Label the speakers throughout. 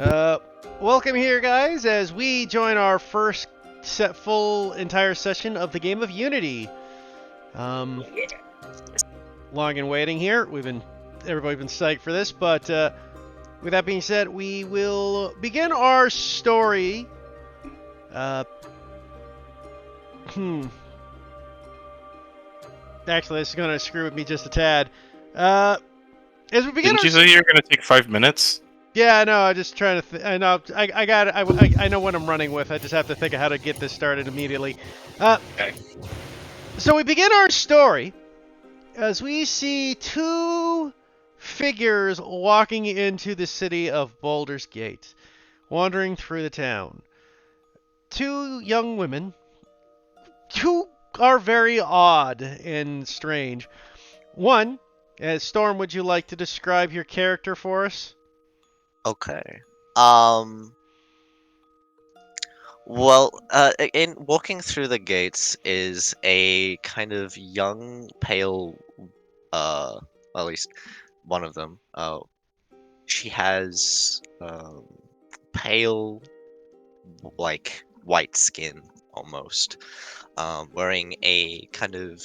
Speaker 1: Uh, Welcome here, guys, as we join our first entire session of the game of Unity. Long in waiting here. Everybody's been psyched for this, but with that being said, we will begin our story. Actually, this is going to screw with me just a tad. As we begin,
Speaker 2: Didn't you say you were going to take 5 minutes?
Speaker 1: Yeah, I know. I'm just trying to. I know. I know what I'm running with. I just have to think of how to get this started immediately.
Speaker 2: Okay.
Speaker 1: So we begin our story as we see two figures walking into the city of Baldur's Gate, wandering through the town. Two young women, who are very odd and strange. One, Storm, would you like to describe your character for us?
Speaker 3: Okay. In walking through the gates is a kind of young, pale, at least one of them. She has pale, like white skin almost. Wearing a kind of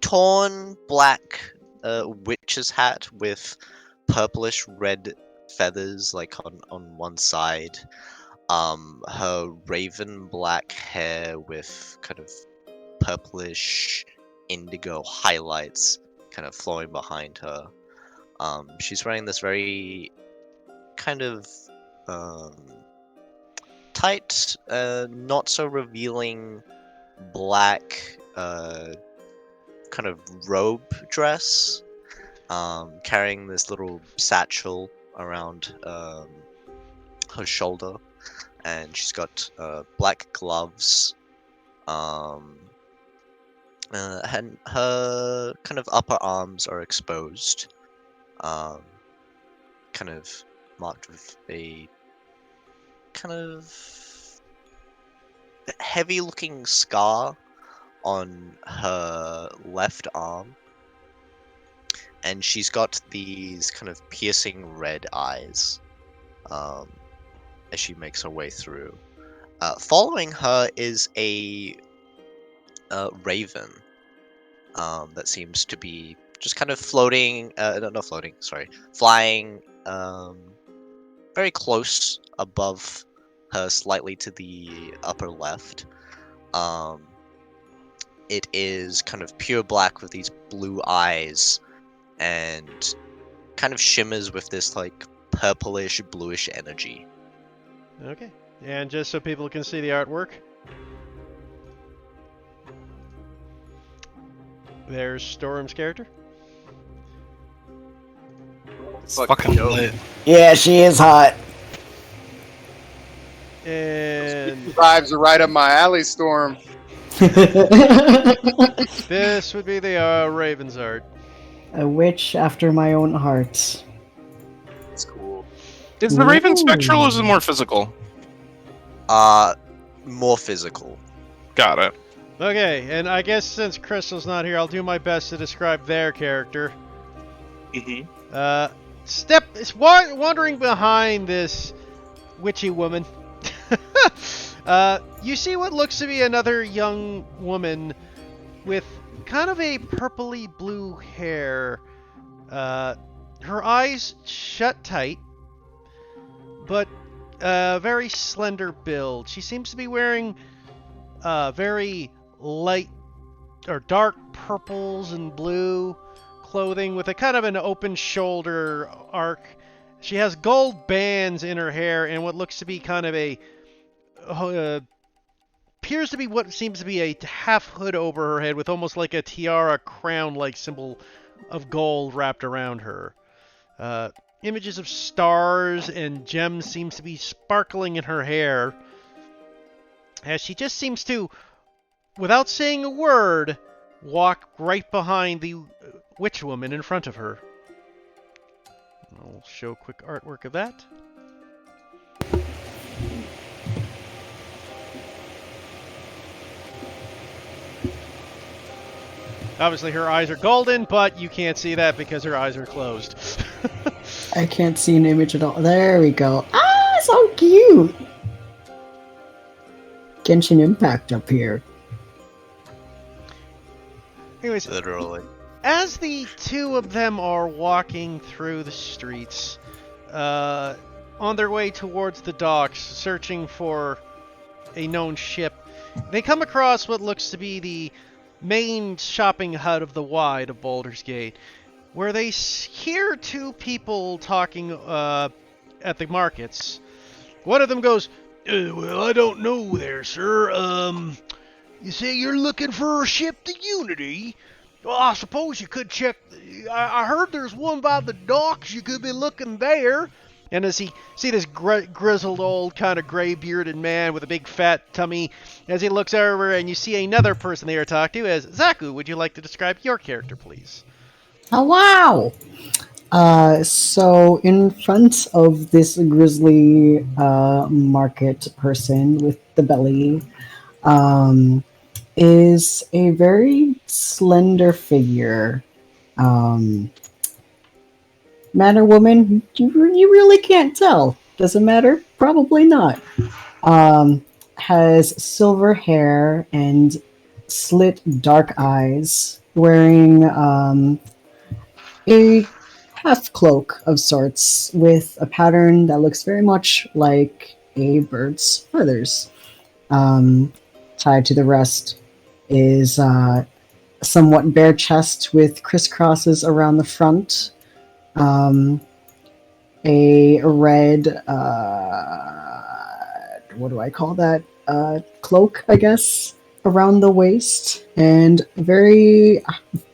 Speaker 3: torn black witch's hat with purplish red feathers like on one side. Her raven black hair with kind of purplish indigo highlights kind of flowing behind her. She's wearing this very kind of tight, not so revealing black kind of robe dress. Carrying this little satchel around her shoulder, and she's got black gloves. And her kind of upper arms are exposed, kind of marked with a kind of heavy-looking scar on her left arm. And she's got these kind of piercing red eyes as she makes her way through. Following her is a raven that seems to be just kind of floating, not floating, sorry, flying very close above her, slightly to the upper left. It is kind of pure black with these blue eyes, and kind of shimmers with this like purplish bluish energy.
Speaker 1: Okay. And just so people can see the artwork, there's Storm's character.
Speaker 2: It's fucking lit.
Speaker 4: Yeah, she is hot.
Speaker 1: And
Speaker 5: Vibes are right up my alley, Storm.
Speaker 1: this would be the Raven's art.
Speaker 4: A witch after my own heart.
Speaker 5: It's cool.
Speaker 2: Is the Raven
Speaker 4: Ooh.
Speaker 2: spectral or is it more physical?
Speaker 3: More physical.
Speaker 2: Got it.
Speaker 1: Okay, and I guess since Crystal's not here, I'll do my best to describe their character. Wandering behind this witchy woman. You see what looks to be another young woman with kind of a purpley blue hair. Her eyes shut tight, but very slender build. She seems to be wearing very light or dark purples and blue clothing with a kind of an open shoulder arc. She has gold bands in her hair and what looks to be kind of a appears to be what seems to be a half hood over her head with almost like a tiara crown like symbol of gold wrapped around her. Images of stars and gems seems to be sparkling in her hair as she just seems to, without saying a word, walk right behind the witch woman in front of her. I'll show a quick artwork of that. Obviously her eyes are golden, but you can't see that because her eyes are closed.
Speaker 4: I can't see an image at all. There we go. Ah, so cute! Genshin Impact up here.
Speaker 1: Anyways,
Speaker 3: Literally.
Speaker 1: as the two of them are walking through the streets, on their way towards the docks, searching for a known ship, they come across what looks to be the main shopping hut of the Wide of Baldur's Gate, where they hear two people talking at the markets. One of them goes, well, I don't know there, sir. You say you're looking for a ship to Unity? Well, I suppose you could check. I heard there's one by the docks. You could be looking there. And as he see this grizzled old kind of gray-bearded man with a big fat tummy, as he looks over and you see another person they are talking to, as Zaku, would you like to describe your character, please?
Speaker 4: Oh, wow! So in front of this grizzly market person with the belly is a very slender figure. Man or woman, you really can't tell. Does it matter? Probably not. Has silver hair and slit dark eyes, wearing a half cloak of sorts with a pattern that looks very much like a bird's feathers. Tied to the rest is a somewhat bare chest with crisscrosses around the front. A red, what do I call that? Cloak, I guess, around the waist, and very,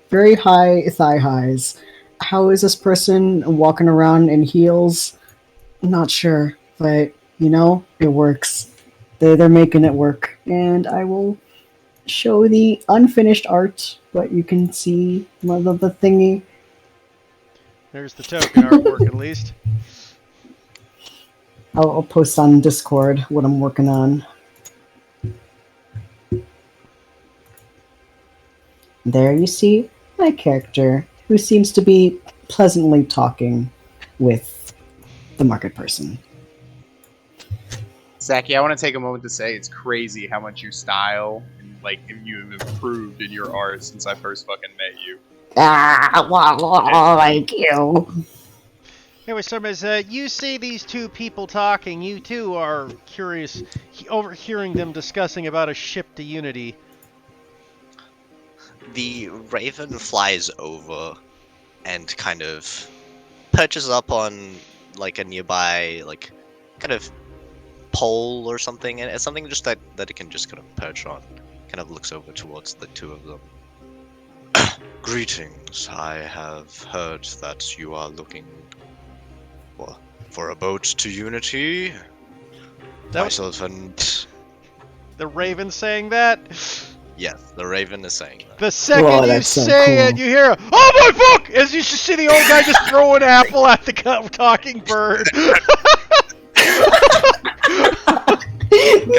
Speaker 4: very high thigh highs. How is this person walking around in heels? Not sure, but you know, it works. They're making it work, and I will show the unfinished art, but you can see the thingy.
Speaker 1: There's the token artwork, at least.
Speaker 4: I'll post on Discord what I'm working on. There you see my character, who seems to be pleasantly talking with the market person.
Speaker 5: Zachy, I want to take a moment to say it's crazy how much you style and you have improved in your art since I first fucking met you.
Speaker 4: Thank you.
Speaker 1: Anyway, so as you see these two people talking, you too are curious, overhearing them discussing about a ship to Unity.
Speaker 3: The raven flies over and kind of perches up on like a nearby kind of pole or something, and it's something just that it can just kind of perch on. Kind of looks over towards the two of them. Greetings. I have heard that you are looking for a boat to Unity. Myself and
Speaker 1: the Raven saying that.
Speaker 3: Yes, the Raven is saying that.
Speaker 1: The second you
Speaker 4: that's so
Speaker 1: say it,
Speaker 4: cool.
Speaker 1: you hear, "Oh my fuck!" As you just see the old guy just throw an apple at the talking bird.
Speaker 3: Can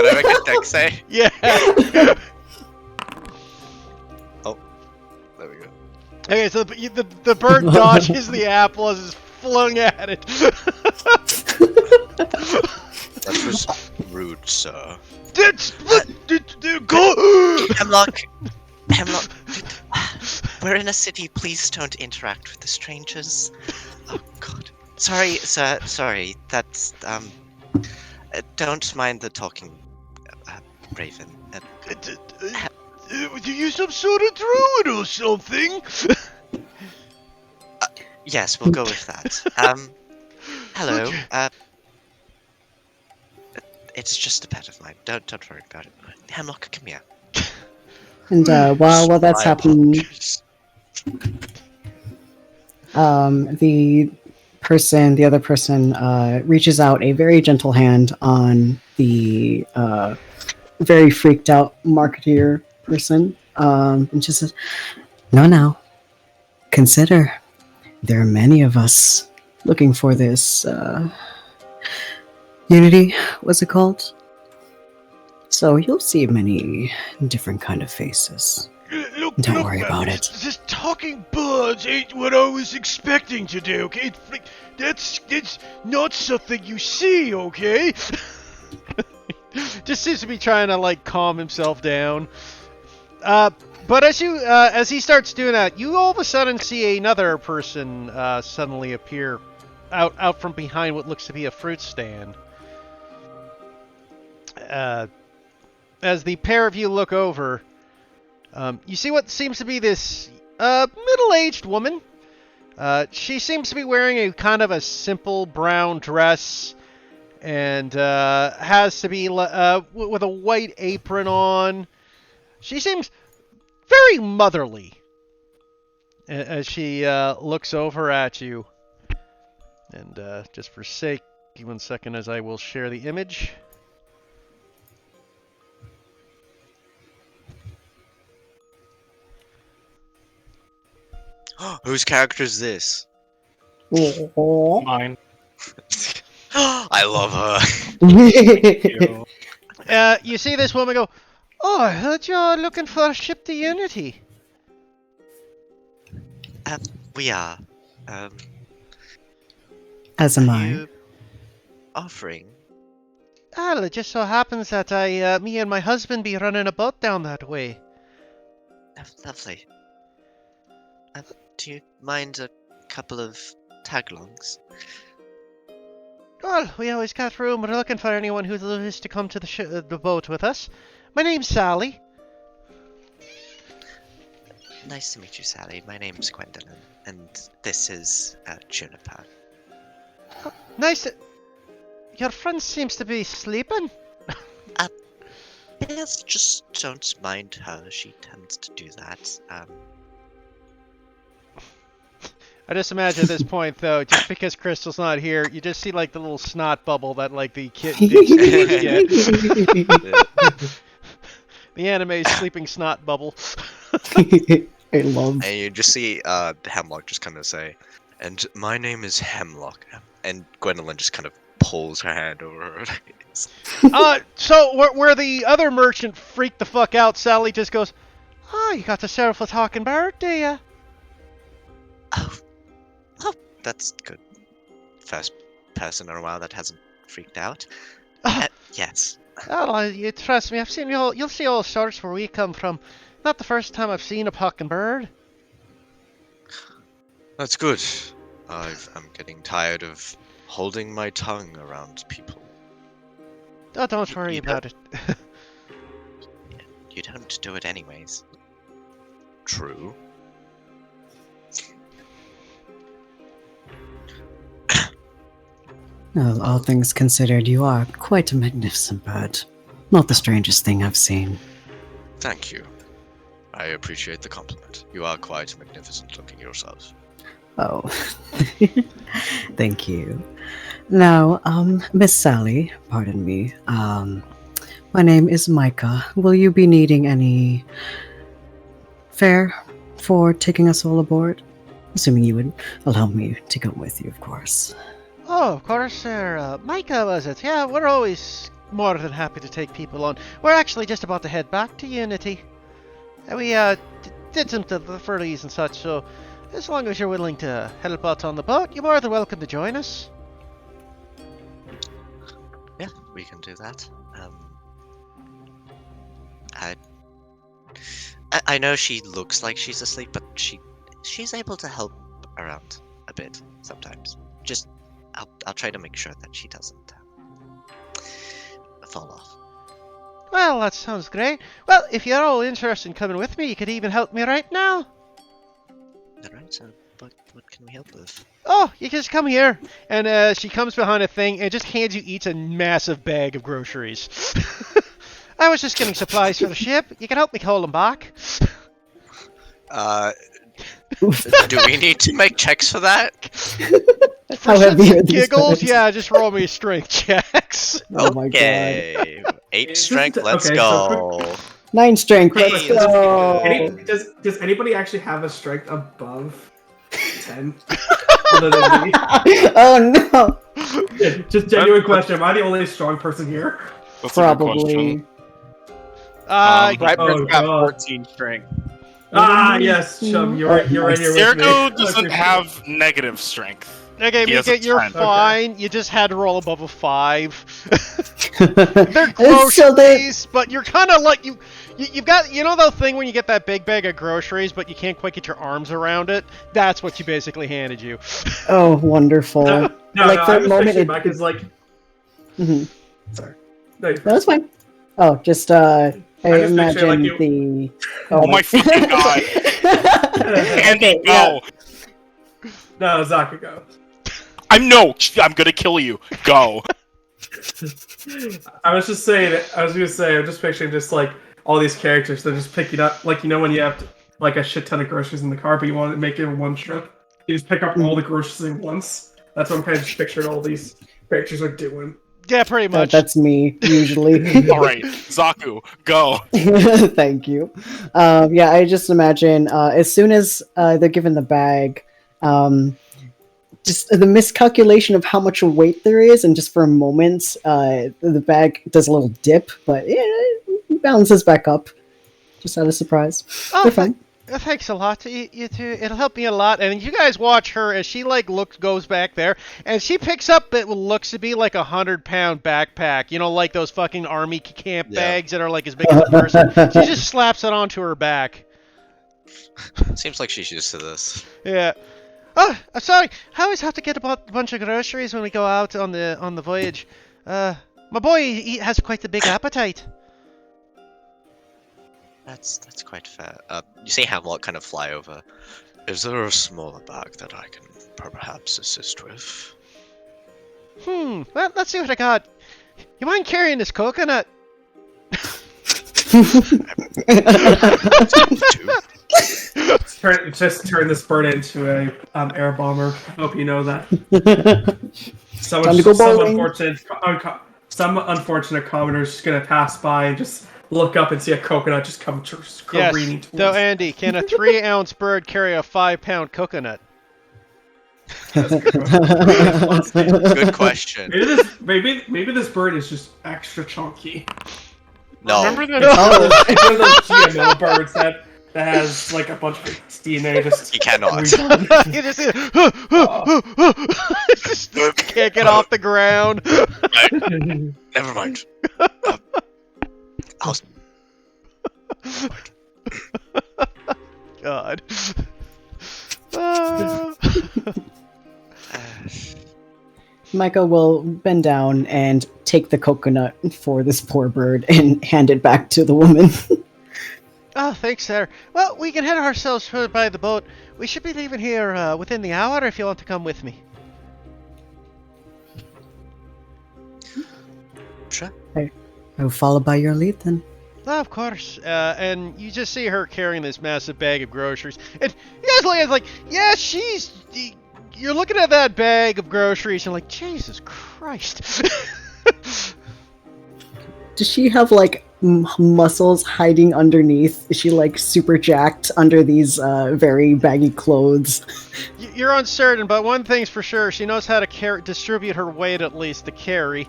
Speaker 3: I make a dex say?
Speaker 1: Yeah.
Speaker 3: There we go.
Speaker 1: Okay, so the bird dodges the apple as it's flung at it.
Speaker 3: That was rude, sir.
Speaker 1: Go.
Speaker 3: Hemlock, we're in a city. Please don't interact with the strangers. Oh God. Sorry, sir. Sorry. That's don't mind the talking, Raven.
Speaker 1: Do you some sort of druid or something?
Speaker 3: Yes, we'll go with that. Hello.
Speaker 1: Okay.
Speaker 3: It's just a pet of mine. Don't worry about it. Hemlock, come here.
Speaker 4: And while that's
Speaker 3: My
Speaker 4: happening,
Speaker 3: apologies.
Speaker 4: the other person reaches out a very gentle hand on the very freaked out marketeer person, and just says, "No, consider there are many of us looking for this Unity. What's it called? So you'll see many different kind of faces.
Speaker 1: Look,
Speaker 4: Don't
Speaker 1: look,
Speaker 4: worry
Speaker 1: man,
Speaker 4: about it.
Speaker 1: This talking birds ain't what I was expecting to do, okay? That's not something you see, okay? Just seems to be trying to, like, calm himself down. But as he starts doing that, you all of a sudden see another person suddenly appear out from behind what looks to be a fruit stand. As the pair of you look over, you see what seems to be this middle-aged woman. She seems to be wearing a kind of a simple brown dress, and has to be with a white apron on. She seems very motherly as she looks over at you. And just for sake, give me 1 second as I will share the image.
Speaker 3: Whose character is this?
Speaker 4: Oh.
Speaker 2: Mine.
Speaker 3: I love her.
Speaker 2: You.
Speaker 1: You see this woman go, "Oh, I heard you're looking for a ship to Unity."
Speaker 3: We are.
Speaker 4: As am
Speaker 3: Are
Speaker 4: I.
Speaker 3: you offering?
Speaker 1: Well, it just so happens that me and my husband be running a boat down that way.
Speaker 3: Lovely. Do you mind a couple of tagalongs?
Speaker 1: Well, we always got room. We're looking for anyone who wishes to come to the boat with us. My name's Sally.
Speaker 3: Nice to meet you, Sally. My name's Gwendolyn, and this is Juniper.
Speaker 1: Nice to... Your friend seems to be sleeping.
Speaker 3: Yes, just don't mind her. She tends to do that.
Speaker 1: I just imagine at this point, though, just because Crystal's not here, you just see, like, the little snot bubble that, like, the kid digs get. The anime sleeping snot bubble.
Speaker 4: I love.
Speaker 3: And you just see Hemlock just kind of say, "And my name is Hemlock," and Gwendolyn just kind of pulls her hand over her face.
Speaker 1: So where the other merchant freaked the fuck out, Sally just goes, "Oh, you got yourself a talking bird, do ya?"
Speaker 3: Oh, that's good. First person in a while that hasn't freaked out. Yes.
Speaker 1: Oh, you trust me, I've seen you'll see all sorts where we come from. Not the first time I've seen a talking bird.
Speaker 3: That's good. I'm getting tired of holding my tongue around people.
Speaker 1: Oh, don't worry
Speaker 3: You
Speaker 1: about it.
Speaker 3: You don't do it anyways. True.
Speaker 4: Well, all things considered, you are quite a magnificent bird. Not the strangest thing I've seen.
Speaker 3: Thank you. I appreciate the compliment. You are quite magnificent looking yourself.
Speaker 4: Oh. Thank you. Now, Miss Sally, pardon me. My name is Micah. Will you be needing any fare for taking us all aboard? Assuming you would allow me to come with you, of course.
Speaker 1: Oh, of course, sir. Micah, was it? Yeah, we're always more than happy to take people on. We're actually just about to head back to Unity. We did some deliveries and such, so as long as you're willing to help out on the boat, you're more than welcome to join us.
Speaker 3: Yeah, we can do that. I know she looks like she's asleep, but she's able to help around a bit sometimes. Just I'll try to make sure that she doesn't fall off.
Speaker 1: Well, that sounds great. Well, if you're all interested in coming with me, you could even help me right now.
Speaker 3: Alright, so what can we help with?
Speaker 1: Oh, you just come here. And she comes behind a thing and just hands you each a massive bag of groceries. I was just getting supplies for the ship. You can help me haul them back.
Speaker 3: Do we need to make checks for that?
Speaker 1: For
Speaker 4: How heavy
Speaker 1: shits
Speaker 4: are
Speaker 1: and
Speaker 4: these
Speaker 1: giggles,
Speaker 4: bags?
Speaker 1: yeah, just roll me strength checks.
Speaker 4: Oh my god.
Speaker 3: Okay. 8 strength, let's
Speaker 6: Okay,
Speaker 3: go.
Speaker 6: so
Speaker 4: 9 strength,
Speaker 3: Hey,
Speaker 4: let's
Speaker 3: let's
Speaker 4: go!
Speaker 6: Does anybody actually have a strength above 10? Other than me?
Speaker 4: Oh no!
Speaker 6: Yeah, just genuine question. Am I the only strong person here?
Speaker 2: That's a good
Speaker 4: Probably.
Speaker 2: question.
Speaker 5: Brightburn's
Speaker 6: Oh,
Speaker 5: got
Speaker 6: God.
Speaker 5: 14 strength.
Speaker 6: Ah, yes, Chum, you're right here with me.
Speaker 2: Ergo doesn't have negative strength.
Speaker 1: Okay,
Speaker 2: He has
Speaker 1: Mika,
Speaker 2: a
Speaker 1: you're
Speaker 2: 10.
Speaker 1: fine. You just had to roll above a 5. They're
Speaker 4: So
Speaker 1: groceries,
Speaker 4: they-
Speaker 1: but you're kind of like you've got the thing when you get that big bag of groceries, but you can't quite get your arms around it. That's what you basically handed you.
Speaker 4: Oh, wonderful.
Speaker 6: No,
Speaker 4: Like, for
Speaker 6: I
Speaker 4: a
Speaker 6: was
Speaker 4: moment,
Speaker 6: picturing
Speaker 4: it-
Speaker 6: Mike as like.
Speaker 4: Mhm.
Speaker 6: Sorry. No, you're
Speaker 4: No, that's fine. Oh, just I
Speaker 6: just picture, like,
Speaker 4: imagine
Speaker 6: you-
Speaker 4: the.
Speaker 2: Oh my fucking god. Andy,
Speaker 4: Okay, yeah.
Speaker 2: go.
Speaker 6: No, Zakugo.
Speaker 2: I'm gonna kill you. Go.
Speaker 6: I was just saying. I'm just picturing just like all these characters. They're just picking up, like when you have like a shit ton of groceries in the car, but you want to make it in one trip. You just pick up all the groceries at once. That's what I'm kind of just picturing all these characters are doing.
Speaker 1: Yeah, pretty much.
Speaker 4: That's me usually.
Speaker 2: All right, Zaku, go.
Speaker 4: Thank you. Yeah, I just imagine as soon as they're given the bag, just the miscalculation of how much weight there is, and just for a moment, the bag does a little dip, but yeah, it balances back up. Just out of surprise.
Speaker 1: Oh,
Speaker 4: They're fine.
Speaker 1: Thanks a lot. You two, it'll help me a lot. And you guys watch her as she like goes back there, and she picks up what looks to be like 100-pound backpack. You know, like those fucking army camp
Speaker 3: Yeah.
Speaker 1: bags that are like as big as a person. She just slaps it onto her back.
Speaker 3: Seems like she's used to this.
Speaker 1: Yeah. Oh, I'm sorry. I always have to get a bunch of groceries when we go out on the voyage. My boy, he has quite a big appetite.
Speaker 3: That's quite fair. You see Hamlet kind of fly over. Is there a smaller bag that I can perhaps assist with?
Speaker 1: Well, let's see what I got. You mind carrying this coconut?
Speaker 6: Just turn this bird into a air bomber. I hope you know that.
Speaker 4: Time to go bowling.
Speaker 6: Some unfortunate commoner's just gonna pass by and just look up and see a coconut just come careening
Speaker 1: Yes.
Speaker 6: towards.
Speaker 1: So, Andy, can a 3-ounce bird carry a 5-pound coconut?
Speaker 6: That's a good question.
Speaker 3: Good question.
Speaker 6: Maybe this bird is just extra chunky.
Speaker 3: No.
Speaker 2: Remember that?
Speaker 6: It's one of those GMO birds that has like a bunch of DNA just.
Speaker 3: He cannot.
Speaker 6: redone.
Speaker 1: You just, just can't get off the ground.
Speaker 3: Never mind. I'll...
Speaker 1: God.
Speaker 4: Micah will bend down and take the coconut for this poor bird and hand it back to the woman.
Speaker 1: Oh, thanks, sir. Well, we can head ourselves by the boat. We should be leaving here within the hour if you want to come with me.
Speaker 3: Sure.
Speaker 4: I will follow by your lead then.
Speaker 1: Oh, of course. And you just see her carrying this massive bag of groceries. And you guys look at it like, yeah, you're looking at that bag of groceries and like, Jesus Christ.
Speaker 4: Does she have like muscles hiding underneath? Is she like super jacked under these very baggy clothes?
Speaker 1: You're uncertain, but one thing's for sure. She knows how to distribute her weight at least to carry.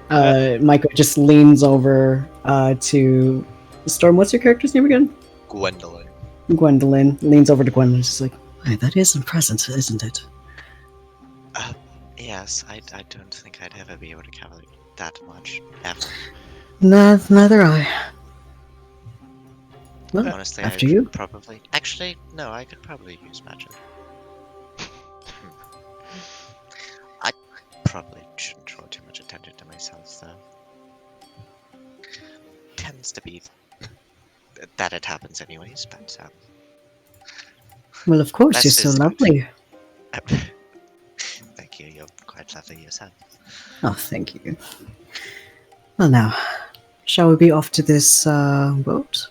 Speaker 4: Micah just leans over to Storm. What's your character's name again?
Speaker 3: Gwendolyn.
Speaker 4: Gwendolyn leans over to Gwendolyn. She's like, "Hey, that is impressive, isn't it?"
Speaker 3: Yes, I don't think I'd ever be able to carry that much, ever.
Speaker 4: Neither I. Well,
Speaker 3: Honestly,
Speaker 4: after
Speaker 3: I
Speaker 4: you.
Speaker 3: probably... Actually, no, I could probably use magic. I probably shouldn't draw too much attention to myself, though. Tends to be that it happens anyways, but
Speaker 4: Well, of course,
Speaker 3: That's
Speaker 4: you're so
Speaker 3: his-
Speaker 4: lovely.
Speaker 3: thank you. You're quite lovely yourself.
Speaker 4: Oh, thank you. Well, now, shall we be off to this boat?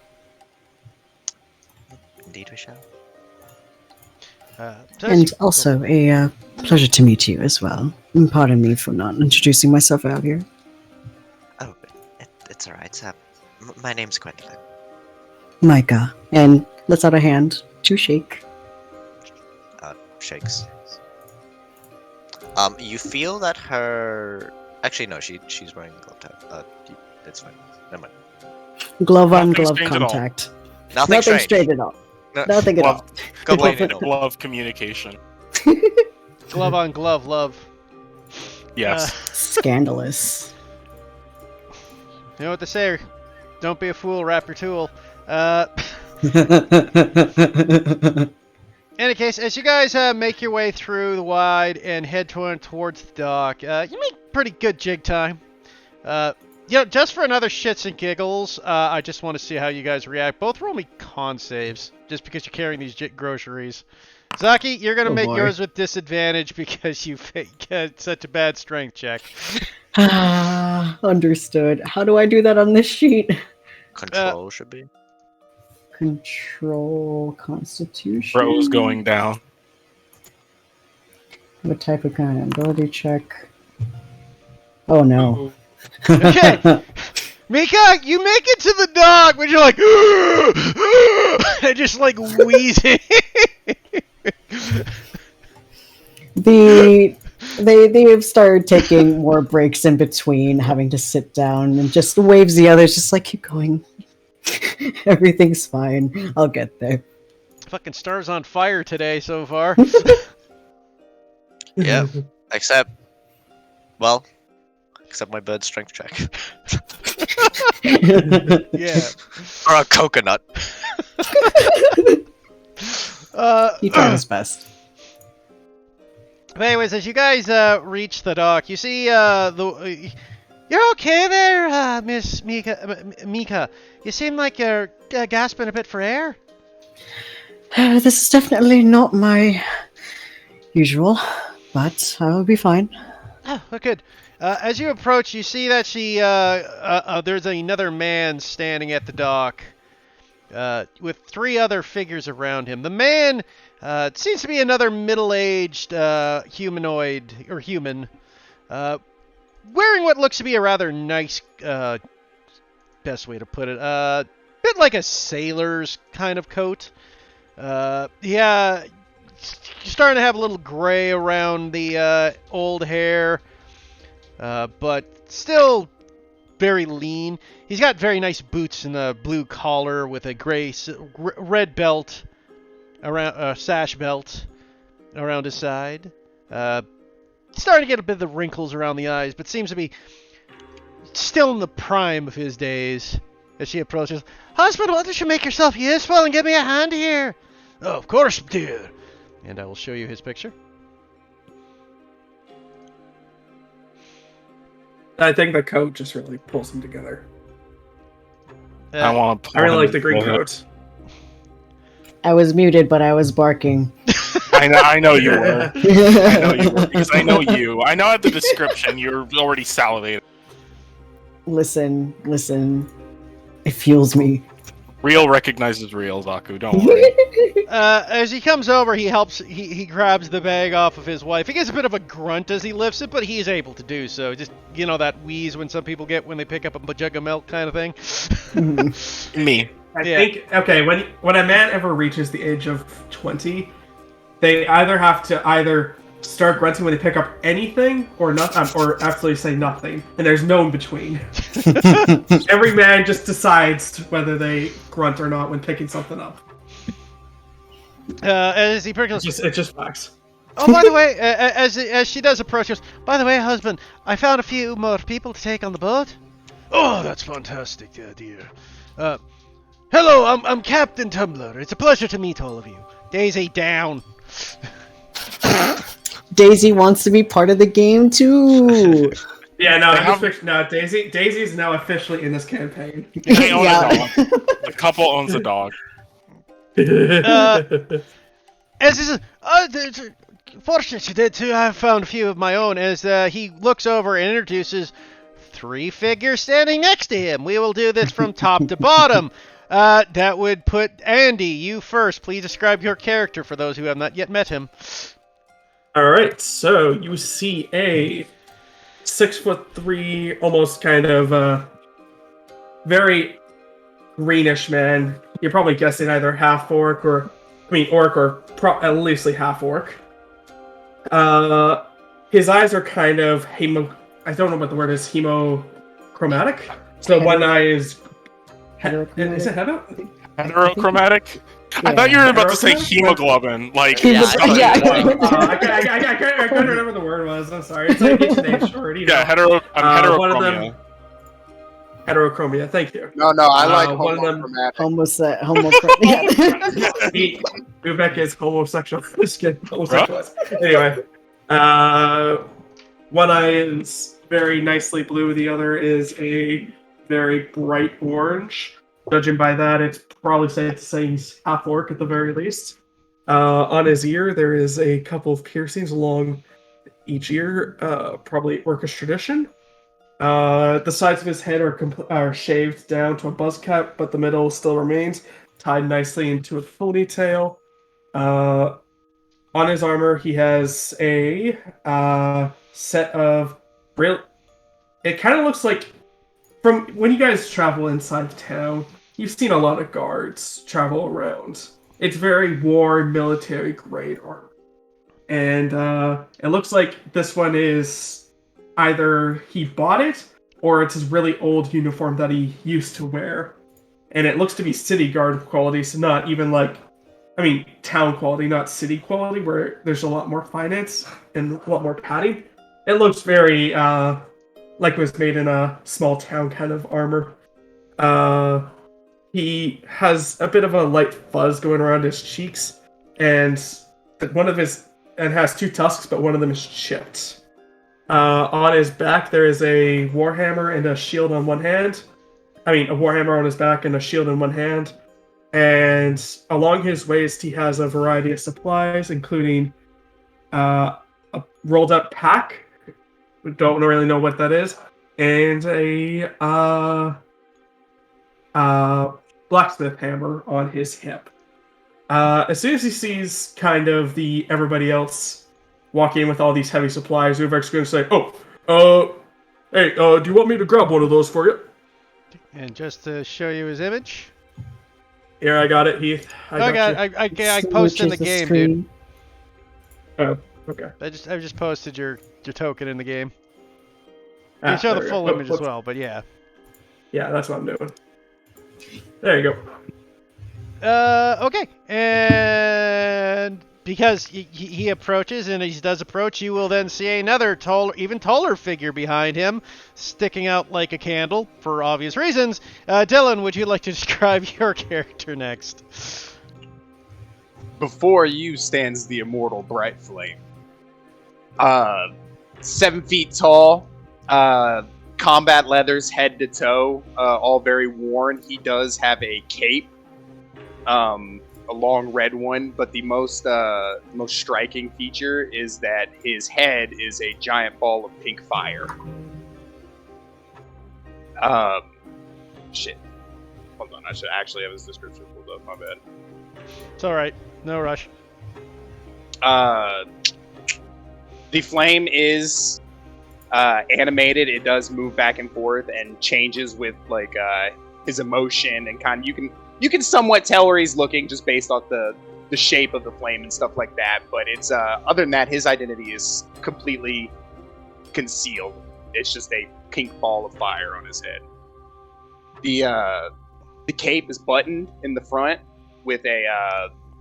Speaker 3: Indeed, we shall.
Speaker 4: And also, a pleasure to meet you as well. And pardon me for not introducing myself out here.
Speaker 3: Oh, it's alright. My name's Gwendolyn.
Speaker 4: Micah, and lets out a hand to shake.
Speaker 3: Shakes. You feel that her... Actually, no, she's wearing the glove top. It's fine. Never mind.
Speaker 4: Glove on
Speaker 2: Nothing
Speaker 4: glove
Speaker 2: strange at all.
Speaker 4: contact.
Speaker 3: Nothing strange.
Speaker 4: straight at all.
Speaker 3: No,
Speaker 4: Nothing at all.
Speaker 2: Glove,
Speaker 3: Complaining
Speaker 2: glove,
Speaker 3: no.
Speaker 2: glove communication.
Speaker 1: Glove on glove, love.
Speaker 2: Yes.
Speaker 4: Scandalous.
Speaker 1: You know what they say? Don't be a fool, wrap your tool. Any case, as you guys make your way through the wide and head towards the dock, you make pretty good jig time. Just for another shits and giggles, I just want to see how you guys react. Both roll me con saves, just because you're carrying these groceries. Zaki, you're going to make
Speaker 4: boy.
Speaker 1: yours with disadvantage because you get such a bad strength check.
Speaker 4: Understood. How do I do that on this sheet?
Speaker 3: Control should be.
Speaker 4: Control Constitution.
Speaker 2: Bros going down.
Speaker 4: What type of kind? Ability check. Oh no.
Speaker 1: Okay. Mika, you make it to the dock, but you're like, and just like wheezing.
Speaker 4: They have started taking more breaks in between, having to sit down, and just waves the others, just like keep going. Everything's fine. I'll get there.
Speaker 1: Fucking star's on fire today so far.
Speaker 3: Yeah. Except my bird strength check.
Speaker 1: Yeah.
Speaker 3: Or a coconut.
Speaker 4: He tried his best.
Speaker 1: But anyways, as you guys reach the dock, you see you're okay there, Miss Mika. You seem like you're gasping a bit for air.
Speaker 4: This is definitely not my usual, but I will be fine.
Speaker 1: Oh, good. As you approach, you see that there's another man standing at the dock with three other figures around him. The man seems to be another middle-aged humanoid, or human, wearing what looks to be a rather nice, best way to put it, bit like a sailor's kind of coat. Yeah, starting to have a little gray around the old hair. But still very lean. He's got very nice boots and a blue collar with a red belt around sash belt around his side. Starting to get a bit of the wrinkles around the eyes, but seems to be still in the prime of his days. As she approaches, "Husband, why don't you make yourself useful and give me a hand here?" "Oh, of course, dear." And I will show you his picture.
Speaker 6: I think the coat just really pulls them together.
Speaker 2: I want to.
Speaker 6: I really like the green coat.
Speaker 4: I was muted, but I was barking.
Speaker 2: I know you were. I know you were because I know you. I know at the description you're already salivating.
Speaker 4: Listen. It fuels me.
Speaker 2: Real recognizes real, Zaku. Don't worry.
Speaker 1: As he comes over, he grabs the bag off of his wife. He gets a bit of a grunt as he lifts it, but he is able to do so. Just, that wheeze when some people get when they pick up a jug of milk kind of thing.
Speaker 2: Me.
Speaker 6: I think, okay, when a man ever reaches the age of 20, they either have to start grunting when they pick up anything or not, or absolutely say nothing, and there's no in between. Every man just decides whether they grunt or not when picking something up.
Speaker 1: As he picks
Speaker 6: It's just facts.
Speaker 1: Oh, by the way, as she does approach us, by the way, husband, I found a few more people to take on the boat. Oh, that's fantastic, dear. Hello, I'm Captain Tumbler. It's a pleasure to meet all of you. Daisy, down.
Speaker 4: Daisy wants to be part of the game too.
Speaker 6: Yeah, no, Daisy is now officially in this campain.
Speaker 2: I own a dog. The couple owns a dog.
Speaker 1: As this is, fortunate you did too. I found a few of my own. As he looks over and introduces three figures standing next to him. We will do this from top to bottom. That would put Andy, you first. Please describe your character for those who have not yet met him.
Speaker 6: Alright, so you see a 6'3", almost kind of very greenish man. You're probably guessing either half orc or at least half orc. His eyes are kind of I don't know what the word is, hemochromatic. So one eye is Is it hetero?
Speaker 2: Heterochromatic? I
Speaker 4: Yeah.
Speaker 2: thought you were about to say
Speaker 6: Heterochromatic?
Speaker 2: hemoglobin. Like,
Speaker 3: Yeah,
Speaker 6: I couldn't remember the word was. I'm sorry. It's like H&H short. You know.
Speaker 2: yeah, I'm
Speaker 6: One of
Speaker 2: heterochromia.
Speaker 6: them. Heterochromia. Thank you.
Speaker 5: No, I like
Speaker 6: one of them-
Speaker 5: homochromatic.
Speaker 6: Ubek is homosexual. Just kidding. Homosexual. Anyway, one eye is very nicely blue. The other is a very bright orange. Judging by that, it's probably safe to say he's half orc at the very least. On his ear, there is a couple of piercings along each ear, probably orcish tradition. The sides of his head are shaved down to a buzz cut, but the middle still remains, tied nicely into a ponytail. On his armor, he has a set of real. It kind of looks like from when you guys travel inside town, you've seen a lot of guards travel around. It's very worn military grade armor, and it looks like this one is either he bought it or it's his really old uniform that he used to wear, and it looks to be city guard quality, so not even like. I mean, town quality, not city quality, where there's a lot more finance and a lot more padding. It looks very, like it was made in a small town kind of armor. He has a bit of a light fuzz going around his cheeks, and has two tusks, but one of them is chipped. On his back, there is a warhammer and a shield on one hand. A warhammer on his back and a shield in one hand. And along his waist, he has a variety of supplies, including a rolled up pack. We don't really know what that is. And a blacksmith hammer on his hip. As soon as he sees kind of everybody else walking in with all these heavy supplies, Uvek's going to say, hey, do you want me to grab one of those for you?
Speaker 1: And just to show you his image.
Speaker 6: Here, I got it, Heath.
Speaker 1: I posted in the game, dude.
Speaker 6: Oh, okay.
Speaker 1: I just posted your token in the game. You can show the full image as well, but yeah.
Speaker 6: Yeah, that's what I'm doing. There you go.
Speaker 1: Okay. And because he approaches, and he does approach, you will then see another even taller figure behind him, sticking out like a candle, for obvious reasons. Dylan, would you like to describe your character next?
Speaker 5: Before you stands the immortal Bright Flame. 7 feet tall, combat leathers head to toe, all very worn. He does have a cape, a long red one, but the most striking feature is that his head is a giant ball of pink fire. Shit. Hold on, I should actually have his description pulled up, my bad.
Speaker 1: It's alright, no rush.
Speaker 5: The flame is animated. It does move back and forth and changes with like his emotion, and kind of you can somewhat tell where he's looking just based off the shape of the flame and stuff like that. But it's other than that, his identity is completely concealed. It's just a pink ball of fire on his head. The cape is buttoned in the front with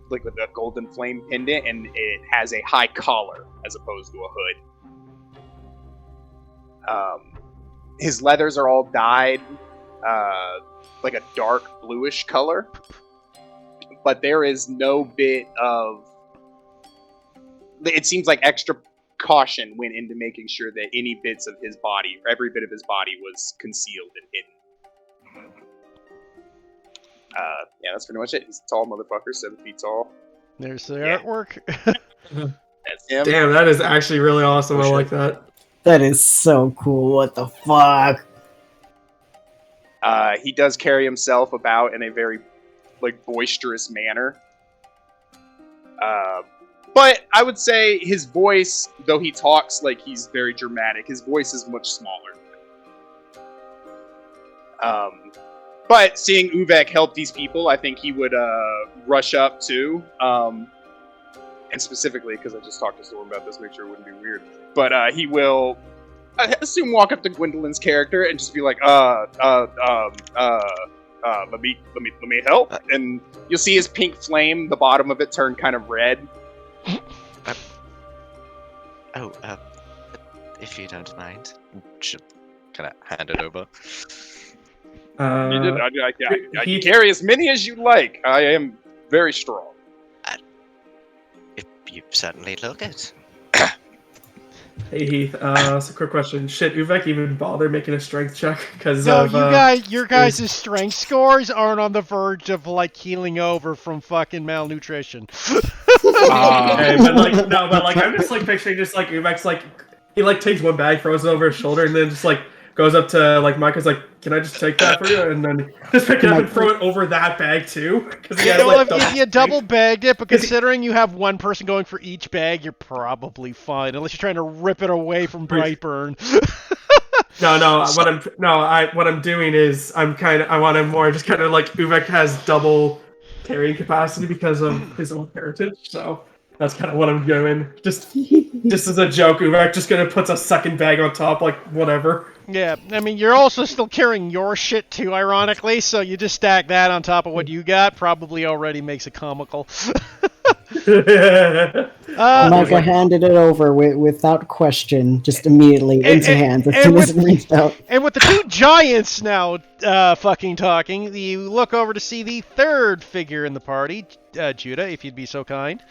Speaker 5: with a golden flame pendant, and it has a high collar as opposed to a hood. His leathers are all dyed like a dark bluish color, but there is no bit of. It seems like extra caution went into making sure that any bits of his body, or every bit of his body, was concealed and hidden. Yeah, that's pretty much it. He's a tall motherfucker, 7 feet tall.
Speaker 1: There's the
Speaker 5: Yeah.
Speaker 1: artwork.
Speaker 5: That's him.
Speaker 6: Damn, that is actually really awesome.
Speaker 3: Oh,
Speaker 6: I
Speaker 3: shit.
Speaker 6: like that.
Speaker 4: That is so cool. What the fuck?
Speaker 5: He does carry himself about in a very boisterous manner. But I would say his voice, though he talks like he's very dramatic, his voice is much smaller. But seeing Uvek help these people, I think he would rush up too. And specifically, because I just talked to Storm about this, make sure it wouldn't be weird. But he will, I assume, walk up to Gwendolyn's character and just be like, let me help. And you'll see his pink flame, the bottom of it turn kind of red.
Speaker 3: If you don't mind, should kind of hand it over.
Speaker 5: I can carry as many as you like. I am very strong.
Speaker 3: You certainly look it.
Speaker 6: Hey Heath, it's a quick question. Should Uvek even bother making a strength check? Because
Speaker 1: No, your guys' strength scores aren't on the verge of like healing over from fucking malnutrition.
Speaker 6: Okay, but like I'm just like picturing just like Uvek's like he like takes one bag, throws it over his shoulder, and then just like goes up to like Micah's like, can I just take that for you? And then just pick it up and throw it over that bag too. Because
Speaker 1: if you double bagged it, but considering you have one person going for each bag, you're probably fine, unless you're trying to rip it away from Brightburn.
Speaker 6: What I'm doing is I want him more just kind of like Uvek has double carrying capacity because of his own heritage, so that's kind of what I'm doing. Just as a joke, Uvek just gonna puts a second bag on top, like whatever.
Speaker 1: Yeah, I mean, you're also still carrying your shit too, ironically, so you just stack that on top of what you got, probably already makes it comical.
Speaker 4: Micah handed it over without question, just immediately into hands as soon as it reached out.
Speaker 1: And with the two giants now fucking talking, you look over to see the third figure in the party, Judah, if you'd be so kind.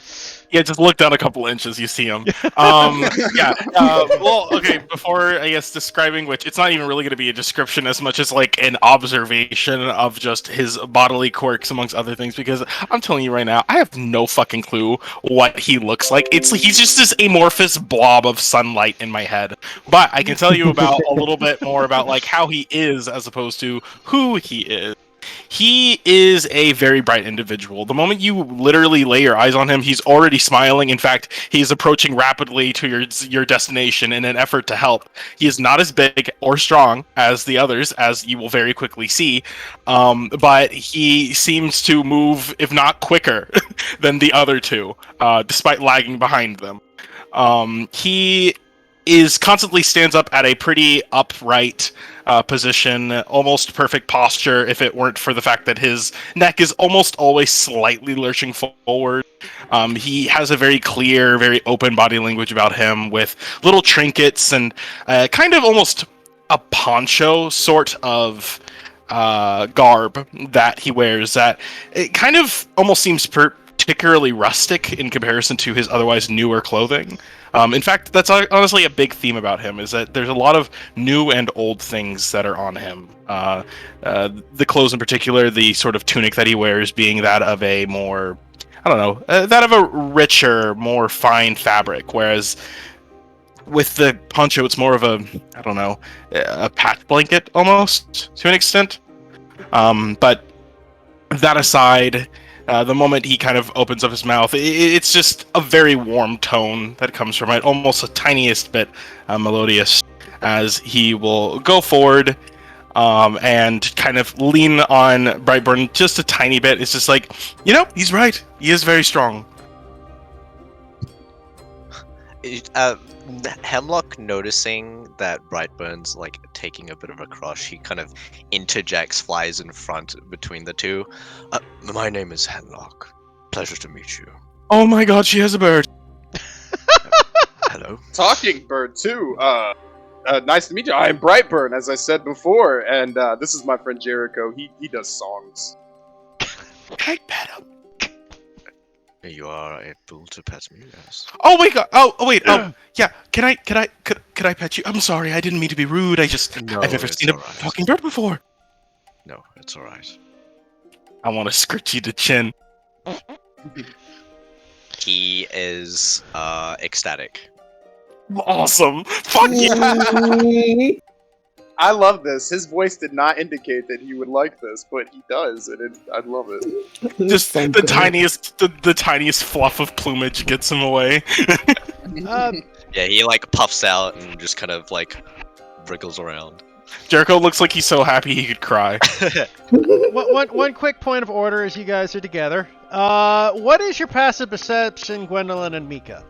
Speaker 2: Yeah, just look down a couple inches, you see him. Well, okay, before, I guess, describing which, it's not even really going to be a description as much as, like, an observation of just his bodily quirks, amongst other things, because I'm telling you right now, I have no fucking clue what he looks like. He's just this amorphous blob of sunlight in my head. But I can tell you about a little bit more about, like, how he is as opposed to who he is. He is a very bright individual. The moment you literally lay your eyes on him, he's already smiling. In fact, he's approaching rapidly to your destination in an effort to help. He is not as big or strong as the others, as you will very quickly see, but he seems to move, if not quicker, than the other two, despite lagging behind them. He constantly stands up at a pretty upright position, almost perfect posture if it weren't for the fact that his neck is almost always slightly lurching forward. He has a very clear, very open body language about him with little trinkets and kind of almost a poncho sort of garb that he wears that it kind of almost seems particularly rustic in comparison to his otherwise newer clothing. In fact, that's honestly a big theme about him, is that there's a lot of new and old things that are on him. The clothes in particular, the sort of tunic that he wears being that of a more, that of a richer, more fine fabric, whereas with the poncho, it's more of a patch blanket almost, to an extent. But that aside, the moment he kind of opens up his mouth, it's just a very warm tone that comes from it, almost the tiniest bit melodious, as he will go forward and kind of lean on Brightburn just a tiny bit. It's just like, he's right. He is very strong.
Speaker 3: Hemlock, noticing that Brightburn's like taking a bit of a crush, he kind of interjects, flies in front between the two. My name is Hemlock. Pleasure to meet you.
Speaker 2: Oh my god, she has a bird.
Speaker 3: Hello.
Speaker 5: Talking bird too. Nice to meet you. I am Brightburn, as I said before, and this is my friend Jericho. He does songs.
Speaker 2: Can I pet him?
Speaker 3: You are able to pet me, yes.
Speaker 2: Oh my god! Oh wait! Oh yeah. Can I pet you? I'm sorry. I didn't mean to be rude. I've never seen a talking bird before.
Speaker 3: No, it's all right.
Speaker 2: I want to scratch you the chin.
Speaker 3: He is ecstatic.
Speaker 2: Awesome! Fuck yeah!
Speaker 5: I love this. His voice did not indicate that he would like this, but he does, and I love it.
Speaker 2: Just the tiniest fluff of plumage gets him away.
Speaker 3: Yeah, he like puffs out and just kind of like wriggles around.
Speaker 2: Jericho looks like he's so happy he could cry.
Speaker 1: One quick point of order as you guys are together. What is your passive perception, Gwendolyn and Mika?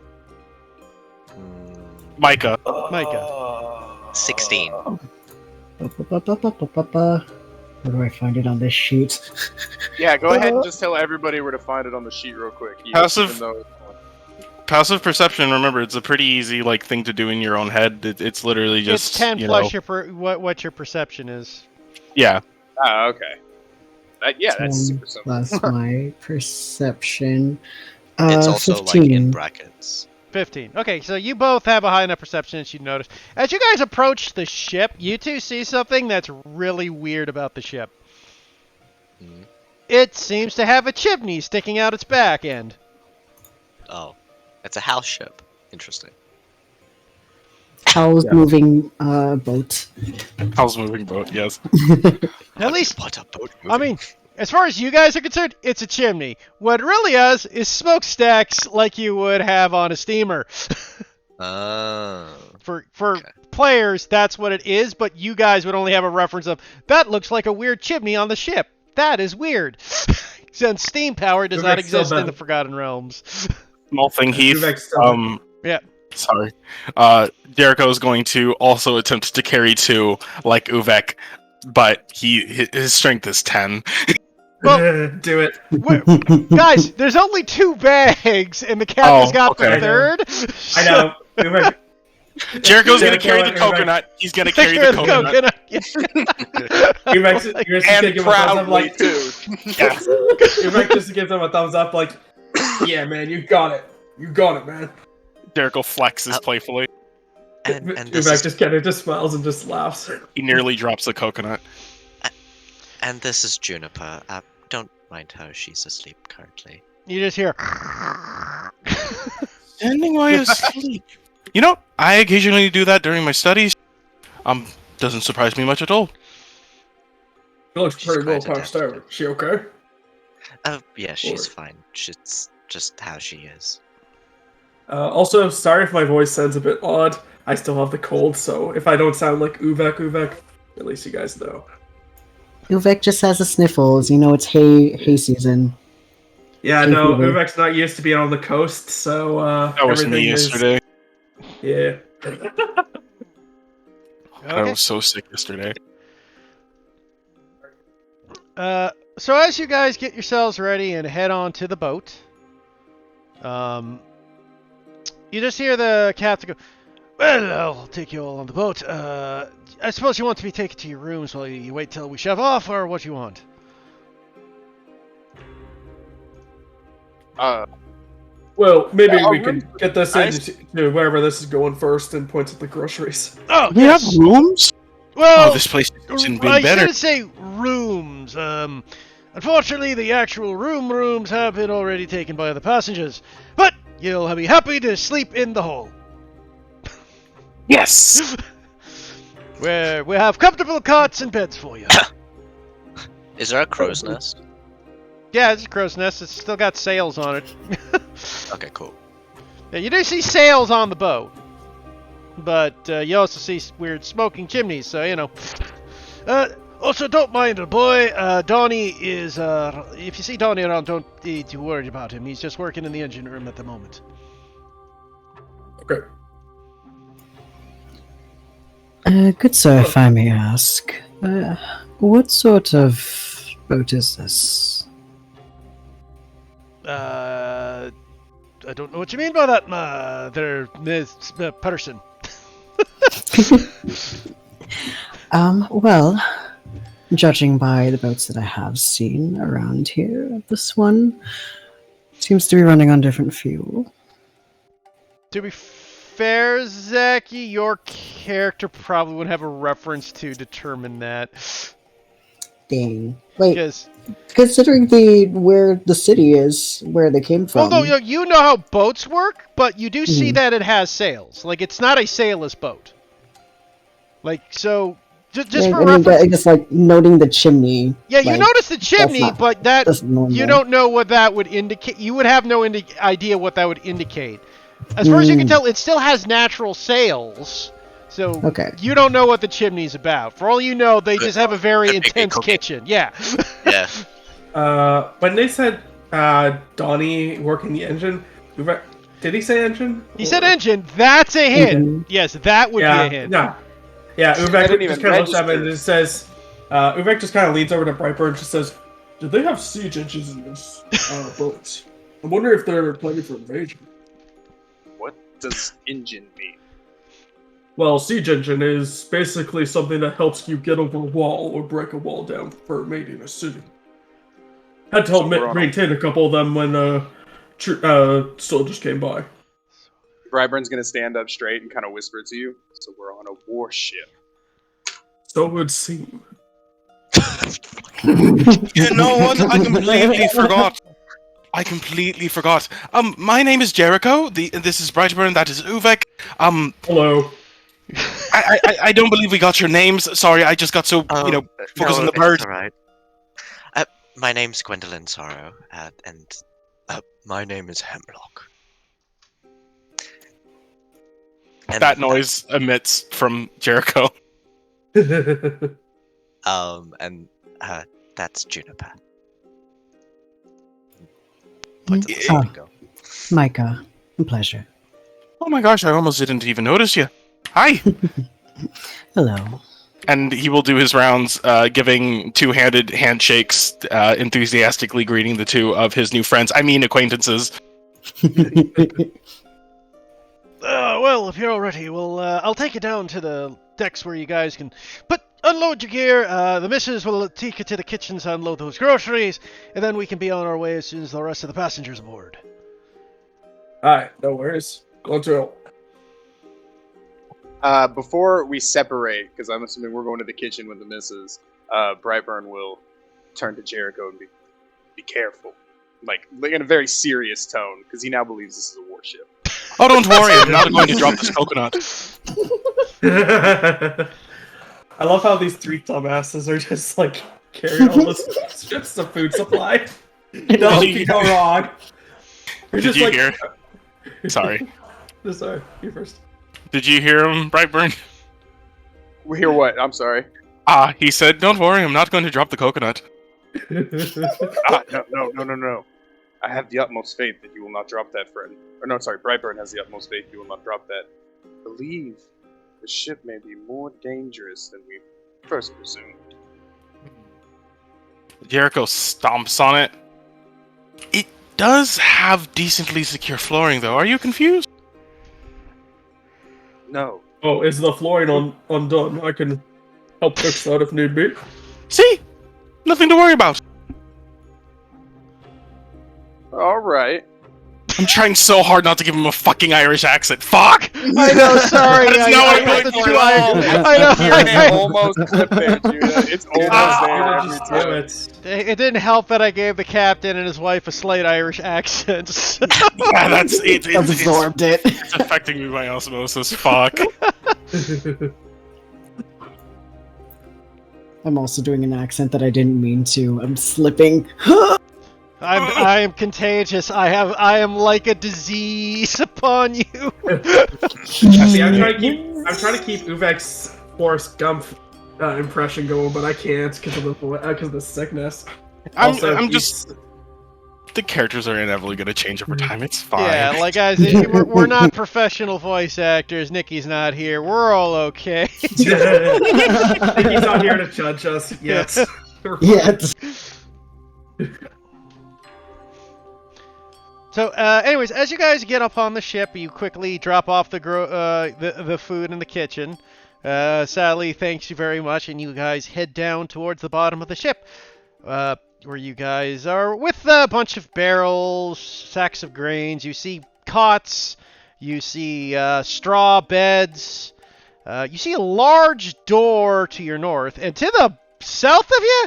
Speaker 2: Micah.
Speaker 3: 16.
Speaker 4: Where do I find it on this sheet?
Speaker 5: Yeah, go ahead and just tell everybody where to find it on the sheet real quick.
Speaker 2: Passive-
Speaker 5: even though-
Speaker 2: Passive perception. Remember, it's a pretty easy thing to do in your own head. It's literally just
Speaker 1: It's 10
Speaker 2: you
Speaker 1: plus
Speaker 2: know,
Speaker 1: what your perception is.
Speaker 2: yeah.
Speaker 5: Oh, okay. That's
Speaker 4: 10
Speaker 5: super simple.
Speaker 4: plus my perception.
Speaker 3: It's also
Speaker 4: 15.
Speaker 3: like in brackets.
Speaker 1: 15. Okay, so you both have a high enough perception that you notice. As you guys approach the ship, you two see something that's really weird about the ship.
Speaker 3: Mhm.
Speaker 1: It seems to have a chimney sticking out its back end.
Speaker 3: Oh, it's a house ship. Interesting.
Speaker 4: Howl's moving boat.
Speaker 2: How's moving boat? Yes.
Speaker 1: At least,
Speaker 3: What a boat
Speaker 1: I mean, as far as you guys are concerned, it's a chimney. What it really is smokestacks like you would have on a steamer. For
Speaker 3: Okay.
Speaker 1: players, that's what it is, but you guys would only have a reference of, that looks like a weird chimney on the ship. That is weird. Since steam power does not
Speaker 6: Uvek's still
Speaker 1: exist in
Speaker 6: better.
Speaker 1: the Forgotten Realms.
Speaker 2: Small thing, Heath.
Speaker 6: Uvek's still-
Speaker 1: Yeah.
Speaker 2: Sorry. Jericho is going to also attempt to carry 2 like Uvek, but his strength is 10.
Speaker 1: Well-
Speaker 6: do it.
Speaker 1: Guys, there's only 2 bags, and the captain's got
Speaker 2: okay.
Speaker 1: the third.
Speaker 6: I know. Uvek-
Speaker 2: Jericho's gonna
Speaker 6: Jericho
Speaker 2: carry the
Speaker 6: and Uvek-
Speaker 2: coconut. He's gonna carry the coconut.
Speaker 6: Uvek's just
Speaker 5: And
Speaker 6: gonna give him a thumbs up,
Speaker 5: proudly,
Speaker 6: like,
Speaker 5: too.
Speaker 2: Yeah.
Speaker 6: Uvek just gives him a thumbs up, like, yeah, man, you got it. You got it, man.
Speaker 2: Jericho flexes playfully.
Speaker 3: And this
Speaker 6: Uvek
Speaker 3: is
Speaker 6: just kind of just smiles and just laughs.
Speaker 2: He nearly drops the coconut.
Speaker 3: and this is Juniper. Don't mind her. She's asleep currently.
Speaker 1: You just hear.
Speaker 2: Standing while asleep. You know, I occasionally do that during my studies. Doesn't surprise me much at all.
Speaker 6: She looks
Speaker 3: She's
Speaker 6: pretty well
Speaker 3: quite
Speaker 6: punched
Speaker 3: adept.
Speaker 6: out. She okay?
Speaker 3: Yeah, she's
Speaker 6: Or-
Speaker 3: fine. She's just how she is.
Speaker 6: Also, sorry if my voice sounds a bit odd. I still have the cold, so if I don't sound like Uvek, at least you guys know.
Speaker 4: Uvek just has the sniffles. You know, it's hay season.
Speaker 6: Yeah,
Speaker 4: Hey,
Speaker 6: no,
Speaker 4: Uvek.
Speaker 6: Uvek's not used to being on the coast, so
Speaker 2: That was me
Speaker 6: everything is-
Speaker 2: yesterday.
Speaker 6: Yeah.
Speaker 2: I
Speaker 1: Okay.
Speaker 2: was so sick yesterday.
Speaker 1: So as you guys get yourselves ready and head on to the boat, you just hear the captain go, "Well, I'll take you all on the boat. I suppose you want to be taken to your rooms while you wait till we shove off, or what you want?"
Speaker 6: Well, maybe
Speaker 5: Yeah,
Speaker 6: we
Speaker 5: our
Speaker 6: can
Speaker 5: rooms-
Speaker 6: get this
Speaker 5: I-
Speaker 6: into wherever this is going first and points at the groceries.
Speaker 1: Oh,
Speaker 2: We have rooms?
Speaker 1: well,
Speaker 2: Oh, this place isn't
Speaker 1: I
Speaker 2: being better.
Speaker 1: shouldn't say rooms. Unfortunately, the actual rooms have been already taken by the passengers. But you'll be happy to sleep in the hall,
Speaker 2: Yes!
Speaker 1: where we have comfortable cots and beds for you.
Speaker 3: Is there a crow's nest?
Speaker 1: Yeah, it's a crow's nest. It's still got sails on it.
Speaker 3: Okay, cool.
Speaker 1: Yeah, you do see sails on the boat, but you also see weird smoking chimneys. So you know. Also, don't mind the boy. Donnie is. If you see Donnie around, don't be too worried about him. He's just working in the engine room at the moment.
Speaker 6: Okay.
Speaker 4: Good sir, if I may ask, what sort of boat is this?
Speaker 1: I don't know what you mean by that, there, Miss Patterson.
Speaker 4: Well, judging by the boats that I have seen around here, this one seems to be running on different fuel.
Speaker 1: To be fair, Zachy, your character probably would have a reference to determine that.
Speaker 4: Dang. Wait,
Speaker 1: Because,
Speaker 4: considering where the city is, where they came from.
Speaker 1: although you know how boats work, but you do see
Speaker 4: Mhm.
Speaker 1: that it has sails. Like, it's not a sailless boat. Like, so, just
Speaker 4: Yeah,
Speaker 1: for
Speaker 4: I mean,
Speaker 1: reference.
Speaker 4: I guess like noting the chimney.
Speaker 1: Yeah, you
Speaker 4: like,
Speaker 1: notice the chimney,
Speaker 4: not-
Speaker 1: but that
Speaker 4: That's normal.
Speaker 1: you don't know what that would indicate. You would have no idea what that would indicate. As far as you can tell, it still has natural sails, so
Speaker 4: Okay.
Speaker 1: you don't know what the chimney's about. For all you know, they just have a very
Speaker 3: Could be
Speaker 1: intense
Speaker 3: cooking.
Speaker 1: kitchen. Yeah.
Speaker 3: Yeah.
Speaker 6: When they said Donnie working the engine, did he say engine?
Speaker 1: He said engine. That's a hint.
Speaker 4: Mhm.
Speaker 1: Yes, that would
Speaker 6: Yeah,
Speaker 1: be a hint.
Speaker 6: yeah, yeah.
Speaker 5: I
Speaker 6: Uvek
Speaker 5: didn't
Speaker 6: just
Speaker 5: even
Speaker 6: kind of looks at him and
Speaker 5: register.
Speaker 6: just says, Uvek just kind of leans over to Brightburn and just says, "Did they have siege engines in this boat? I wonder if they're planning for invasion."
Speaker 5: What does engine mean?
Speaker 6: Well, siege engine is basically something that helps you get over a wall or break a wall down for invading a city. Had to help maintain a couple of them when soldiers came by.
Speaker 5: Bryburn's gonna stand up straight and kind of whisper to you. So we're on a warship.
Speaker 6: So it would seem.
Speaker 2: You know what? I completely forgot. My name is Jericho. This is Brightburn. That is Uvek.
Speaker 6: Hello.
Speaker 2: I don't believe we got your names. Sorry, I just got so focused on the bird.
Speaker 3: All right. My name's Gwendolyn Sorrow, and my name is Hemlock. And
Speaker 2: That noise emits from Jericho.
Speaker 3: and that's Juniper. Point to the
Speaker 4: Oh.
Speaker 3: finger.
Speaker 4: Micah, a pleasure.
Speaker 2: Oh my gosh, I almost didn't even notice you. Hi.
Speaker 4: Hello.
Speaker 2: And he will do his rounds, giving two-handed handshakes, enthusiastically greeting the two of his new friends. I mean acquaintances.
Speaker 1: Well, if you're all ready, I'll take you down to the decks where you guys can unload your gear. The missus will take you to the kitchen to unload those groceries, and then we can be on our way as soon as the rest of the passengers aboard.
Speaker 6: Alright, no worries. Go to
Speaker 5: Before we separate, because I'm assuming we're going to the kitchen with the missus, Brightburn will turn to Jericho and be careful. Like in a very serious tone, because he now believes this is a warship.
Speaker 2: Oh, don't worry, I'm not going to drop this coconut.
Speaker 6: I love how these three dumbasses are just like carrying all this strips of food supply. Nothing can go wrong.
Speaker 2: Did you hear? Sorry.
Speaker 6: Sorry, you first.
Speaker 2: Did you hear him, Brightburn?
Speaker 5: We hear what? I'm sorry.
Speaker 2: He said, don't worry, I'm not going to drop the coconut.
Speaker 5: No. I have the utmost faith that you will not drop that, friend. Or no, sorry, Brightburn has the utmost faith you will not drop that. Believe the ship may be more dangerous than we first presumed.
Speaker 2: Jericho stomps on it. It does have decently secure flooring, though. Are you confused?
Speaker 5: No.
Speaker 6: Oh, is the flooring undone? I can help fix that if need be.
Speaker 2: See? Nothing to worry about.
Speaker 5: All right.
Speaker 2: I'm trying so hard not to give him a fucking Irish accent. Fuck!
Speaker 1: I know, sorry.
Speaker 2: That's not what I'm going for at all.
Speaker 1: I know.
Speaker 5: Almost clipped there, Judah. It's almost there every time.
Speaker 1: It didn't help that I gave the captain and his wife a slight Irish accent.
Speaker 2: Yeah, that's it.
Speaker 4: Absorbed it.
Speaker 2: It's affecting me by osmosis. Fuck.
Speaker 4: I'm also doing an accent that I didn't mean to. I'm slipping.
Speaker 1: I am contagious. I am like a disease upon you.
Speaker 6: See, I'm trying to keep Uvek's Forrest Gump impression going, but I can't because of the sickness.
Speaker 2: I'm just. The characters are inevitably going to change over time. It's fine.
Speaker 1: Yeah, like guys, we're not professional voice actors. Nikki's not here. We're all okay.
Speaker 6: He's not here to judge us. Yes.
Speaker 4: Yes.
Speaker 1: So, anyways, as you guys get up on the ship, you quickly drop off the food in the kitchen. Sally thanks you very much, and you guys head down towards the bottom of the ship, where you guys are with a bunch of barrels, sacks of grains. You see cots, you see straw beds, you see a large door to your north, and to the south of you,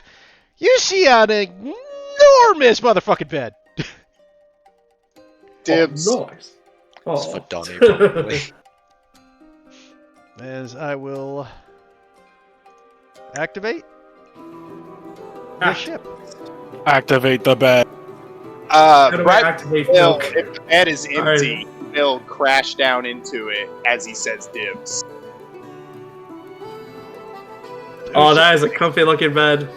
Speaker 1: you see an enormous motherfucking bed.
Speaker 5: Dibs.
Speaker 6: Oh, nice.
Speaker 3: It's
Speaker 6: Oh.
Speaker 3: for Donnie, probably.
Speaker 1: As I will activate the
Speaker 6: Ah.
Speaker 1: ship.
Speaker 2: Activate the bed.
Speaker 6: How do I
Speaker 5: Bright
Speaker 6: activate
Speaker 5: Bill,
Speaker 6: milk?
Speaker 5: if the bed is
Speaker 6: Alright.
Speaker 5: empty, he'll crash down into it as he says dibs.
Speaker 6: Oh, that is a comfy looking bed.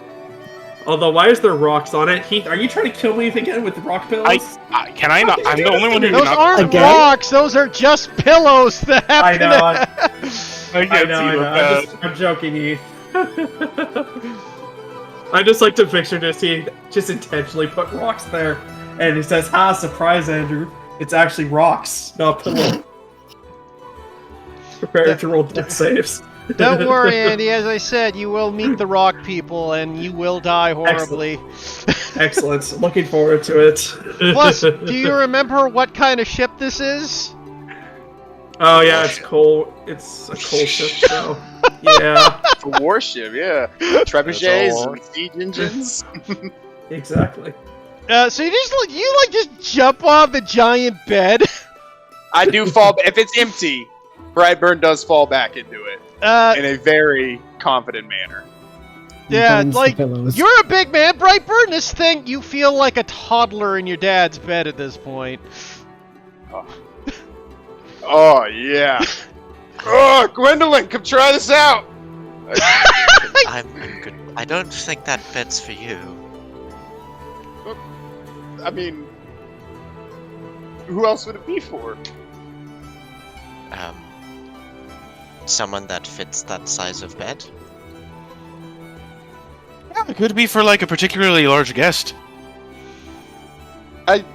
Speaker 6: Although, why is there rocks on it? Heath, are you trying to kill me again with rock pillows?
Speaker 2: Can I not? I'm the only one who
Speaker 1: Those
Speaker 2: not.
Speaker 1: aren't
Speaker 4: Again?
Speaker 1: rocks. Those are just pillows that
Speaker 6: I
Speaker 1: happen.
Speaker 6: know. I know. I'm joking, Heath. I just like to picture he just intentionally put rocks there, and he says, "Ha! Surprise, Andrew! It's actually rocks, not pillow." Prepare to roll death saves.
Speaker 1: Don't worry, Andy. As I said, you will meet the rock people, and you will die horribly.
Speaker 6: Excellent. Looking forward to it.
Speaker 1: Plus, do you remember what kind of ship this is?
Speaker 6: Oh yeah, it's coal. It's a coal ship. So yeah,
Speaker 5: It's a warship, yeah. Trebuchets and siege engines.
Speaker 6: exactly.
Speaker 1: So you just jump off the giant bed.
Speaker 5: I do fall. If it's empty, Brightburn does fall back into it in a very confident manner.
Speaker 1: Yeah,
Speaker 4: Burns the
Speaker 1: like
Speaker 4: pillows.
Speaker 1: you're a big man, Brightburn. This thing, you feel like a toddler in your dad's bed at this point.
Speaker 5: Oh yeah. Oh, Gwendolyn, come try this out.
Speaker 3: I'm good. I don't think that bed's for you.
Speaker 5: I mean, who else would it be for?
Speaker 3: Someone that fits that size of bed.
Speaker 2: Yeah, it could be for like a particularly large guest.
Speaker 5: I'll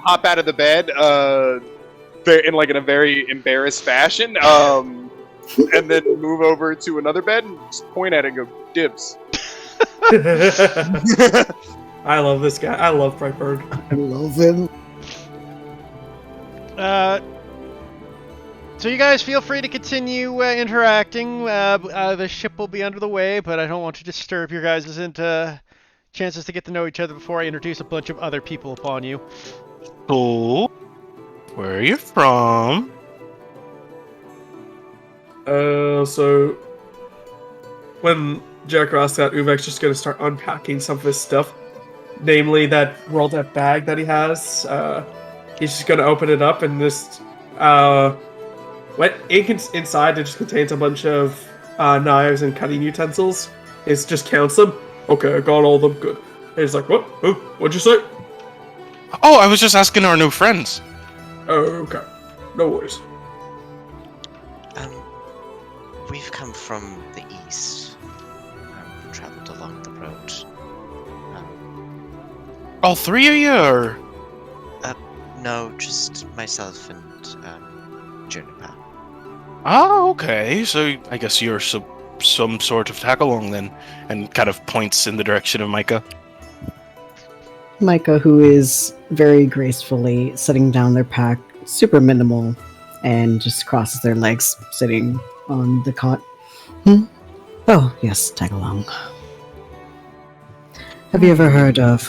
Speaker 5: hop out of the bed, in a very embarrassed fashion, and then move over to another bed and just point at it and go, dibs.
Speaker 6: I love this guy. I love Brightburn.
Speaker 4: I love him.
Speaker 1: So you guys feel free to continue interacting. The ship will be under the way, but I don't want to disturb your guys' chances to get to know each other before I introduce a bunch of other people upon you.
Speaker 2: Cool. Where are you from?
Speaker 6: So when Jack asks that, Uvek's just gonna start unpacking some of his stuff, namely that World F bag that he has. He's just gonna open it up and just inside it just contains a bunch of knives and cutting utensils. It just counts them. Okay, I got all of them. Good. And he's like, what? Oh, what'd you say?
Speaker 2: Oh, I was just asking our new friends.
Speaker 6: Oh, okay. No worries.
Speaker 3: We've come from the east. Traveled along the road.
Speaker 2: All three of you, or?
Speaker 3: No, just myself and Juniper.
Speaker 2: Oh, okay. So I guess you're some sort of tag-along then, and kind of points in the direction of Micah.
Speaker 4: Micah, who is very gracefully setting down their pack, super minimal, and just crosses their legs, sitting on the cot. Oh, yes, tag along. Have you ever heard of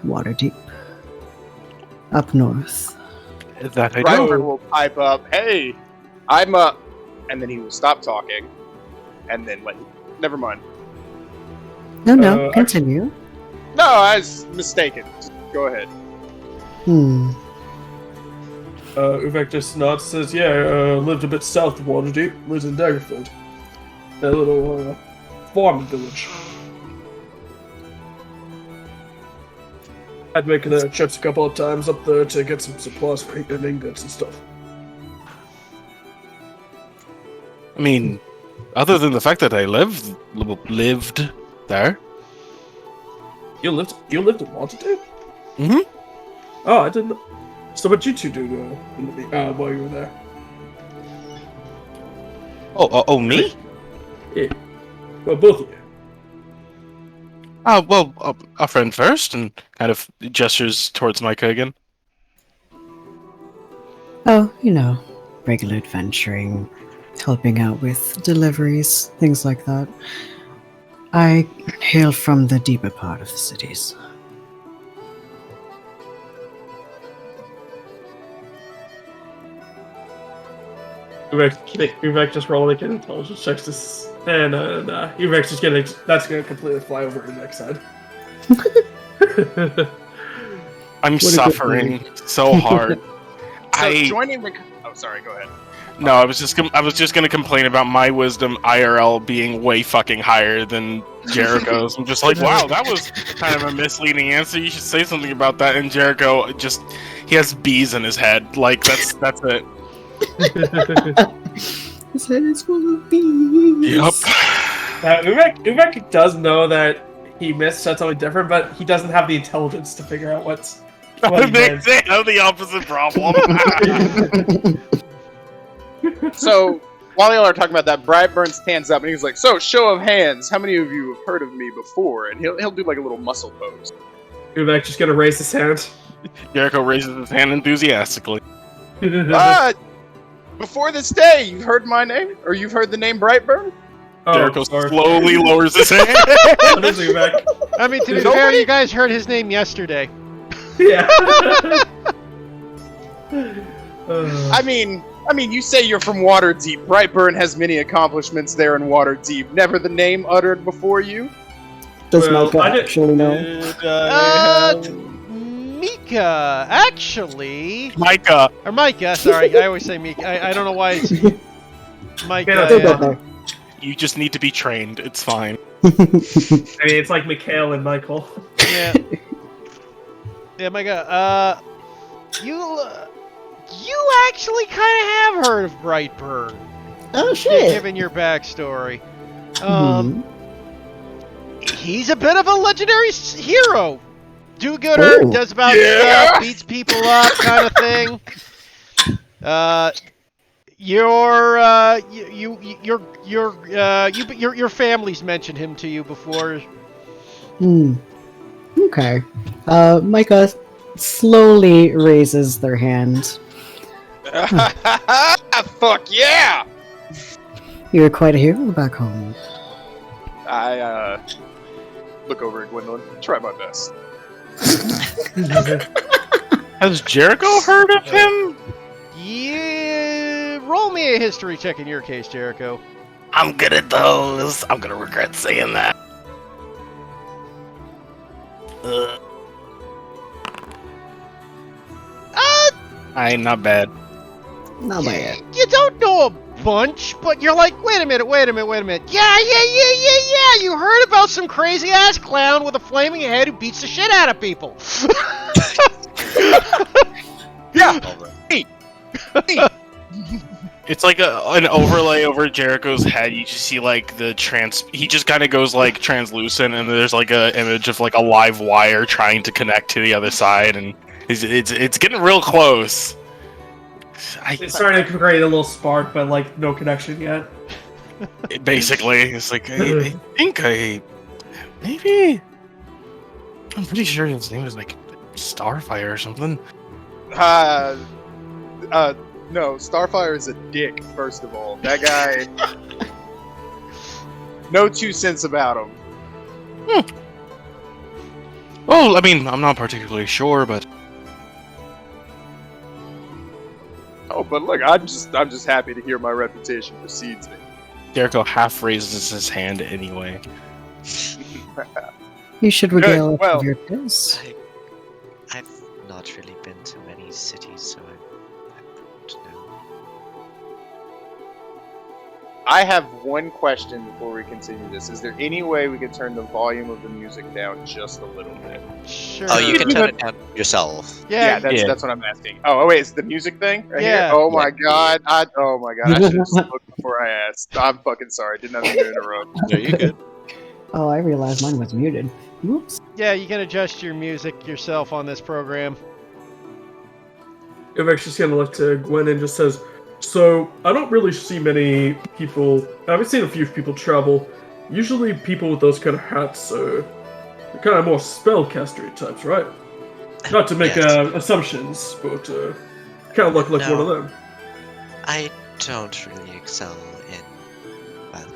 Speaker 4: Waterdeep? Up north.
Speaker 2: That I
Speaker 5: Brightburn
Speaker 2: do.
Speaker 5: will pipe up, hey, I'm up, and then he will stop talking, and then never mind.
Speaker 4: No, continue.
Speaker 5: No, I was mistaken. Just go ahead.
Speaker 6: Uvek just nods, says, yeah, lived a bit south of Waterdeep, lives in Daggerford. A little farming village. I'd make trips a couple of times up there to get some supplies for and ingots and stuff.
Speaker 2: I mean, other than the fact that I lived there.
Speaker 6: You lived in Waterdeep?
Speaker 2: Mhm.
Speaker 6: Oh, I didn't know. So what did you two do while you were there?
Speaker 2: Oh, me?
Speaker 6: Yeah. Well, both of you.
Speaker 2: Well, a friend first, and kind of gestures towards Micah again.
Speaker 4: Oh, regular adventuring, helping out with deliveries, things like that. I hail from the deeper part of the cities.
Speaker 6: Uvek just rolling an intelligence checks this, and Uvek's just that's gonna completely fly over Uvek's head.
Speaker 2: I'm
Speaker 4: What a good
Speaker 2: suffering so hard.
Speaker 5: So joining the... Oh, sorry, go ahead.
Speaker 2: No, I was just gonna complain about my wisdom IRL being way fucking higher than Jericho's. I'm just like, wow, that was kind of a misleading answer. You should say something about that. And Jericho he has bees in his head. Like that's it.
Speaker 4: His head is full of bees.
Speaker 2: Yep.
Speaker 6: Now, Uvek does know that he said something different, but he doesn't have the intelligence to figure out what he did.
Speaker 2: They have the opposite problem.
Speaker 5: So while y'all are talking about that, Brightburn stands up and he's like, "So, show of hands, how many of you have heard of me before?" And he'll do like a little muscle pose.
Speaker 6: Uvek just gonna raise his hand.
Speaker 2: Jericho raises his hand enthusiastically.
Speaker 5: Before this day, you've heard my name, or you've heard the name Brightburn.
Speaker 2: Jericho
Speaker 6: sorry.
Speaker 2: slowly lowers his hand.
Speaker 6: What is Uvek?
Speaker 1: I mean, to be
Speaker 5: Nobody-
Speaker 1: fair, you guys heard his name yesterday.
Speaker 6: Yeah.
Speaker 5: I mean, you say you're from Waterdeep. Brightburn has many accomplishments there in Waterdeep. Never the name uttered before you.
Speaker 4: Does
Speaker 6: Well,
Speaker 4: Micah
Speaker 6: I did-
Speaker 4: actually know?
Speaker 1: Mika, actually,
Speaker 2: Micah.
Speaker 1: or Micah. Sorry, I always say Mika. I don't know why it's Micah.
Speaker 6: Yeah,
Speaker 4: Still
Speaker 1: yeah.
Speaker 4: got there.
Speaker 2: You just need to be trained. It's fine.
Speaker 6: I mean, it's like Mikhail and Michael.
Speaker 1: Yeah. Yeah, Micah. You actually kind of have heard of Brightburn,
Speaker 4: Oh shit!
Speaker 1: given your backstory.
Speaker 4: Hmm.
Speaker 1: He's a bit of a legendary hero. Do-gooder,
Speaker 4: Ooh.
Speaker 1: does about
Speaker 5: Yeah.
Speaker 1: stuff, beats people up, kind of thing. Your family's mentioned him to you before.
Speaker 4: Hmm. Okay. Micah slowly raises their hand.
Speaker 5: Fuck yeah!
Speaker 4: You're quite a hero back home.
Speaker 5: I look over at Gwendolyn. Try my best.
Speaker 2: Has Jericho heard of him?
Speaker 1: Yeah, roll me a history check in your case, Jericho.
Speaker 2: I'm good at those. I'm gonna regret saying that. Not bad.
Speaker 4: Not bad.
Speaker 1: You don't know a bunch, but you're like, wait a minute. Yeah. You heard about some crazy ass clown with a flaming head who beats the shit out of people.
Speaker 5: Yeah.
Speaker 2: It's like an overlay over Jericho's head. You just see like he just kind of goes like translucent, and there's like a image of like a live wire trying to connect to the other side, and it's getting real close.
Speaker 6: It's starting to create a little spark, but like no connection yet.
Speaker 2: Basically, it's like I think maybe I'm pretty sure his name was like Starfire or something.
Speaker 5: No, Starfire is a dick, first of all. That guy... no 2 cents about him.
Speaker 2: Well, I mean, I'm not particularly sure, but
Speaker 5: Oh, but look, I'm just happy to hear my reputation precedes me.
Speaker 2: Jericho half raises his hand anyway.
Speaker 4: You should regale us
Speaker 5: well.
Speaker 4: of your biz.
Speaker 3: I've not really been to many cities, so I wouldn't know.
Speaker 5: I have one question before we continue this. Is there any way we could turn the volume of the music down just a little bit?
Speaker 1: Sure.
Speaker 3: Oh, you can turn it down yourself.
Speaker 1: Yeah.
Speaker 5: That's what I'm asking. Oh, wait, is it the music thing right
Speaker 1: Yeah.
Speaker 5: here? Oh my god! I should have looked before I asked. I'm fucking sorry. Didn't have to interrupt.
Speaker 3: No, you're good.
Speaker 4: Oh, I realized mine was muted. Whoops.
Speaker 1: Yeah, you can adjust your music yourself on this program.
Speaker 6: Uvek's just gonna look to Gwen and just says, "So I don't really see many people. I've seen a few people travel. Usually, people with those kind of hats are kind of more spellcastery types, right? Not to make
Speaker 3: Yes.
Speaker 6: assumptions, but kind of look like one of them."
Speaker 3: I don't really excel in, well,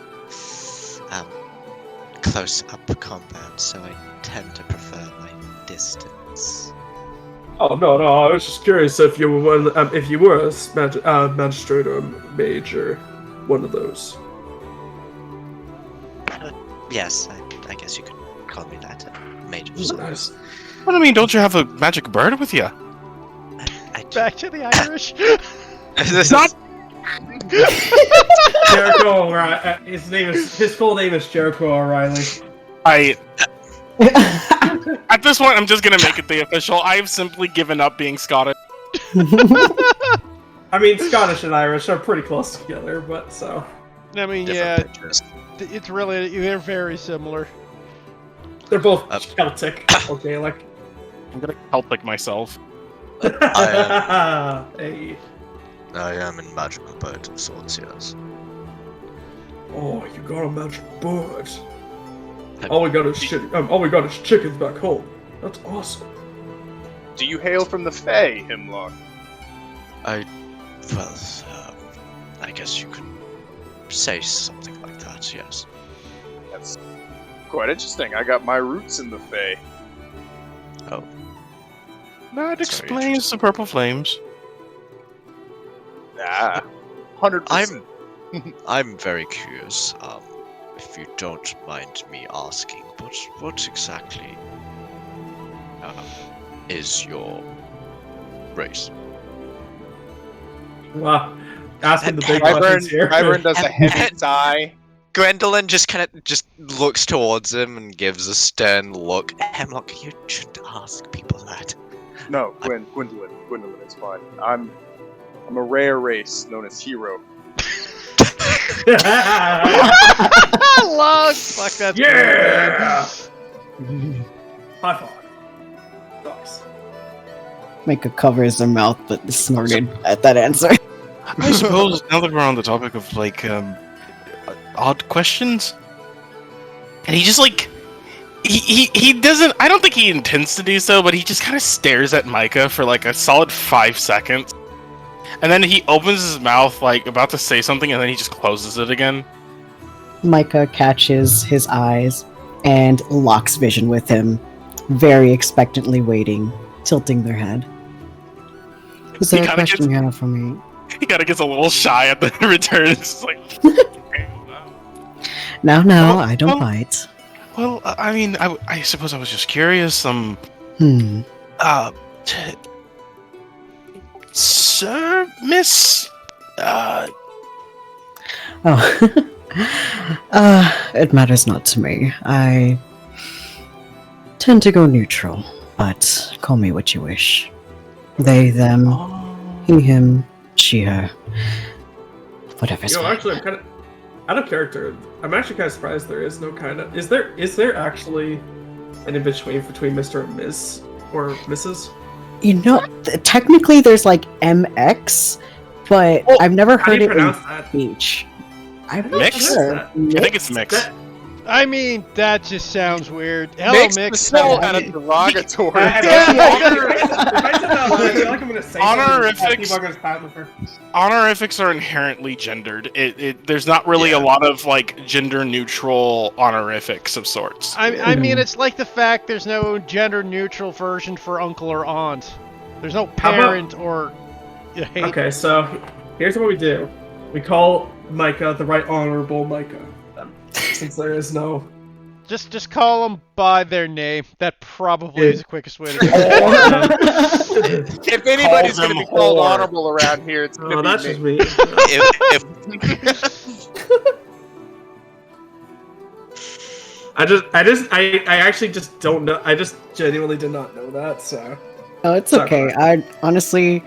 Speaker 3: close-up combat, so I tend to prefer my distance.
Speaker 6: Oh no, I was just curious if you were a magistrate or a mage or one of those.
Speaker 3: Yes, I guess you could call me that, a mage of
Speaker 6: Ooh,
Speaker 3: sorts.
Speaker 6: nice.
Speaker 2: But I mean, don't you have a magic bird with you?
Speaker 3: I do.
Speaker 1: Back to the Irish.
Speaker 3: This
Speaker 2: Not-
Speaker 6: Jericho O'Reilly. His full name is Jericho O'Reilly.
Speaker 2: At this point, I'm just gonna make it the official. I've simply given up being Scottish.
Speaker 6: I mean, Scottish and Irish are pretty close together, but so.
Speaker 1: I mean,
Speaker 3: different
Speaker 1: yeah,
Speaker 3: pictures.
Speaker 1: it's really they're very similar.
Speaker 6: They're both
Speaker 3: Uh,
Speaker 6: Celtic or Gaelic.
Speaker 2: I'm gonna Celtic myself.
Speaker 6: Hey.
Speaker 3: I am in magical boat of sorts, yes.
Speaker 6: Oh, you got a magic bird. All we got is chickens back home. That's awesome.
Speaker 5: Do you hail from the Fae, Hemlock?
Speaker 3: I guess you could say something like that, yes.
Speaker 5: That's quite interesting. I got my roots in the Fae.
Speaker 3: Oh,
Speaker 2: That
Speaker 3: That's very
Speaker 2: explains the purple flames.
Speaker 5: Ah, 100%.
Speaker 3: I'm very curious, if you don't mind me asking, but what exactly is your race?
Speaker 6: Wow. Asking the big
Speaker 5: Wyvern,
Speaker 6: questions here.
Speaker 5: Wyvern does a heavy sigh.
Speaker 3: Gwendolyn just looks towards him and gives a stern look. Hemlock, you shouldn't ask people that.
Speaker 5: No, Gwendolyn. Gwendolyn is fine. I'm a rare race known as Hero.
Speaker 1: Log! Fuck that.
Speaker 6: Yeah! High five. Nice.
Speaker 4: Micah covers her mouth, but snorted at that answer.
Speaker 2: I suppose now that we're on the topic of like odd questions, and he just like he doesn't. I don't think he intends to do so, but he just kind of stares at Micah for like a solid 5 seconds, and then he opens his mouth like about to say something, and then he just closes it again.
Speaker 4: Micah catches his eyes and locks vision with him, very expectantly waiting, tilting their head. Is there
Speaker 2: He
Speaker 4: a
Speaker 2: kinda
Speaker 4: question you have for me?
Speaker 2: He kind of gets a little shy at the return. It's just like,
Speaker 4: No,
Speaker 2: Well,
Speaker 4: I don't
Speaker 2: well-
Speaker 4: bite.
Speaker 2: well, I mean, I suppose I was just curious.
Speaker 4: Hmm.
Speaker 2: Sir, Miss,
Speaker 4: Oh. It matters not to me. I tend to go neutral, but call me what you wish. They, them, he, him, she, her. Whatever's
Speaker 6: You know,
Speaker 4: fine.
Speaker 6: actually, I'm kind of out of character. I'm actually kind of surprised there is no kind of. Is there actually an in between Mr. and Ms. or Mrs.?
Speaker 4: You know, technically there's like MX, but
Speaker 6: Oh,
Speaker 4: I've never
Speaker 6: How do
Speaker 4: heard
Speaker 6: you
Speaker 4: it in
Speaker 6: pronounce that?
Speaker 4: speech. I'm
Speaker 2: Mix?
Speaker 4: not sure.
Speaker 2: I think it's mixed.
Speaker 6: That-
Speaker 1: I mean, that just sounds weird. Hello,
Speaker 5: Makes
Speaker 1: Mix.
Speaker 5: the soul
Speaker 1: How
Speaker 5: kind
Speaker 1: are
Speaker 5: of
Speaker 1: you?
Speaker 5: derogatory.
Speaker 6: If I said that aloud, I feel like I'm gonna say
Speaker 2: Honorifics.
Speaker 6: something. People are gonna pat with her.
Speaker 2: Honorifics are inherently gendered. There's not really a lot of like gender neutral honorifics of sorts.
Speaker 1: I mean, it's like the fact there's no gender-neutral version for uncle or aunt. There's no
Speaker 6: How about-
Speaker 1: parent or... Hey,
Speaker 6: Okay, so here's what we do. We call Micah the Right Honorable Micah. Since there is no.
Speaker 1: just call them by their name. That probably
Speaker 6: Yeah.
Speaker 1: is the quickest way to do it.
Speaker 5: If anybody's
Speaker 2: Call
Speaker 5: going to
Speaker 2: them
Speaker 5: be called
Speaker 2: whore.
Speaker 5: honorable around here, it's going to
Speaker 6: Oh,
Speaker 5: be
Speaker 6: that's
Speaker 5: me.
Speaker 6: just me.
Speaker 3: if
Speaker 6: I actually just don't know. I just genuinely did not know that. So
Speaker 4: Oh, it's
Speaker 6: Sorry.
Speaker 4: okay.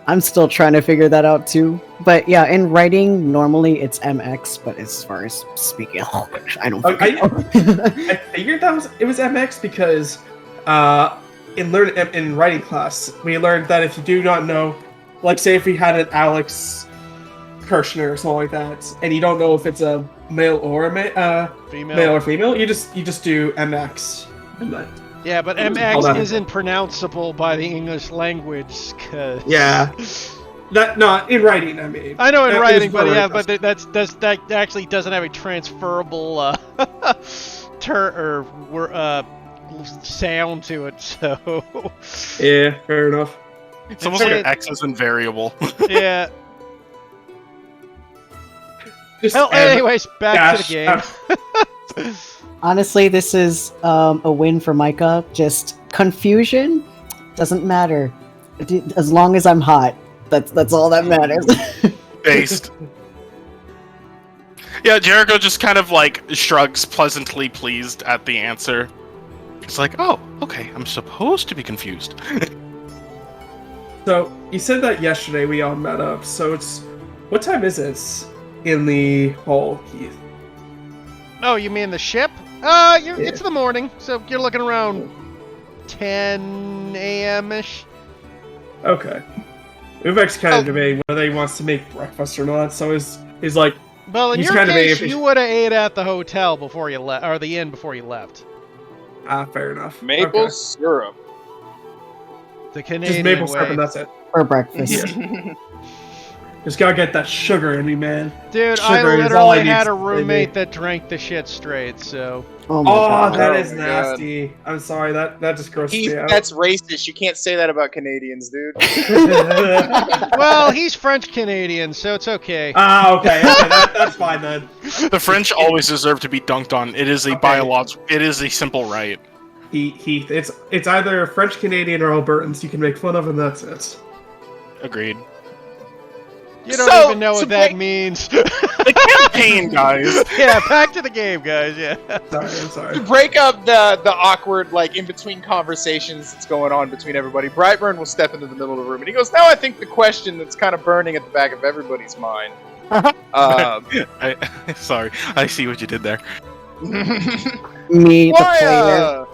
Speaker 4: I'm still trying to figure that out too. But yeah, in writing, normally it's MX, but as far as speaking, I don't think
Speaker 6: I figured it was MX because in writing class we learned that if you do not know, like say if we had an Alex Kirshner or something like that, and you don't know if it's a male or a
Speaker 1: Female.
Speaker 6: male or female, you just do MX. And that,
Speaker 1: Yeah, but
Speaker 6: Hold
Speaker 1: MX
Speaker 6: on.
Speaker 1: isn't pronounceable by the English language, cause...
Speaker 6: yeah, no, in writing I mean.
Speaker 1: I know in
Speaker 6: It was
Speaker 1: writing, but
Speaker 6: for
Speaker 1: yeah,
Speaker 6: writing
Speaker 1: but that actually doesn't have a transferable sound to it. So
Speaker 6: Yeah, fair enough.
Speaker 2: It's almost like
Speaker 1: Okay.
Speaker 2: an X is invariable.
Speaker 1: yeah.
Speaker 6: Just
Speaker 1: Well,
Speaker 6: M-
Speaker 1: anyways, back to the
Speaker 6: dash-
Speaker 1: game.
Speaker 4: Honestly, this is a win for Micah. Just confusion doesn't matter. As long as I'm hot, that's all that matters.
Speaker 2: Based. Yeah, Jericho just kind of like shrugs, pleasantly pleased at the answer. It's like, oh, okay, I'm supposed to be confused.
Speaker 6: So you said that yesterday we all met up. So what time is it? in the hall, Keith?
Speaker 1: Oh, you mean the ship? It's the morning, so you're looking around 10 a.m.-ish.
Speaker 6: Okay. Uvek's kind of debating whether he wants to make breakfast or not, so he's like,
Speaker 1: Well, in
Speaker 6: He's
Speaker 1: your
Speaker 6: kind of
Speaker 1: case,
Speaker 6: a-
Speaker 1: you would have ate at the hotel before you left, or the inn before you left.
Speaker 6: fair enough.
Speaker 5: Maple
Speaker 6: Okay.
Speaker 5: syrup.
Speaker 1: The Canadian
Speaker 6: Just maple
Speaker 1: way.
Speaker 6: syrup and that's it.
Speaker 4: For breakfast.
Speaker 6: Just gotta get that sugar in me, man.
Speaker 1: Dude, I
Speaker 6: Sugar is all I
Speaker 1: literally
Speaker 6: need
Speaker 1: had a
Speaker 6: to
Speaker 1: roommate that drank the shit straight, so...
Speaker 4: Oh my
Speaker 6: Oh,
Speaker 4: god.
Speaker 6: that
Speaker 5: Oh
Speaker 6: is
Speaker 5: my God.
Speaker 6: nasty. I'm sorry, that just grosses
Speaker 5: Heath,
Speaker 6: me out.
Speaker 5: that's racist. You can't say that about Canadians, dude.
Speaker 1: Well, he's French-Canadian, so it's okay.
Speaker 6: Okay, that's fine then.
Speaker 2: The French always deserve to be dunked on. It is a It is a simple right.
Speaker 6: Heath, it's either French Canadian or Albertans you can make fun of, and that's it.
Speaker 2: Agreed.
Speaker 1: You don't
Speaker 5: So,
Speaker 1: even know
Speaker 5: to
Speaker 1: what that
Speaker 5: break-
Speaker 1: means.
Speaker 2: The campaign, guys.
Speaker 1: Yeah, back to the game, guys, yeah.
Speaker 6: Sorry, I'm sorry.
Speaker 5: To break up the awkward, like, in-between conversations that's going on between everybody, Brightburn will step into the middle of the room, and he goes, now I think the question that's kind of burning at the back of everybody's mind.
Speaker 2: Sorry, I see what you did there.
Speaker 4: Me, the
Speaker 5: Why,
Speaker 4: player.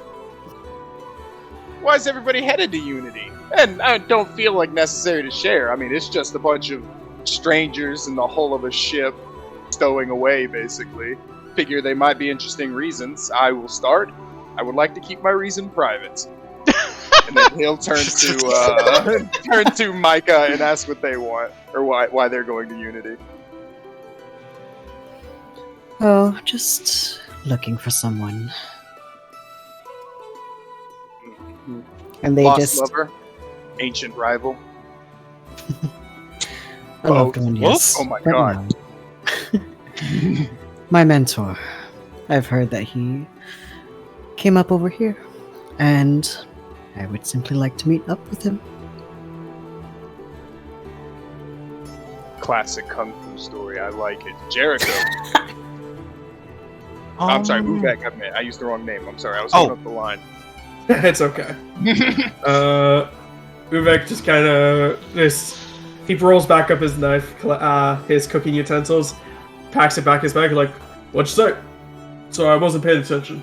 Speaker 5: why is everybody headed to Unity? And I don't feel like necessary to share. I mean, it's just a bunch of strangers in the hull of a ship stowing away, basically. Figure they might be interesting reasons. I will start. I would like to keep my reason private. And then he'll turn to Micah and ask what they want, or why they're going to Unity.
Speaker 4: Oh, just looking for someone. And they
Speaker 5: Lost
Speaker 4: just
Speaker 5: lover, ancient rival.
Speaker 4: a loved one, yes.
Speaker 5: Oh my
Speaker 4: but
Speaker 5: God.
Speaker 4: no. My mentor. I've heard that he came up over here, and I would simply like to meet up with him.
Speaker 5: Classic kung fu story. I like it. Jericho. I'm sorry, Uvek. I used the wrong name. I'm sorry. I was holding up the line.
Speaker 6: It's okay. Uvek just kind of he rolls back up his knife, his cooking utensils, packs it back in his bag, like, what'd you say? So I wasn't paying attention.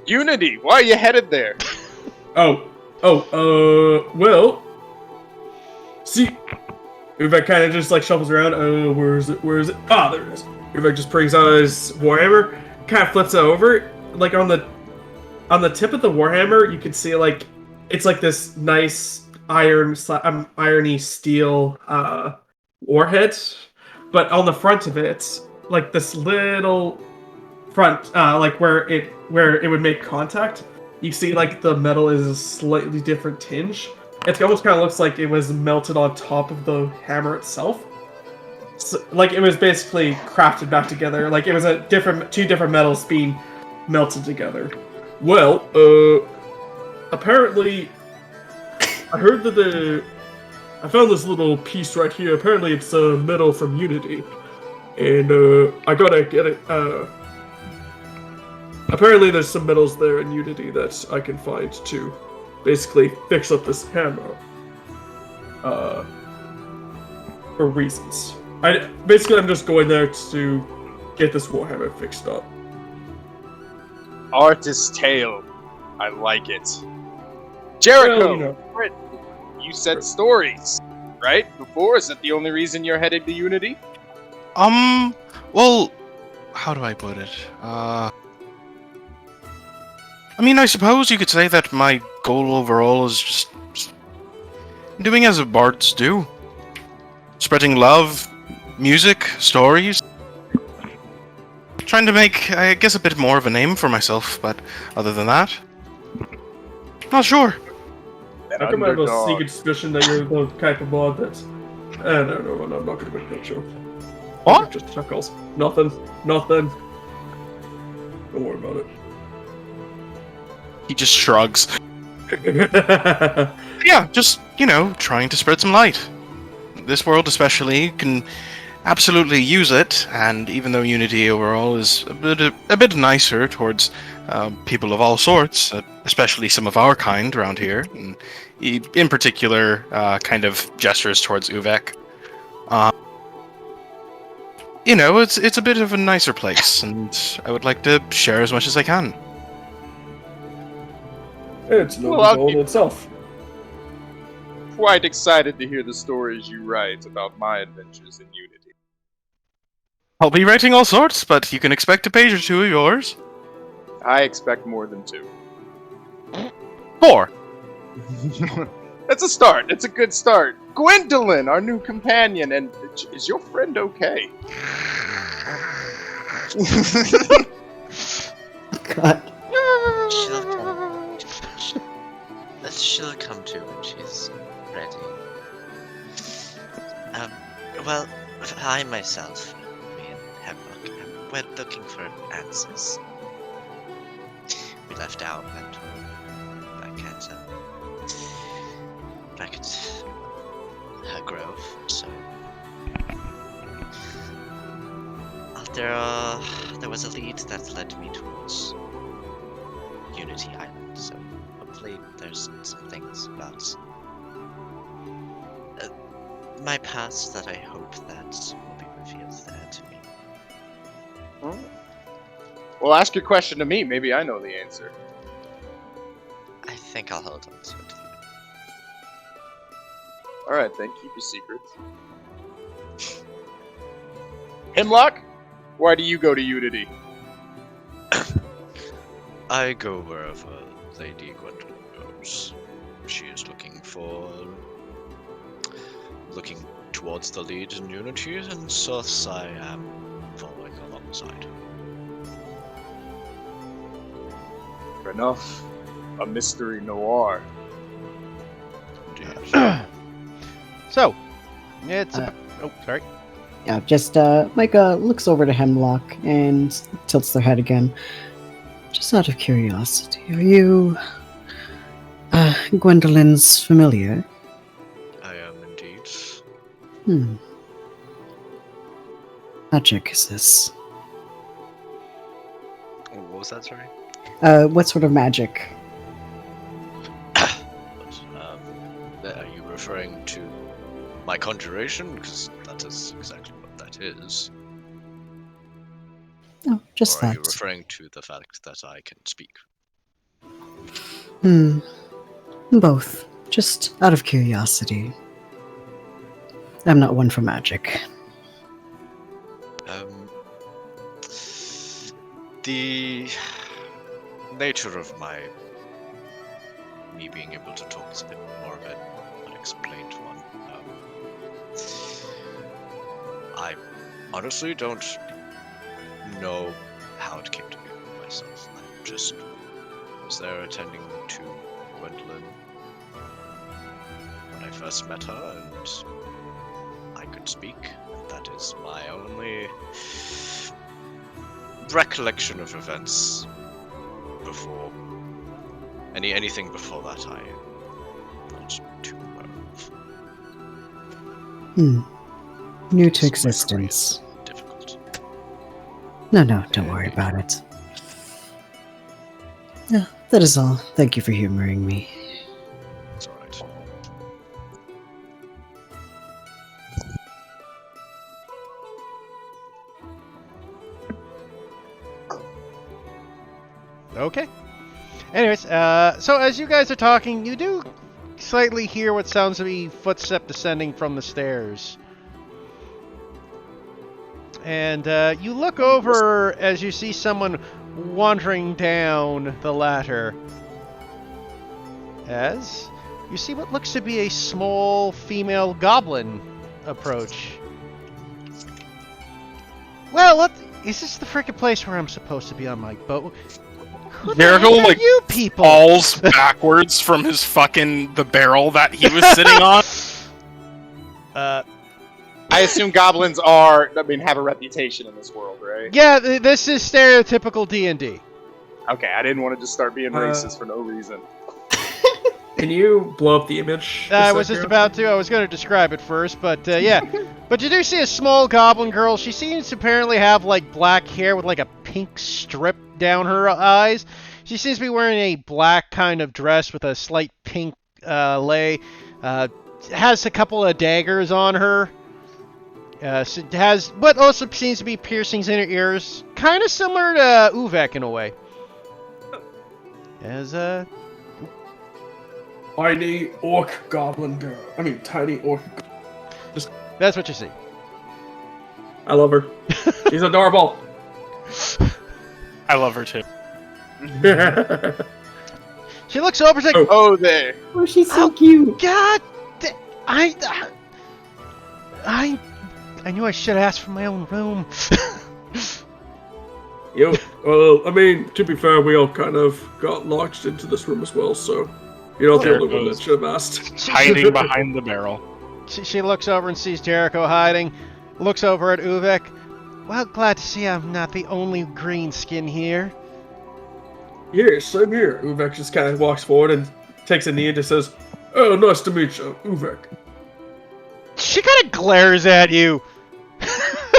Speaker 5: Unity. Why are you headed there?
Speaker 6: Well, see, Uvek kind of just like shuffles around. Oh, where is it? Ah, there it is. Uvek just brings out his warhammer, kind of flips it over, like on the tip of the warhammer, you can see like it's like this nice irony steel warhead, but on the front of it, like this little front, like where it would make contact, you see like the metal is a slightly different tinge. It almost kind of looks like it was melted on top of the hammer itself. So, like it was basically crafted back together. Like it was two different metals being melted together. Well, apparently, I heard that I found this little piece right here. Apparently, it's metal from Unity, and I gotta get it. Apparently, there's some metals there in Unity that I can find to basically fix up this hammer. For reasons. I'm just going there to get this warhammer fixed up.
Speaker 5: Artist's tale. I like it. Jericho.
Speaker 6: Well, you know.
Speaker 5: You said stories, right? Before, is that the only reason you're headed to Unity?
Speaker 2: Well, how do I put it? I mean, I suppose you could say that my goal overall is just doing as bards do. Spreading love, music, stories. Trying to make, I guess, a bit more of a name for myself, but other than that, not sure.
Speaker 6: How come I have a sneaking suspicion that you're the type of mod that's... no, I'm not gonna make that joke.
Speaker 2: What?
Speaker 6: Just chuckles. Nothing. Don't worry about
Speaker 2: He just shrugs.
Speaker 6: it.
Speaker 2: Yeah, just, trying to spread some light. This world especially can absolutely use it, and even though Unity overall is a bit nicer towards people of all sorts, especially some of our kind around here, and in particular, kind of gestures towards Uvek. you know, it's a bit of a nicer place, and I would like to share as much as I can.
Speaker 6: It's no
Speaker 5: Well, I'll
Speaker 6: goal in
Speaker 5: keep-
Speaker 6: itself.
Speaker 5: Quite excited to hear the stories you write about my adventures in Unity.
Speaker 2: I'll be writing all sorts, but you can expect a page or two of yours.
Speaker 5: I expect more than 2.
Speaker 2: 4.
Speaker 5: That's a start. It's a good start. Gwendolyn, our new companion, and is your friend okay?
Speaker 4: God.
Speaker 3: She'll come to when she's ready. Well, I myself, me and Hemlock, we're looking for answers. We left our mentor back at her grove, so there was a lead that led me towards Unity Island, so hopefully there's some things about my past that I hope that will be revealed there to me.
Speaker 5: Well, ask your question to me. Maybe I know the answer.
Speaker 3: I think I'll hold on to it.
Speaker 5: Alright, then keep your secrets. Hemlock, why do you go to Unity?
Speaker 3: I go wherever Lady Gwendolyn goes. She is looking towards the lead in Unity, and thus I am following alongside.
Speaker 5: Fair enough. A mystery noir.
Speaker 1: So, it's oh, sorry.
Speaker 4: Yeah, just Micah looks over to Hemlock and tilts their head again. Just out of curiosity, are you Gwendolyn's familiar?
Speaker 3: I am indeed.
Speaker 4: Magic is this?
Speaker 3: What was that, sorry?
Speaker 4: What sort of magic?
Speaker 3: Are you referring to my conjuration? Because that is exactly what that is.
Speaker 4: Oh, just
Speaker 3: Or are
Speaker 4: that.
Speaker 3: you referring to the fact that I can speak?
Speaker 4: Both. Just out of curiosity. I'm not one for magic.
Speaker 3: The nature of me being able to talk is a bit more of an unexplained one. I honestly don't know how it came to be myself. I just was there attending to Gwendolyn when I first met her, and I could speak. And that is my only recollection of events before. Anything before that, I'm not too aware of.
Speaker 4: New to
Speaker 3: So my memory
Speaker 4: existence.
Speaker 3: is difficult.
Speaker 4: No, don't worry about it. Yeah, that is all. Thank you for humoring me.
Speaker 3: It's alright.
Speaker 1: Okay. Anyways, so as you guys are talking, you do slightly hear what sounds to be footstep descending from the stairs. And you look over as you see someone wandering down the ladder. As you see what looks to be a small female goblin approach. Well, is this the frickin' place where I'm supposed to be on my boat? Who the
Speaker 2: Jericho,
Speaker 1: heck are
Speaker 2: like,
Speaker 1: you people?
Speaker 2: Falls backwards from his the barrel that he was sitting on.
Speaker 5: I assume goblins have a reputation in this world, right?
Speaker 1: Yeah, this is stereotypical D&D.
Speaker 5: Okay, I didn't want to just start being racist for no reason.
Speaker 6: Can you blow up the image?
Speaker 1: I was just about to. I was going to describe it first, but yeah. But you do see a small goblin girl. She seems to apparently have like black hair with like a pink strip down her eyes. She seems to be wearing a black kind of dress with a slight pink lay. Has a couple of daggers on her. She has what also seems to be piercings in her ears, kind of similar to Uvek in a way. As
Speaker 6: Tiny orc goblin girl. I mean, tiny orc.
Speaker 1: that's what you see.
Speaker 6: I love her. She's adorable.
Speaker 2: I love her too.
Speaker 1: She looks over, she's like,
Speaker 6: Oh.
Speaker 5: Oh, there.
Speaker 4: Oh, she's so
Speaker 1: Oh.
Speaker 4: cute.
Speaker 1: God, I knew I should have asked for my own room.
Speaker 6: Yo, well, I mean, to be fair, we all kind of got locked into this room as well, so you're not the
Speaker 2: There
Speaker 6: only one
Speaker 2: goes.
Speaker 6: that should have asked.
Speaker 2: Hiding behind the barrel.
Speaker 1: She looks over and sees Jericho hiding. Looks over at Uvek. Well, glad to see I'm not the only green skin here.
Speaker 6: Yeah, same here. Uvek just kind of walks forward and takes a knee and just says, "Oh, nice to meet you, Uvek."
Speaker 1: She kind of glares at you.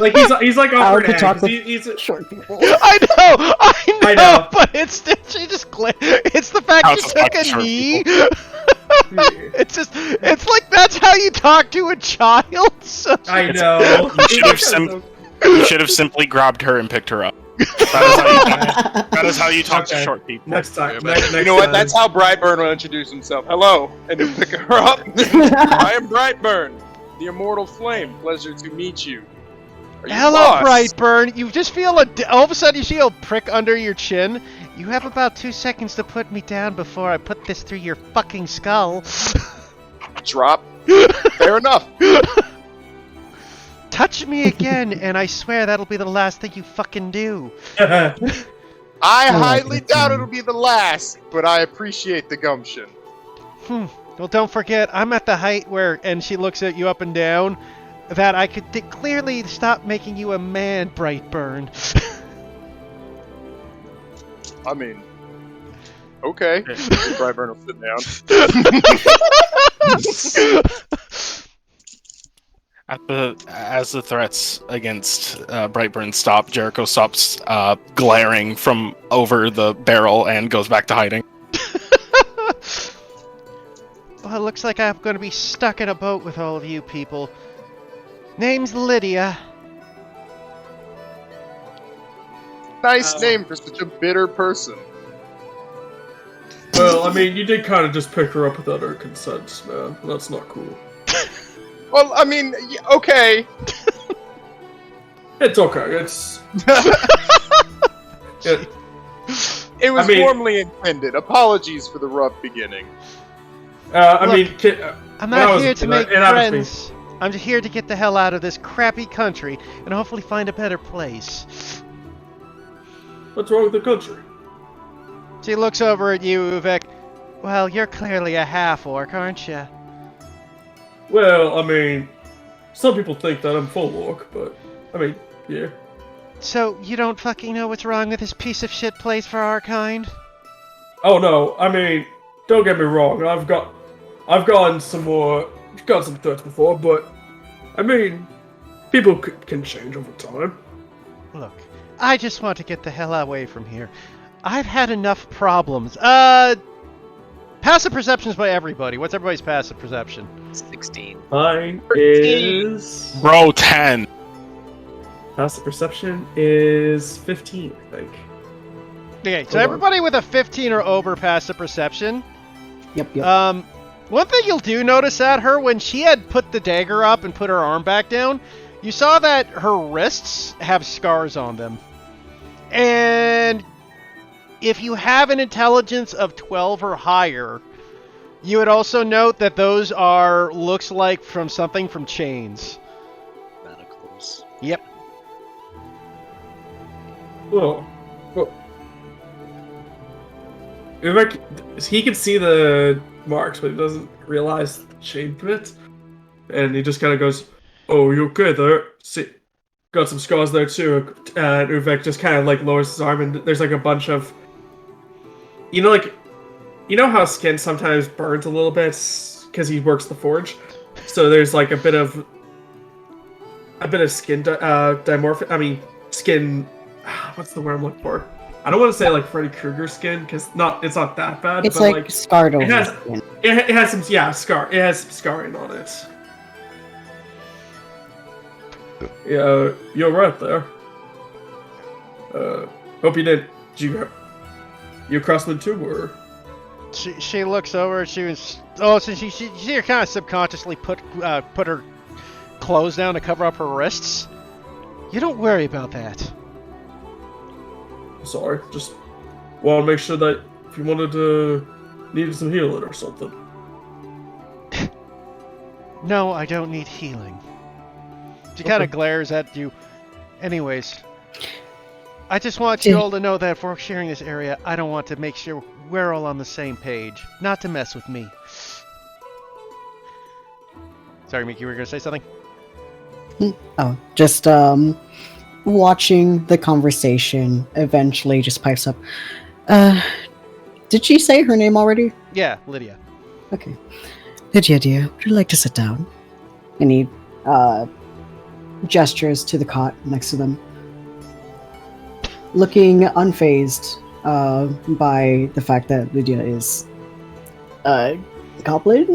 Speaker 6: Like he's like
Speaker 4: I
Speaker 6: awkward
Speaker 4: like to talk with
Speaker 6: he's a,
Speaker 4: short people.
Speaker 1: I know,
Speaker 6: I know.
Speaker 1: but it's she just it's the fact
Speaker 2: How
Speaker 1: she
Speaker 2: to
Speaker 1: took
Speaker 2: talk to
Speaker 1: a
Speaker 2: short
Speaker 1: knee.
Speaker 6: Yeah.
Speaker 1: It's like that's how you talk to a child. So
Speaker 6: I know.
Speaker 2: You should have simply grabbed her and picked her up. That is how you talk to
Speaker 6: Okay.
Speaker 2: short people.
Speaker 6: Next time.
Speaker 5: Yeah,
Speaker 6: next
Speaker 5: you know what?
Speaker 6: time.
Speaker 5: That's how Brightburn will introduce himself. Hello, and then pick her up. I am Brightburn, the immortal flame. Pleasure to meet you. Are you
Speaker 1: hello,
Speaker 5: lost?
Speaker 1: Brightburn. You just feel all of a sudden you feel a prick under your chin. You have about 2 seconds to put me down before I put this through your fucking skull.
Speaker 5: Drop. Fair enough.
Speaker 1: Touch me again, and I swear that'll be the last thing you fucking do.
Speaker 5: I
Speaker 4: Oh,
Speaker 5: highly
Speaker 4: that's
Speaker 5: doubt
Speaker 4: fine.
Speaker 5: it'll be the last, but I appreciate the gumption.
Speaker 1: Well, don't forget, I'm at the height where, and she looks at you up and down, that I could clearly stop making you a man, Brightburn.
Speaker 5: I mean, okay. Brightburn will sit down.
Speaker 2: As the threats against Brightburn stop, Jericho stops glaring from over the barrel and goes back to hiding.
Speaker 1: Well, it looks like I'm going to be stuck in a boat with all of you people. Name's Lydia.
Speaker 5: Nice name for such a bitter person.
Speaker 6: Well, I mean, you did kind of just pick her up without her consent, man. That's not cool.
Speaker 5: Well, I mean, okay.
Speaker 6: It's okay. It's. It-
Speaker 5: It was
Speaker 6: I mean-
Speaker 5: warmly intended. Apologies for the rough beginning.
Speaker 6: I
Speaker 1: Look,
Speaker 6: mean,
Speaker 1: I'm
Speaker 6: when I
Speaker 1: not
Speaker 6: was
Speaker 1: here
Speaker 6: a
Speaker 1: to
Speaker 6: kid,
Speaker 1: make
Speaker 6: it happened to me.
Speaker 1: friends. I'm just here to get the hell out of this crappy country and hopefully find a better place.
Speaker 6: What's wrong with the country?
Speaker 1: She looks over at you, Uvek. Well, you're clearly a half-orc, aren't you?
Speaker 6: Well, I mean, some people think that I'm full orc, but I mean, yeah.
Speaker 1: So, you don't fucking know what's wrong with this piece of shit place for our kind?
Speaker 6: Oh no, I mean, don't get me wrong. I've gotten some threats before, but I mean, people can change over time.
Speaker 1: Look, I just want to get the hell away from here. I've had enough problems. Passive perceptions by everybody. What's everybody's passive perception?
Speaker 3: 16.
Speaker 6: Mine is
Speaker 2: Bro, 10.
Speaker 6: passive perception is 15, I think.
Speaker 1: Okay, so
Speaker 6: Hold on.
Speaker 1: everybody with a 15 or over passive perception.
Speaker 4: Yep, yep.
Speaker 1: One thing you'll do notice at her, when she had put the dagger up and put her arm back down, you saw that her wrists have scars on them. And if you have an intelligence of 12 or higher, you would also note that those looks like from something from chains.
Speaker 3: Manacles.
Speaker 1: Yep.
Speaker 6: Well, he can see the marks, but he doesn't realize the chain bit, and he just kind of goes, "Oh, you okay there? See, got some scars there too." And Uvek just kind of like lowers his arm, and there's like a bunch of, you know how skin sometimes burns a little bit because he works the forge, so there's like a bit of skin dimorphic. I mean, skin. What's the word I'm looking for? I don't want to say like Freddy Krueger skin because it's not that bad.
Speaker 4: It's
Speaker 6: but
Speaker 4: like scarred over.
Speaker 6: it has-
Speaker 4: skin.
Speaker 6: it has some scar. It has some scarring on it. Yeah, you're right there. Hope you did. You crossman too, or?
Speaker 1: She looks over. She was so she kind of subconsciously put her clothes down to cover up her wrists. You don't worry about that.
Speaker 6: Sorry, just want to make sure that if you needed some healing or something.
Speaker 1: No, I don't need healing. She kind of glares at you. Anyways, I just want you all to know that if we're sharing this area, I don't want to make sure we're all on the same page. Not to mess with me. Sorry, Mickey, you were going to say something?
Speaker 4: Oh, just watching the conversation eventually just pipes up. Did she say her name already?
Speaker 1: Yeah, Lydia.
Speaker 4: Okay. Lydia, dear, would you like to sit down? And he gestures to the cot next to them. Looking unfazed by the fact that Lydia is a goblin?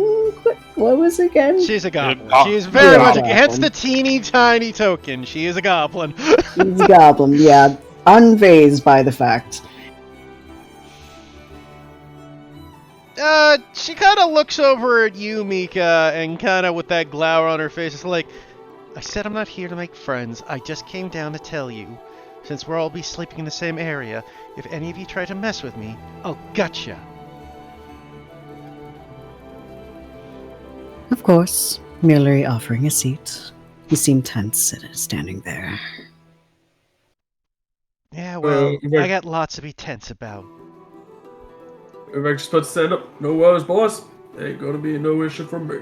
Speaker 4: What was it again?
Speaker 1: She's a goblin.
Speaker 2: Oh,
Speaker 1: She is very
Speaker 4: yeah.
Speaker 1: much hence the teeny tiny token. She is a goblin.
Speaker 4: She's a goblin, yeah. Unfazed by the fact.
Speaker 1: She kind of looks over at you, Mika, and kind of with that glower on her face, it's like, I said I'm not here to make friends. I just came down to tell you. Since we'll all be sleeping in the same area, if any of you try to mess with me, I'll gotcha.
Speaker 4: Of course, merely offering a seat. You seem tense standing there.
Speaker 1: Yeah, well,
Speaker 6: Right.
Speaker 1: I got lots to be tense about.
Speaker 6: If I just put stand up, no worries, boss. Ain't gonna be no issue from me.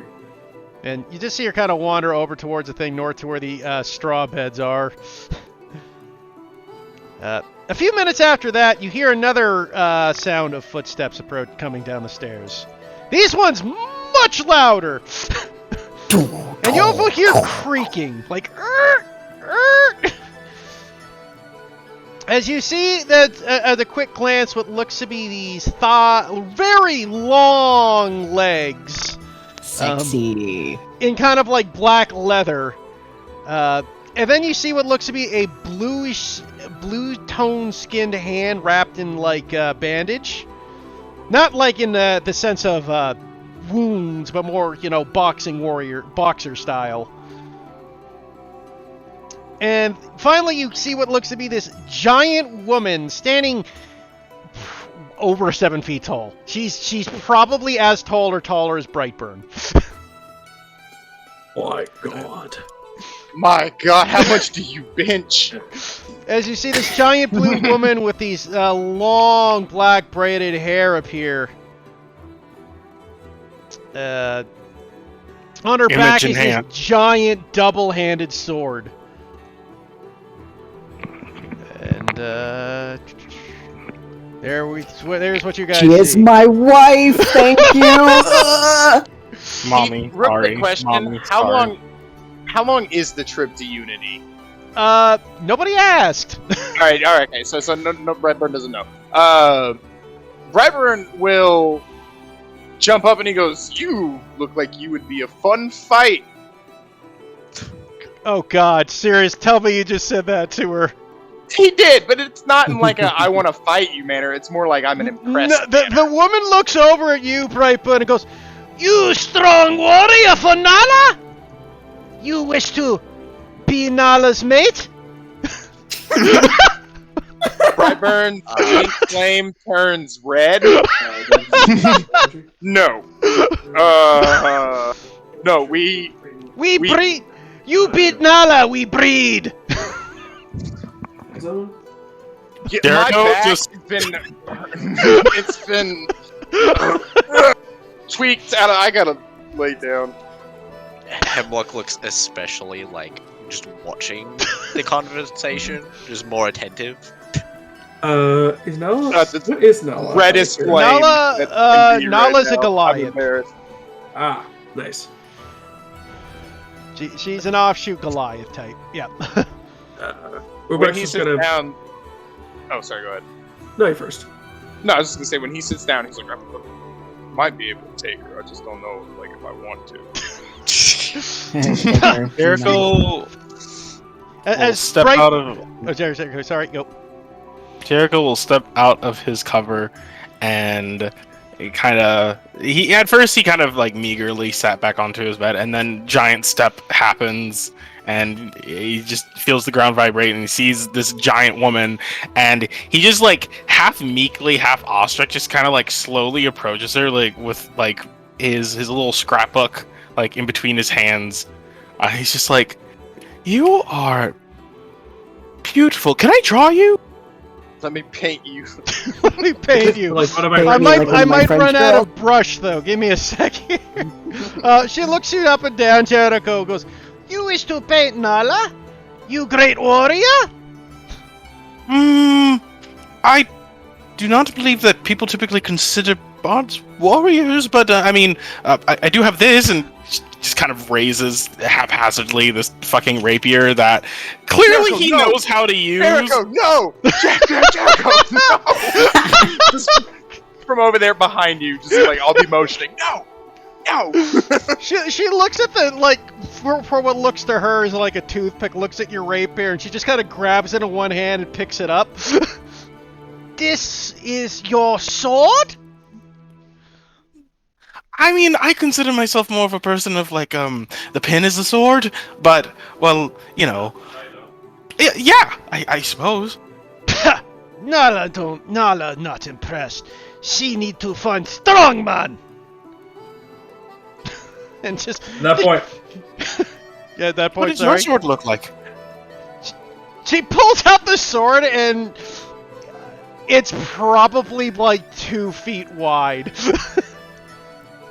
Speaker 1: And you just see her kind of wander over towards the thing north to where the straw beds are. A few minutes after that, you hear another sound of footsteps coming down the stairs. These ones much louder! And you also hear creaking, like as you see that at a quick glance, what looks to be these very long legs,
Speaker 4: Sexy.
Speaker 1: in kind of like black leather, and then you see what looks to be a blue tone skinned hand wrapped in like bandage, not like in the sense of wounds, but more, boxer style. And finally, you see what looks to be this giant woman standing over 7 feet tall. She's probably as tall or taller as Brightburn.
Speaker 6: My God.
Speaker 5: My God, how much do you bench?
Speaker 1: As you see this giant blue woman with these long black braided hair appear. On her
Speaker 2: Image
Speaker 1: back
Speaker 2: in
Speaker 1: is
Speaker 2: hand.
Speaker 1: this giant double-handed sword. And there's what you guys
Speaker 4: She is
Speaker 1: see.
Speaker 4: my wife, thank you!
Speaker 2: Mommy,
Speaker 5: Real
Speaker 2: sorry.
Speaker 5: quick question:
Speaker 2: Mommy,
Speaker 5: How
Speaker 2: sorry.
Speaker 5: long is the trip to Unity?
Speaker 1: Nobody asked.
Speaker 5: All right. Okay. So no, Brightburn doesn't know. Brightburn will jump up and he goes, "You look like you would be a fun fight."
Speaker 1: Oh God, serious? Tell me you just said that to her.
Speaker 5: He did, but it's not in like a "I want to fight you" manner. It's more like I'm an impressed.
Speaker 1: No, the woman looks over at you, Brightburn, and goes, "You strong warrior for Nala? You wish to be Nala's mate?"
Speaker 5: Brightburn's pink flame turns red. No. No. We
Speaker 1: breed. You beat Nala, we breed.
Speaker 5: Get,
Speaker 2: There
Speaker 5: my
Speaker 2: you go,
Speaker 5: back
Speaker 2: just-
Speaker 5: has been. It's been tweaked out. I gotta lay down.
Speaker 3: Hemlock looks especially like just watching the conversation, just more attentive.
Speaker 6: Is Nala?
Speaker 5: The
Speaker 6: What is Nala?
Speaker 5: reddest flame.
Speaker 1: Nala-
Speaker 5: that can be
Speaker 1: Nala's
Speaker 5: right
Speaker 1: a
Speaker 5: now.
Speaker 1: Goliath.
Speaker 5: I'm embarrassed.
Speaker 6: Ah, nice.
Speaker 1: She's an offshoot Goliath type. Yeah.
Speaker 6: We're
Speaker 5: When he
Speaker 6: just
Speaker 5: sits
Speaker 6: gonna.
Speaker 5: down. Oh, sorry. Go ahead.
Speaker 6: No, you first.
Speaker 5: No, I was just gonna say when he sits down, he's like, I might be able to take her. I just don't know, like, if I want to.
Speaker 2: Miracle will step out of
Speaker 1: Oh, sorry, go.
Speaker 2: Jericho will step out of his cover and he at first he kind of like meagerly sat back onto his bed, and then giant step happens and he just feels the ground vibrate and he sees this giant woman, and he just like half meekly, half awestruck, just kind of like slowly approaches her, like with like his little scrapbook like in between his hands. He's just like, "You are beautiful. Can I draw you?"
Speaker 5: Let me paint you.
Speaker 1: Let me paint you.
Speaker 6: Like, what am
Speaker 4: Paint
Speaker 1: I
Speaker 4: me
Speaker 1: might,
Speaker 4: like
Speaker 1: I
Speaker 4: my
Speaker 1: might
Speaker 4: French
Speaker 1: run out
Speaker 4: girl.
Speaker 1: of brush though. Give me a second. She looks you up and down. Jericho goes, "You wish to paint Nala? You great warrior?"
Speaker 2: I do not believe that people typically consider bards warriors, but I mean, I do have this, and just kind of raises haphazardly this fucking rapier that clearly
Speaker 5: Jericho,
Speaker 2: he
Speaker 5: no!
Speaker 2: knows how to use.
Speaker 5: Jericho, no! Jericho, no! Just from over there behind you, just like I'll be motioning. No, no.
Speaker 1: She looks at the like for what looks to her is like a toothpick. Looks at your rapier and she just kind of grabs it in one hand and picks it up. This is your sword?
Speaker 2: I mean, I consider myself more of a person of like, the pen is the sword, but, well, you know, yeah, I suppose.
Speaker 1: Nala not impressed. She need to find strong man. And just
Speaker 6: At that point,
Speaker 1: yeah, at that
Speaker 2: What
Speaker 1: point,
Speaker 2: does your
Speaker 1: sorry.
Speaker 2: sword look like?
Speaker 1: She pulls out the sword and it's probably like 2 feet wide.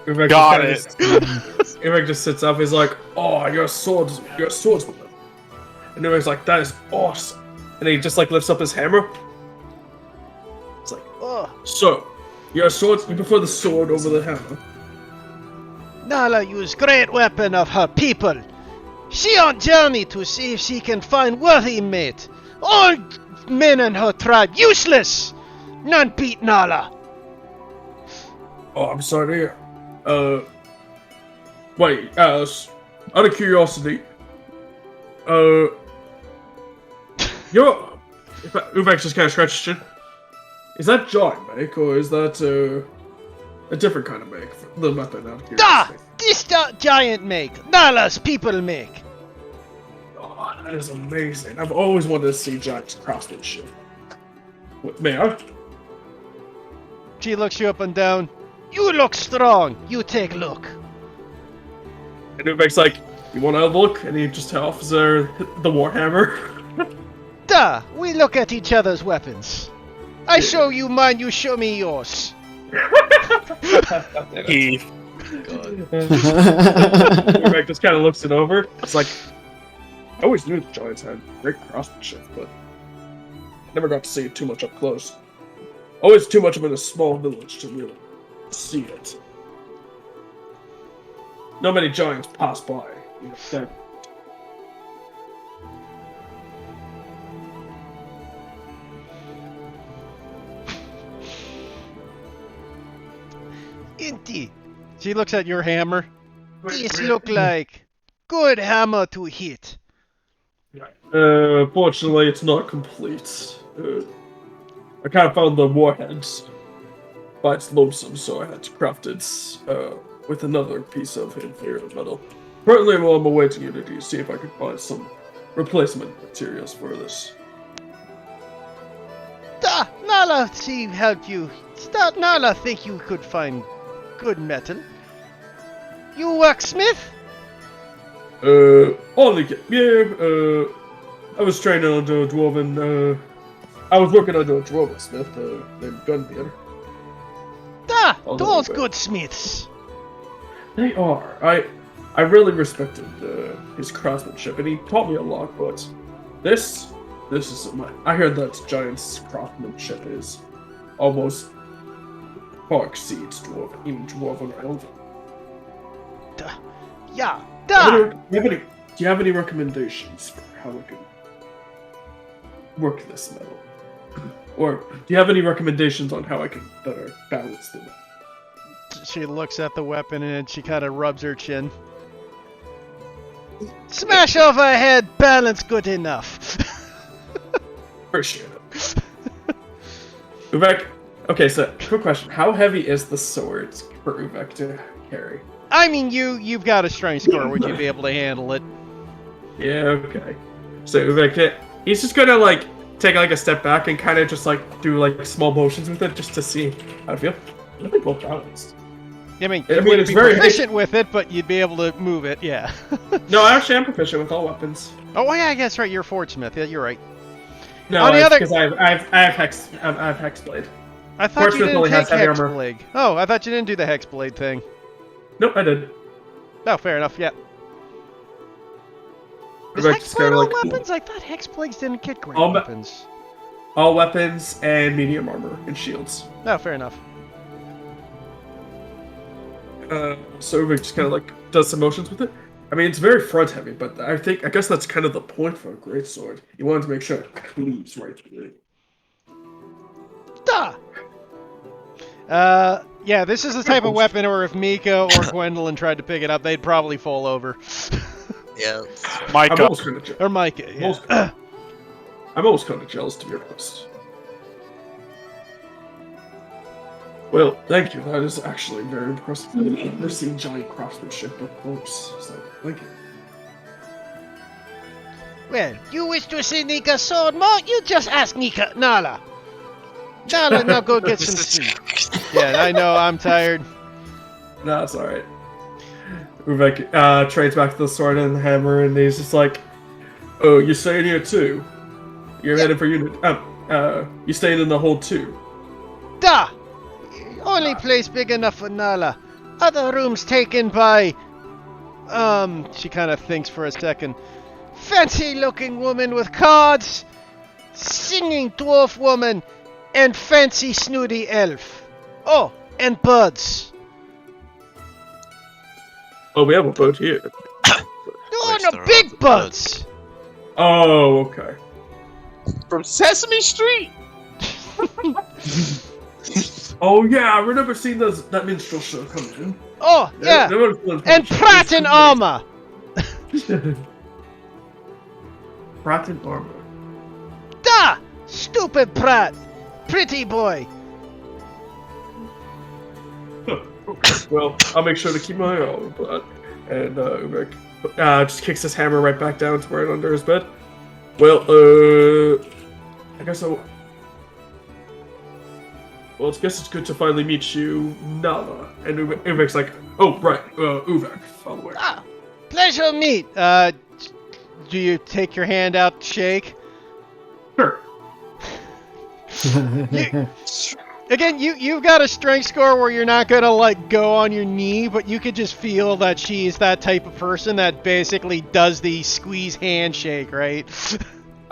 Speaker 6: Uvek
Speaker 2: Got
Speaker 6: Uvek just sits up. He's like, "Oh, you're a swordsman." And Uvek's like, "That is awesome." And he just like lifts up his hammer. It's like,
Speaker 1: Ugh.
Speaker 6: "So, you're a sword. You prefer the sword over the hammer?"
Speaker 1: Nala use great weapon of her people. She on journey to see if she can find worthy mate. All men in her tribe useless. None beat Nala.
Speaker 6: Oh, I'm sorry to hear. Wait, out of curiosity, Uvek just kind of scratched his chin. Is that giant make, or is that a different kind of make? The weapon, out of
Speaker 1: Da!
Speaker 6: curiosity.
Speaker 1: This giant make. Nala's people make.
Speaker 6: Oh, that is amazing. I've always wanted to see giant craftsmanship. May I?
Speaker 1: She looks you up and down. You look strong. You take look.
Speaker 6: And Uvek's like, "You want to have a look?" And he just offers her the warhammer.
Speaker 1: Da! We look at each other's weapons. I show you mine, you show me yours.
Speaker 2: He
Speaker 6: Uvek just kind of looks it over. It's like, I always knew the giants had great craftsmanship, but never got to see it too much up close. Always too much of it in a small village to really see it. Not many giants pass by. You know, that-
Speaker 1: Indeed. She looks at your hammer. This look like good hammer to hit.
Speaker 6: Fortunately, it's not complete. I kind of found the warheads by its lonesome, so I had to craft it with another piece of inferior metal. Currently, I'm awaiting you to see if I can find some replacement materials for this.
Speaker 1: Da! Nala see help you. Nala think you could find good metal. You worksmith?
Speaker 6: I was training under a dwarven, I was working under a dwarven smith named Gunbeard.
Speaker 1: Da!
Speaker 6: Oh,
Speaker 1: Those
Speaker 6: okay.
Speaker 1: good smiths.
Speaker 6: They are. I really respected his craftsmanship, and he taught me a lot. But this is I heard that giant's craftsmanship is almost far exceeds dwarven, even dwarven or elven.
Speaker 1: Da! Yeah! Da!
Speaker 6: Do you have any recommendations for how we can work this metal? Or do you have any recommendations on how I can better balance the metal?
Speaker 1: She looks at the weapon and she kind of rubs her chin. Smash overhead, balance good enough.
Speaker 6: Appreciate it. Uvek, okay, so quick question: how heavy is the sword for Uvek to carry?
Speaker 1: I mean, you've got a strength score. Would you be able to handle it?
Speaker 6: Yeah, okay. So Uvek, he's just gonna like take like a step back and kind of just like do like small motions with it just to see how it feels. I think both balanced.
Speaker 1: I mean,
Speaker 6: I
Speaker 1: you
Speaker 6: mean,
Speaker 1: wouldn't
Speaker 6: it's
Speaker 1: be
Speaker 6: very-
Speaker 1: proficient with it, but you'd be able to move it. Yeah.
Speaker 6: No, I actually am proficient with all weapons.
Speaker 1: Oh yeah, I guess right. You're a forgesmith. Yeah, you're right.
Speaker 6: No,
Speaker 1: On the
Speaker 6: it's
Speaker 1: other-
Speaker 6: because I have hex blade.
Speaker 1: I thought you
Speaker 6: Forgesmith
Speaker 1: didn't
Speaker 6: only
Speaker 1: take
Speaker 6: has heavy
Speaker 1: hex
Speaker 6: armor.
Speaker 1: blade. Oh, I thought you didn't do the hex blade thing.
Speaker 6: Nope, I did.
Speaker 1: Oh, fair enough. Yeah. Is
Speaker 6: Uvek
Speaker 1: hex
Speaker 6: just
Speaker 1: blade
Speaker 6: kinda
Speaker 1: all
Speaker 6: like-
Speaker 1: weapons? I thought hex blades didn't get great
Speaker 6: All
Speaker 1: weapons.
Speaker 6: All weapons and medium armor and shields.
Speaker 1: No, fair enough.
Speaker 6: So Uvek just kind of like does some motions with it. I mean, it's very front heavy, but I guess that's kind of the point for a greatsword. You wanted to make sure it cleaves right through.
Speaker 1: Duh! Yeah, this is the type of weapon where if Mika or Gwendolyn tried to pick it up, they'd probably fall over.
Speaker 3: Yeah.
Speaker 6: I'm
Speaker 2: Micah.
Speaker 6: almost kind of
Speaker 1: Or Micah, yeah.
Speaker 6: I'm almost kind of jealous, to be honest. Well, thank you. That is actually very impressive. I've never seen giant craftsmanship up close, so thank you.
Speaker 1: Well, you wish to see Nika's sword more? You just ask Nika. Nala. Nala, now go get some sleep. Yeah, I know, I'm tired.
Speaker 6: No, it's alright. Uvek trades back to the sword and the hammer, and he's just like, "Oh, you're staying here too? You're headed for unit. You staying in the hold too?"
Speaker 1: Duh! Only place big enough for Nala. Other rooms taken by... She kind of thinks for a second. Fancy-looking woman with cards, singing dwarf woman, and fancy snooty elf. Oh, and birds.
Speaker 6: Oh, we have a boat here.
Speaker 1: Oh,
Speaker 3: Which
Speaker 1: no,
Speaker 3: there are
Speaker 1: big
Speaker 3: the
Speaker 1: birds.
Speaker 6: Oh, okay.
Speaker 5: From Sesame Street.
Speaker 6: Oh yeah, I remember seeing that minstrel show coming in.
Speaker 1: Oh, yeah. And Pratt in armor.
Speaker 6: Pratt in armor.
Speaker 1: Duh! Stupid Pratt. Pretty boy.
Speaker 6: Okay, well, I'll make sure to keep my eye on that. And Uvek just kicks his hammer right back down to where it under his bed. Well, I guess I'll... Well, I guess it's good to finally meet you, Nala. And Uvek's like, oh, right, Uvek, by the way.
Speaker 1: Ah, pleasure meet. Do you take your hand out, shake?
Speaker 6: Sure.
Speaker 1: Again, you've got a strength score where you're not gonna like go on your knee, but you could just feel that she's that type of person that basically does the squeeze handshake, right?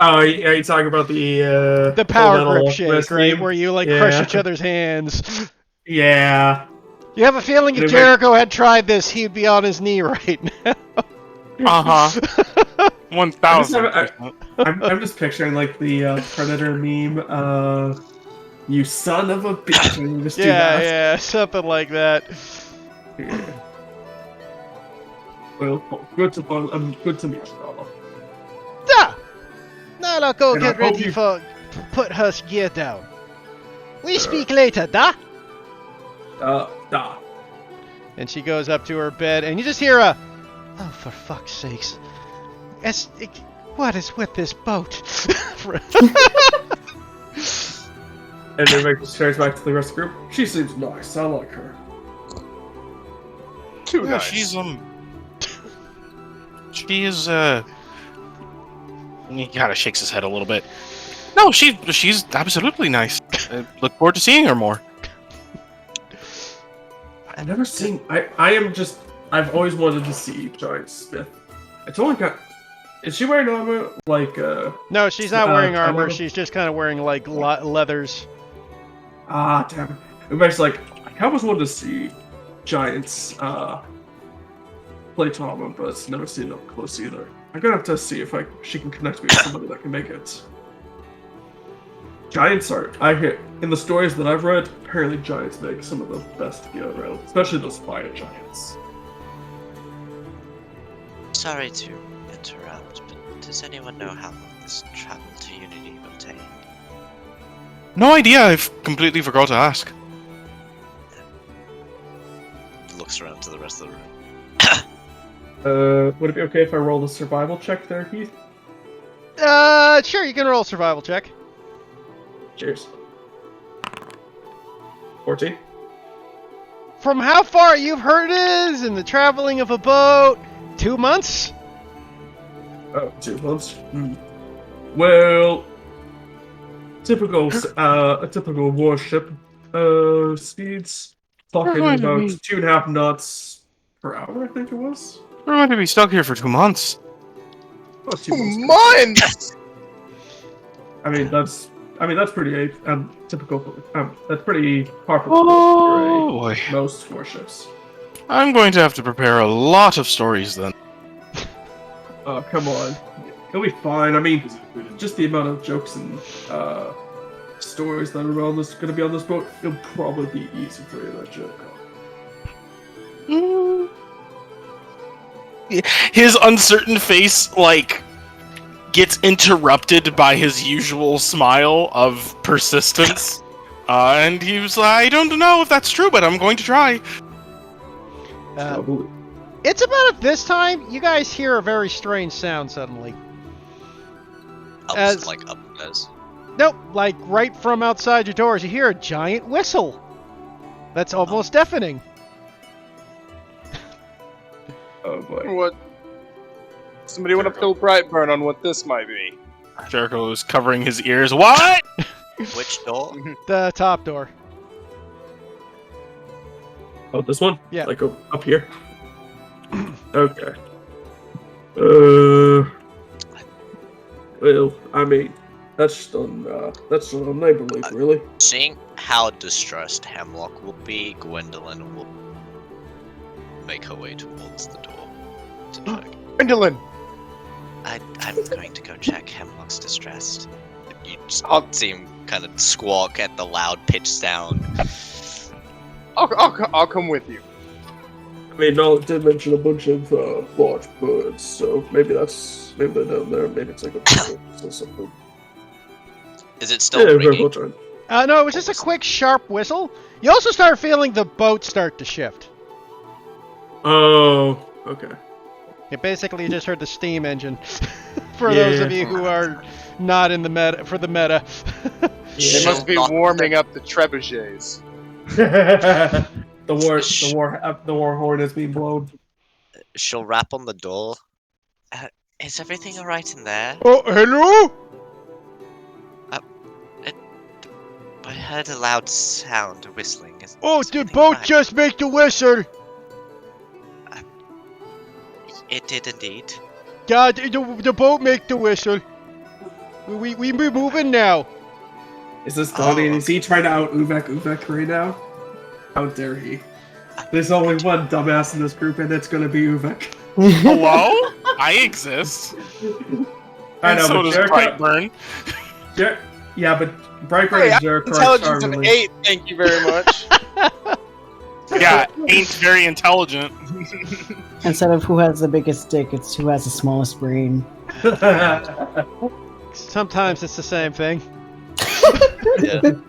Speaker 6: Oh, yeah, you're talking about
Speaker 1: The power
Speaker 6: Full
Speaker 1: grip
Speaker 6: Metal
Speaker 1: shake,
Speaker 6: Alchemist
Speaker 1: right?
Speaker 6: meme?
Speaker 1: Where you like crush
Speaker 6: Yeah.
Speaker 1: each other's hands.
Speaker 6: Yeah.
Speaker 1: You have a feeling if
Speaker 6: Anyway.
Speaker 1: Jericho had tried this, he'd be on his knee right now.
Speaker 2: Uh-huh. 1,000%.
Speaker 6: I'm just picturing like the Predator meme. You son of a bitch! And you just do
Speaker 1: Yeah,
Speaker 6: that.
Speaker 1: yeah, something like that.
Speaker 6: Yeah. Well, good to meet you, Nala.
Speaker 1: Da! Nala, go
Speaker 6: And I
Speaker 1: get
Speaker 6: hope
Speaker 1: ready
Speaker 6: you-
Speaker 1: for put her gear down. We speak later, da?
Speaker 6: Da.
Speaker 1: And she goes up to her bed, and you just hear a, "Oh, for fuck's sakes! What is with this boat?"
Speaker 6: And then Rick just turns back to the rest of the group. She seems nice. I like her.
Speaker 5: Too
Speaker 2: Yeah,
Speaker 5: nice.
Speaker 2: she's she is he kind of shakes his head a little bit. No, she's absolutely nice. I look forward to seeing her more.
Speaker 6: I've never seen. I've always wanted to see Giant Smith. It's only got. Is she wearing armor? Like
Speaker 1: No, she's not wearing armor.
Speaker 6: armor?
Speaker 1: She's just kind of wearing like leathers.
Speaker 6: damn. Everybody's like, I always wanted to see Giant's plate armor, but it's never seen it up close either. I'm gonna have to see if she can connect me with somebody that can make it. Giants are. I hear in the stories that I've read, apparently giants make some of the best gear around, especially those fire giants.
Speaker 3: Sorry to interrupt, but does anyone know how long this travel to Unity will take?
Speaker 2: No idea. I've completely forgot to ask.
Speaker 3: Looks around to the rest of the room.
Speaker 6: Would it be okay if I rolled a survival check there, Heath?
Speaker 1: Sure, you can roll a survival check.
Speaker 6: Cheers. 14.
Speaker 1: From how far you've heard it is in the traveling of a boat, 2 months?
Speaker 6: Oh, 2 months. Well, typical, a typical warship. Speeds talking
Speaker 2: Right,
Speaker 6: about
Speaker 2: I mean-
Speaker 6: 2.5 knots per hour, I think it was.
Speaker 2: We're going to be stuck here for 2 months.
Speaker 6: Oh, 2 months.
Speaker 5: Mine!
Speaker 6: I mean, that's pretty typical. That's pretty par for
Speaker 2: Oh
Speaker 6: for
Speaker 2: boy.
Speaker 6: most warships.
Speaker 2: I'm going to have to prepare a lot of stories then.
Speaker 6: Oh, come on. It'll be fine. I mean, just the amount of jokes and stories that are going to be on this boat, it'll probably be easy for you to joke on.
Speaker 2: His uncertain face, like, gets interrupted by his usual smile of persistence. And he was like, I don't know if that's true, but I'm going to try.
Speaker 6: Probably.
Speaker 1: It's about at this time you guys hear a very strange sound suddenly. As-
Speaker 3: Like upstairs.
Speaker 1: Nope, like right from outside your doors, you hear a giant whistle. That's almost deafening.
Speaker 6: Oh boy.
Speaker 5: What? Somebody want to fill Brightburn on what this might be.
Speaker 2: Jericho is covering his ears. What?
Speaker 3: Which door?
Speaker 1: The top door.
Speaker 6: Oh, this one?
Speaker 1: Yeah.
Speaker 6: Like up here? Okay. Well, I mean, that's unbelievable, really.
Speaker 3: Seeing how distressed Hemlock will be, Gwendolyn will make her way towards the door to check.
Speaker 5: Gwendolyn!
Speaker 3: I'm going to go check. Hemlock's distressed. You just
Speaker 5: I'll-
Speaker 3: see him kind of squawk at the loud pitch sound.
Speaker 5: I'll come with you.
Speaker 6: I mean, Noel did mention a bunch of large birds, so maybe they're down there. Maybe it's like a bird or something.
Speaker 3: Is it still ringing?
Speaker 6: we'll try.
Speaker 1: No, it was just a quick, sharp whistle. You also start feeling the boat start to shift.
Speaker 6: Oh, okay.
Speaker 1: It basically you just heard the steam engine. For those of
Speaker 6: Yeah.
Speaker 1: you who are not in the meta, for the meta.
Speaker 5: They must be
Speaker 3: Not
Speaker 5: warming up the trebuchets.
Speaker 6: the war horn is being blown.
Speaker 3: She'll rap on the door. Is everything alright in there?
Speaker 1: Oh, hello?
Speaker 3: I heard a loud sound, a whistling.
Speaker 1: Oh,
Speaker 3: is
Speaker 1: the
Speaker 3: everything
Speaker 1: boat
Speaker 3: alright?
Speaker 1: just made the whistle.
Speaker 3: It did indeed.
Speaker 1: God, the boat make the whistle. We be moving now.
Speaker 6: Is this Donnie?
Speaker 3: Oh.
Speaker 6: Is he trying to out Uvek right now? How dare he? There's only one dumbass in this group, and it's gonna be Uvek.
Speaker 2: Hello? I exist.
Speaker 6: I know,
Speaker 2: so
Speaker 6: but
Speaker 2: does
Speaker 6: Jericho.
Speaker 2: Brightburn.
Speaker 6: Yeah, but Brightburn
Speaker 5: Hey,
Speaker 6: and Jericho are
Speaker 5: intelligence of
Speaker 6: really-
Speaker 5: 8, thank you very much.
Speaker 2: Yeah, ain't very intelligent.
Speaker 4: Instead of who has the biggest dick, it's who has the smallest brain.
Speaker 1: Sometimes it's the same thing.
Speaker 3: Yeah. Do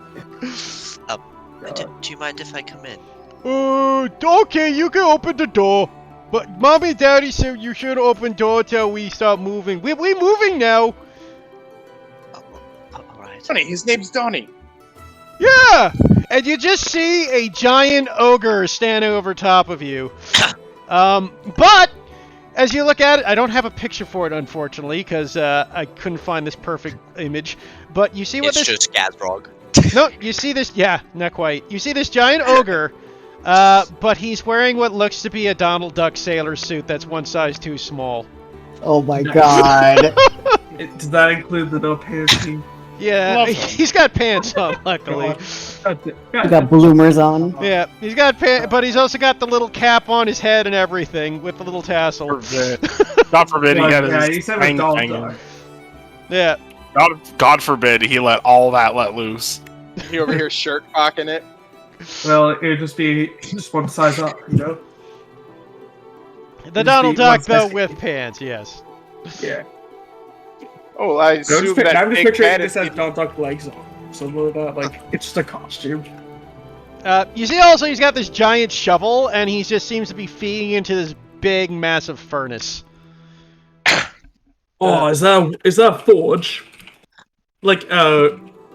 Speaker 3: you mind if I come in?
Speaker 1: Okay, you can open the door. But Mommy and Daddy said you should open door till we start moving. We moving now.
Speaker 3: Alright.
Speaker 5: Donnie, his name's Donnie.
Speaker 1: Yeah! And you just see a giant ogre standing over top of you. But as you look at it, I don't have a picture for it, unfortunately, because I couldn't find this perfect image. But you see what
Speaker 3: It's
Speaker 1: this...
Speaker 3: just Gazrog.
Speaker 1: No, you see this... Yeah, not quite. You see this giant ogre, but he's wearing what looks to be a Donald Duck sailor suit that's one size too small.
Speaker 4: Oh my god.
Speaker 6: Does that include the no pants team?
Speaker 1: Yeah,
Speaker 2: Love him.
Speaker 1: he's got pants on, luckily.
Speaker 4: You got bloomers on.
Speaker 1: Yeah, he's got pants, but he's also got the little cap on his head and everything with the little tassel.
Speaker 2: God forbid he had
Speaker 6: Yeah,
Speaker 2: his
Speaker 6: he's having
Speaker 2: hang-
Speaker 6: dog
Speaker 2: hanging.
Speaker 6: dog.
Speaker 1: Yeah.
Speaker 2: God forbid he let all that let loose.
Speaker 5: You over here shirt cocking it.
Speaker 6: Well, it'd just be just one size up, you know?
Speaker 1: The Donald
Speaker 6: the one
Speaker 1: Duck, though,
Speaker 6: says-
Speaker 1: with pants, yes.
Speaker 6: Yeah.
Speaker 5: Oh, I
Speaker 6: I'm
Speaker 5: assume
Speaker 6: just,
Speaker 5: that
Speaker 6: I'm just
Speaker 5: big
Speaker 6: picturing
Speaker 5: man
Speaker 6: this
Speaker 5: is
Speaker 6: has Donald Duck legs on. Something like that. Like, it's just a costume.
Speaker 1: You see also he's got this giant shovel, and he just seems to be feeding into this big, massive furnace.
Speaker 6: Oh, is that a forge? Like,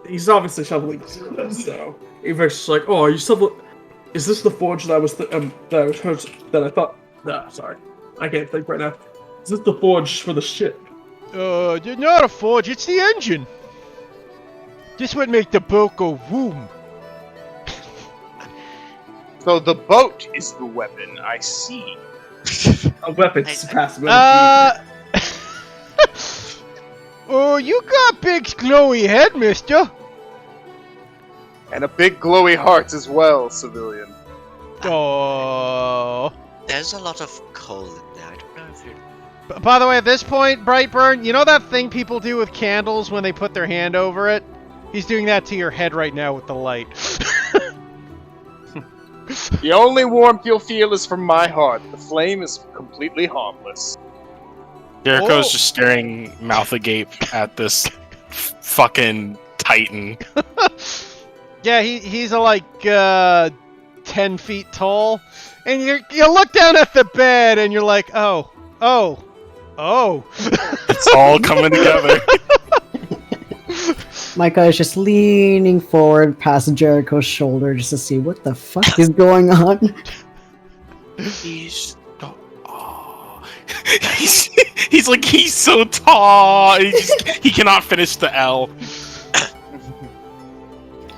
Speaker 6: he's obviously shoveling this, so Ava's just like, oh, you shovel. Is this the forge that was that I thought? Nah, sorry, I can't think right now. Is this the forge for the ship?
Speaker 1: Not a forge, it's the engine. This would make the boat go boom.
Speaker 5: So the boat is the weapon. I see.
Speaker 6: A weapon surpassing.
Speaker 1: Oh, you got big glowy head, mister.
Speaker 5: And a big glowy heart as well, civilian.
Speaker 1: Oh.
Speaker 3: There's a lot of coal in there. I don't know if you're.
Speaker 1: By the way, at this point, Brightburn, you know that thing people do with candles when they put their hand over it? He's doing that to your head right now with the light.
Speaker 5: The only warmth you'll feel is from my heart. The flame is completely harmless.
Speaker 2: Jericho's
Speaker 1: Oh.
Speaker 2: just staring mouth agape at this fucking titan.
Speaker 1: Yeah, he's like 10 feet tall, and you look down at the bed and you're like, oh.
Speaker 2: It's all coming together.
Speaker 4: Micah is just leaning forward past Jericho's shoulder just to see what the fuck is going on.
Speaker 2: He's he's like he's so tall. He cannot finish the L.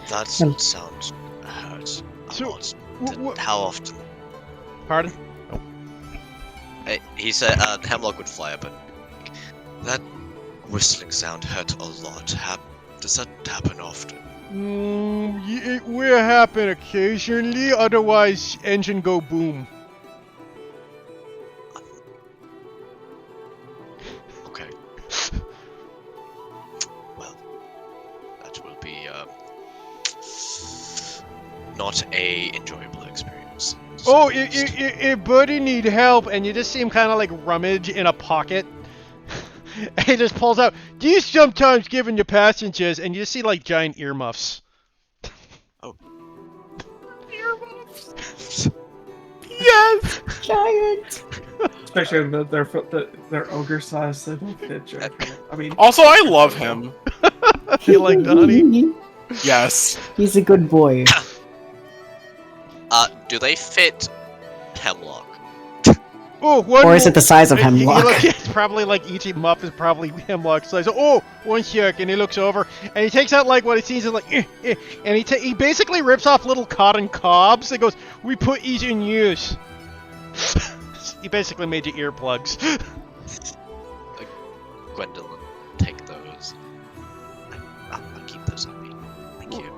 Speaker 3: That sounds hurts a
Speaker 1: So,
Speaker 3: lot.
Speaker 1: wh-
Speaker 3: How often?
Speaker 1: Pardon?
Speaker 3: He said Hemlock would fly up, but that whistling sound hurt a lot. Does that happen often?
Speaker 1: It will happen occasionally, otherwise engine go boom.
Speaker 3: Okay. Well, that will be not a enjoyable experience. to say
Speaker 1: Oh,
Speaker 3: the least.
Speaker 1: if Buddy need help, and you just see him kind of like rummage in a pocket. And he just pulls out, these sometimes given to passengers, and you just see like giant earmuffs.
Speaker 2: Yes.
Speaker 4: Giant!
Speaker 6: Especially they're ogre size, so they don't fit Jericho. I mean,
Speaker 2: Also, I love him.
Speaker 1: You like Donnie?
Speaker 2: Yes.
Speaker 4: He's a good boy.
Speaker 3: Do they fit Hemlock?
Speaker 1: Oh, one
Speaker 4: Or is
Speaker 1: more-
Speaker 4: it the size of
Speaker 1: He
Speaker 4: Hemlock?
Speaker 1: looks, it's probably like each muff is probably Hemlock size. Oh, one sec, and he looks over and he takes out like what he sees is like, and he basically rips off little cotton cobs and goes, "We put these in use." He basically made you earplugs.
Speaker 3: Gwendolyn, take those. I'll keep those on me. Thank you.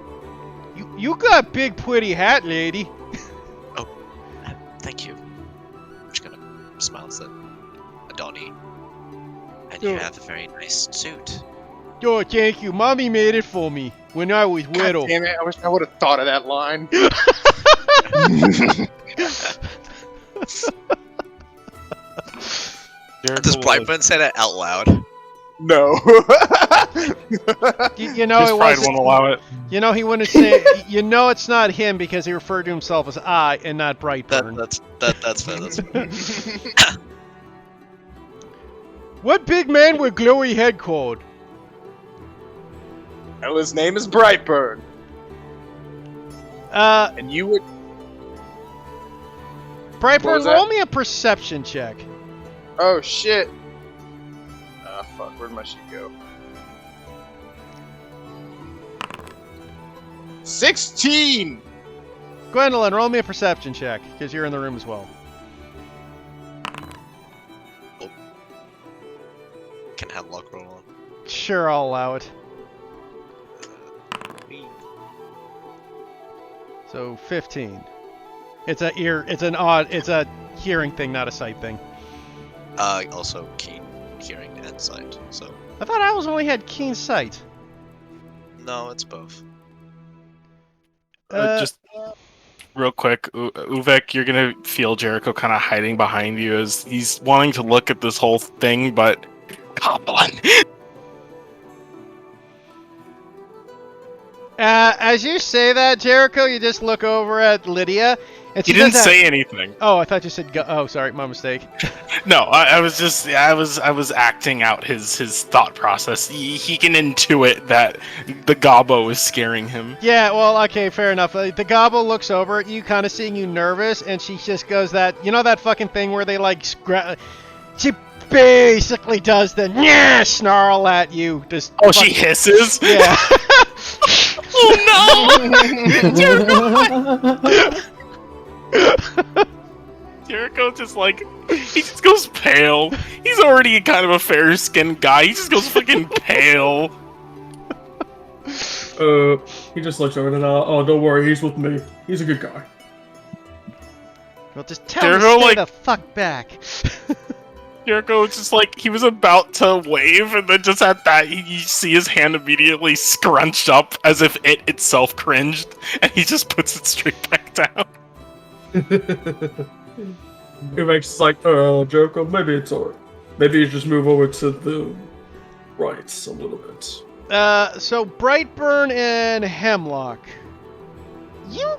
Speaker 1: You got big pretty hat, lady.
Speaker 3: Thank you. I'm just gonna smile at Donnie. And you
Speaker 1: Yeah.
Speaker 3: have a very nice suit.
Speaker 1: Oh, thank you. Mommy made it for me when I was
Speaker 5: God
Speaker 1: little.
Speaker 5: damn it! I wish I would have thought of that line.
Speaker 3: Does Brightburn say that out loud?
Speaker 5: No.
Speaker 1: You know
Speaker 2: His
Speaker 1: it
Speaker 2: pride
Speaker 1: was.
Speaker 2: won't allow it.
Speaker 1: You know he wouldn't say. You know it's not him because he referred to himself as I and not Brightburn.
Speaker 3: That's fair. That's fair.
Speaker 1: What big man with glowy head called?
Speaker 5: Well, his name is Brightburn, and you would. What
Speaker 1: Brightburn,
Speaker 5: was that?
Speaker 1: roll me a perception check.
Speaker 5: Oh shit! Ah, fuck. Where'd my sheet go? 16.
Speaker 1: Gwendolyn, roll me a perception check because you're in the room as well.
Speaker 3: Can Hemlock roll on?
Speaker 1: Sure, I'll allow it. So 15. It's a hearing thing, not a sight thing.
Speaker 3: Also keen hearing and sight. So
Speaker 1: I thought owls only had keen sight.
Speaker 3: no, it's both.
Speaker 2: Just Real quick, Uvek, you're gonna feel Jericho kind of hiding behind you as he's wanting to look at this whole thing, but Goblin.
Speaker 1: As you say that, Jericho, you just look over at Lydia, and she
Speaker 2: He didn't
Speaker 1: does that-
Speaker 2: say anything.
Speaker 1: Oh, I thought you said. Oh, sorry, my mistake.
Speaker 2: No, I was acting out his thought process. He can intuit that the gobbo is scaring him.
Speaker 1: Yeah, well, okay, fair enough. The gobble looks over at you, kind of seeing you nervous, and she just goes that, you know that fucking thing where they like she basically does the "nyah" snarl at you. Just
Speaker 2: Oh, she hisses.
Speaker 1: yeah.
Speaker 2: Oh no! Jericho just like he just goes pale. He's already kind of a fair skinned guy. He just goes fucking pale.
Speaker 6: He just looks over and oh, don't worry, he's with me. He's a good guy.
Speaker 1: Well, just tell him to
Speaker 2: Jericho,
Speaker 1: stay
Speaker 2: like-
Speaker 1: the fuck back.
Speaker 2: Jericho just like he was about to wave, and then just at that you see his hand immediately scrunched up as if it itself cringed, and he just puts it straight back down.
Speaker 6: It makes like, Jericho, maybe it's alright. Maybe you just move over to the right a little bit.
Speaker 1: So Brightburn and Hemlock, you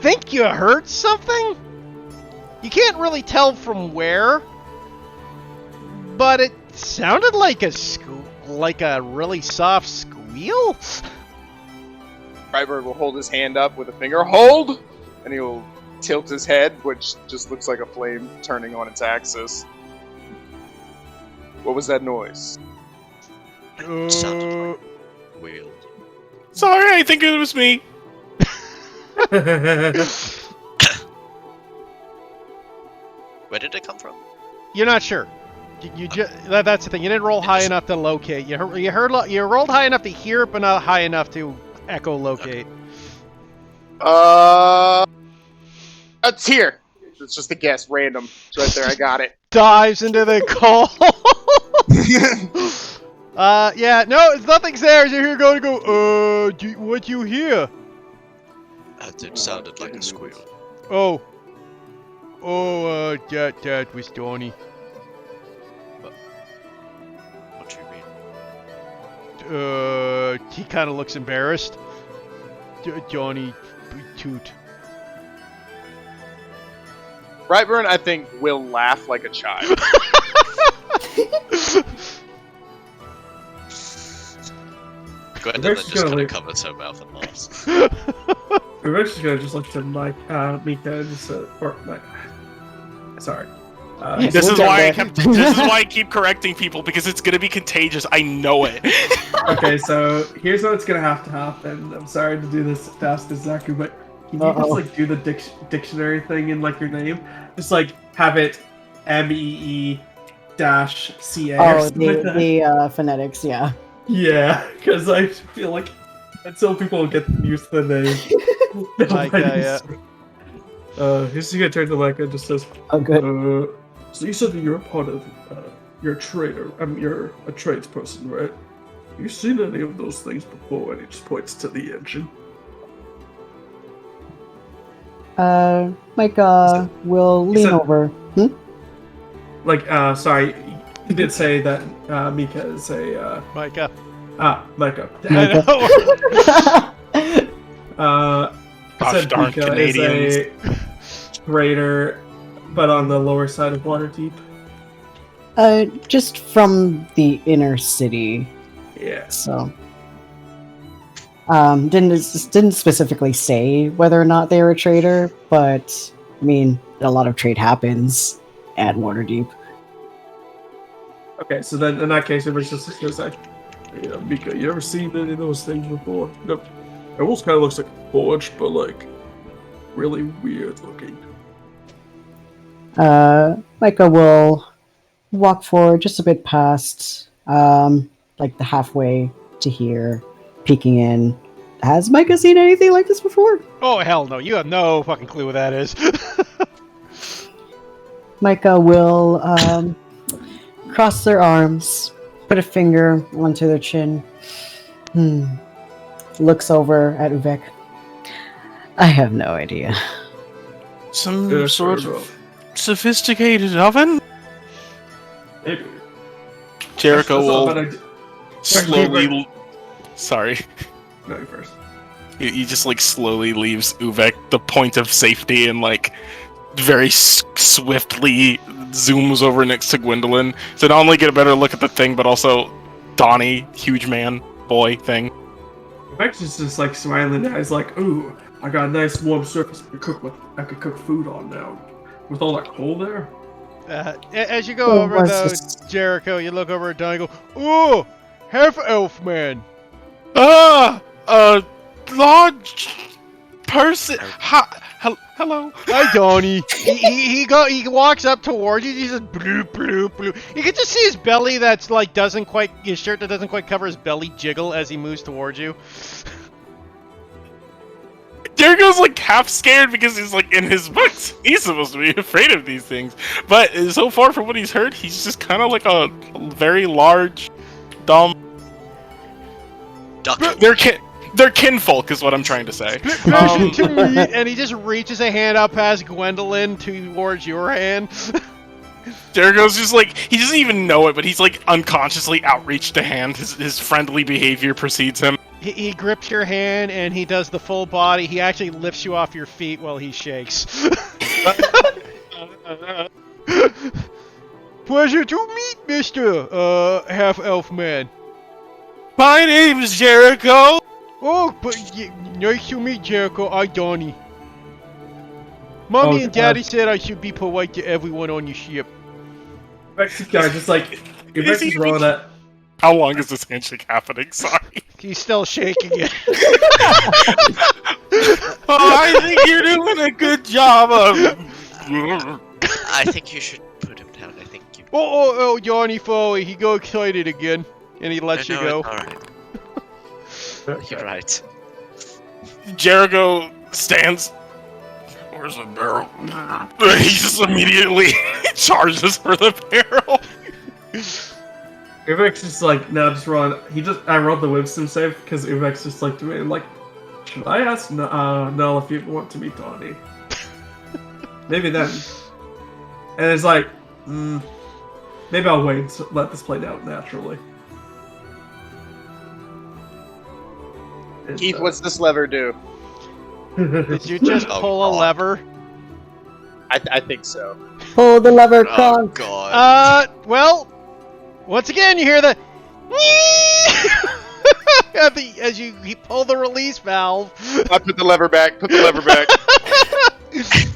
Speaker 1: think you heard something? You can't really tell from where, but it sounded like a really soft squeal.
Speaker 5: Brightburn will hold his hand up with a finger, hold, and he'll tilt his head, which just looks like a flame turning on its axis. What was that noise?
Speaker 3: Sounded like wheeled.
Speaker 2: Sorry, I think it was me.
Speaker 3: Where did it come from?
Speaker 1: You're not sure. That's the thing. You didn't roll high enough to locate. You rolled high enough to hear, but not high enough to echolocate.
Speaker 5: It's here. It's just a guess, random. It's right there. I got it.
Speaker 1: Dives into the call. Yeah, no, nothing's there. You're here going to go. What you hear?
Speaker 3: It sounded like a squeal.
Speaker 1: Oh, that was Donnie.
Speaker 3: What do you mean?
Speaker 1: He kind of looks embarrassed. Johnny Toot.
Speaker 5: Brightburn, I think, will laugh like a child.
Speaker 3: Gwendolyn
Speaker 6: They're
Speaker 3: just
Speaker 6: just gonna
Speaker 3: kind of
Speaker 6: leave.
Speaker 3: covers her mouth and laughs.
Speaker 6: We're actually gonna just look to Mika and just or Mike. Sorry.
Speaker 2: This is
Speaker 4: We'll get
Speaker 2: why I
Speaker 4: there.
Speaker 2: kept. This is why I keep correcting people because it's gonna be contagious. I know it.
Speaker 6: Okay, so here's what's gonna have to happen. I'm sorry to do this to ask Zaku, but can you just
Speaker 4: Uh-oh.
Speaker 6: like do the dictionary thing in like your name? Just like have it MEE-CA or
Speaker 4: Oh,
Speaker 6: something like that.
Speaker 4: the phonetics, yeah.
Speaker 6: Yeah, because I feel like until people get used to the name.
Speaker 1: Micah, yeah.
Speaker 6: He's gonna turn to Micah and just says,
Speaker 4: Oh, good.
Speaker 6: so you said that you're a part of, you're a trader. You're a tradesperson, right? Have you seen any of those things before? And he just points to the engine.
Speaker 4: Micah will lean
Speaker 6: said-
Speaker 4: over.
Speaker 6: Like, sorry, you did say that Mika is a,
Speaker 1: Micah.
Speaker 6: Micah.
Speaker 1: I know.
Speaker 6: I
Speaker 2: Gosh
Speaker 6: said
Speaker 2: darn
Speaker 6: Mika
Speaker 2: Canadians.
Speaker 6: is a trader, but on the lower side of Waterdeep.
Speaker 4: Just from the inner city,
Speaker 6: Yeah.
Speaker 4: so. Didn't specifically say whether or not they were a trader, but I mean, a lot of trade happens at Waterdeep.
Speaker 6: Okay, so then in that case, everybody's just gonna say, "Yeah, Mika, you ever seen any of those things before?" No. It almost kind of looks like a forge, but like really weird looking.
Speaker 4: Micah will walk forward just a bit past, like the halfway to here, peeking in. Has Micah seen anything like this before?
Speaker 1: Oh, hell no. You have no fucking clue what that is.
Speaker 4: Micah will cross their arms, put a finger onto their chin. Looks over at Uvek. I have no idea.
Speaker 2: Some sort of sophisticated oven?
Speaker 6: Maybe.
Speaker 2: Jericho
Speaker 6: That's not a
Speaker 2: will
Speaker 6: bad idea.
Speaker 2: slowly... Sorry.
Speaker 6: No, you first.
Speaker 2: He just, like, slowly leaves Uvek the point of safety and, like, very swiftly zooms over next to Gwendolyn. So not only get a better look at the thing, but also Donnie, huge man, boy thing.
Speaker 6: Vex is just like smiling. He's like, "Ooh, I got a nice warm surface to cook with. I could cook food on now, with all that coal there."
Speaker 1: As you go
Speaker 4: Oh,
Speaker 1: over
Speaker 4: what's
Speaker 1: though,
Speaker 4: this?
Speaker 1: Jericho, you look over at Donnie and go, "Ooh, half elf man."
Speaker 2: Large person. Hello.
Speaker 1: Hi, Donnie. he walks up towards you. He's just bloop bloop bloop. You can just see his belly. That's like his shirt that doesn't quite cover his belly jiggle as he moves towards you.
Speaker 2: Jericho's like half scared because he's like in his books. He's supposed to be afraid of these things, but so far from what he's heard, he's just kind of like a very large, dumb.
Speaker 3: Duck.
Speaker 2: They're kinfolk, is what I'm trying to say.
Speaker 1: Person to meet, and he just reaches a hand up past Gwendolyn towards your hand.
Speaker 2: Jericho's just like, he doesn't even know it, but he's like unconsciously outreached a hand. His friendly behavior precedes him.
Speaker 1: He grips your hand and he does the full body. He actually lifts you off your feet while he shakes. Pleasure to meet, Mr. Half-Elf Man.
Speaker 2: My name's Jericho.
Speaker 1: Oh, but nice to meet, Jericho. I'm Donnie. Mommy and Daddy said I should be polite to everyone on your ship.
Speaker 6: Vex guy just like Vex is rolling that.
Speaker 2: How long is this handshake happening? Sorry.
Speaker 1: He's still shaking it.
Speaker 2: Oh, I think you're doing a good job of...
Speaker 3: I think you should put him down. I think you.
Speaker 1: Oh, Donnie Foley. He got excited again, and he lets you go.
Speaker 3: It's alright. You're right.
Speaker 2: Jericho stands. Where's the barrel? He just immediately charges for the barrel.
Speaker 6: Uvex just like now just rolling. I rolled the wisdom save because Uvex just like to me and like, should I ask Null if you want to meet Donnie? Maybe then. And it's like, maybe I'll wait and let this play out naturally.
Speaker 5: Keith, what's this lever do?
Speaker 1: Did you just
Speaker 3: Oh,
Speaker 1: pull a
Speaker 3: God.
Speaker 1: lever?
Speaker 5: I think so.
Speaker 4: Pull the lever,
Speaker 3: Oh
Speaker 4: Kronk.
Speaker 3: god.
Speaker 1: Well, once again, you hear the as you pull the release valve.
Speaker 5: I put the lever back. Put the lever back.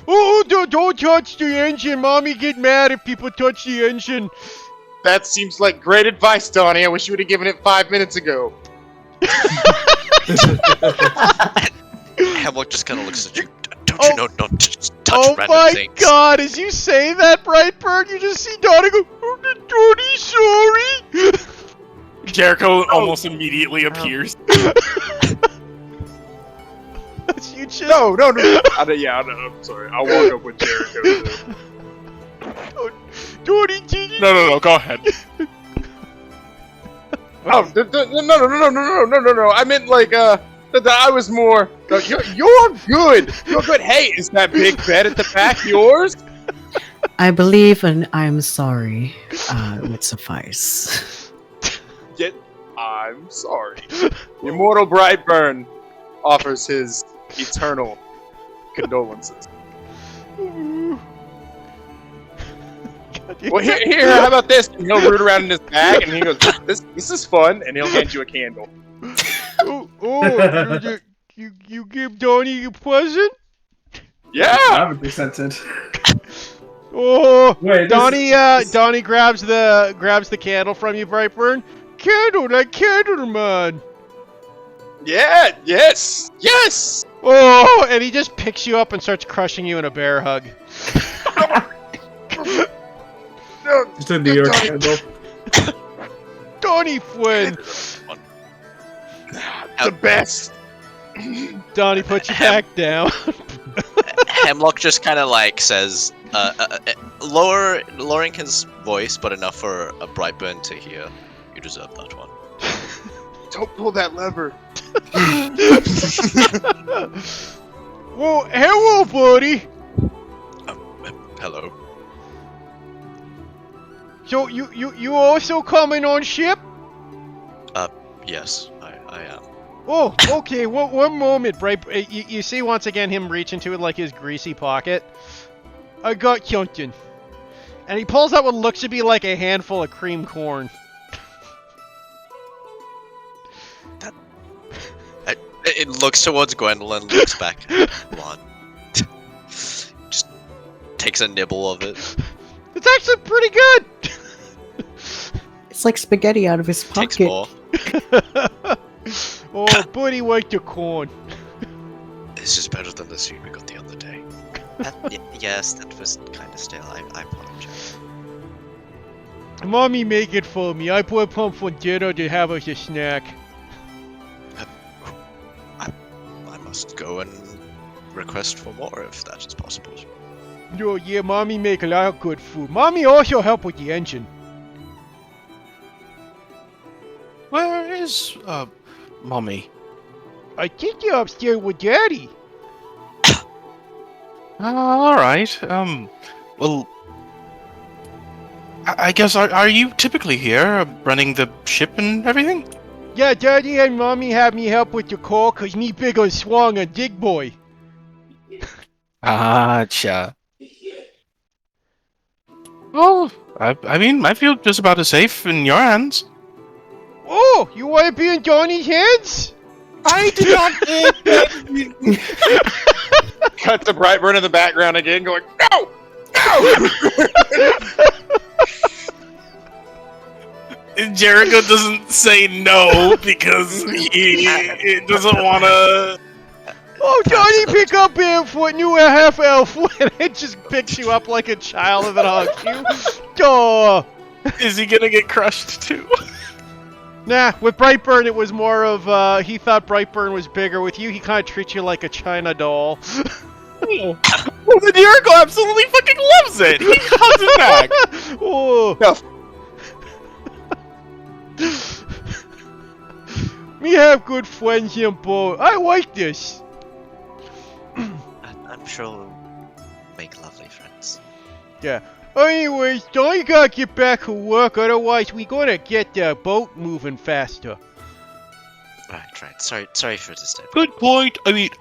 Speaker 1: Oh, don't touch the engine. Mommy get mad if people touch the engine.
Speaker 5: That seems like great advice, Donnie. I wish you would have given it 5 minutes ago.
Speaker 3: Hemlock just kind of looks at you. Don't you know not to just touch
Speaker 1: Oh
Speaker 3: random
Speaker 1: my
Speaker 3: things?
Speaker 1: god, as you say that, Brightburn, you just see Donnie go, oh, Donnie, sorry.
Speaker 2: Jericho almost immediately appears.
Speaker 1: As you just...
Speaker 5: No. Yeah, I know. I'm sorry. I'll walk up with Jericho.
Speaker 1: Donnie, did you...
Speaker 2: No, go ahead.
Speaker 5: Oh, no. I meant like, I was more. No, you're good. You're good. Hey, is that big bed at the back yours?
Speaker 4: I believe and I'm sorry would suffice.
Speaker 5: Yet, I'm sorry. Immortal Brightburn offers his eternal condolences. Well, here, how about this? And he'll root around in his bag, and he goes, "This is fun," and he'll hand you a candle.
Speaker 1: You give Donnie a present?
Speaker 5: Yeah.
Speaker 6: I would be scented.
Speaker 1: Oh,
Speaker 6: Wait,
Speaker 1: Donnie grabs the candle from you, Brightburn. Candle, like Candleman.
Speaker 5: Yeah. Yes.
Speaker 1: Oh, and he just picks you up and starts crushing you in a bear hug.
Speaker 5: No,
Speaker 6: Just a New York
Speaker 5: Donnie.
Speaker 6: candle.
Speaker 1: Donnie Flynn.
Speaker 5: The best.
Speaker 1: Donnie, put you back down.
Speaker 3: Hemlock just kind of like says, lowering his voice, but enough for a Brightburn to hear. You deserve that one.
Speaker 5: Don't pull that lever.
Speaker 1: Oh, hello, buddy.
Speaker 3: Hello.
Speaker 1: So you also coming on ship?
Speaker 3: Yes, I am.
Speaker 1: Oh, okay. One moment, Bright. You see once again him reach into like his greasy pocket. I got something, and he pulls out what looks to be like a handful of cream corn.
Speaker 3: It looks towards Gwendolyn, looks back. Blonde. Just takes a nibble of it.
Speaker 1: It's actually pretty good.
Speaker 4: It's like spaghetti out of his
Speaker 3: Takes
Speaker 4: pocket.
Speaker 3: more.
Speaker 1: Oh, buddy, like the corn.
Speaker 3: This is better than the scene we got the other day. Yes, that was kind of stale. I apologize.
Speaker 1: Mommy make it for me. I put pump for dinner to have as a snack.
Speaker 3: I must go and request for more if that is possible.
Speaker 1: Oh yeah, mommy make a lot of good food. Mommy also help with the engine.
Speaker 2: Where is mommy?
Speaker 1: I think you're upstairs with daddy.
Speaker 2: All right. Well, I guess are you typically here, running the ship and everything?
Speaker 1: Yeah, daddy and mommy have me help with the call cause me big on swung a dig boy.
Speaker 2: Gotcha. Well, I mean, I feel just about as safe in your hands.
Speaker 1: Oh, you wanna be in Johnny's hands?
Speaker 2: I did not.
Speaker 5: Cut to Brightburn in the background again, going, no!
Speaker 2: Jericho doesn't say no because he doesn't want to.
Speaker 1: Oh, Johnny, pick up Barefoot, new half elf, and it just picks you up like a child and then hugs you. Duh.
Speaker 2: Is he gonna get crushed too?
Speaker 1: Nah, with Brightburn it was more of, he thought Brightburn was bigger. With you, he kind of treats you like a China doll.
Speaker 2: Well, the Jericho absolutely fucking loves it. He hugs it back.
Speaker 1: Oh.
Speaker 5: No.
Speaker 1: Me have good friends here, boy. I like this.
Speaker 3: I'm sure we'll make lovely friends.
Speaker 1: Yeah. Anyways, Johnny gotta get back to work, otherwise we gonna get the boat moving faster.
Speaker 3: Right. Sorry for disturbing.
Speaker 2: Good point. I mean,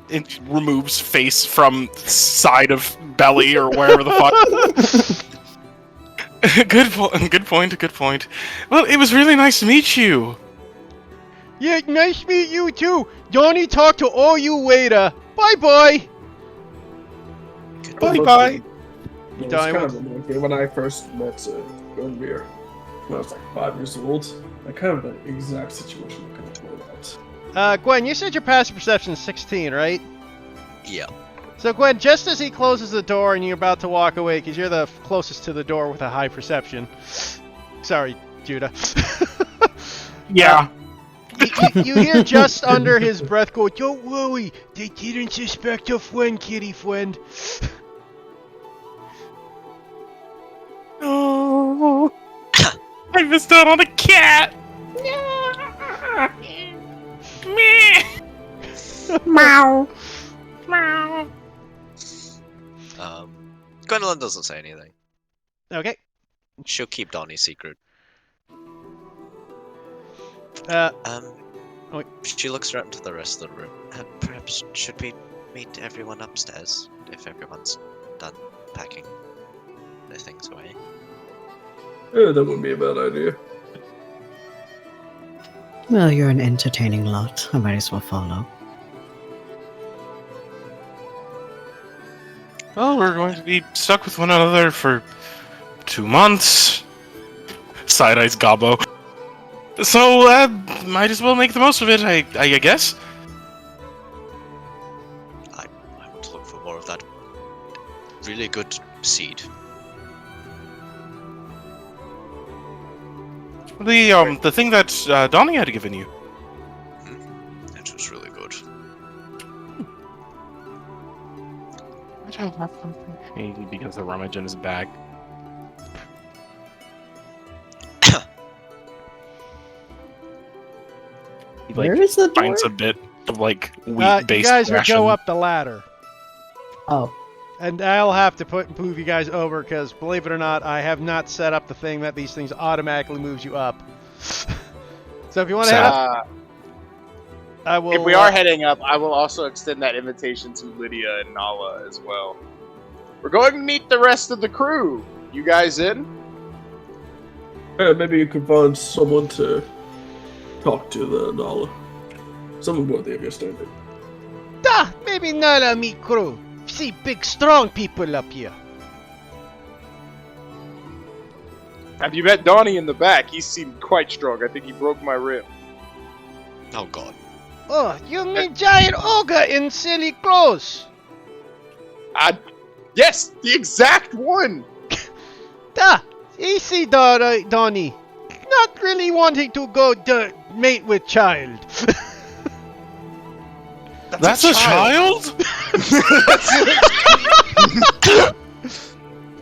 Speaker 2: it removes face from side of belly or wherever the fuck. Good point. Well, it was really nice to meet you.
Speaker 1: Yeah, nice to meet you too. Johnny, talk to all you later. Bye-bye.
Speaker 2: Bye.
Speaker 6: It was
Speaker 1: Dying
Speaker 6: kind
Speaker 1: with-
Speaker 6: of reminds me when I first met Gunveer when I was like 5 years old. Like kind of the exact situation I'm kind of played out.
Speaker 1: Gwen, you said your passive perception is 16, right?
Speaker 3: Yeah.
Speaker 1: So Gwen, just as he closes the door and you're about to walk away, because you're the closest to the door with a high perception. Sorry, Judah.
Speaker 2: Yeah.
Speaker 1: You hear just under his breath go, "Don't worry, they didn't suspect a friend, kitty friend."
Speaker 2: Oh, I missed out on a cat. Meow. Meow.
Speaker 3: Gwendolyn doesn't say anything.
Speaker 1: Okay.
Speaker 3: She'll keep Donnie's secret.
Speaker 1: Wait.
Speaker 3: She looks around to the rest of the room. Perhaps should we meet everyone upstairs if everyone's done packing their things away?
Speaker 6: Yeah, that wouldn't be a bad idea.
Speaker 4: Well, you're an entertaining lot. I might as well follow.
Speaker 2: Well, we're going to be stuck with one another for 2 months. Side eyes Gobbo. So, might as well make the most of it, I guess.
Speaker 3: I want to look for more of that really good seed.
Speaker 2: The thing that Donnie had given you.
Speaker 3: It was really good.
Speaker 2: He begins to rummage in his bag. He
Speaker 4: Where is the door?
Speaker 2: finds a bit. of like
Speaker 1: You
Speaker 2: wheat-based
Speaker 1: guys would
Speaker 2: ration.
Speaker 1: go up the ladder.
Speaker 4: Oh,
Speaker 1: And I'll have to move you guys over because, believe it or not, I have not set up the thing that these things automatically moves you up. So if you want to head up, I will.
Speaker 5: If we are heading up, I will also extend that invitation to Lydia and Nala as well. We're going to meet the rest of the crew. You guys in?
Speaker 6: Maybe you can find someone to talk to the Nala. Someone worthy of your standing.
Speaker 1: Maybe Nala meet crew. See big strong people up here.
Speaker 5: Have you met Donnie in the back? He seemed quite strong. I think he broke my rib.
Speaker 3: Oh god.
Speaker 1: Oh, you mean giant ogre in silly clothes?
Speaker 5: Yes, the exact one.
Speaker 1: Easy, Donnie. Not really wanting to go mate with child.
Speaker 2: That's a child?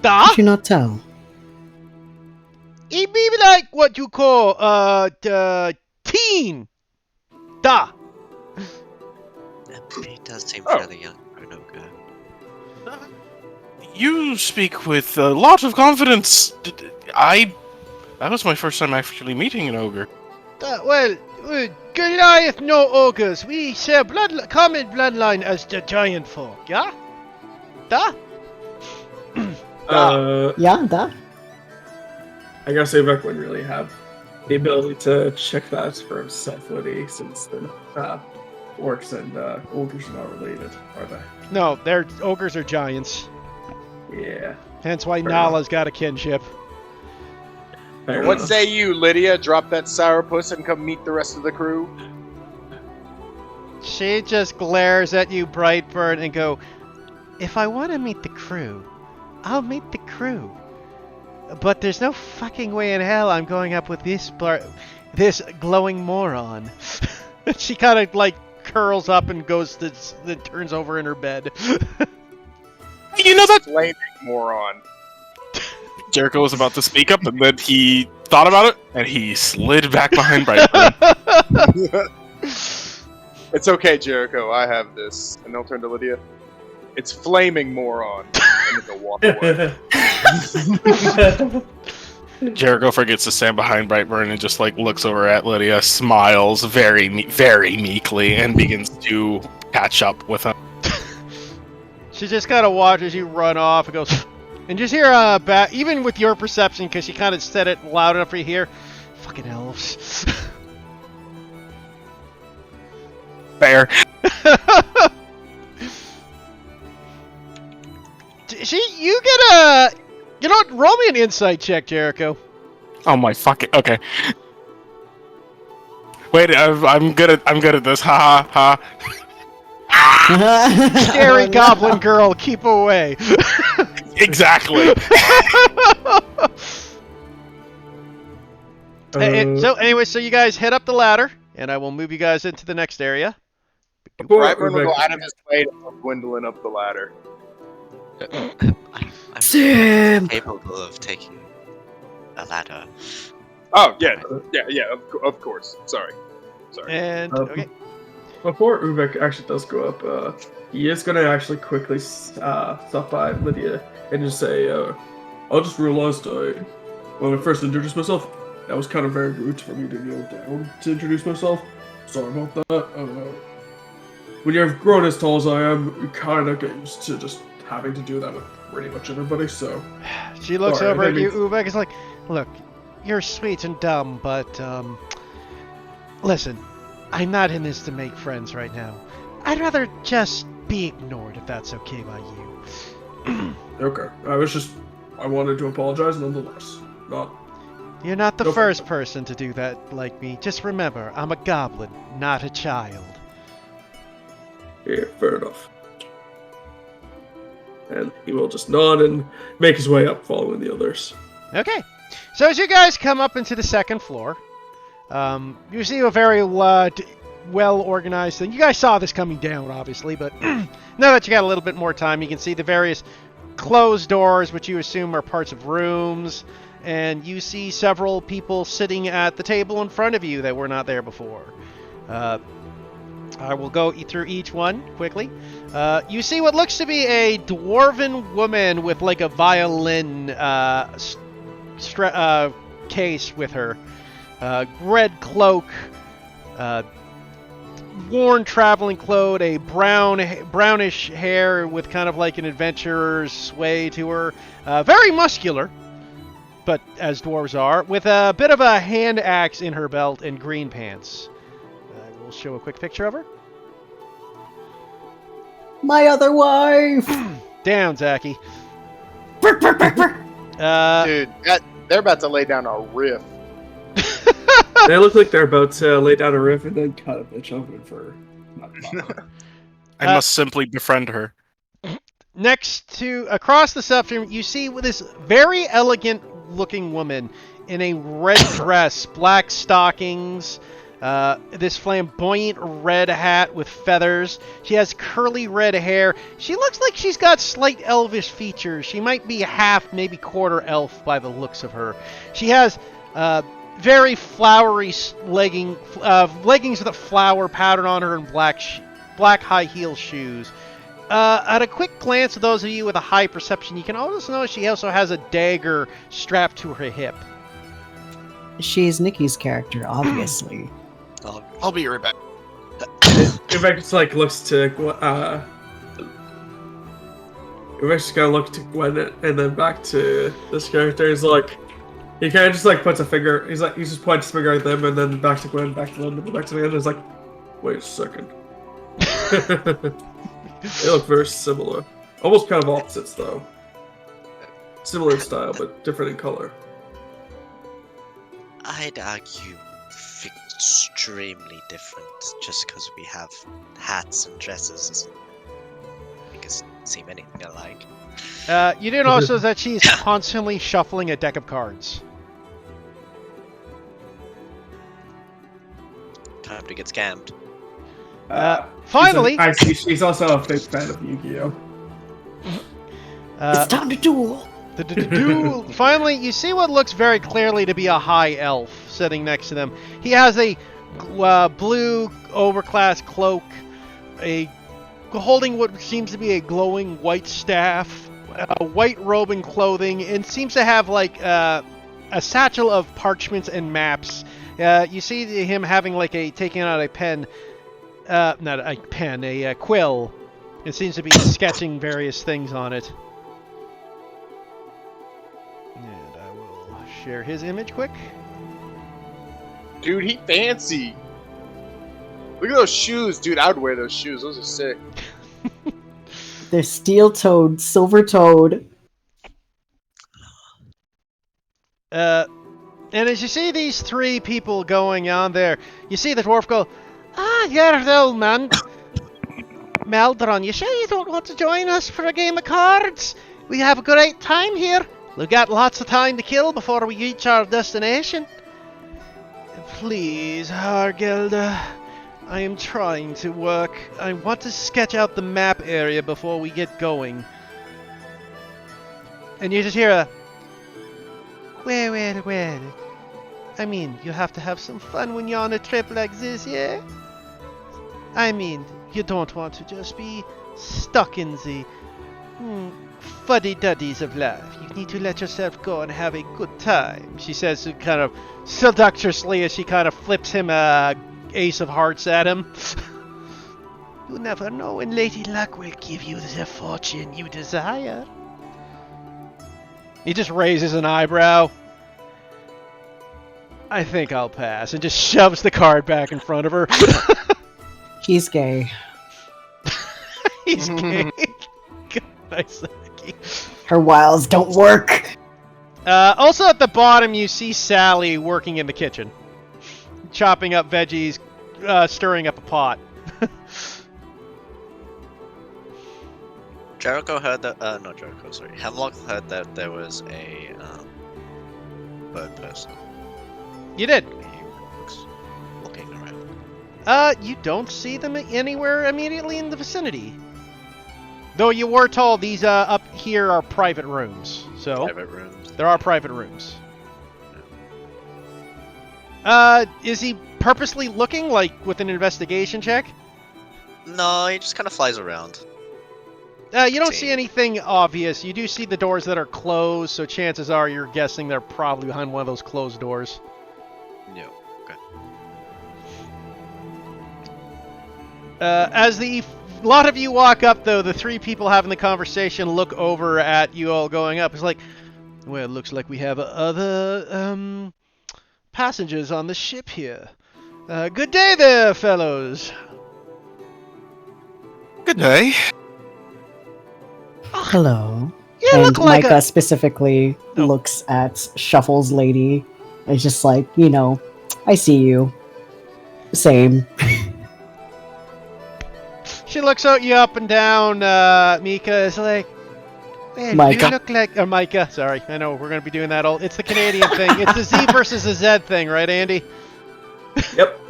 Speaker 4: did you not tell?
Speaker 1: He be like what you call teen.
Speaker 3: He does seem
Speaker 5: Oh.
Speaker 3: fairly young for an ogre.
Speaker 2: You speak with a lot of confidence. That was my first time actually meeting an ogre.
Speaker 1: Goliath no ogres. We share common bloodline as the giant folk, yeah?
Speaker 4: Yeah, that.
Speaker 6: I guess Avek wouldn't really have the ability to check that for himself, would he? Since the orcs and ogres are not related, are they?
Speaker 1: No, ogres are giants.
Speaker 6: Yeah.
Speaker 1: Hence why
Speaker 6: Fair
Speaker 1: Nala's got a kinship.
Speaker 6: Fair
Speaker 5: What
Speaker 6: enough.
Speaker 5: say you, Lydia? Drop that sourpuss and come meet the rest of the crew.
Speaker 1: She just glares at you, Brightburn, and go, if I want to meet the crew, I'll meet the crew. But there's no fucking way in hell I'm going up with this glowing moron. She kind of like curls up and then turns over in her bed.
Speaker 2: You know that
Speaker 5: Flaming moron.
Speaker 2: Jericho was about to speak up, and then he thought about it, and he slid back behind Brightburn.
Speaker 5: It's okay, Jericho. I have this. And they'll turn to Lydia. It's flaming moron. And they'll walk away.
Speaker 2: Jericho forgets to stand behind Brightburn and just like looks over at Lydia, smiles very meekly, and begins to catch up with him.
Speaker 1: She just kind of watches you run off and goes, and just hear even with your perception, because she kind of said it loud enough for you to hear, fucking elves.
Speaker 2: Fair.
Speaker 1: Roll me an insight check, Jericho.
Speaker 2: Oh my fucking okay. Wait, I'm good at this. Ha ha ha.
Speaker 1: Scary goblin girl, keep away.
Speaker 2: Exactly.
Speaker 1: So you guys head up the ladder, and I will move you guys into the next area.
Speaker 5: Brightburn will go out of his way to help Gwendolyn up the ladder.
Speaker 3: I'm
Speaker 4: Sam!
Speaker 3: capable of taking a ladder.
Speaker 5: Oh, yeah, of course. Sorry.
Speaker 1: And okay,
Speaker 6: Before Ubek actually does go up, he is going to actually quickly stop by Lydia and just say, I just realized when I first introduced myself, that was kind of very rude for me to kneel down to introduce myself. Sorry about that. When you've grown as tall as I am, you kind of get used to just having to do that with pretty much everybody, so...
Speaker 1: she looks
Speaker 6: Sorry,
Speaker 1: over at
Speaker 6: that
Speaker 1: you,
Speaker 6: means-
Speaker 1: Ubek, is like, look, you're sweet and dumb, but, listen, I'm not in this to make friends right now. I'd rather just be ignored if that's okay by you.
Speaker 6: Okay. I wanted to apologize nonetheless.
Speaker 1: You're not the
Speaker 6: Go for it.
Speaker 1: first person to do that like me. Just remember, I'm a goblin, not a child.
Speaker 6: Yeah, fair enough. And he will just nod and make his way up following the others.
Speaker 1: Okay. So as you guys come up into the second floor, you see a very well-organized thing. You guys saw this coming down, obviously, but now that you got a little bit more time, you can see the various closed doors, which you assume are parts of rooms, and you see several people sitting at the table in front of you that were not there before. I will go through each one quickly. You see what looks to be a dwarven woman with like a violin case with her. Red cloak, worn traveling cloak, a brownish hair with kind of like an adventurer's sway to her. Very muscular, but as dwarves are, with a bit of a hand axe in her belt and green pants. I will show a quick picture of her.
Speaker 4: My other wife!
Speaker 1: Down, Zachy.
Speaker 5: Dude, they're about to lay down a riff.
Speaker 6: They look like they're about to lay down a riff and then cut a bitch open for.
Speaker 2: I must simply befriend her.
Speaker 1: Next to, across the spectrum, you see this very elegant looking woman in a red dress, black stockings, this flamboyant red hat with feathers. She has curly red hair. She looks like she's got slight elvish features. She might be half, maybe quarter elf by the looks of her. She has very flowery leggings with a flower powdered on her and black high heel shoes. At a quick glance of those of you with a high perception, you can also notice she also has a dagger strapped to her hip.
Speaker 4: She's Nikki's character, obviously.
Speaker 2: I'll be right back.
Speaker 6: Rebecca just like looks to Rebecca just kind of look to Gwen and then back to this character. He's like, he kind of just like puts a finger. He just points his finger at them and then back to Gwen, back to them, back to the end. He's like, wait a second. They look very similar. Almost kind of opposites though. Similar in style, but different in color.
Speaker 3: I'd argue extremely different just because we have hats and dresses doesn't make us seem anything alike.
Speaker 1: You do notice that she's constantly shuffling a deck of cards.
Speaker 3: Time to get scammed.
Speaker 1: Finally,
Speaker 6: I see she's also a big fan of Yu-Gi-Oh!
Speaker 4: It's time to duel!
Speaker 1: Duel. Finally, you see what looks very clearly to be a high elf sitting next to them. He has a blue overclass cloak, holding what seems to be a glowing white staff, a white robe and clothing, and seems to have like a satchel of parchments and maps. You see him having like taking out a pen, not a pen, a quill. It seems to be sketching various things on it. And I will share his image quick.
Speaker 5: Dude, he fancy. Look at those shoes, dude. I would wear those shoes. Those are sick.
Speaker 4: They're steel-toed, silver-toed.
Speaker 1: And as you see these three people going on there, you see the dwarf go, you're the old man. Meldron, you sure you don't want to join us for a game of cards? We have a great time here. We've got lots of time to kill before we reach our destination. Please, Hargelda. I am trying to work. I want to sketch out the map area before we get going. And you just hear a... Well. I mean, you have to have some fun when you're on a trip like this, yeah? I mean, you don't want to just be stuck in the fuddy-duddies of life. You need to let yourself go and have a good time, she says kind of seductressly as she kind of flips him a ace of hearts at him. You never know when Lady Luck will give you the fortune you desire. He just raises an eyebrow. I think I'll pass, and just shoves the card back in front of her.
Speaker 4: He's gay.
Speaker 1: He's gay. Nice, Zachy.
Speaker 4: Her wiles don't work!
Speaker 1: Also at the bottom, you see Sally working in the kitchen. Chopping up veggies, stirring up a pot.
Speaker 3: Jericho heard that, not Jericho, sorry. Hemlock heard that there was a, bird person.
Speaker 1: You did.
Speaker 3: He was looking around.
Speaker 1: You don't see them anywhere immediately in the vicinity. Though you were told these, up here are private rooms. So,
Speaker 3: Private rooms.
Speaker 1: there are private rooms. Is he purposely looking, like, with an investigation check?
Speaker 3: No, he just kind of flies around.
Speaker 1: You don't see anything obvious. You do see the doors that are closed, so chances are you're guessing they're probably behind one of those closed doors.
Speaker 3: No. Okay.
Speaker 1: As a lot of you walk up, though, the three people having the conversation look over at you all going up. It's like, well, it looks like we have other passengers on the ship here. Good day there, fellows.
Speaker 2: Good day.
Speaker 4: Hello.
Speaker 1: You
Speaker 4: And
Speaker 1: look like
Speaker 4: Micah
Speaker 1: a...
Speaker 4: specifically
Speaker 1: Oh.
Speaker 4: looks at Shuffle's lady. It's just like, I see you. Same.
Speaker 1: She looks at you up and down, Mika. Is like, well,
Speaker 4: Micah.
Speaker 1: you look like... Or Micah, sorry. I know, we're going to be doing that all... It's the Canadian thing. It's the Z versus the Z thing, right, Andy?
Speaker 6: Yep.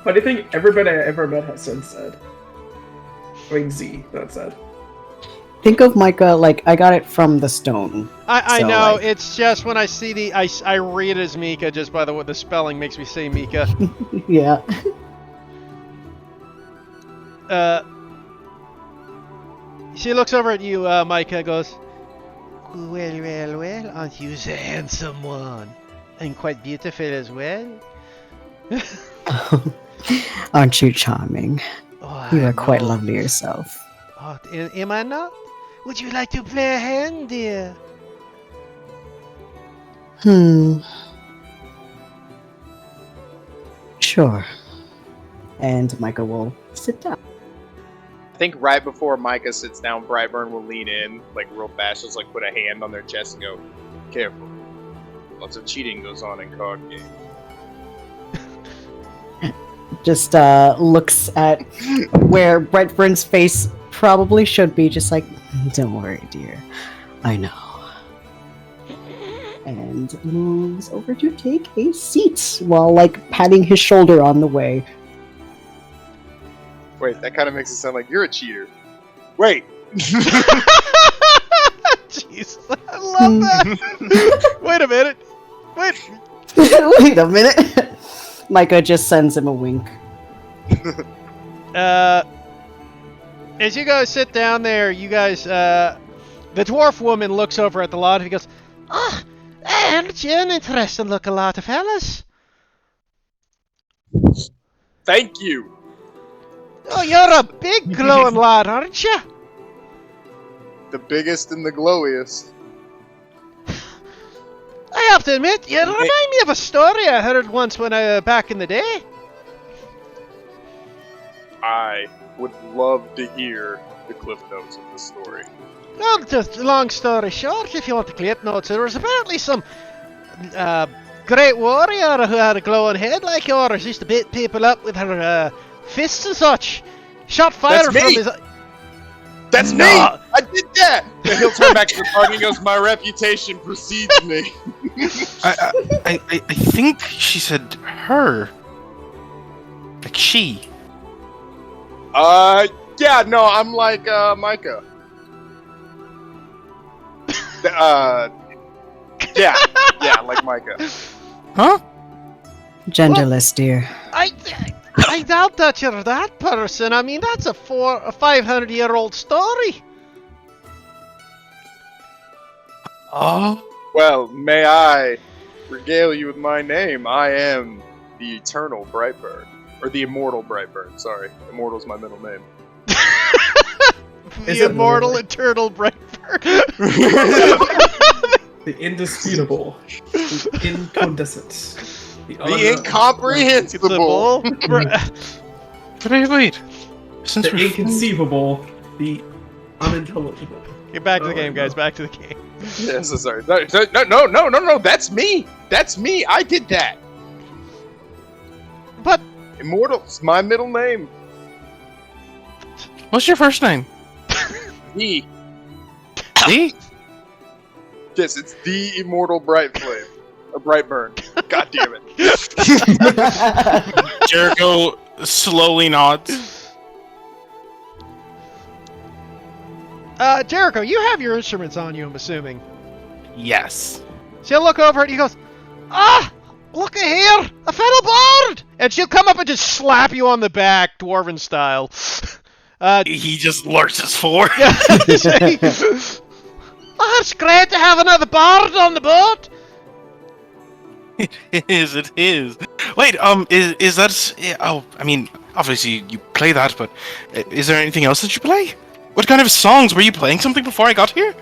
Speaker 6: Funny thing, everybody I ever met has since said. I mean, Z, not said.
Speaker 4: Think of Micah like I got it from the stone.
Speaker 1: I
Speaker 4: So,
Speaker 1: know,
Speaker 4: like-
Speaker 1: it's just when I see the... I read it as Mika, just by the way the spelling makes me say Mika.
Speaker 4: Yeah.
Speaker 1: She looks over at you, Micah, and goes, well, aren't you the handsome one? And quite beautiful as well?
Speaker 4: Aren't you charming?
Speaker 1: Oh,
Speaker 4: You
Speaker 1: I
Speaker 4: are quite
Speaker 1: know.
Speaker 4: lovely yourself.
Speaker 1: Oh, am I not? Would you like to play a hand, dear?
Speaker 4: Sure. And Micah will sit down.
Speaker 5: I think right before Micah sits down, Brightburn will lean in, like real fast, just like put a hand on their chest and go, "Careful. Lots of cheating goes on in card games."
Speaker 4: Just looks at where Brentford's face probably should be, just like, don't worry, dear. I know. And moves over to take a seat while, like, patting his shoulder on the way.
Speaker 5: Wait, that kind of makes it sound like you're a cheater. Wait.
Speaker 1: Jeez, I love that. Wait a minute. Wait.
Speaker 4: Wait a minute. Micah just sends him a wink.
Speaker 1: As you guys sit down there, you guys, the dwarf woman looks over at the lot and he goes, "Ah, aren't you an interesting looking lot of fellas?
Speaker 5: Thank you.
Speaker 1: Oh, you're a big glowing lad, aren't you?
Speaker 5: The biggest and the glowiest.
Speaker 1: I have to admit, you remind me of a story I heard once when back in the day.
Speaker 5: I would love to hear the cliff notes of the story.
Speaker 1: Well, just long story short, if you want the clip notes, there was apparently some great warrior who had a glowing head like yours. Used to beat people up with her fists and such. Shot fire
Speaker 5: That's
Speaker 1: from
Speaker 5: me!
Speaker 1: his...
Speaker 5: That's
Speaker 1: No.
Speaker 5: me! I did that! And he'll turn back to the party and goes, "My reputation precedes me."
Speaker 2: I think she said her. Like she.
Speaker 5: Yeah, no, I'm like, Micah. Yeah, like Micah.
Speaker 2: Huh?
Speaker 4: Genderless, dear.
Speaker 1: I doubt that you're that person. I mean, that's a 500-year-old story.
Speaker 2: Oh.
Speaker 5: Well, may I regale you with my name? I am the Eternal Brightburn. Or the Immortal Brightburn, sorry. Immortal's my middle name.
Speaker 6: Is
Speaker 1: The
Speaker 6: it
Speaker 1: immortal,
Speaker 6: literally?
Speaker 1: eternal Brightburn.
Speaker 6: The indisputable. The incandescent.
Speaker 5: The incomprehensible!
Speaker 2: Wait. Since
Speaker 6: The
Speaker 2: we're
Speaker 6: inconceivable. The unintelligible.
Speaker 1: Get back to the
Speaker 6: Oh,
Speaker 1: game,
Speaker 6: no.
Speaker 1: guys. Back to the game.
Speaker 5: Yeah, so sorry. No, that's me! That's me! I did that!
Speaker 1: But
Speaker 5: Immortal's my middle name.
Speaker 2: What's your first name?
Speaker 5: The.
Speaker 2: D?
Speaker 5: Yes, it's the Immortal Bright Flame. Or Brightburn. God damn it.
Speaker 2: Jericho slowly nods.
Speaker 1: Jericho, you have your instruments on you, I'm assuming.
Speaker 2: Yes.
Speaker 1: So he'll look over and he goes, "Ah, Look here! I found a bard! And she'll come up and just slap you on the back, dwarven style.
Speaker 2: He just lurches forward.
Speaker 1: Yeah. Oh, it's great to have another bard on the boat!
Speaker 2: It is. Wait, is that? Oh, I mean, obviously you play that, but is there anything else that you play? What kind of songs were you playing? Something before I got here?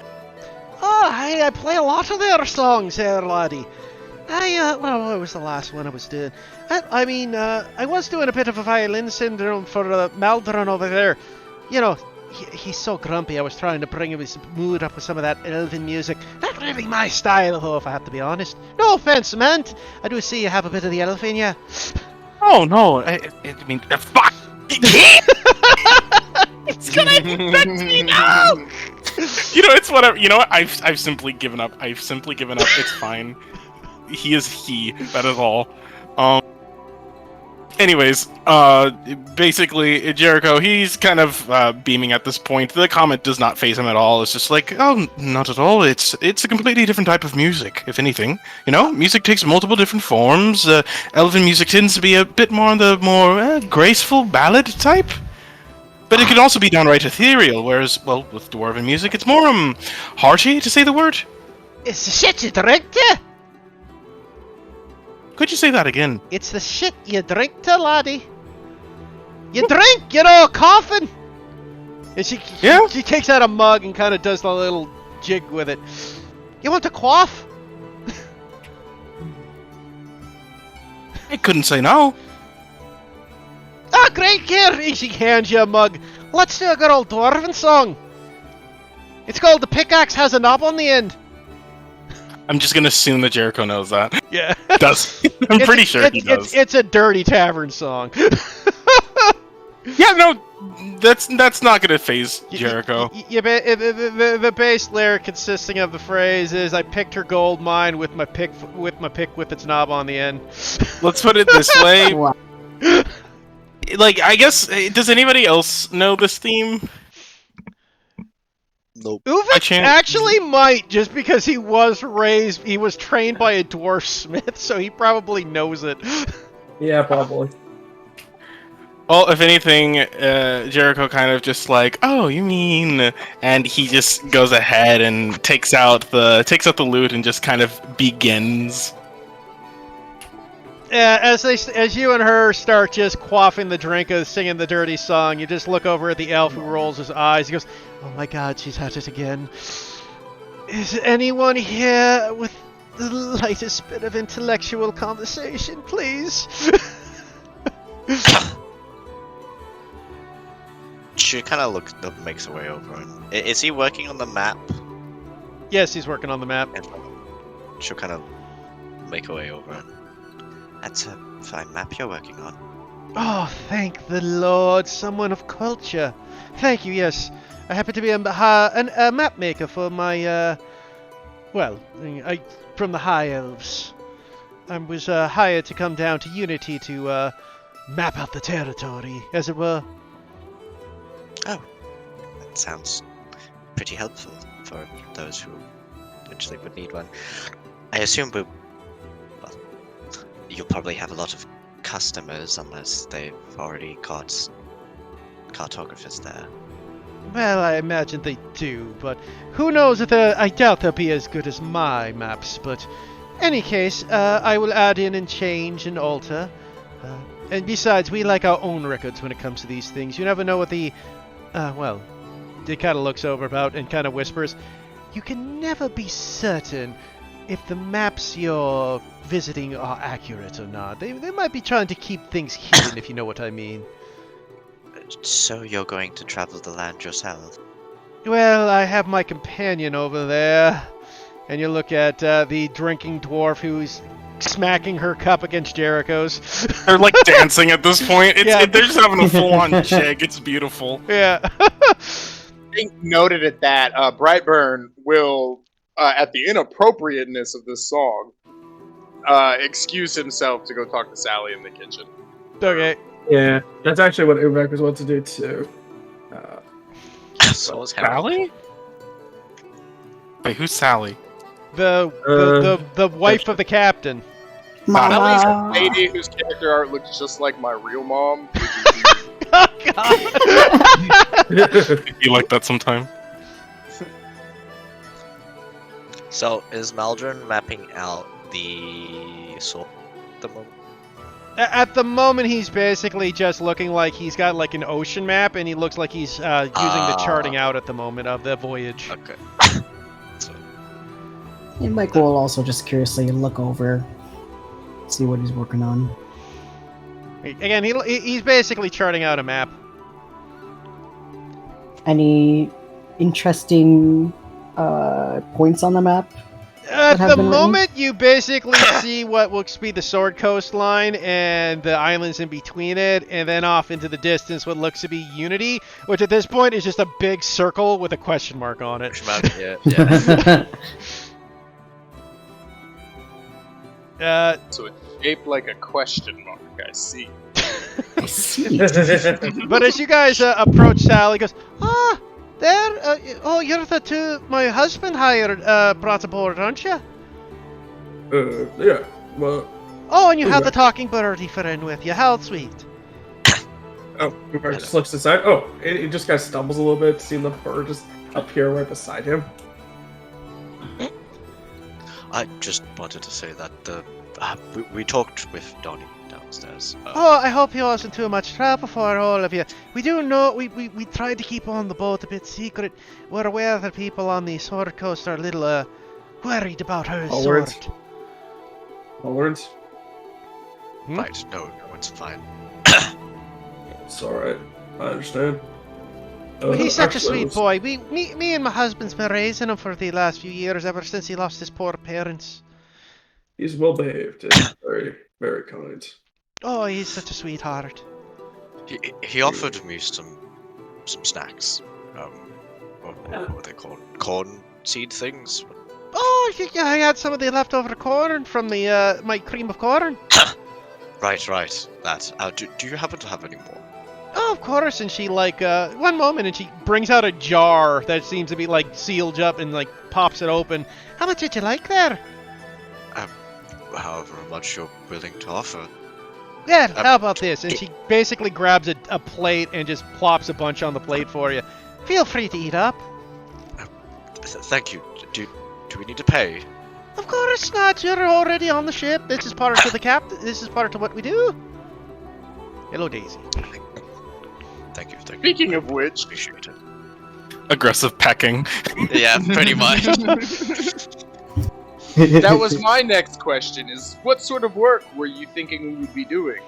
Speaker 1: Oh, hey, I play a lot of their songs here, laddie. Well, what was the last one I was doing? I was doing a bit of a violin syndrome for Maldron over there. You know, he's so grumpy. I was trying to bring his mood up with some of that elven music. Not really my style, though, if I have to be honest. No offense, man. I do see you have a bit of the elf in you.
Speaker 2: Oh no, I mean, fuck! It's gonna infect me now! You know, it's whatever. You know what? I've simply given up. It's fine. He is he. That is all. Anyways, basically, Jericho, he's kind of beaming at this point. The comment does not faze him at all. It's just like, oh, not at all. It's a completely different type of music, if anything. You know, music takes multiple different forms. Elven music tends to be a bit more on the more graceful ballad type. But it can also be downright ethereal, whereas, well, with dwarven music, it's more, hearty, to say the word.
Speaker 1: It's the shit you drink to.
Speaker 2: Could you say that again?
Speaker 1: It's the shit you drink to, laddie. You drink, you know, coughing. And she takes out a mug and kind of does the little jig with it. You want to quaff?
Speaker 2: I couldn't say no.
Speaker 1: Ah, great, here! She hands you a mug. Let's do a good old dwarven song. It's called The Pickaxe Has a Knob on the End.
Speaker 2: I'm just gonna assume that Jericho knows that.
Speaker 1: Yeah.
Speaker 2: Does. I'm pretty sure he does.
Speaker 1: It's a dirty tavern song.
Speaker 2: Yeah, no, that's not gonna phase Jericho.
Speaker 1: The base lyric consisting of the phrase is, "I picked her gold mine with my pick with its knob on the end."
Speaker 2: Let's put it this way.
Speaker 4: Wow.
Speaker 2: Like, I guess, does anybody else know this theme?
Speaker 3: Nope.
Speaker 1: Uvik actually might, just because he was trained by a dwarf smith, so he probably knows it.
Speaker 6: Yeah, probably.
Speaker 2: Well, if anything, Jericho kind of just like, oh, you mean, and he just goes ahead and takes out the loot and just kind of begins.
Speaker 1: As you and her start just quaffing the drink, singing the dirty song, you just look over at the elf who rolls his eyes. He goes, "Oh my God, she's at it again. Is anyone here with the lightest bit of intellectual conversation, please?"
Speaker 3: She kind of makes her way over. And is he working on the map?
Speaker 1: Yes, he's working on the map.
Speaker 3: She'll kind of make her way over. That's a fine map you're working on.
Speaker 1: Oh, thank the Lord, someone of culture. Thank you, yes. I happen to be a map maker for my, from the High Elves. I was hired to come down to Unity to map out the territory, as it were.
Speaker 3: Oh, that sounds pretty helpful for those who eventually would need one. I assume you'll probably have a lot of customers unless they've already got cartographers there.
Speaker 1: Well, I imagine they do, but who knows if I doubt they'll be as good as my maps, but any case, I will add in and change and alter. And besides, we like our own records when it comes to these things. You never know what he kind of looks over about and kind of whispers, you can never be certain if the maps you're visiting are accurate or not. They might be trying to keep things hidden, if you know what I mean.
Speaker 3: So you're going to travel the land yourself?
Speaker 1: Well, I have my companion over there. And you look at the drinking dwarf who's smacking her cup against Jericho's.
Speaker 2: They're like dancing at this point.
Speaker 1: Yeah.
Speaker 2: They're just having a full-on jig. It's beautiful.
Speaker 1: Yeah.
Speaker 5: Noted at that, Brightburn will, at the inappropriateness of this song, excuse himself to go talk to Sally in the kitchen.
Speaker 1: Okay.
Speaker 6: Yeah, that's actually what Uvek was about to do too.
Speaker 3: So was Harold.
Speaker 2: Sally? Wait, who's Sally?
Speaker 1: The wife of the captain.
Speaker 4: Mama.
Speaker 5: Lady whose character art looks just like my real mom.
Speaker 1: Oh, God.
Speaker 2: You like that sometime?
Speaker 3: So, is Maldron mapping out the sword at the moment?
Speaker 1: At the moment, he's basically just looking like he's got like an ocean map, and he looks like he's using the charting out at the moment of the voyage.
Speaker 3: Okay. So,
Speaker 4: And Michael will also just curiously look over, see what he's working on.
Speaker 1: Again, he's basically charting out a map.
Speaker 4: Any interesting points on the map?
Speaker 1: At
Speaker 4: have
Speaker 1: the
Speaker 4: been written?
Speaker 1: moment, you basically see what looks to be the Sword Coastline and the islands in between it, and then off into the distance what looks to be Unity, which at this point is just a big circle with a question mark on it.
Speaker 3: yeah.
Speaker 5: So it's shaped like a question mark. I see.
Speaker 4: I see.
Speaker 1: But as you guys approach Sally, he goes, there, you're the two my husband hired, brought aboard, aren't you?
Speaker 6: Yeah. Well,
Speaker 1: Oh, and you have
Speaker 6: Okay.
Speaker 1: the talking birdie friend with you. How sweet.
Speaker 6: oh, Cooper just looks aside. Oh, it just kind of stumbles a little bit, seeing the bird just appear right beside him.
Speaker 3: I just wanted to say that we talked with Donnie downstairs.
Speaker 1: Oh, I hope he wasn't too much trouble for all of you. We do know, we tried to keep on the boat a bit secret. We're aware that people on the Sword Coast are a little, worried about her
Speaker 6: Oh,
Speaker 1: sword.
Speaker 6: words. Lawrence,
Speaker 3: Right, no, it's fine.
Speaker 6: it's alright. I understand.
Speaker 1: Well, he's such a
Speaker 6: Actually,
Speaker 1: sweet boy. Me and my husband's been raising him for the last few years, ever since he lost his poor parents.
Speaker 6: He's well behaved and very, very kind.
Speaker 1: Oh, he's such a sweetheart.
Speaker 3: He offered me some snacks. What were they called? Corn seed things?
Speaker 1: Oh, yeah, I had some of the leftover corn from the my cream of corn.
Speaker 3: Right. That. Do you happen to have any more?
Speaker 1: Oh, of course. And she one moment, and she brings out a jar that seems to be like sealed up and like pops it open. How much did you like there?
Speaker 3: However much you're willing to offer.
Speaker 1: Yeah, how about this? And she basically grabs a plate and just plops a bunch on the plate for you. Feel free to eat up.
Speaker 3: Thank you. Do we need to pay?
Speaker 1: Of course not. You're already on the ship. This is part of the captain. This is part of what we do. Hello, Daisy.
Speaker 3: Thank you.
Speaker 5: Speaking of which,
Speaker 3: Appreciate it.
Speaker 2: Aggressive pecking.
Speaker 3: Yeah, pretty much.
Speaker 5: that was my next question: is what sort of work were you thinking we would be doing?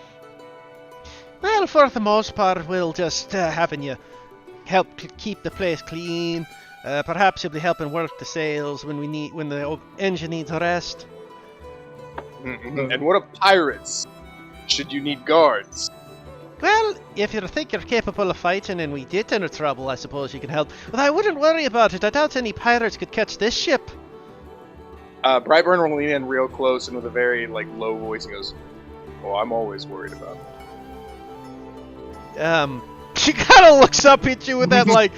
Speaker 1: Well, for the most part, we'll just having you help to keep the place clean. Perhaps you'll be helping work the sails when the engine needs a rest.
Speaker 5: And what of pirates? Should you need guards?
Speaker 1: Well, if you think you're capable of fighting and we did enter trouble, I suppose you can help. But I wouldn't worry about it. I doubt any pirates could catch this ship.
Speaker 5: Brightburn will lean in real close and with a very low voice and goes, "Oh, I'm always worried about it."
Speaker 1: She kind of looks up at you with that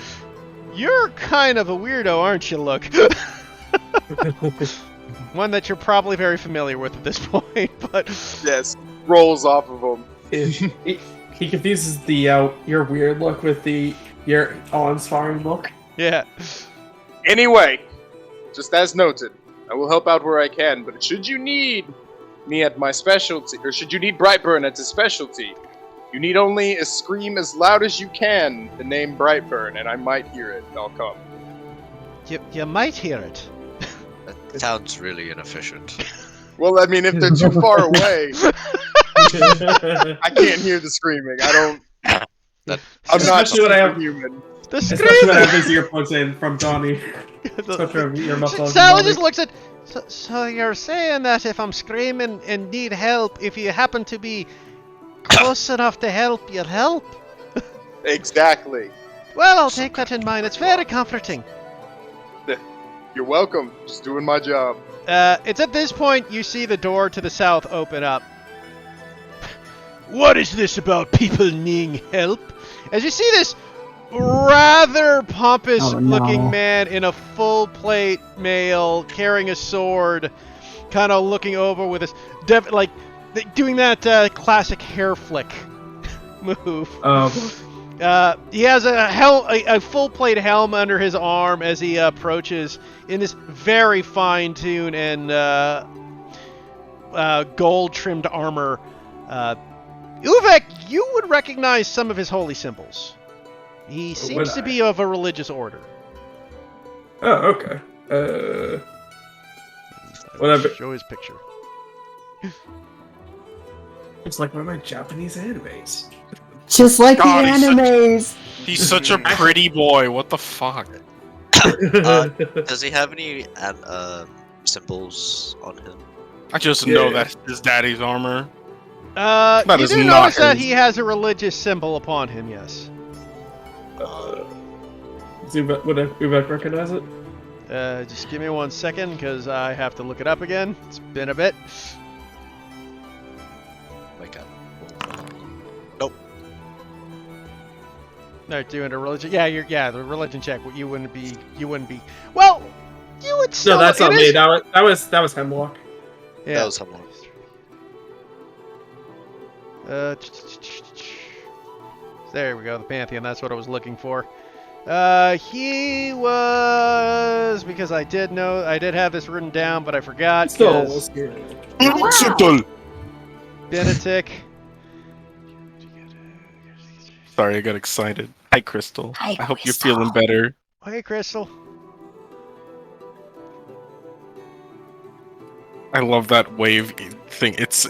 Speaker 1: you're kind of a weirdo, aren't you, look? One that you're probably very familiar with at this point, but...
Speaker 5: Yes, rolls off of him.
Speaker 6: He confuses the your weird look with your awe-inspiring look.
Speaker 1: Yeah.
Speaker 5: Anyway, just as noted, I will help out where I can, but should you need me at my specialty, or should you need Brightburn at his specialty, you need only scream as loud as you can the name Brightburn, and I might hear it, and I'll come.
Speaker 1: You might hear it.
Speaker 3: That sounds really inefficient.
Speaker 5: Well, I mean, if they're too far away, I can't hear the screaming. I'm not
Speaker 6: Especially when I have-
Speaker 5: human.
Speaker 1: The
Speaker 6: Especially when I have
Speaker 1: scream!
Speaker 6: these earplugs in from Donnie. Especially your muffled
Speaker 1: Sally
Speaker 6: Donnie.
Speaker 1: just looks at... So you're saying that if I'm screaming and need help, if you happen to be close enough to help, you'll help?
Speaker 5: Exactly.
Speaker 1: Well, I'll take that in mind. It's very comforting.
Speaker 5: You're welcome. Just doing my job.
Speaker 1: It's at this point you see the door to the south open up. What is this about people needing help? As you see this rather pompous
Speaker 4: Oh, no.
Speaker 1: looking man in a full plate mail carrying a sword kind of looking over with his doing that classic hair flick move. He has a full plate helm under his arm as he approaches in this very fine tune and gold trimmed armor. Uvek, you would recognize some of his holy symbols. He seems to be of a religious order.
Speaker 6: Oh, okay. Whatever.
Speaker 1: Show his picture.
Speaker 6: It's like one of my Japanese animes.
Speaker 4: Just like
Speaker 2: God,
Speaker 4: the
Speaker 2: he's such-
Speaker 4: animes.
Speaker 2: He's such a pretty boy. What the fuck?
Speaker 3: Does he have any symbols on him?
Speaker 2: I just know
Speaker 6: Yeah.
Speaker 2: that's his daddy's armor.
Speaker 1: You
Speaker 2: is
Speaker 1: do
Speaker 2: not
Speaker 1: notice that
Speaker 2: his.
Speaker 1: he has a religious symbol upon him, yes.
Speaker 6: Does Uvek recognize it?
Speaker 1: Just give me 1 second, because I have to look it up again. It's been a bit.
Speaker 3: Wake up.
Speaker 1: No, doing a religion. Yeah, the religion check. You wouldn't be. Well, you would still.
Speaker 6: No, that's
Speaker 1: it
Speaker 6: not me.
Speaker 1: is-
Speaker 6: That was Hemlock.
Speaker 1: Yeah.
Speaker 3: That was Hemlock.
Speaker 1: There we go. The Pantheon. That's what I was looking for. He was because I did have this written down, but I forgot.
Speaker 6: Still
Speaker 1: 'cause
Speaker 6: was here.
Speaker 1: Benetic.
Speaker 2: Sorry, I got excited. Hi, Crystal.
Speaker 4: Hi,
Speaker 2: I hope you're
Speaker 4: Crystal.
Speaker 2: feeling better.
Speaker 1: Hey, Crystal.
Speaker 2: I love that wave thing. It's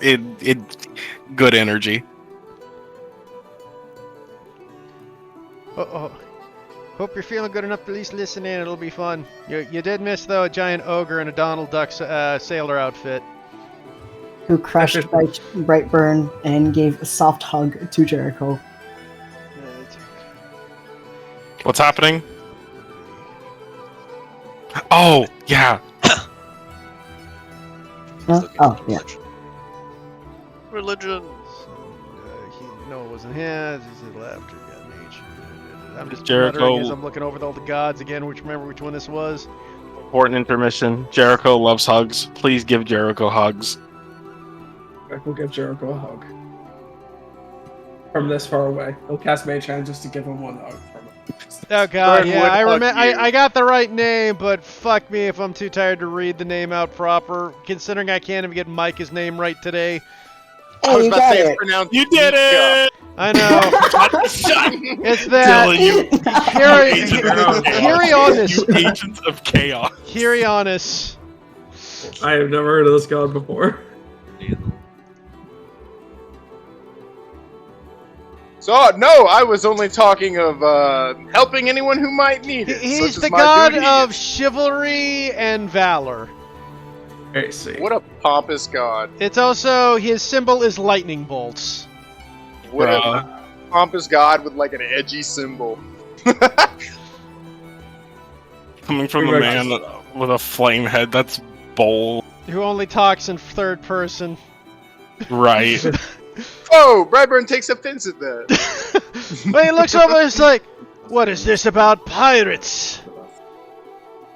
Speaker 2: good energy.
Speaker 1: Oh. Hope you're feeling good enough to at least listen in. It'll be fun. You did miss though a giant ogre in a Donald Duck sailor outfit.
Speaker 4: Who crushed Brightburn and gave a soft hug to Jericho.
Speaker 2: What's happening? Oh, yeah.
Speaker 4: Huh?
Speaker 3: Looking
Speaker 4: Oh,
Speaker 3: for
Speaker 4: yeah.
Speaker 3: Religion.
Speaker 1: No, it wasn't his. He laughter got nature. I'm just
Speaker 2: Jericho-
Speaker 1: muttering as I'm looking over all the gods again. Remember which one this was?
Speaker 2: Important intermission. Jericho loves hugs. Please give Jericho hugs.
Speaker 6: We'll give Jericho a hug. From this far away. He'll cast Mage Hand just to give him one hug from it.
Speaker 1: Oh god,
Speaker 5: Burn
Speaker 1: yeah,
Speaker 5: would
Speaker 1: I
Speaker 5: hug
Speaker 1: remember.
Speaker 5: you.
Speaker 1: I got the right name, but fuck me if I'm too tired to read the name out proper. Considering I can't even get Micah's name right today.
Speaker 5: I was
Speaker 4: you
Speaker 5: about to
Speaker 4: got
Speaker 5: say it's
Speaker 4: it.
Speaker 5: pronounced
Speaker 2: You did
Speaker 5: Mika.
Speaker 2: it!
Speaker 1: I know. It's that.
Speaker 2: Dylan, you
Speaker 1: Hyrionis.
Speaker 2: You agents of chaos.
Speaker 1: Hyrionis.
Speaker 6: I have never heard of this god before.
Speaker 5: So no, I was only talking of helping anyone who might need it.
Speaker 1: He's
Speaker 5: such
Speaker 1: the
Speaker 5: as my
Speaker 1: god
Speaker 5: duty.
Speaker 1: of chivalry and valor.
Speaker 6: I see.
Speaker 5: What a pompous god!
Speaker 1: It's also his symbol is lightning bolts.
Speaker 5: What
Speaker 2: Bruh.
Speaker 5: a pompous god with like an edgy symbol.
Speaker 2: Coming from the man with a flame head, that's bold.
Speaker 1: Who only talks in third person.
Speaker 2: Right.
Speaker 5: Oh, Brightburn takes offense at that.
Speaker 1: But he looks over and is like, what is this about pirates?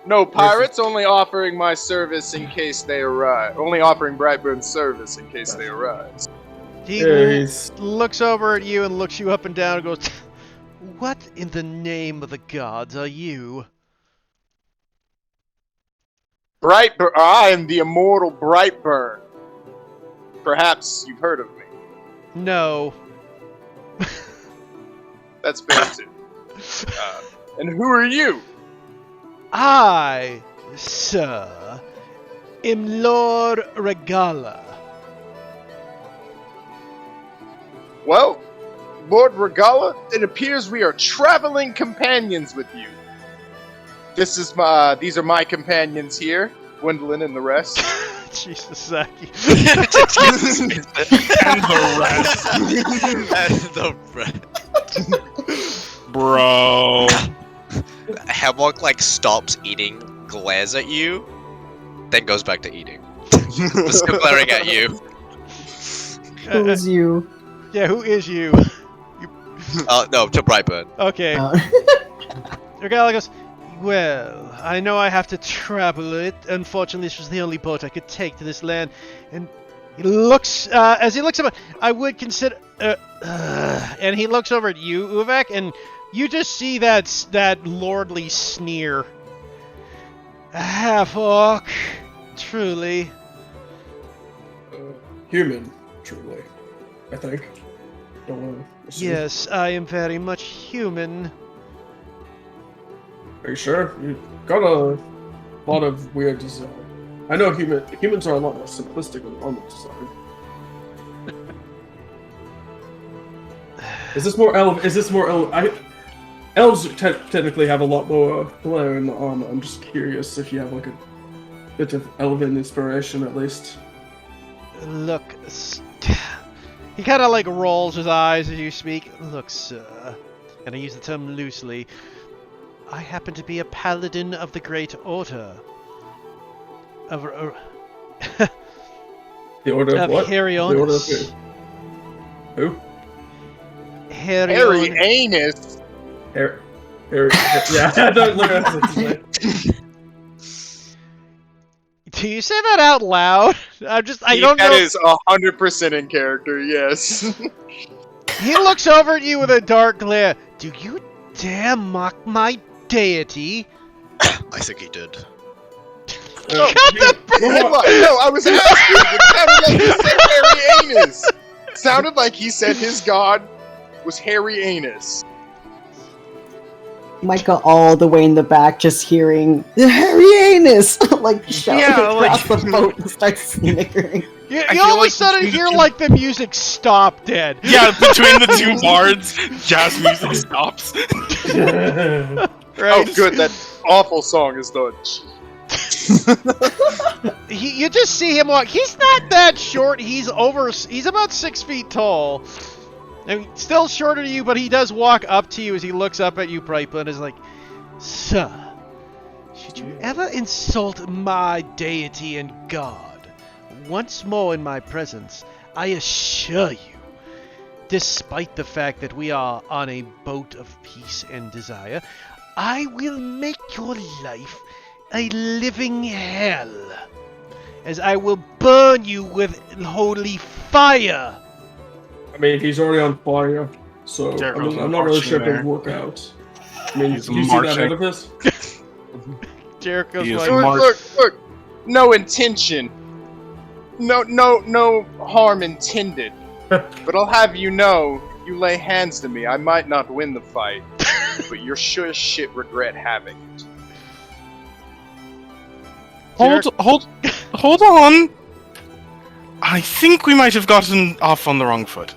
Speaker 5: No, pirates only offering my service in case they arrive. Only offering Brightburn's service in case they arrive.
Speaker 1: He
Speaker 6: Yeah, he's
Speaker 1: looks over at you and looks you up and down and goes, what in the name of the gods are you?
Speaker 5: Brightburn. I am the immortal Brightburn. Perhaps you've heard of me.
Speaker 1: No.
Speaker 5: That's fair too. And who are you?
Speaker 1: I, sir, am Lord Regala.
Speaker 5: Well, Lord Regala, it appears we are traveling companions with you. These are my companions here, Gwendolyn and the rest.
Speaker 1: Jesus, Zaki.
Speaker 2: And the rest.
Speaker 3: And the rest.
Speaker 2: Bro.
Speaker 3: Hemlock like stops eating, glares at you, then goes back to eating. Still glaring at you.
Speaker 4: Who's you?
Speaker 1: Yeah, who is you?
Speaker 3: No, to Brightburn.
Speaker 1: Okay.
Speaker 4: Uh,
Speaker 1: Regala goes, Well, I know I have to travel it. Unfortunately, this was the only boat I could take to this land. And he looks, as he looks up, I would consider, and he looks over at you, Uvek, and you just see that lordly sneer. A half-orc, truly.
Speaker 6: Human, truly. I think. Don't want to assume.
Speaker 1: Yes, I am very much human.
Speaker 6: Are you sure? You got a lot of weird design. I know humans are a lot more simplistic than normal design. Is this more elf? Elves technically have a lot more flair in the armor. I'm just curious if you have like a bit of elven inspiration at least.
Speaker 1: Look, he kind of like rolls his eyes as you speak. Look, sir, and I use the term loosely. I happen to be a paladin of the Great Order. Of
Speaker 6: The order of what?
Speaker 1: Herionis.
Speaker 6: The order of who?
Speaker 5: Harry Anus.
Speaker 6: Harry. Yeah, I don't look at it.
Speaker 1: Do you say that out loud? I don't know.
Speaker 5: That is 100% in character, yes.
Speaker 1: He looks over at you with a dark glare. Do you dare mock my deity?
Speaker 3: I think he did.
Speaker 5: No, I was asking. It sounded like he said Harry Anus. Sounded like he said his god was Harry Anus.
Speaker 4: Micah all the way in the back just hearing the Harry Anus like shouting across the boat and starts snickering.
Speaker 1: You all of a sudden hear like the music stop dead.
Speaker 2: Yeah, between the two bards, jazz music stops.
Speaker 1: Right?
Speaker 5: Oh, good. That awful song is done.
Speaker 1: You just see him walk. He's not that short. He's about 6 feet tall. I mean, still shorter than you, but he does walk up to you as he looks up at you, Brightblood, and is like, "Sir, should you ever insult my deity and God once more in my presence, I assure you, despite the fact that we are on a boat of peace and desire, I will make your life a living hell, as I will burn you with holy fire."
Speaker 6: I mean, he's already on fire, so I'm not really sure if it'll work out. I mean,
Speaker 2: He's
Speaker 6: do you see that
Speaker 2: marching.
Speaker 6: edifice?
Speaker 1: Jericho's
Speaker 2: He is
Speaker 1: like,
Speaker 5: Look. No intention. No harm intended. But I'll have you know, you lay hands to me, I might not win the fight, but you're sure as shit regret having it.
Speaker 2: Hold on. I think we might have gotten off on the wrong foot.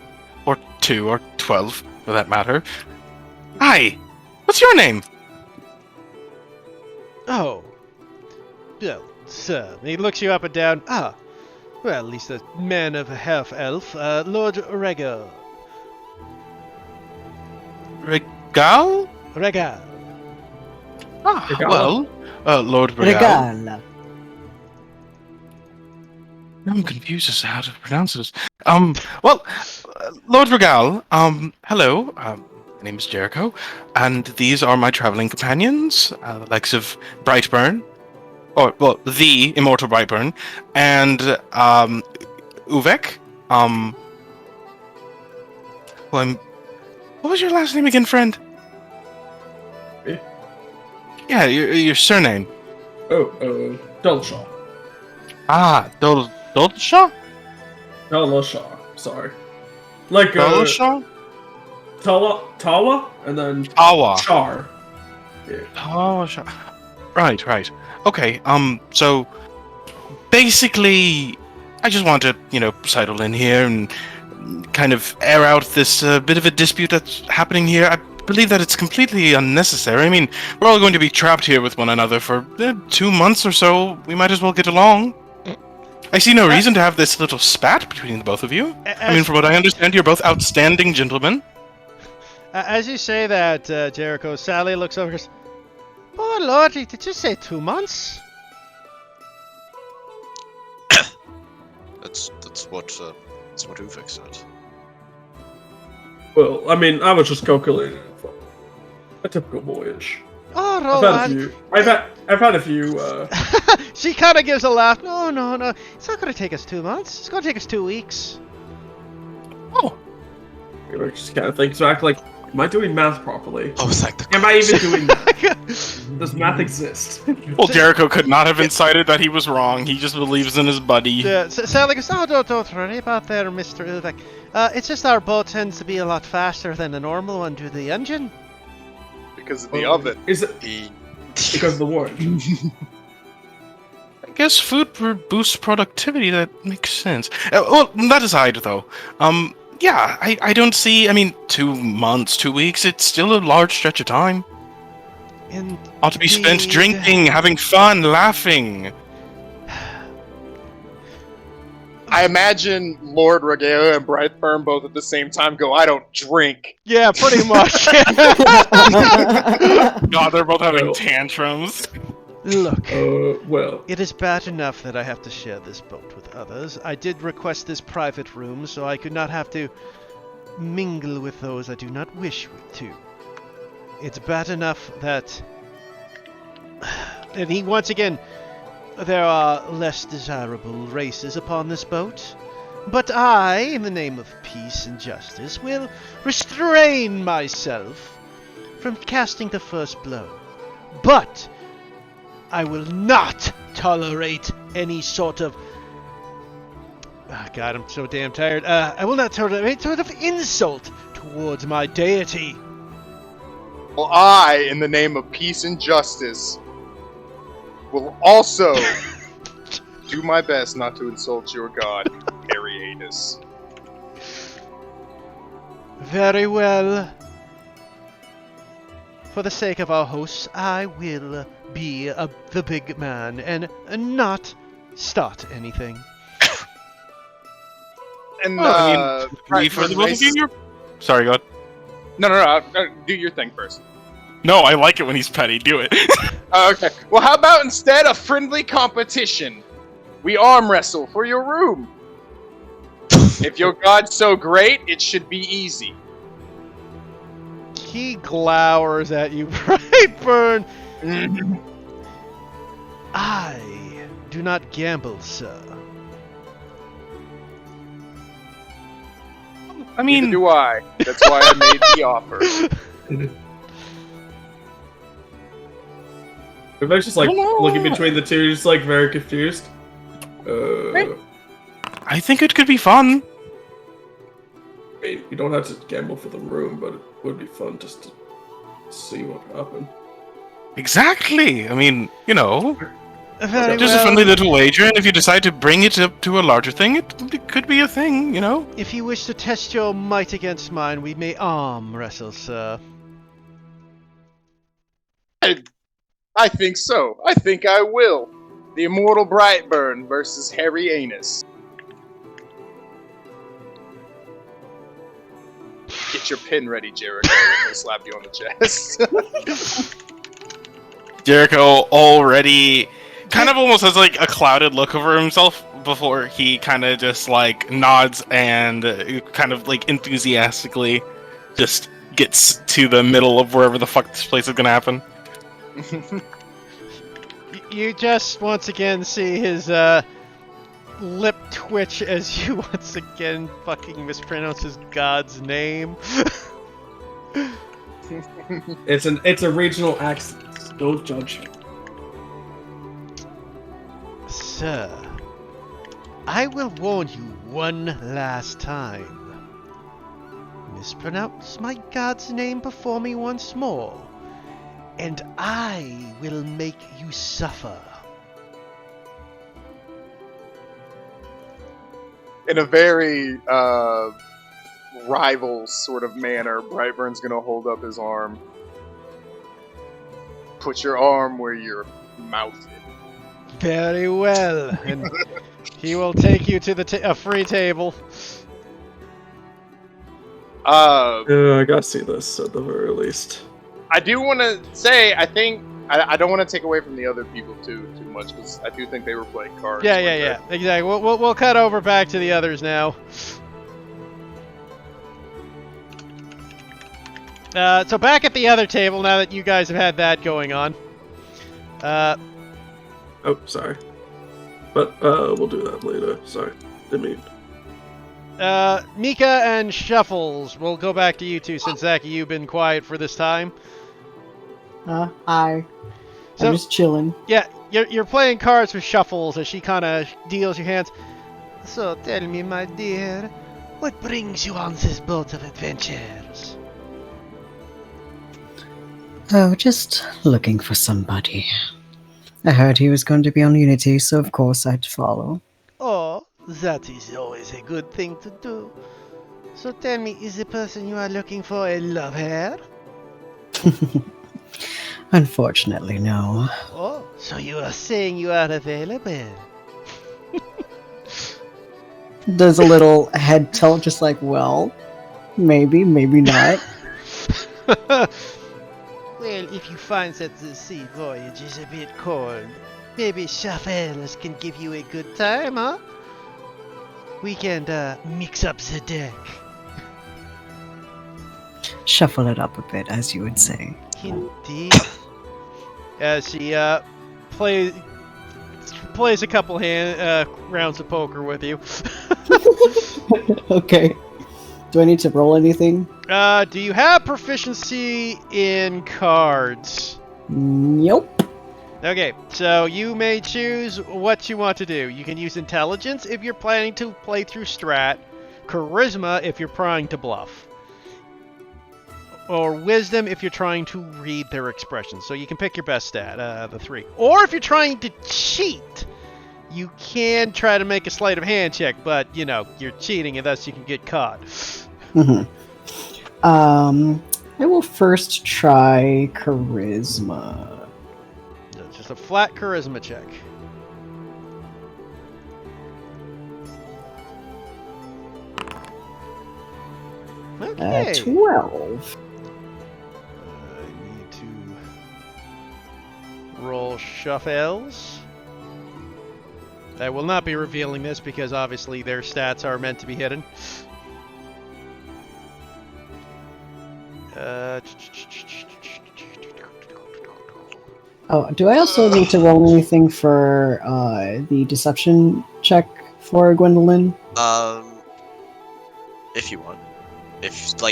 Speaker 2: Or 2, or 12, for that matter. Hi, what's your name?
Speaker 1: "Oh, well, sir." He looks you up and down. "Ah, well, at least a man of a half-elf, Lord Regal."
Speaker 2: Regal?
Speaker 1: Regal.
Speaker 2: Ah,
Speaker 6: Regal?
Speaker 2: well, Lord Regal.
Speaker 4: Regala.
Speaker 2: I'm confused as to how to pronounce this. Lord Regal, hello. My name is Jericho, and these are my traveling companions, the likes of Brightburn, the immortal Brightburn, and, Uvek. What was your last name again, friend?
Speaker 6: Me?
Speaker 2: Yeah, your surname.
Speaker 6: Dulshaw.
Speaker 2: Ah, Dolshaw?
Speaker 6: Dulshaw, sorry. Like,
Speaker 2: Dolshaw?
Speaker 6: Tawa, and then
Speaker 2: Awa.
Speaker 6: Char.
Speaker 2: Oh, sure. Right. Okay, so basically, I just want to, settle in here and kind of air out this bit of a dispute that's happening here. I believe that it's completely unnecessary. I mean, we're all going to be trapped here with one another for 2 months or so. We might as well get along. I see no reason to have this little spat between the both of you. I mean, from what I understand, you're both outstanding gentlemen.
Speaker 1: As you say that, Jericho, Sally looks over and goes, "Oh, Lordy, did you say 2 months?"
Speaker 3: That's what Uvek said.
Speaker 6: Well, I mean, I was just calculating a typical voyage.
Speaker 1: "Oh, not
Speaker 6: I've
Speaker 1: all
Speaker 6: had a
Speaker 1: bad.
Speaker 6: few. I've had a few.
Speaker 1: She kind of gives a laugh. No, no, no. It's not going to take us 2 months. It's going to take us 2 weeks.
Speaker 2: Oh,
Speaker 6: Just kind of thinks back, like, am I doing math properly?
Speaker 3: Oh, thank the
Speaker 6: Am I even
Speaker 3: gods.
Speaker 6: doing math? Does math exist?
Speaker 2: well, Jericho could not have incited that he was wrong. He just believes in his buddy.
Speaker 1: Yeah, Sally goes, oh, don't worry about that, Mr. Ulvek. It's just our boat tends to be a lot faster than a normal one due to the engine.
Speaker 5: Because of the oven.
Speaker 6: Is it
Speaker 3: The-
Speaker 6: because of the war?
Speaker 2: I guess food boosts productivity. That makes sense. Well, that aside, though, yeah, I don't see. I mean, 2 months, 2 weeks. It's still a large stretch of time.
Speaker 1: And
Speaker 2: Ought to be spent
Speaker 1: Indeed.
Speaker 2: drinking, having fun, laughing.
Speaker 5: I imagine Lord Regalia and Brightburn both at the same time go, I don't drink.
Speaker 1: yeah, pretty much.
Speaker 2: God, they're both having
Speaker 6: Well.
Speaker 2: tantrums.
Speaker 1: Look,
Speaker 6: Well,
Speaker 1: it is bad enough that I have to share this boat with others. I did request this private room so I could not have to mingle with those I do not wish to. It's bad enough that... And he, once again, there are less desirable races upon this boat. But I, in the name of peace and justice, will restrain myself from casting the first blow. But I will not tolerate any sort of... Oh, God, I'm so damn tired. I will not tolerate any sort of insult towards my deity.
Speaker 5: Well, I, in the name of peace and justice, will also do my best not to insult your god, Arianus.
Speaker 1: Very well. For the sake of our hosts, I will be the big man and not start anything.
Speaker 5: And,
Speaker 2: Well, I mean,
Speaker 5: right,
Speaker 2: for the both of you, you're... Sorry, go ahead.
Speaker 5: No, do your thing first.
Speaker 2: No, I like it when he's petty. Do it.
Speaker 5: Okay. Well, how about instead a friendly competition? We arm wrestle for your room. If your god's so great, it should be easy.
Speaker 1: He glowers at you, Brightburn. I do not gamble, sir.
Speaker 2: I
Speaker 5: Neither
Speaker 2: mean,
Speaker 5: do I. That's why I made the offer.
Speaker 6: Rebecca's just like
Speaker 2: No.
Speaker 6: looking between the two, just like very confused.
Speaker 2: I think it could be fun.
Speaker 6: I mean, you don't have to gamble for the room, but it would be fun just to see what happened.
Speaker 2: Exactly. I mean, you know,
Speaker 1: Very
Speaker 2: just a
Speaker 1: well.
Speaker 2: friendly little wager, and if you decide to bring it up to a larger thing, it could be a thing, you know?
Speaker 1: If you wish to test your might against mine, we may arm wrestle, sir.
Speaker 5: I think so. I think I will. The immortal Brightburn versus Arianus. Get your pin ready, Jericho. I'll slap you on the chest.
Speaker 2: Jericho already kind of almost has like a clouded look over himself before he kind of just like nods and kind of like enthusiastically just gets to the middle of wherever the fuck this place is gonna happen.
Speaker 1: You just once again see his lip twitch as you once again fucking mispronounce his god's name.
Speaker 6: It's a regional accent. Don't judge.
Speaker 1: Sir, I will warn you one last time. Mispronounce my god's name before me once more, and I will make you suffer.
Speaker 5: In a very rival sort of manner, Brightburn's gonna hold up his arm. Put your arm where your mouth is.
Speaker 1: Very well, and he will take you to the a free table.
Speaker 6: I gotta see this at the very least.
Speaker 5: I do want to say, I think I don't want to take away from the other people too much, because I do think they were playing cards.
Speaker 1: Yeah,
Speaker 5: like
Speaker 1: yeah,
Speaker 5: that.
Speaker 1: yeah. Exactly. We'll cut over back to the others now. So back at the other table, now that you guys have had that going on.
Speaker 6: Oh, sorry. But we'll do that later. Sorry, didn't mean.
Speaker 1: Mika and Shuffles, we'll go back to you two since Zaki, you've been quiet for this time.
Speaker 4: Hi.
Speaker 1: So-
Speaker 4: I'm just chilling.
Speaker 1: Yeah, you're playing cards with Shuffles as she kind of deals your hands. So tell me, my dear, what brings you on this boat of adventures?
Speaker 4: Oh, just looking for somebody. I heard he was going to be on Unity, so of course I'd follow.
Speaker 1: Oh, that is always a good thing to do. So tell me, is the person you are looking for a lover?
Speaker 4: Unfortunately, no.
Speaker 1: Oh, so you are saying you are available?
Speaker 4: Does a little head tilt, just like, well, maybe, maybe not.
Speaker 1: Well, if you find that the sea voyage is a bit cold, maybe Shuffles can give you a good time, huh? We can mix up the deck.
Speaker 4: Shuffle it up a bit, as you would say.
Speaker 1: Indeed. As she plays a couple rounds of poker with you.
Speaker 4: Okay. Do I need to roll anything?
Speaker 1: Do you have proficiency in cards?
Speaker 4: Nope.
Speaker 1: Okay, so you may choose what you want to do. You can use intelligence if you're planning to play through strat, charisma if you're trying to bluff, or wisdom if you're trying to read their expressions. So you can pick your best stat, the three. Or if you're trying to cheat, you can try to make a sleight of hand check, but, you know, you're cheating and thus you can get caught.
Speaker 4: Mm-hmm. I will first try charisma.
Speaker 1: So it's just a flat charisma check. Okay.
Speaker 4: 12.
Speaker 1: I need to roll Shuffles. I will not be revealing this because obviously their stats are meant to be hidden.
Speaker 4: Oh, do I also need to roll anything for the deception check for Gwendolyn?
Speaker 3: If you want. If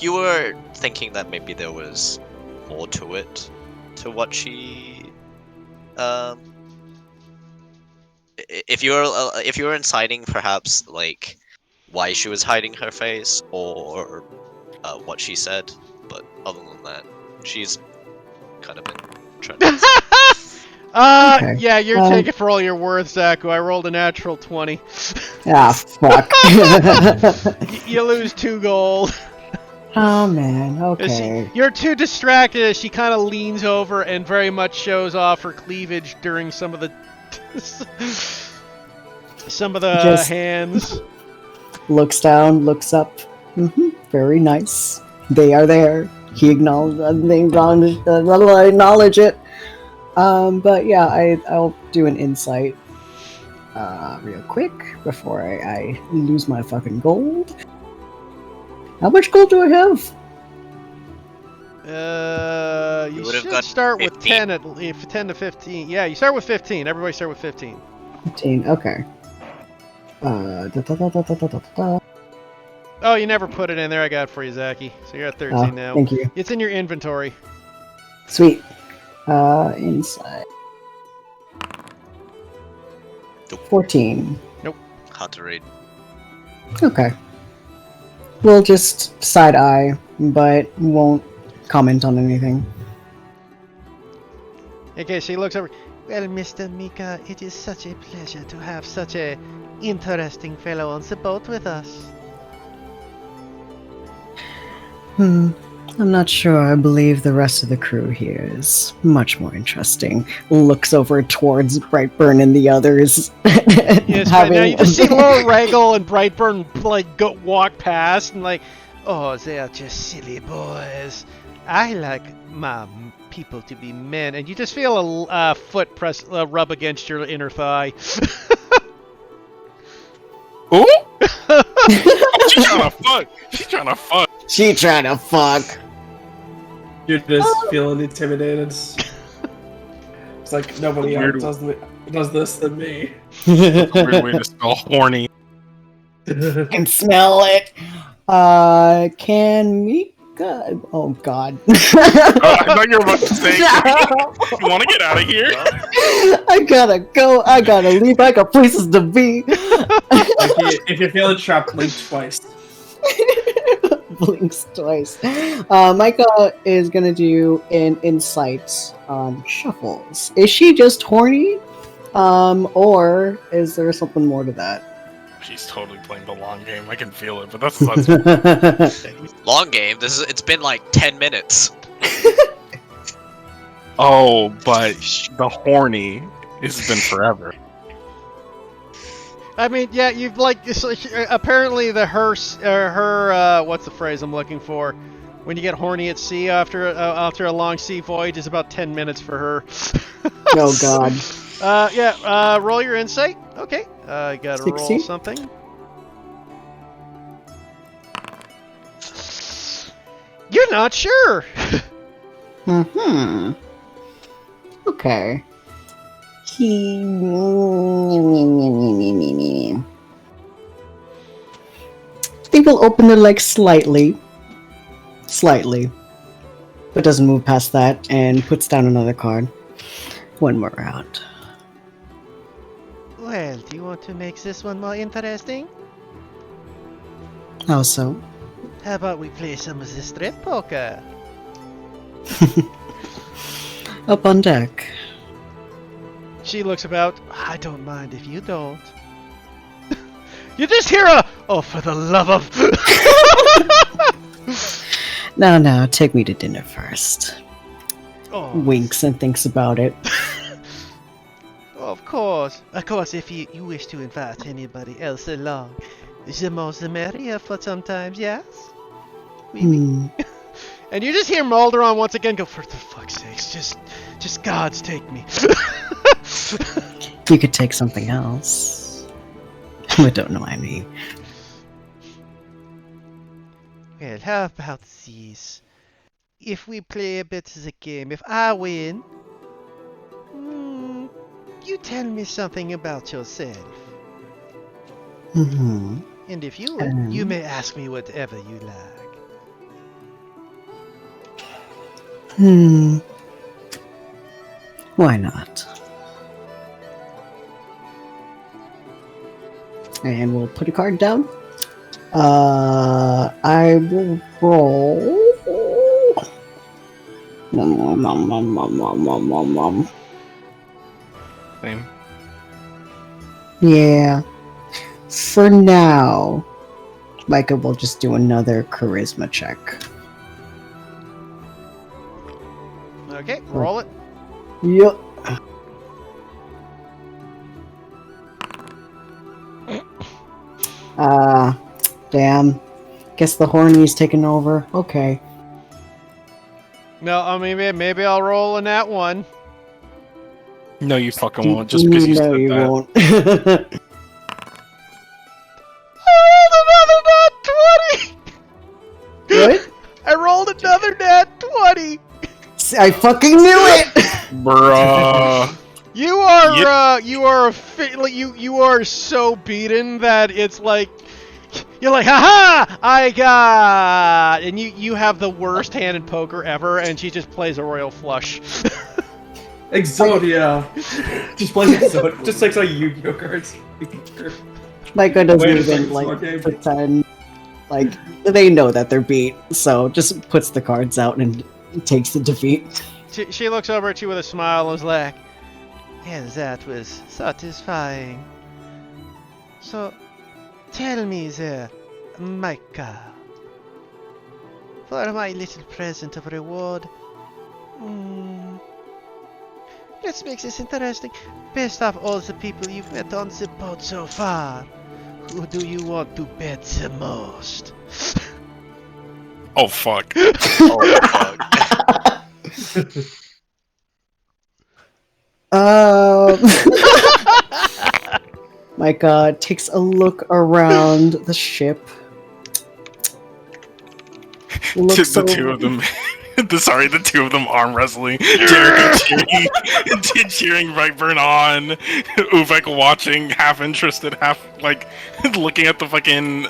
Speaker 3: you were thinking that maybe there was more to it, to what she, if you were inciting perhaps like why she was hiding her face or what she said, but other than that, she's kind of been trying to.
Speaker 4: Okay.
Speaker 1: Yeah, you're taking for all your worth, Zaku. I rolled a natural 20.
Speaker 4: Ah, fuck.
Speaker 1: You lose 2 gold.
Speaker 4: Oh, man. Okay.
Speaker 1: You're too distracted as she kind of leans over and very much shows off her cleavage during some of the
Speaker 4: Just-
Speaker 1: hands.
Speaker 4: Looks down, looks up. Very nice. They are there. They acknowledge it. But yeah, I'll do an insight real quick before I lose my fucking gold. How much gold do I have?
Speaker 1: You
Speaker 3: would've
Speaker 1: should
Speaker 3: got
Speaker 1: start with
Speaker 3: 15.
Speaker 1: 10 to 15. Yeah, you start with 15. Everybody start with 15.
Speaker 4: 15. Okay.
Speaker 1: Oh, you never put it in there. I got it for you, Zaki. So you're at 13
Speaker 4: Oh,
Speaker 1: now.
Speaker 4: thank you.
Speaker 1: It's in your inventory.
Speaker 4: Sweet. Insight. 14.
Speaker 3: Hard to read.
Speaker 4: Okay. We'll just side eye, but won't comment on anything.
Speaker 1: Okay, she looks over. Well, Mr. Mika, it is such a pleasure to have such a interesting fellow on the boat with us.
Speaker 4: I'm not sure. I believe the rest of the crew here is much more interesting. Looks over towards Brightburn and the others.
Speaker 1: Yes, but now you just see Laura Regal and Brightburn like walk past and like, oh, they are just silly boys. I like my people to be men, and you just feel a foot press rub against your inner thigh.
Speaker 2: Ooh! She's trying to fuck. She's trying to fuck.
Speaker 4: She trying to fuck.
Speaker 6: You're just feeling intimidated. It's like nobody
Speaker 2: Weird.
Speaker 6: else does this than me.
Speaker 2: Weird way to spell horny.
Speaker 4: Can smell it. Can Mika? Oh God.
Speaker 2: Oh, I thought you were about to say, you want to get out of here?
Speaker 4: I gotta go. I gotta leave. I got places to be.
Speaker 6: If you feel trapped, blink twice.
Speaker 4: Blinks twice. Micah is gonna do an insight on Shuffles. Is she just horny? Or is there something more to that?
Speaker 2: She's totally playing the long game. I can feel it, but that's
Speaker 3: Long game. It's been like 10 minutes.
Speaker 2: Oh, but the horny has been forever.
Speaker 1: I mean, yeah, you've like apparently the her what's the phrase I'm looking for? When you get horny at sea after a long sea voyage is about 10 minutes for her.
Speaker 4: Oh God.
Speaker 1: Yeah. Roll your insight. Okay. Gotta
Speaker 4: 16?
Speaker 1: roll something. You're not sure.
Speaker 4: Hmm. Okay. I think we'll open the leg slightly, but doesn't move past that, and puts down another card. One more round.
Speaker 1: Well, do you want to make this one more interesting?
Speaker 4: How so?
Speaker 1: How about we play some of the strip poker?
Speaker 4: Up on deck.
Speaker 1: She looks about. I don't mind if you don't. You just hear a, oh, for the love of.
Speaker 4: Now, take me to dinner first.
Speaker 1: Oh,
Speaker 4: Winks and thinks about it.
Speaker 1: of course. Of course, if you wish to invite anybody else along, the more the merrier for sometimes, yes? Oui, oui.
Speaker 4: Hmm.
Speaker 1: And you just hear Mulderon once again go, for the fuck's sakes, just gods take me.
Speaker 4: You could take something else. But don't mind me.
Speaker 1: Well, how about these? If we play a bit of the game, if I win, you tell me something about yourself.
Speaker 4: Hmm.
Speaker 1: And if you win, you may ask me whatever you like.
Speaker 4: Why not? And we'll put a card down. I will roll.
Speaker 2: Same.
Speaker 4: Yeah. For now, Micah will just do another charisma check.
Speaker 1: Okay, roll it.
Speaker 4: Yep. Damn. Guess the horny's taken over. Okay.
Speaker 1: No, I mean, maybe I'll roll a nat one.
Speaker 2: No, you fucking won't. Just because you
Speaker 4: no,
Speaker 2: said
Speaker 4: you
Speaker 2: that.
Speaker 4: won't.
Speaker 1: I rolled another nat 20!
Speaker 4: What? I fucking knew it!
Speaker 2: Bruh.
Speaker 1: You are so beaten that it's like you're like, haha, I got, and you have the worst hand in poker ever, and she just plays a royal flush.
Speaker 6: Exodia. Just plays Exodia. Just takes out Yu-Gi-Oh cards.
Speaker 4: Micah doesn't
Speaker 6: Wait a
Speaker 4: even
Speaker 6: second,
Speaker 4: like
Speaker 6: okay.
Speaker 4: pretend. Like they know that they're beat, so just puts the cards out and takes the defeat.
Speaker 1: She looks over at you with a smile and is like, yeah, that was satisfying. So, tell me there, Micah, for my little present of reward, let's make this interesting. Based off all the people you've met on the boat so far, who do you want to bet the most?
Speaker 2: Oh, fuck.
Speaker 3: Oh, fuck.
Speaker 4: Micah takes a look around the ship looks
Speaker 2: the two
Speaker 4: over.
Speaker 2: of them. The two of them arm wrestling. Jericho cheering Brightburn on. Uvek watching, half interested, half like looking at the fucking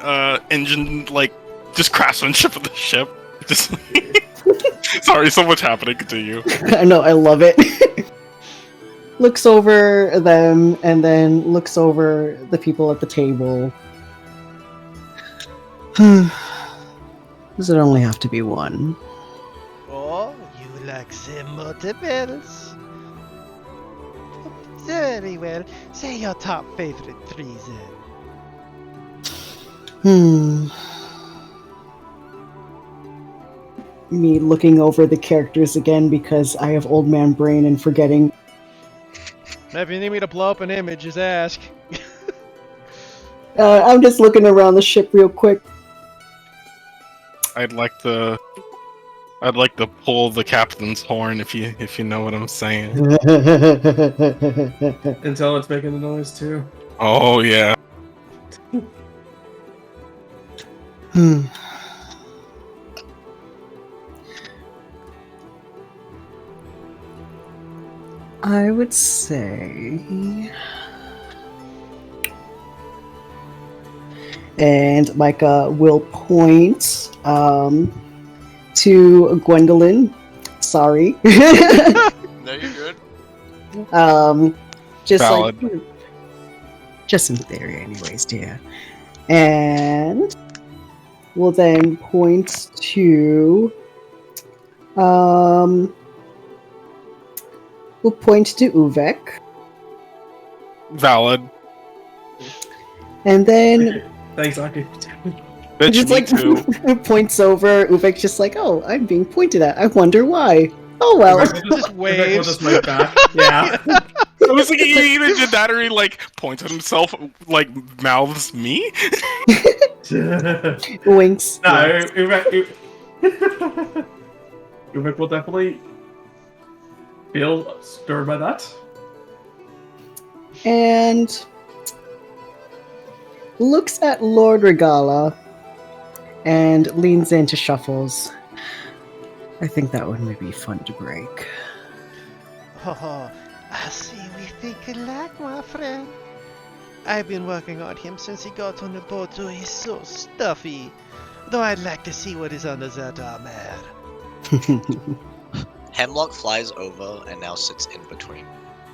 Speaker 2: engine, like just craftsmanship of the ship. Just sorry, so much happening. Continue.
Speaker 4: I know, I love it. Looks over them and then looks over the people at the table. Does it only have to be one?
Speaker 1: Oh, you like some multiples? Very well. Say your top favorite three then.
Speaker 4: Me looking over the characters again because I have old man brain and forgetting.
Speaker 1: If you need me to blow up an image, just ask.
Speaker 4: I'm just looking around the ship real quick.
Speaker 2: I'd like to pull the captain's horn if you know what I'm saying.
Speaker 6: Until it's making the noise too.
Speaker 2: Oh yeah.
Speaker 4: I would say... And Micah will point to Gwendolyn. Sorry.
Speaker 3: No, you're good.
Speaker 4: Just
Speaker 2: Valid.
Speaker 4: like... Just in theory anyways, dear. And... We'll then point to... We'll point to Uvek.
Speaker 2: Valid.
Speaker 4: And then
Speaker 6: Thanks, Aki.
Speaker 2: Bitch,
Speaker 4: just
Speaker 2: me
Speaker 4: like
Speaker 2: too.
Speaker 4: points over. Uvek's just like, oh, I'm being pointed at. I wonder why. Oh well.
Speaker 6: Vivek will
Speaker 1: Just
Speaker 6: Vivek will
Speaker 1: waves.
Speaker 6: just mic back. Yeah.
Speaker 2: I was like, he either did that or he like points at himself, like mouths me.
Speaker 4: Winks.
Speaker 6: No, Uvek will definitely feel stirred by that.
Speaker 4: And looks at Lord Regala and leans into Shuffles. I think that one would be fun to break.
Speaker 1: Oh, I see we think alike, my friend. I've been working on him since he got on the boat, so he's so stuffy. Though I'd like to see what is under that armor.
Speaker 3: Hemlock flies over and now sits in between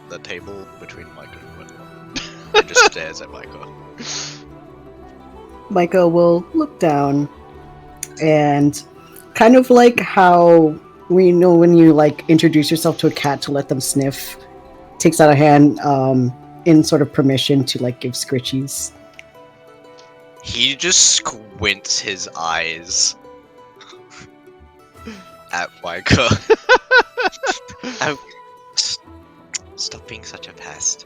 Speaker 3: the table between Micah and Gwendolyn. And just stares at Micah.
Speaker 4: Micah will look down and kind of like how we know when you like introduce yourself to a cat to let them sniff, takes out a hand in sort of permission to like give scritchies.
Speaker 3: He just squints his eyes at Micah. Oh, stop being such a pest.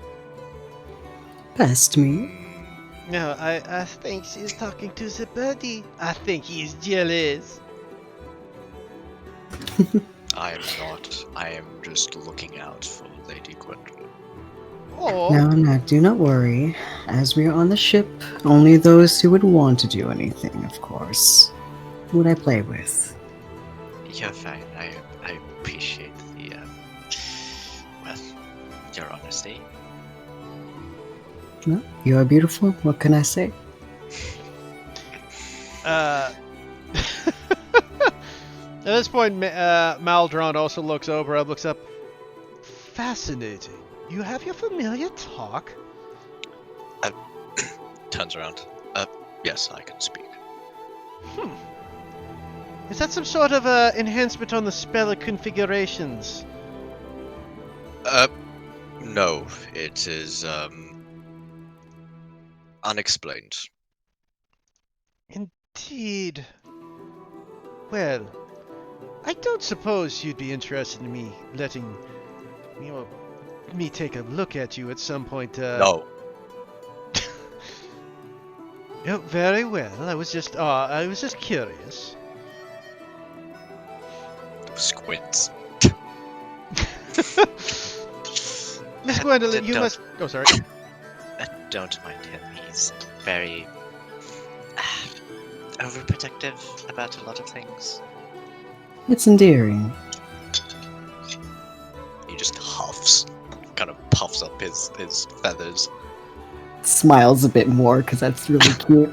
Speaker 4: Pest me.
Speaker 1: No, I think she's talking to the birdie. I think he's jealous.
Speaker 3: I am not. I am just looking out for Lady Gwendolyn.
Speaker 1: Oh,
Speaker 4: No, do not worry. As we are on the ship, only those who would want to do anything, of course, would I play with.
Speaker 3: You're fine. I appreciate the, well, your honesty.
Speaker 4: No, you are beautiful. What can I say?
Speaker 1: At this point, Maldron also looks over and looks up. Fascinating. You have your familiar talk?
Speaker 3: Turns around. Yes, I can speak.
Speaker 1: Is that some sort of enhancement on the spell configurations?
Speaker 3: No, it is, unexplained.
Speaker 1: Indeed. Well, I don't suppose you'd be interested in me letting, me take a look at you at some point.
Speaker 3: No.
Speaker 1: Oh, very well. I was just curious.
Speaker 3: Squints.
Speaker 1: Miss Gwendolyn, you
Speaker 3: don't-
Speaker 1: must. Oh, sorry.
Speaker 3: Don't mind him. He's very overprotective about a lot of things.
Speaker 4: It's endearing.
Speaker 3: He just huffs, kind of puffs up his feathers.
Speaker 4: Smiles a bit more because that's really cute.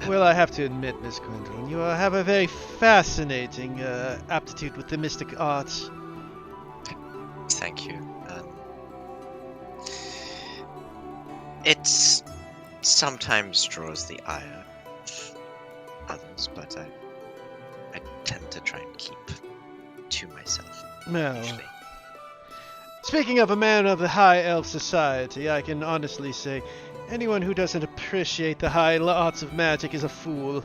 Speaker 1: Well, I have to admit, Miss Gwendolyn, you have a very fascinating aptitude with the mystic arts.
Speaker 3: Thank you. It sometimes draws the ire of others, but I tend to try and keep to myself.
Speaker 1: Well,
Speaker 3: Usually.
Speaker 1: speaking of a man of the High Elf Society, I can honestly say anyone who doesn't appreciate the high arts of magic is a fool.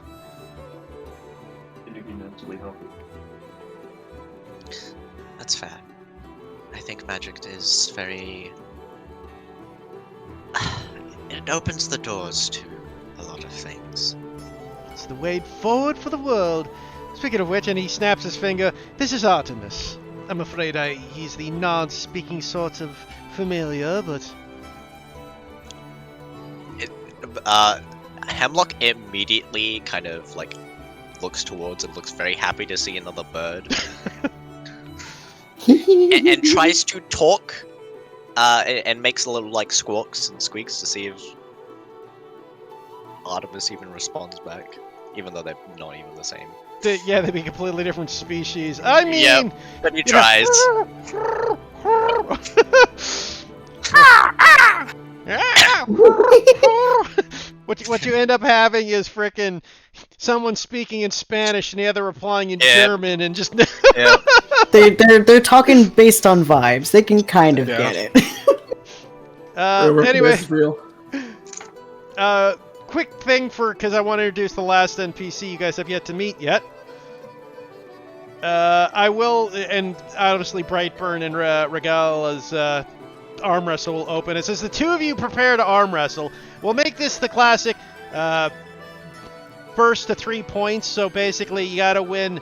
Speaker 3: That's fair. I think magic is very. It opens the doors to a lot of things.
Speaker 1: It's the way forward for the world. Speaking of which, and he snaps his finger, this is Artemis. I'm afraid he's the non-speaking sort of familiar, but...
Speaker 3: Hemlock immediately kind of like looks towards and looks very happy to see another bird, and tries to talk, and makes a little like squawks and squeaks to see if Artemis even responds back, even though they're not even the same.
Speaker 1: Yeah, they'd be completely different species. I mean...
Speaker 3: Yep, but he tries.
Speaker 1: What you end up having is frickin' someone speaking in Spanish and the other replying in
Speaker 3: Yeah.
Speaker 1: German, and just...
Speaker 3: Yeah.
Speaker 4: They're talking based on vibes. They can kind of
Speaker 2: Yeah.
Speaker 4: get it.
Speaker 1: Anyway,
Speaker 6: It's real.
Speaker 1: quick thing because I want to introduce the last NPC you guys have yet to meet yet. I will, and obviously Brightburn and Regala's arm wrestle will open. It says the two of you prepare to arm wrestle. We'll make this the classic first to 3 points. So basically, you gotta win.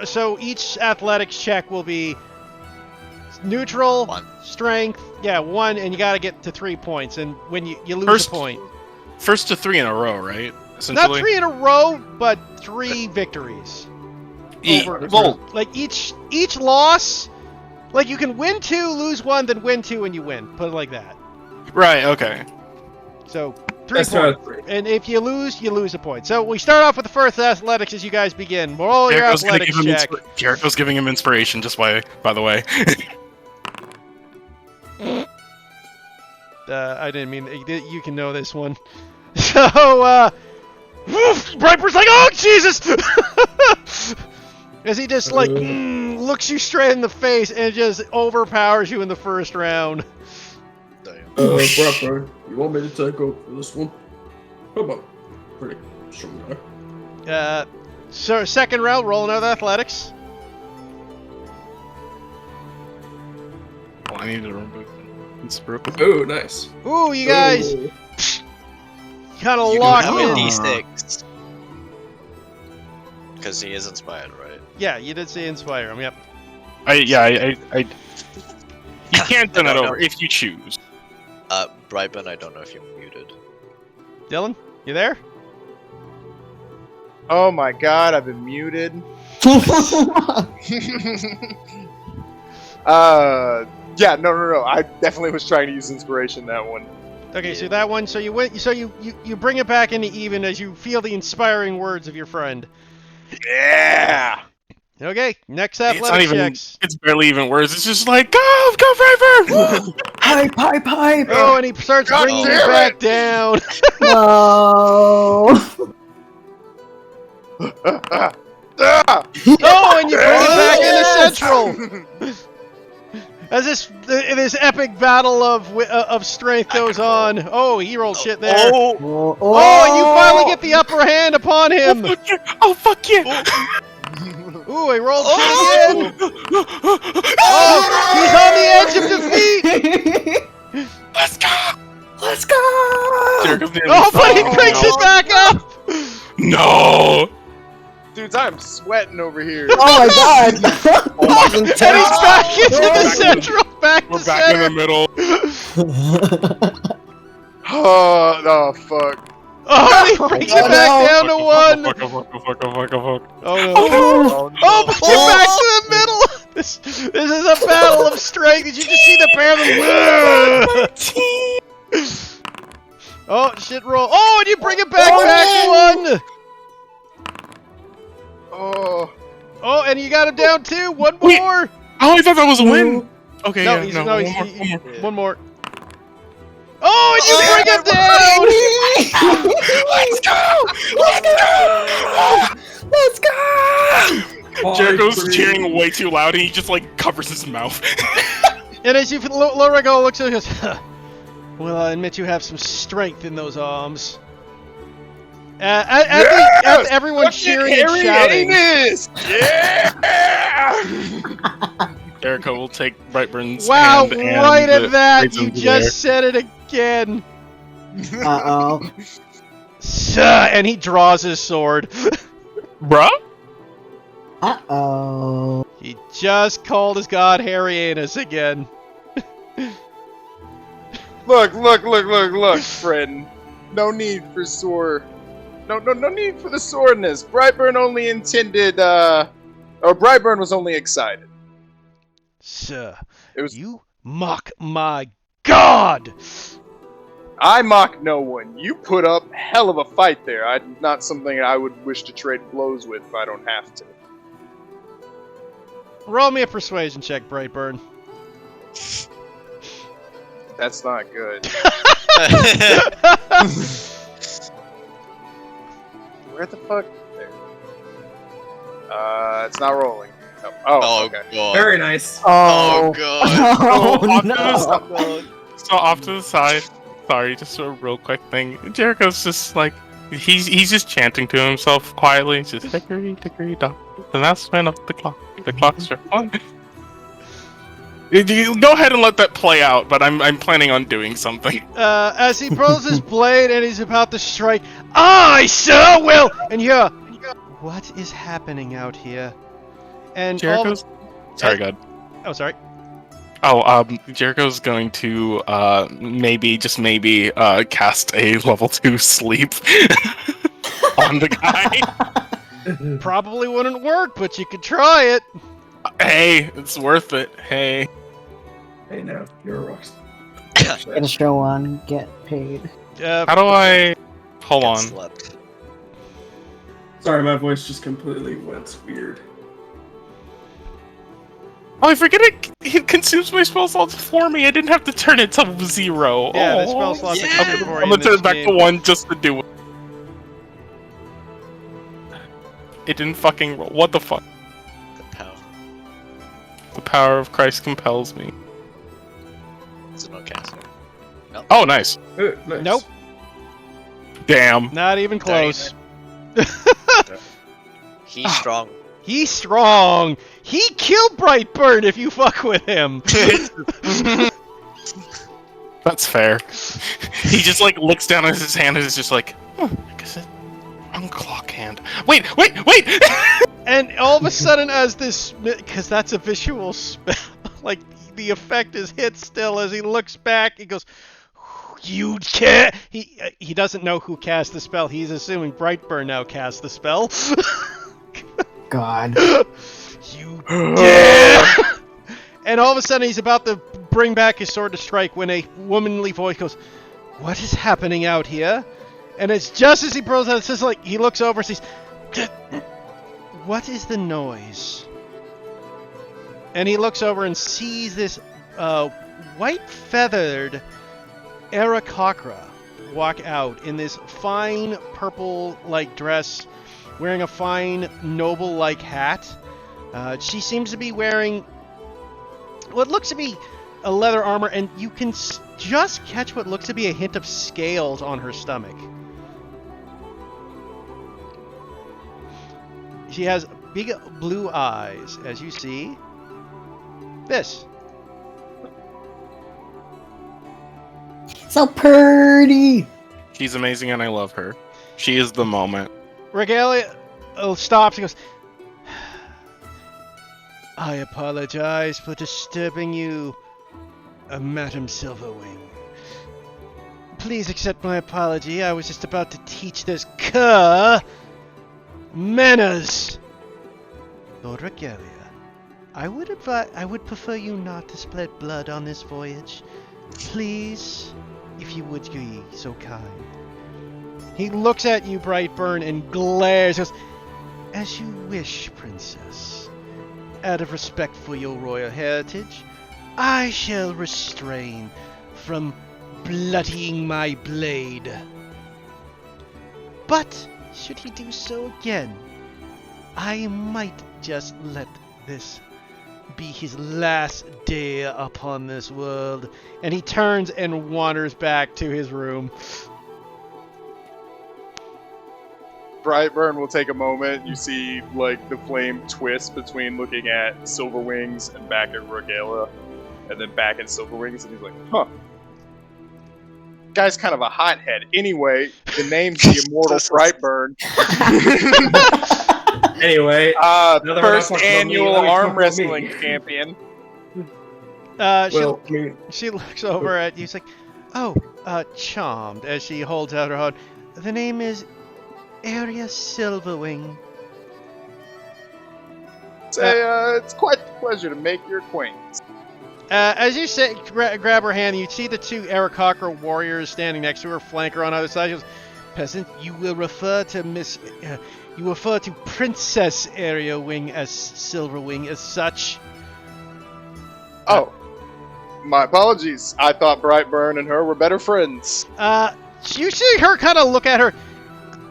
Speaker 1: So each athletics check will be neutral,
Speaker 3: 1.
Speaker 1: strength, 1, and you gotta get to 3 points. And when you lose
Speaker 2: First-
Speaker 1: a point,
Speaker 2: First to 3 in a row, right?
Speaker 1: not
Speaker 2: Essentially.
Speaker 1: 3 in a row, but 3 victories.
Speaker 2: Well,
Speaker 1: Like each loss, like you can win 2, lose 1, then win 2, and you win. Put it like that.
Speaker 2: right. Okay.
Speaker 1: So 3
Speaker 6: That's
Speaker 1: points.
Speaker 6: right.
Speaker 1: And if you lose a point. So we start off with the first athletics as you guys begin. Roll your
Speaker 2: Jericho's gonna
Speaker 1: athletics
Speaker 2: give him
Speaker 1: check.
Speaker 2: Jericho's giving him inspiration. Just by the way.
Speaker 1: I didn't mean you can know this one. So Brightbird's like, oh Jesus! As he just like looks you straight in the face and just overpowers you in the first round.
Speaker 6: Bradford, you want me to take over for this one? How about pretty strong guy?
Speaker 1: So second round, roll another athletics.
Speaker 2: Oh, I need to remember. It's broken.
Speaker 6: Oh, nice.
Speaker 1: Ooh, you guys
Speaker 6: Oh.
Speaker 1: kind of
Speaker 3: You
Speaker 1: lock
Speaker 3: can have a
Speaker 1: in.
Speaker 3: D6. Because he is inspired, right?
Speaker 1: Yeah, you did say inspire him. Yep.
Speaker 2: I You can't turn
Speaker 3: I
Speaker 2: that
Speaker 3: don't
Speaker 2: over
Speaker 3: know.
Speaker 2: if you choose.
Speaker 3: Brightburn, I don't know if you're muted.
Speaker 1: Dylan, you there?
Speaker 5: Oh my god, I've been muted. Yeah, no. I definitely was trying to use inspiration that one.
Speaker 1: Okay, so that one. So you went. So you bring it back into even as you feel the inspiring words of your friend.
Speaker 5: Yeah.
Speaker 1: Okay, next
Speaker 2: It's not
Speaker 1: athletic
Speaker 2: even.
Speaker 1: checks.
Speaker 2: It's barely even words. It's just like go Brightburn!
Speaker 4: Pipe, pipe, pipe!
Speaker 1: Oh, and he starts
Speaker 5: God
Speaker 1: bringing you
Speaker 5: damn
Speaker 1: back down.
Speaker 4: No!
Speaker 1: Oh, and you bring it back into central. As this epic battle of strength goes on. Oh, he rolled shit there.
Speaker 3: Oh!
Speaker 1: Oh, and you finally get the upper hand upon him.
Speaker 2: Oh fuck yeah!
Speaker 1: Ooh, he rolled shit again. Oh, he's on the edge of defeat.
Speaker 2: Let's go!
Speaker 4: Let's go!
Speaker 2: Jericho's nearly
Speaker 1: Oh, but he
Speaker 2: fell.
Speaker 1: picks it back up.
Speaker 2: No!
Speaker 5: Dudes, I'm sweating over here.
Speaker 4: Oh my god!
Speaker 1: And he's back into the central. Back
Speaker 2: We're
Speaker 1: to
Speaker 2: back in the
Speaker 1: center.
Speaker 2: middle.
Speaker 5: Oh, fuck.
Speaker 1: Oh, he brings it back down to one.
Speaker 2: Fuck.
Speaker 1: Oh no!
Speaker 3: Oh, no.
Speaker 1: Oh, but you're back to the middle. This is a battle of strength. Did you just see the pair of them? Oh, shit roll. Oh, and you bring it back one.
Speaker 5: Oh.
Speaker 1: Oh, and you got him down two. One more.
Speaker 2: Wait. Oh, I thought that was a win. Okay,
Speaker 1: No,
Speaker 2: yeah,
Speaker 1: he's,
Speaker 2: no,
Speaker 1: no,
Speaker 2: one
Speaker 1: he's,
Speaker 2: more,
Speaker 1: he-
Speaker 2: one more.
Speaker 1: one more. Oh, and you bring him down.
Speaker 2: Let's go!
Speaker 4: Let's go!
Speaker 2: Jericho's cheering way too loud, and he just like covers his mouth.
Speaker 1: And as you, Lorigo looks at him and goes, well, I admit you have some strength in those arms. As everyone cheering and shouting.
Speaker 5: Yeah!
Speaker 2: Jericho will take Brightburn's
Speaker 1: Wow,
Speaker 2: hand and
Speaker 1: right at that,
Speaker 2: raise him
Speaker 1: you
Speaker 2: to
Speaker 1: just said it again.
Speaker 4: Uh-oh.
Speaker 1: And he draws his sword.
Speaker 2: there. Bruh?
Speaker 4: Uh-oh.
Speaker 1: He just called his god Harry Anus again.
Speaker 5: Look, friend. No need for sword. No need for the swordness. Brightburn only intended, or Brightburn was only excited.
Speaker 1: Sir,
Speaker 5: It was.
Speaker 1: you mock my god!
Speaker 5: I mock no one. You put up hell of a fight there. Not something I would wish to trade blows with if I don't have to.
Speaker 1: Roll me a persuasion check, Brightburn.
Speaker 5: That's not good. Where the fuck? There. It's not rolling. No. Oh, okay.
Speaker 3: God.
Speaker 6: Very nice.
Speaker 3: Oh, God.
Speaker 4: Oh,
Speaker 2: off to
Speaker 4: no.
Speaker 2: So off to the side. Sorry, just a real quick thing. Jericho's just like he's just chanting to himself quietly. He's just hickory dickory dock. The last man of the clock. The clocks are on. You go ahead and let that play out, but I'm planning on doing something.
Speaker 1: As he pulls his blade and he's about to strike, I sure will! And here, what is happening out here? And
Speaker 2: Jericho's. Sorry, God.
Speaker 1: Oh, sorry.
Speaker 2: Oh, Jericho's going to maybe cast a level 2 sleep on the guy.
Speaker 1: Probably wouldn't work, but you could try it.
Speaker 2: Hey, it's worth it. Hey.
Speaker 6: Hey, now you're a rockstar.
Speaker 4: Get a show on, get paid.
Speaker 2: How do I... Hold
Speaker 3: Get
Speaker 2: on.
Speaker 3: slept.
Speaker 6: Sorry, my voice just completely went weird.
Speaker 2: Oh, I forget it consumes my spell slots for me. I didn't have to turn it to 0.
Speaker 1: Yeah,
Speaker 2: oh.
Speaker 1: the spell slots are
Speaker 3: yeah.
Speaker 1: coming for you
Speaker 2: I'm
Speaker 1: in
Speaker 2: gonna turn
Speaker 1: this
Speaker 2: it back
Speaker 1: game.
Speaker 2: to 1 just to do it. It didn't fucking roll. What the fuck?
Speaker 3: The power.
Speaker 2: The power of Christ compels me.
Speaker 3: It's an caster.
Speaker 2: Oh, nice.
Speaker 6: Nice.
Speaker 1: Nope,
Speaker 2: Damn.
Speaker 1: not even close.
Speaker 3: He's strong.
Speaker 1: He's strong. He killed Brightburn if you fuck with him.
Speaker 2: That's fair. He just like looks down at his hand and is just like, I guess it's wrong clock hand. Wait!
Speaker 1: And all of a sudden, as this, because that's a visual spell, like the effect is hit still as he looks back. He goes, "You can't." He doesn't know who cast the spell. He's assuming Brightburn now cast the spell.
Speaker 4: God.
Speaker 1: You dare! And all of a sudden, he's about to bring back his sword to strike when a womanly voice goes, "What is happening out here?" And it's just as he pulls out, it's just like he looks over and sees, "What is the noise?" And he looks over and sees this white-feathered Aarakocra walk out in this fine purple-like dress, wearing a fine noble-like hat. She seems to be wearing what looks to be a leather armor, and you can just catch what looks to be a hint of scales on her stomach. She has big blue eyes, as you see. This.
Speaker 4: So pretty!
Speaker 2: She's amazing and I love her. She is the moment.
Speaker 1: Regalia stops and goes, "I apologize for disturbing you, Madam Silverwing. Please accept my apology. I was just about to teach this cur manners. Lord Regalia, I would prefer you not to spill blood on this voyage. Please, if you would be so kind. He looks at you, Brightburn, and glares. Goes, as you wish, Princess. Out of respect for your royal heritage, I shall restrain from bloodying my blade. But, should he do so again, I might just let this be his last day upon this world. And he turns and wanders back to his room.
Speaker 5: Brightburn will take a moment. You see, like, the flame twist between looking at Silverwings and back at Regala, and then back at Silverwings, and he's like, huh. Guy's kind of a hothead. Anyway, the name's the Immortal Brightburn.
Speaker 6: Anyway,
Speaker 5: First
Speaker 6: talk about me,
Speaker 5: annual
Speaker 6: let me talk
Speaker 5: arm
Speaker 6: about
Speaker 5: wrestling
Speaker 6: me.
Speaker 5: champion.
Speaker 6: Well, I mean,
Speaker 1: She looks over at you. She's like, oh, charmed, as she holds out her hand. The name is Area Silverwing.
Speaker 5: It's quite a pleasure to make your acquaintance.
Speaker 1: As you say, grab her hand, you see the two Aarakocra warriors standing next to her, flank her on either side. She goes, peasant, you will refer to you refer to Princess Area Wing as Silverwing as such.
Speaker 5: Oh, my apologies. I thought Brightburn and her were better friends.
Speaker 1: You see her kind of look at her.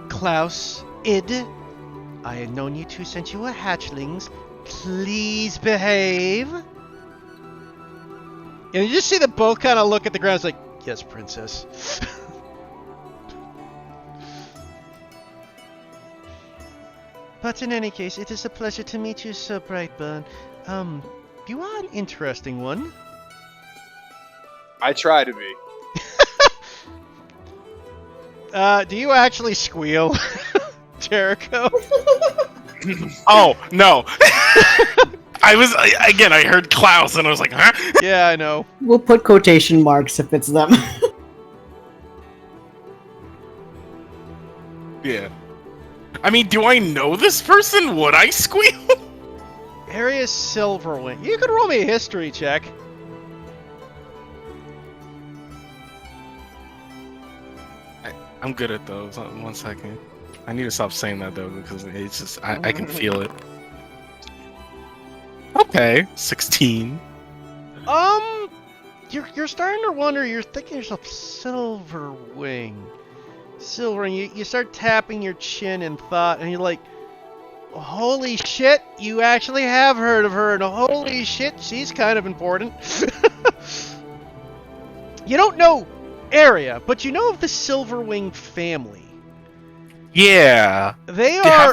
Speaker 1: Klaus, Id, I had known you two since you were hatchlings. Please behave. And you just see them both kind of look at the ground. It's like, yes, princess. But in any case, it is a pleasure to meet you, Sir Brightburn. You are an interesting one.
Speaker 5: I try to be.
Speaker 1: Do you actually squeal, Jericho?
Speaker 2: Oh, no. I heard Klaus and I was like, huh?
Speaker 1: Yeah, I know.
Speaker 4: We'll put quotation marks if it's them.
Speaker 2: Yeah. I mean, do I know this person? Would I squeal?
Speaker 1: Area Silverwing. You could roll me a history check.
Speaker 2: I'm good at those. 1 second. I need to stop saying that though because it's just I can feel it. Okay, 16.
Speaker 1: You're starting to wonder. You're thinking to yourself, Silverwing. You start tapping your chin in thought, and you're like, holy shit, you actually have heard of her, and holy shit, she's kind of important. You don't know Area, but you know of the Silverwing family.
Speaker 2: Yeah.
Speaker 1: They are...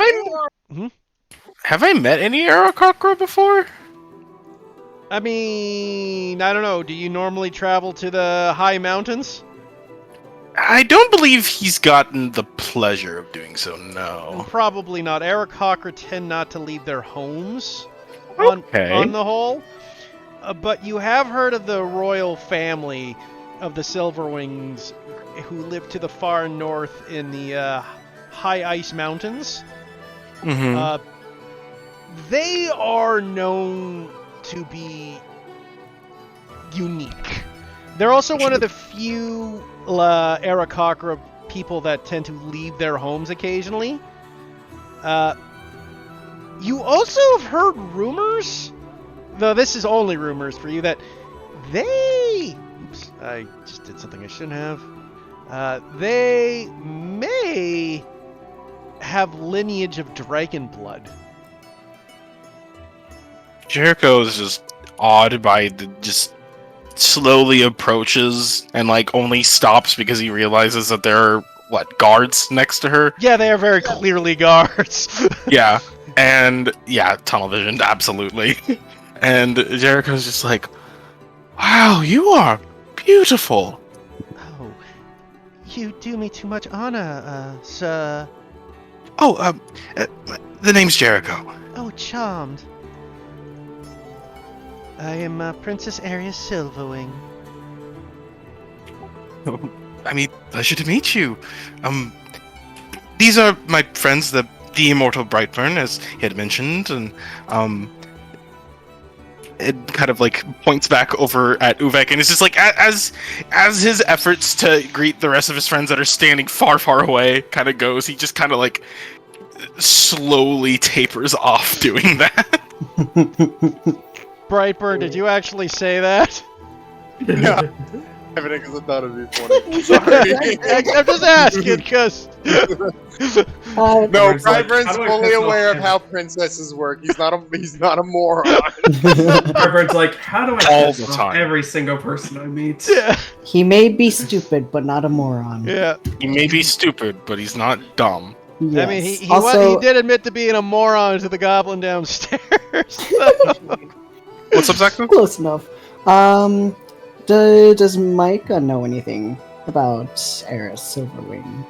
Speaker 2: Have I met any Aarakocra before?
Speaker 1: I mean, I don't know. Do you normally travel to the high mountains?
Speaker 2: I don't believe he's gotten the pleasure of doing so, no.
Speaker 1: Probably not. Aarakocra tend not to leave their homes
Speaker 2: Okay.
Speaker 1: on the whole. But you have heard of the royal family of the Silverwings who live to the far north in the high ice mountains.
Speaker 2: Mm-hmm.
Speaker 1: They are known to be unique. They're also one of the few Aarakocra people that tend to leave their homes occasionally. You also have heard rumors, though this is only rumors for you, that they... Oops, I just did something I shouldn't have. They may have lineage of dragon blood.
Speaker 2: Jericho is just awed by the just slowly approaches and like only stops because he realizes that there are guards next to her.
Speaker 1: Yeah, they are very clearly guards.
Speaker 2: Yeah, and yeah, tunnel vision, absolutely. And Jericho's just like, wow, you are beautiful.
Speaker 1: Oh, you do me too much honor, sir.
Speaker 2: Oh, the name's Jericho.
Speaker 1: Oh, charmed. I am Princess Area Silverwing.
Speaker 2: I mean, pleasure to meet you. These are my friends, the immortal Brightburn, as he had mentioned, and it kind of like points back over at Uvek, and it's just like as his efforts to greet the rest of his friends that are standing far, far away kind of goes, he just kind of like slowly tapers off doing that.
Speaker 1: Brightburn, did you actually say that?
Speaker 7: Yeah. Everything because I thought it'd be funny. Sorry.
Speaker 1: I'm just asking because.
Speaker 7: No,
Speaker 6: Everyone's like,
Speaker 7: Brightburn's
Speaker 6: how do I
Speaker 7: fully
Speaker 6: piss off
Speaker 7: aware of
Speaker 6: him?
Speaker 7: how princesses work. He's not a moron.
Speaker 6: Brightburn's like, how do I
Speaker 2: All
Speaker 6: piss
Speaker 2: the
Speaker 6: off
Speaker 2: time.
Speaker 6: every single person I meet?
Speaker 1: Yeah.
Speaker 4: He may be stupid, but not a moron.
Speaker 1: Yeah.
Speaker 2: He may be stupid, but he's not dumb.
Speaker 1: I mean,
Speaker 4: Yes.
Speaker 1: he
Speaker 4: also,
Speaker 1: did admit to being a moron to the goblin downstairs.
Speaker 2: What's up, Zach?
Speaker 4: close enough. Does Micah know anything about Eris Silverwing?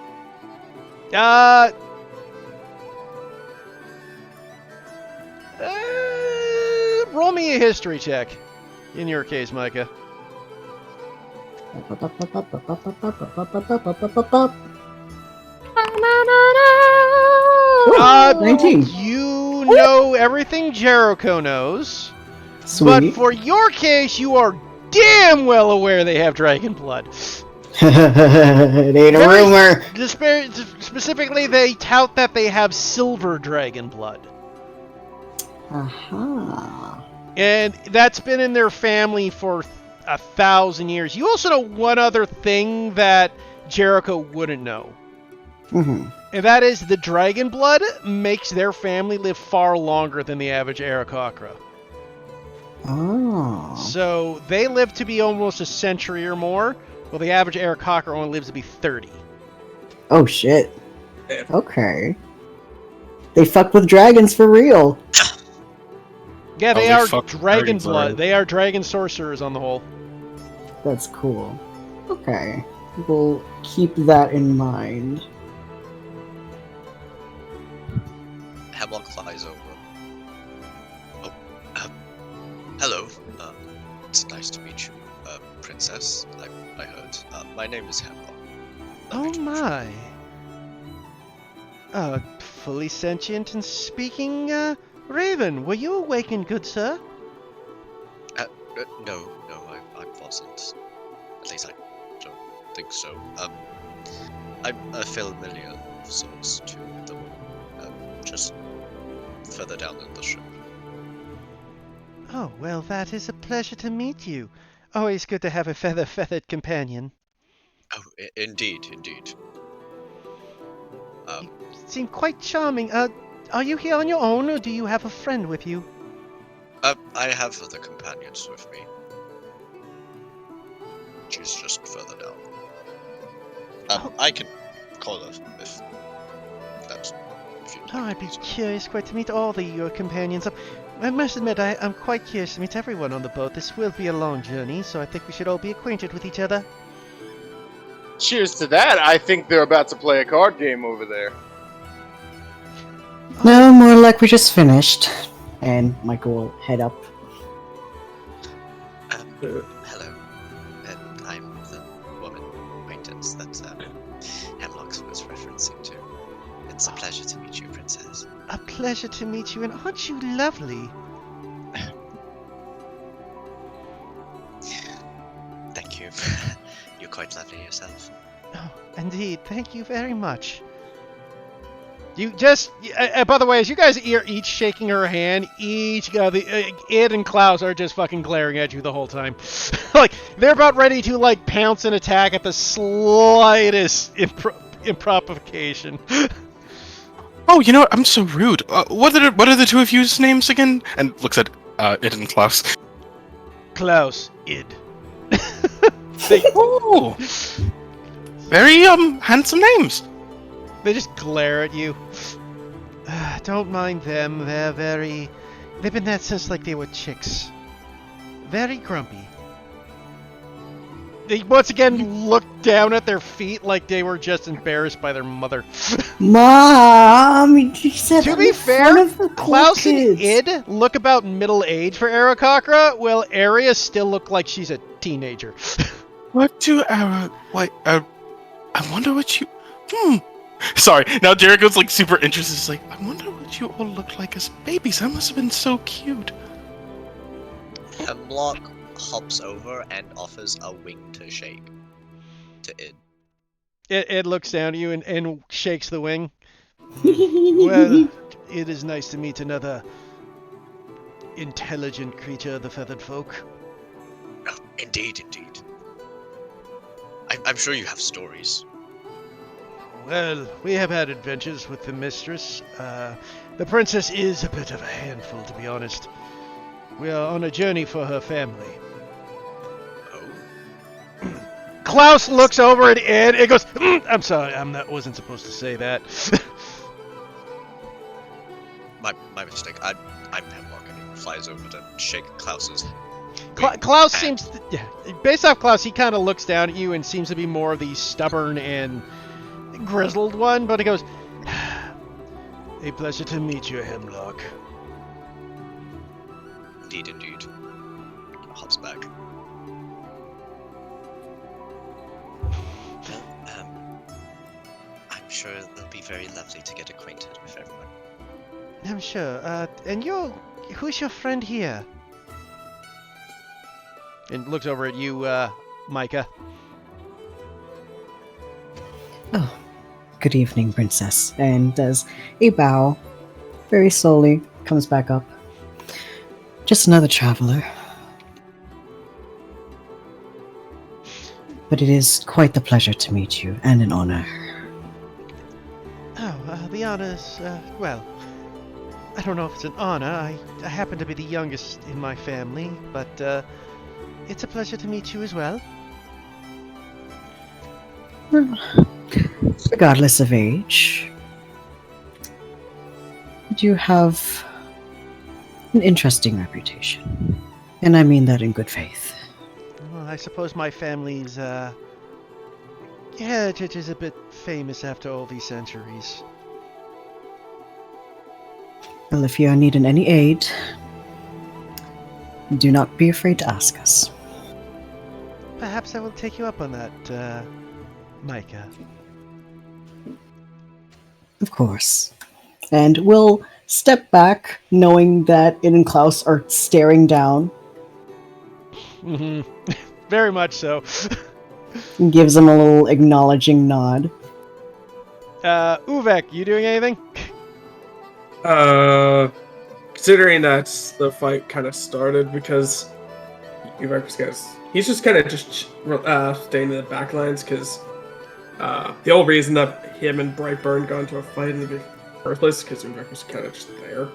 Speaker 1: Roll me a history check. In your case, Micah. Uh,
Speaker 4: 19.
Speaker 1: You know everything Jericho knows,
Speaker 4: Sweet.
Speaker 1: but for your case, you are damn well aware they have dragon blood.
Speaker 4: It ain't a
Speaker 1: Very-
Speaker 4: rumor.
Speaker 1: Specifically, they tout that they have silver dragon blood.
Speaker 4: Aha.
Speaker 1: And that's been in their family for 1,000 years. You also know one other thing that Jericho wouldn't know.
Speaker 4: Mm-hmm.
Speaker 1: And that is the dragon blood makes their family live far longer than the average Aarakocra.
Speaker 4: Oh.
Speaker 1: So they live to be almost a century or more, while the average Aarakocra only lives to be 30.
Speaker 4: Oh shit. Okay. They fuck with dragons for real.
Speaker 1: Yeah, they
Speaker 2: they
Speaker 1: are
Speaker 2: fuck
Speaker 1: dragon
Speaker 2: dragons,
Speaker 1: blood.
Speaker 2: alright.
Speaker 1: They are dragon sorcerers on the whole.
Speaker 4: That's cool. Okay. We'll keep that in mind.
Speaker 3: Hemlock flies over. Oh, hello. It's nice to meet you, princess. I heard. My name is Hemlock. Lovely
Speaker 1: Oh
Speaker 3: to meet you.
Speaker 1: my. Fully sentient and speaking, Raven, were you awakened, good sir?
Speaker 3: No, I wasn't. At least I don't think so. I'm a familiar of sorts to them. Just further down in the ship.
Speaker 1: Oh, well, that is a pleasure to meet you. Always good to have a feathered companion.
Speaker 3: Oh, indeed.
Speaker 1: You seem quite charming. Are you here on your own, or do you have a friend with you?
Speaker 3: I have other companions with me. She's just further down. I can call her if that's. If you'd
Speaker 1: Oh,
Speaker 3: like
Speaker 1: I'd be
Speaker 3: me to.
Speaker 1: curious quite to meet all your companions. I must admit, I'm quite curious to meet everyone on the boat. This will be a long journey, so I think we should all be acquainted with each other.
Speaker 7: Cheers to that. I think they're about to play a card game over there.
Speaker 4: No, more like we just finished. And Michael will head up.
Speaker 3: Hello. I'm the woman acquaintance that Hemlock was referencing to. It's a pleasure to meet you, princess.
Speaker 1: A pleasure to meet you, and aren't you lovely?
Speaker 3: Thank you. You're quite lovely yourself.
Speaker 1: Oh, indeed. Thank you very much. You just, by the way, as you guys are each shaking her hand, Id and Klaus are just fucking glaring at you the whole time. Like, they're about ready to, like, pounce and attack at the slightest improvocation.
Speaker 2: Oh, you know what? I'm so rude. What are the two of you's names again? And looks at Id and Klaus.
Speaker 1: Klaus, Id.
Speaker 2: Oh, very handsome names.
Speaker 1: They just glare at you. Don't mind them. They've been that since, like, they were chicks. Very grumpy. They once again look down at their feet like they were just embarrassed by their mother.
Speaker 4: Mom, you said
Speaker 1: To
Speaker 4: that
Speaker 1: be
Speaker 4: in
Speaker 1: fair,
Speaker 4: front of the cool
Speaker 1: Klaus and
Speaker 4: kids.
Speaker 1: Id look about middle age for Aarakocra, while Arya still look like she's a teenager.
Speaker 2: What do I wonder what you. Sorry. Now Jericho's like super interested. He's like, I wonder what you all look like as babies. That must have been so cute.
Speaker 3: Hemlock hops over and offers a wing to shake to Id.
Speaker 1: It looks down at you and shakes the wing. Well, it is nice to meet another intelligent creature of the feathered folk.
Speaker 3: Oh, indeed. I'm sure you have stories.
Speaker 1: Well, we have had adventures with the mistress. The princess is a bit of a handful, to be honest. We are on a journey for her family.
Speaker 3: Oh.
Speaker 1: Klaus looks over at Ed and goes, I'm sorry, wasn't supposed to say that.
Speaker 3: My mistake. I'm Hemlock, and he flies over to shake Klaus's.
Speaker 1: Klaus
Speaker 3: hand.
Speaker 1: seems, based off Klaus, he kind of looks down at you and seems to be more of the stubborn and grizzled one, but he goes, a pleasure to meet you, Hemlock.
Speaker 3: Indeed. Hops back. Well, I'm sure it'll be very lovely to get acquainted with everyone.
Speaker 1: I'm sure. And who's your friend here? And looks over at you, Micah.
Speaker 4: Oh, good evening, princess. And does a bow, very slowly, comes back up. Just another traveler. But it is quite the pleasure to meet you, and an honor.
Speaker 1: Oh, the honors, well, I don't know if it's an honor. I happen to be the youngest in my family, but, it's a pleasure to meet you as well.
Speaker 4: Well, regardless of age, you have an interesting reputation. And I mean that in good faith.
Speaker 1: Well, I suppose my family's, heritage is a bit famous after all these centuries.
Speaker 4: Well, if you are needing any aid, do not be afraid to ask us.
Speaker 1: Perhaps I will take you up on that, Micah.
Speaker 4: Of course. And we'll step back, knowing that Id and Klaus are staring down,
Speaker 1: Mm-hmm. Very much so.
Speaker 4: and gives them a little acknowledging nod.
Speaker 1: Uvek, you doing anything?
Speaker 6: Considering that the fight kind of started because he's just kind of staying in the back lines because the whole reason that him and Brightburn got into a fight in the first place because Uvek was kind of just there,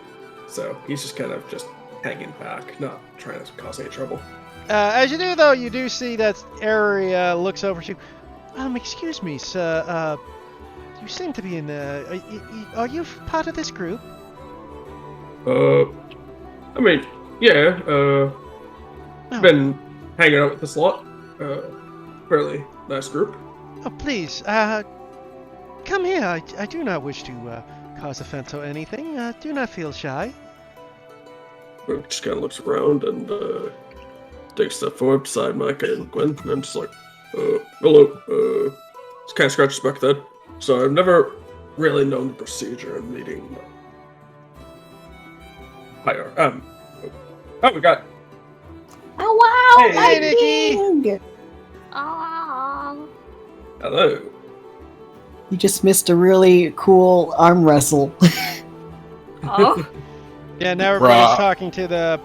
Speaker 6: so he's just kind of just hanging back, not trying to cause any trouble.
Speaker 1: As you do, though, you do see that Ari looks over to you. Excuse me, sir. You seem to be in the. Are you part of this group?
Speaker 6: I mean, yeah. Been hanging out with this lot. Fairly nice group.
Speaker 1: Oh, please, come here. I do not wish to cause offense or anything. Do not feel shy.
Speaker 6: Just kind of looks around and takes a step forward beside Micah and Gwen, and I'm just like, hello. Just kind of scratches back then. So I've never really known the procedure of meeting. We got.
Speaker 4: Oh wow!
Speaker 1: Hey, Nikki!
Speaker 8: Oh.
Speaker 6: Hello.
Speaker 4: You just missed a really cool arm wrestle.
Speaker 8: Oh.
Speaker 1: Yeah, now everybody's
Speaker 2: Bruh.
Speaker 1: talking to the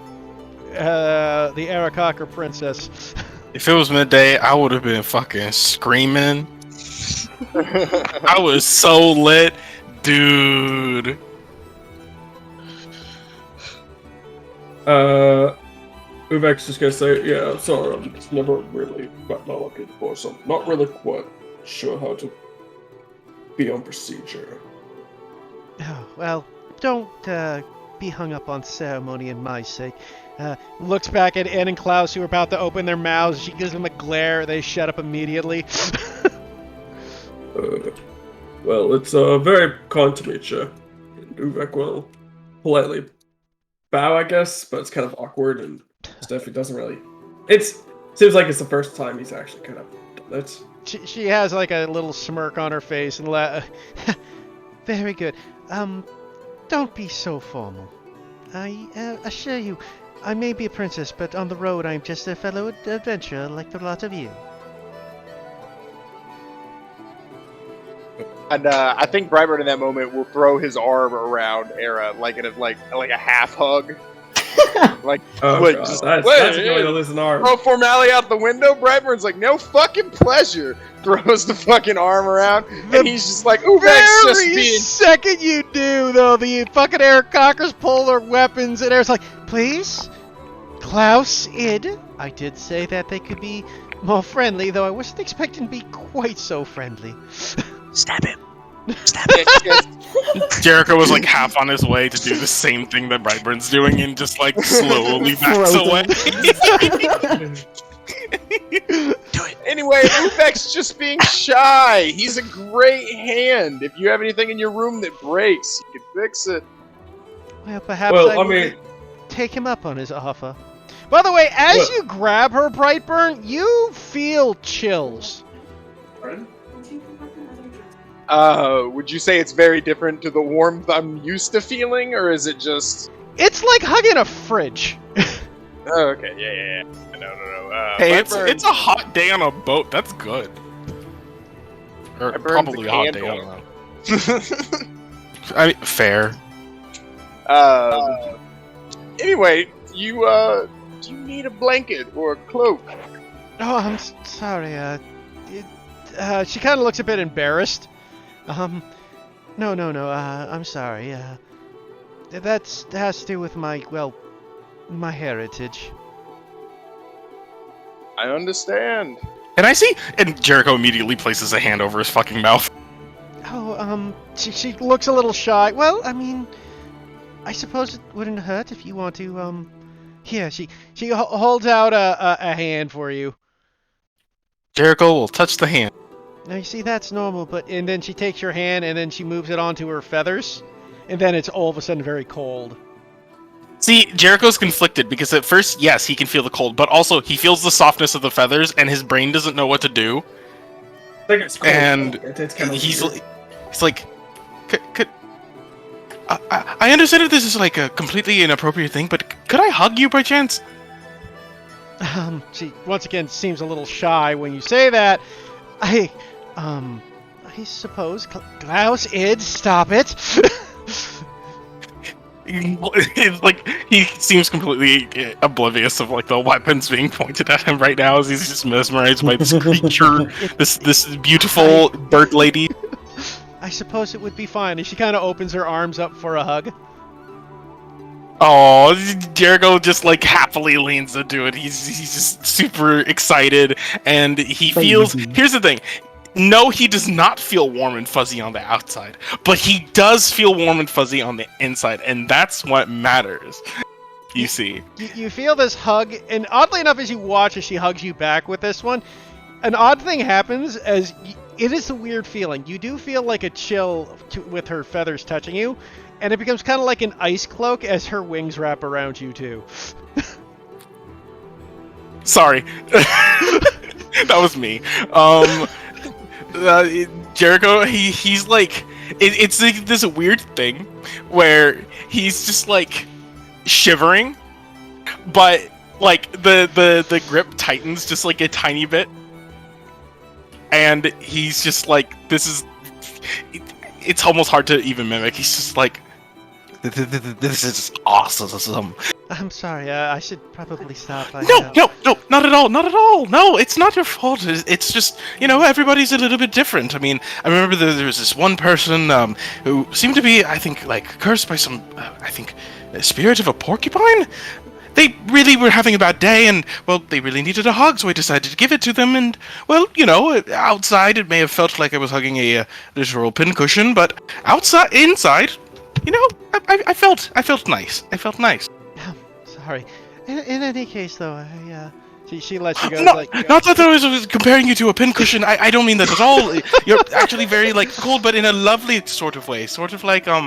Speaker 1: Arakaka princess.
Speaker 2: If it was midday, I would have been fucking screaming. I was so lit, dude.
Speaker 6: Uvek's just gonna say, yeah, I'm sorry, I'm just never really got my lucky before, so I'm not really quite sure how to be on procedure.
Speaker 1: Oh, well, don't be hung up on ceremony in my sake. Looks back at Ed and Klaus, who are about to open their mouths. She gives them a glare. They shut up immediately.
Speaker 6: Well, it's very kind to meet you. And Uvek will politely bow, I guess, but it's kind of awkward, and Steffi doesn't really. Seems like it's the first time he's actually kind of done it.
Speaker 1: she has like a little smirk on her face and very good. Don't be so formal. I assure you, I may be a princess, but on the road I'm just a fellow adventurer like the lot of you.
Speaker 5: And I think Brightburn in that moment will throw his arm around Era like a half hug. Like,
Speaker 6: Oh,
Speaker 5: wait,
Speaker 6: God.
Speaker 5: just,
Speaker 6: That's
Speaker 5: wait,
Speaker 6: going to lose an arm.
Speaker 5: throw formality out the window. Brightburn's like, no fucking pleasure. Throws the fucking arm around, and he's just like, Uvex just
Speaker 1: Very
Speaker 5: being.
Speaker 1: second you do, though, the fucking Eric Cockers pull their weapons, and Eric's like, please, Klaus, Id. I did say that they could be more friendly, though I wasn't expecting to be quite so friendly.
Speaker 3: Stab him.
Speaker 2: Jericho was like half on his way to do the same thing that Brightburn's doing and just like slowly backs
Speaker 4: Frozen.
Speaker 2: away.
Speaker 5: Anyway, Uvex just being shy. He's a great hand. If you have anything in your room that breaks, you can fix it.
Speaker 1: Well, perhaps
Speaker 6: Well,
Speaker 1: I
Speaker 6: I
Speaker 1: will
Speaker 6: mean,
Speaker 1: take him up on his offer. By the way, as
Speaker 6: Well-
Speaker 1: you grab her, Brightburn, you feel chills.
Speaker 5: Would you say it's very different to the warmth I'm used to feeling, or is it just?
Speaker 1: It's like hugging a fridge.
Speaker 5: Oh, okay, yeah. No.
Speaker 2: Hey,
Speaker 5: Brightburn-
Speaker 2: it's a hot day on a boat. That's good. Or
Speaker 5: I burned
Speaker 2: probably
Speaker 5: the
Speaker 2: a hot day. I don't know. I mean, fair.
Speaker 5: Anyway, you do you need a blanket or a cloak?
Speaker 1: Oh, I'm sorry. She kind of looks a bit embarrassed. No. I'm sorry. That has to do with my heritage.
Speaker 5: I understand.
Speaker 2: And I see. And Jericho immediately places a hand over his fucking mouth.
Speaker 1: Oh, she looks a little shy. Well, I mean, I suppose it wouldn't hurt if you want to, Here, she holds out a hand for you.
Speaker 2: Jericho will touch the hand.
Speaker 1: Now, you see, that's normal, and then she takes your hand, and then she moves it onto her feathers, and then it's all of a sudden very cold.
Speaker 2: See, Jericho's conflicted because at first, yes, he can feel the cold, but also he feels the softness of the feathers, and his brain doesn't know what to do.
Speaker 6: I think it's cool.
Speaker 2: And
Speaker 6: It's kind of
Speaker 2: he's like, could I understand if this is like a completely inappropriate thing, but could I hug you by chance?
Speaker 1: She once again seems a little shy when you say that. I suppose Klaus, Id, stop it.
Speaker 2: Like he seems completely oblivious of like the weapons being pointed at him right now, as he's just mesmerized by this creature, this beautiful bird lady.
Speaker 1: I suppose it would be fine. And she kind of opens her arms up for a hug.
Speaker 2: Oh, Jericho just like happily leans into it. He's just super excited, and he feels. Here's the thing. No, he does not feel warm and fuzzy on the outside, but he does feel warm and fuzzy on the inside, and that's what matters. You see.
Speaker 1: You feel this hug, and oddly enough, as you watch as she hugs you back with this one, an odd thing happens as it is a weird feeling. You do feel like a chill with her feathers touching you, and it becomes kind of like an ice cloak as her wings wrap around you too.
Speaker 2: Sorry, that was me. Jericho, he's like, it's like this weird thing where he's just like shivering, but like the grip tightens just like a tiny bit, and he's just like, it's almost hard to even mimic. He's just like, this is awesome.
Speaker 1: I'm sorry, I should probably stop.
Speaker 2: No, not at all, not at all. No, it's not your fault. It's just, everybody's a little bit different. I mean, I remember there was this one person who seemed to be, I think, like, cursed by some, spirit of a porcupine? They really were having a bad day, and, well, they really needed a hug, so I decided to give it to them, and, well, outside it may have felt like I was hugging a literal pincushion, but inside, I felt nice. I felt nice.
Speaker 1: Sorry. In any case, though, she lets you go.
Speaker 2: No, not that I was comparing you to a pincushion. I don't mean that at all. You're actually very cold, but in a lovely sort of way. Sort of like have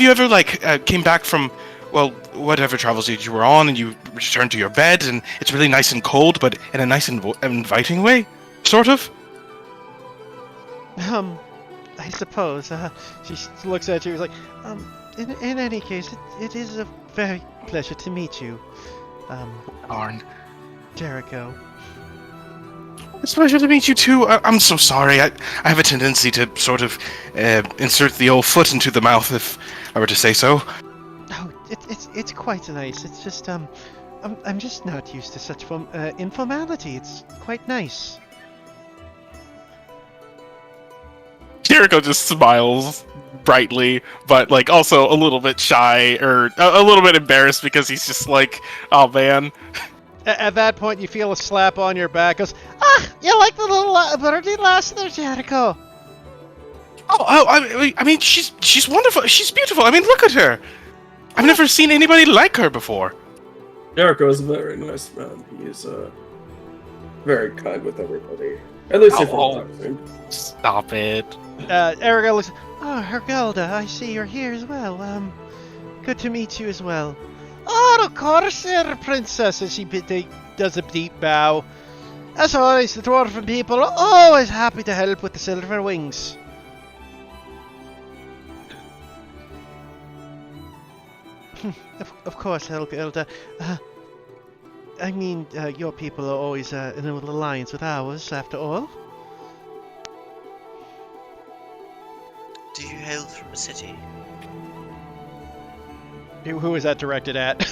Speaker 2: you ever came back from well, whatever travel stage you were on, and you returned to your bed, and it's really nice and cold, but in a nice inviting way, sort of.
Speaker 1: I suppose. She looks at you. She's like, in any case, it is a very pleasure to meet you,
Speaker 2: Darn.
Speaker 1: Jericho.
Speaker 2: It's a pleasure to meet you too. I'm so sorry. I have a tendency to sort of insert the old foot into the mouth, if I were to say so.
Speaker 1: Oh, it's quite nice. It's just I'm just not used to such informality. It's quite nice.
Speaker 2: Jericho just smiles brightly, but like also a little bit shy or a little bit embarrassed because he's just like, oh man.
Speaker 1: At that point, you feel a slap on your back. Goes, you like the little birdie lass there, Jericho?
Speaker 2: I mean, she's wonderful. She's beautiful. I mean, look at her. I've never seen anybody like her before.
Speaker 6: Jericho is a very nice man. He is very kind with everybody. At least if
Speaker 2: Oh.
Speaker 6: I'm talking.
Speaker 2: Stop it.
Speaker 1: Erica looks. Oh, Hergelda, I see you're here as well. Good to meet you as well. Oh, of course, Princess. And she does a deep bow. As always, the dwarven people are always happy to help with the silver wings. Of course, Helgelda. I mean, your people are always in an alliance with ours, after all.
Speaker 3: Do you hail from a city?
Speaker 1: Who is that directed at?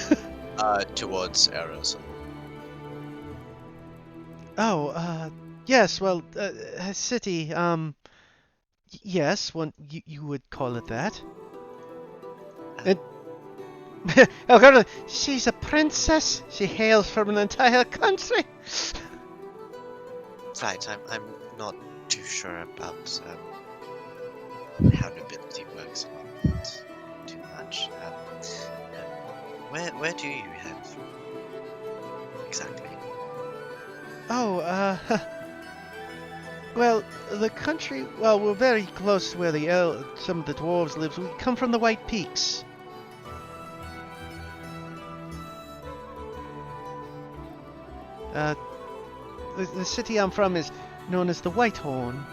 Speaker 3: Towards Eros.
Speaker 1: Oh, yes, well, a city, yes, one, you would call it that. And, Helgelda, she's a princess. She hails from an entire country.
Speaker 3: Right, I'm not too sure about how nobility works too much. Where do you hail from? Exactly.
Speaker 1: Oh, well, the country, well, we're very close to where some of the dwarves live. We come from the White Peaks. The city I'm from is known as the Whitehorn.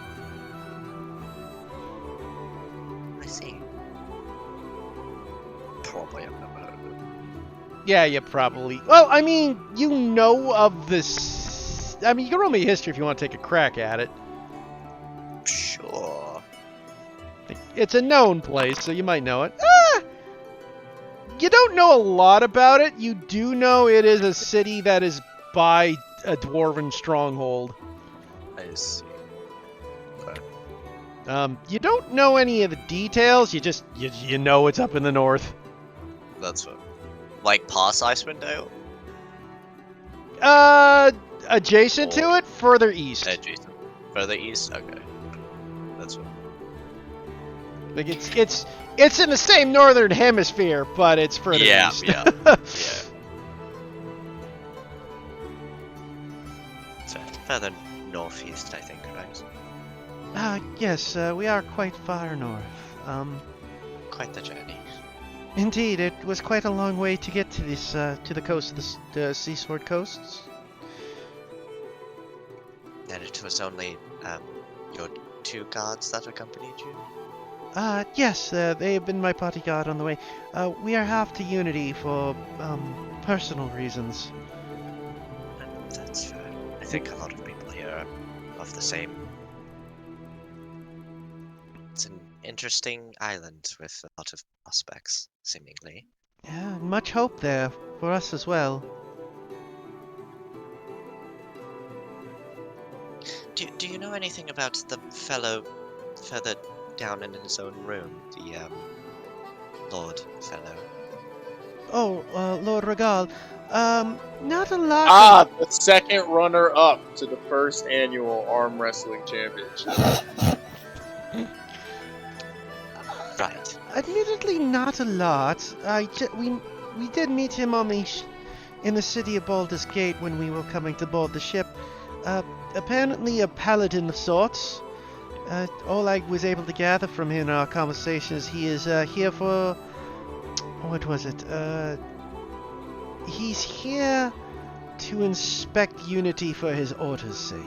Speaker 3: I see. Probably I've never heard of it.
Speaker 1: Yeah, you probably. Well, I mean, you know of this. I mean, you can roll me a history if you want to take a crack at it.
Speaker 3: Sure.
Speaker 1: It's a known place, so you might know it. You don't know a lot about it. You do know it is a city that is by a dwarven stronghold.
Speaker 3: I see.
Speaker 1: You don't know any of the details. You just you know it's up in the north.
Speaker 3: That's what. Like past Icewind Dale?
Speaker 1: Adjacent to it, further east.
Speaker 3: Adjacent. Further east? Okay. That's what.
Speaker 1: Like it's in the same northern hemisphere, but it's further east.
Speaker 3: Yeah. Yeah. So further northeast, I think, right?
Speaker 1: Yes, we are quite far north.
Speaker 3: Quite the journey.
Speaker 1: Indeed, it was quite a long way to get to this, to the coast of the Seasword Coasts.
Speaker 3: And it was only, your two guards that accompanied you?
Speaker 1: Yes, they have been my bodyguard on the way. We are half to Unity for, personal reasons.
Speaker 3: That's fair. I think a lot of people here are of the same. It's an interesting island with a lot of prospects, seemingly.
Speaker 1: Yeah, much hope there for us as well.
Speaker 3: Do you know anything about the fellow further down in his own room? The, Lord fellow.
Speaker 1: Oh, Lord Regal. Not a lot.
Speaker 7: The second runner-up to the first annual arm wrestling championship.
Speaker 3: Right.
Speaker 1: Admittedly, not a lot. We did meet him on in the city of Baldur's Gate when we were coming to board the ship. Apparently a paladin of sorts. All I was able to gather from him in our conversations, he is here for what was it? He's here to inspect Unity for his order's sake.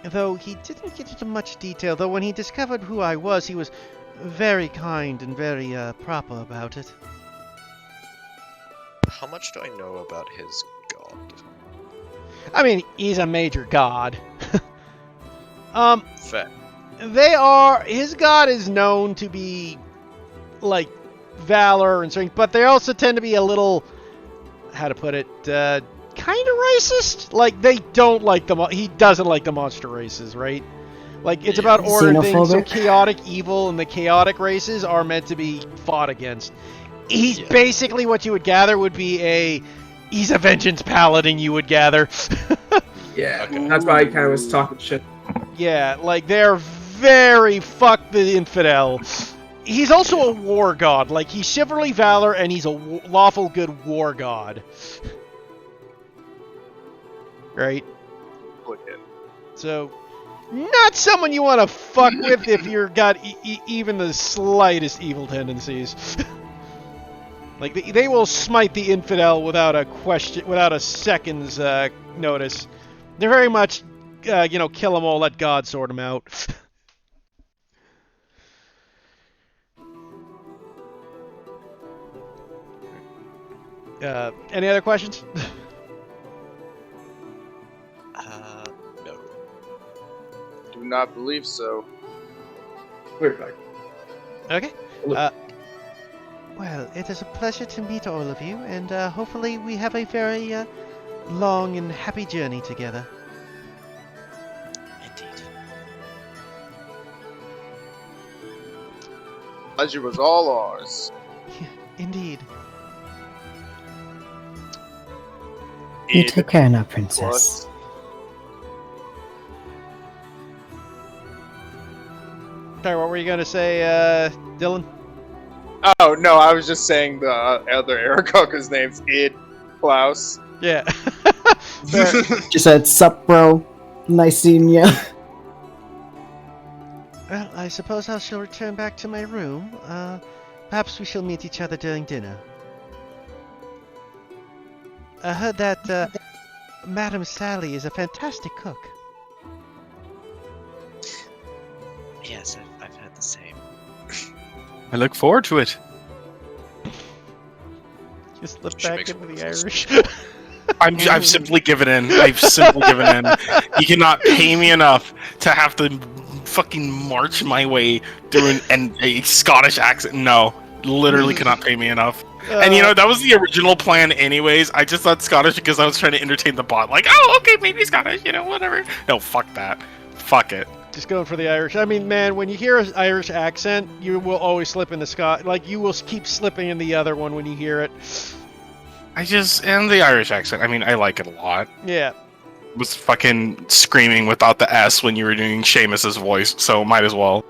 Speaker 1: Though he didn't get into much detail, though when he discovered who I was, he was very kind and very proper about it.
Speaker 3: How much do I know about his god?
Speaker 1: I mean, he's a major god.
Speaker 3: Fair.
Speaker 1: His god is known to be, like, valor and strength, but they also tend to be a little, how to put it, kind of racist. Like, they don't like he doesn't like the monster races, right? Like, it's about order things, so
Speaker 4: Xenophobic?
Speaker 1: chaotic evil and the chaotic races are meant to be fought against. He's basically what you would gather would be he's a vengeance paladin, you would gather.
Speaker 6: Yeah, that's why I kind of was talking shit.
Speaker 1: Yeah, like, they're very fuck the infidel. He's also a war god. Like, he's chivalry valor, and he's a lawful good war god. Right? So, not someone you want to fuck with if you've got even the slightest evil tendencies. Like, they will smite the infidel without a question, without a second's notice. They're very much, kill them all, let God sort them out. Any other questions?
Speaker 3: No.
Speaker 7: Do not believe so.
Speaker 6: We're back.
Speaker 1: Okay. Well, it is a pleasure to meet all of you, and hopefully we have a very long and happy journey together.
Speaker 3: Indeed.
Speaker 7: Pleasure was all ours.
Speaker 1: Indeed.
Speaker 4: You take care now, princess.
Speaker 1: Sorry, what were you going to say, Dylan?
Speaker 7: Oh no, I was just saying the other Aarakocra's name's Id Klaus.
Speaker 1: Yeah.
Speaker 4: She said, "Sup, bro? Nice seeing ya."
Speaker 1: Well, I suppose I shall return back to my room. Perhaps we shall meet each other during dinner. I heard that Madame Sally is a fantastic cook.
Speaker 3: Yes, I've heard the same.
Speaker 2: I look forward to it.
Speaker 1: Just slip
Speaker 3: She
Speaker 1: back
Speaker 3: makes
Speaker 1: into the
Speaker 3: wonderful
Speaker 1: Irish.
Speaker 2: I've simply given in. I've simply given in. You cannot pay me enough to have to fucking march my way through a Scottish accent. No, literally cannot pay me enough. And that was the original plan anyways. I just thought Scottish because I was trying to entertain the bot. Like, oh, okay, maybe Scottish, whatever. No, fuck that. Fuck it.
Speaker 1: Just going for the Irish. I mean, man, when you hear an Irish accent, you will always slip in the Scot. Like, you will keep slipping in the other one when you hear it.
Speaker 2: And the Irish accent, I mean, I like it a lot.
Speaker 1: Yeah.
Speaker 2: Was fucking screaming without the S when you were doing Seamus's voice, so might as well.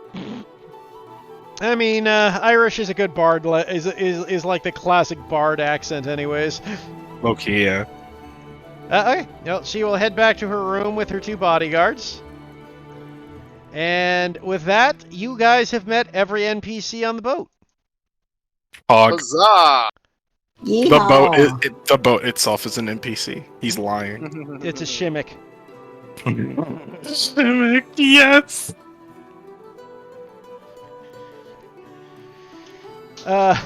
Speaker 1: I mean, Irish is a good bard, is like the classic bard accent anyways.
Speaker 2: Okay, yeah.
Speaker 1: Okay, well, she will head back to her room with her 2 bodyguards. And with that, you guys have met every NPC on the boat.
Speaker 2: Hog.
Speaker 7: Huzzah!
Speaker 2: The boat itself is an NPC. He's lying.
Speaker 1: It's a shimmick.
Speaker 2: Shimmick, yes!
Speaker 1: But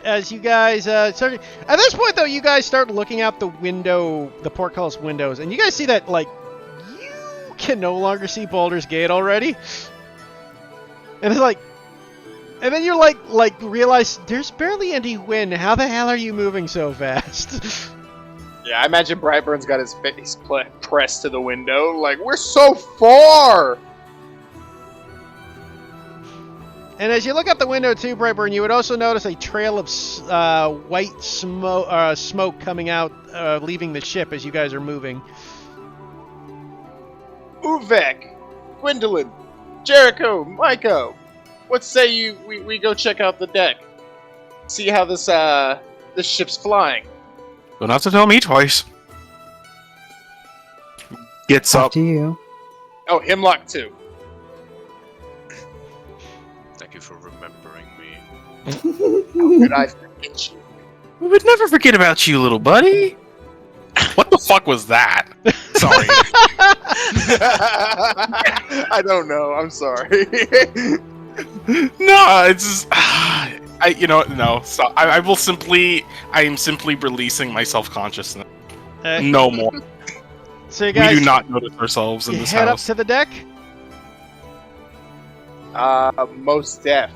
Speaker 1: as you guys at this point though, you guys start looking out the window, the portcullis windows, and you guys see that like you can no longer see Baldur's Gate already. And it's like, and then you're like realize there's barely any wind. How the hell are you moving so fast?
Speaker 7: Yeah, I imagine Brightburn's got his face pressed to the window, like, we're so far!
Speaker 1: And as you look out the window too, Brightburn, you would also notice a trail of white smoke coming out, leaving the ship as you guys are moving.
Speaker 7: Uvek, Gwendolyn, Jericho, Maiko, what say we go check out the deck? See how this ship's flying.
Speaker 2: Don't have to tell me twice. Gets
Speaker 4: Up
Speaker 2: up.
Speaker 4: to you.
Speaker 5: Oh, Hemlock too.
Speaker 3: Thank you for remembering me.
Speaker 5: How could I forget you?
Speaker 2: We would never forget about you, little buddy. What the fuck was that? Sorry.
Speaker 7: I don't know. I'm sorry.
Speaker 2: No, it's just, no. So I am simply releasing my self-consciousness. No more.
Speaker 1: So you
Speaker 2: We
Speaker 1: guys
Speaker 2: do not notice ourselves in
Speaker 1: you
Speaker 2: this
Speaker 1: head
Speaker 2: house.
Speaker 1: up to the deck.
Speaker 5: Most deaf.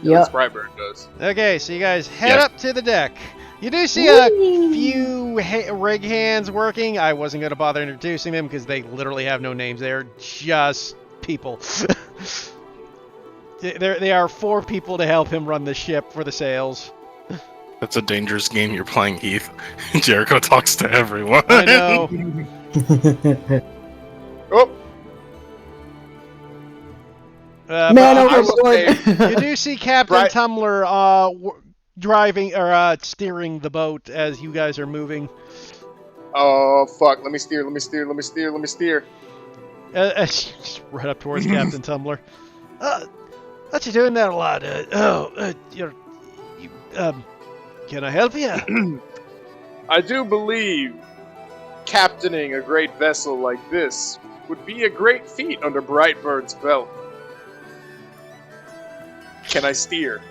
Speaker 4: Yep.
Speaker 5: Brightburn does.
Speaker 1: Okay, so you guys head
Speaker 2: Yes.
Speaker 1: up to the deck. You do see a few rig hands working. I wasn't going to bother introducing them because they literally have no names. They're just people. They are 4 people to help him run the ship for the sails.
Speaker 2: That's a dangerous game you're playing, Heath. Jericho talks to everyone.
Speaker 1: I know.
Speaker 5: Oh,
Speaker 4: Man
Speaker 1: but
Speaker 4: overboard.
Speaker 1: you do see Captain
Speaker 5: Right.
Speaker 1: Tumbler driving or steering the boat as you guys are moving.
Speaker 5: oh fuck! Let me steer.
Speaker 1: Just right up towards Captain Tumbler. What you doing there, lad? Can I help you?
Speaker 5: I do believe captaining a great vessel like this would be a great feat under Brightbird's belt. Can I steer?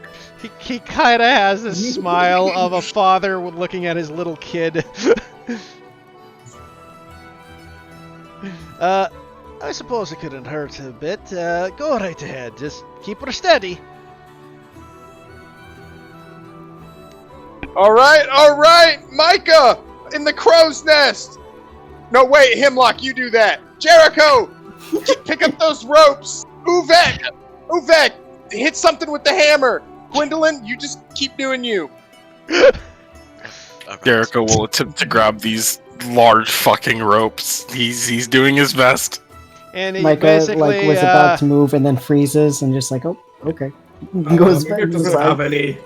Speaker 1: He kind of has this smile of a father looking at his little kid. I suppose it couldn't hurt a bit. Go right ahead. Just keep her steady.
Speaker 5: All right, Micah in the crow's nest. No, wait, Hemlock, you do that. Jericho, pick up those ropes. Uvek, hit something with the hammer. Gwendolyn, you just keep doing you.
Speaker 3: Alright.
Speaker 2: Jericho will attempt to grab these large fucking ropes. He's doing his best.
Speaker 1: And he
Speaker 4: Micah
Speaker 1: basically
Speaker 4: was about to move and then freezes and just like, oh, okay. Goes back
Speaker 6: Uvek doesn't
Speaker 4: inside.
Speaker 6: have any.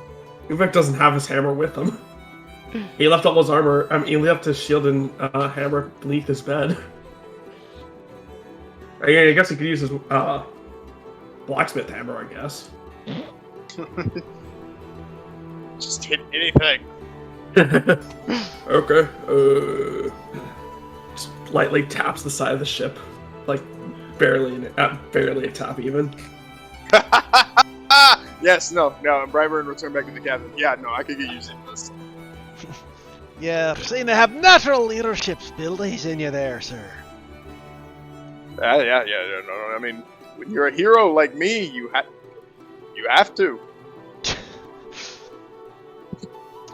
Speaker 6: Uvek doesn't have his hammer with him. He left all his armor. He left his shield and hammer beneath his bed. I guess he could use his blacksmith hammer. I guess.
Speaker 5: Just hit anything.
Speaker 6: Okay. Just lightly taps the side of the ship, like barely a tap even.
Speaker 5: Yes, no, and Brightburn return back to the cabin. Yeah, no, I could get used to this.
Speaker 1: yeah, seem to have natural leadership abilities in you there, sir.
Speaker 5: Yeah, no. I mean, when you're a hero like me, you have to.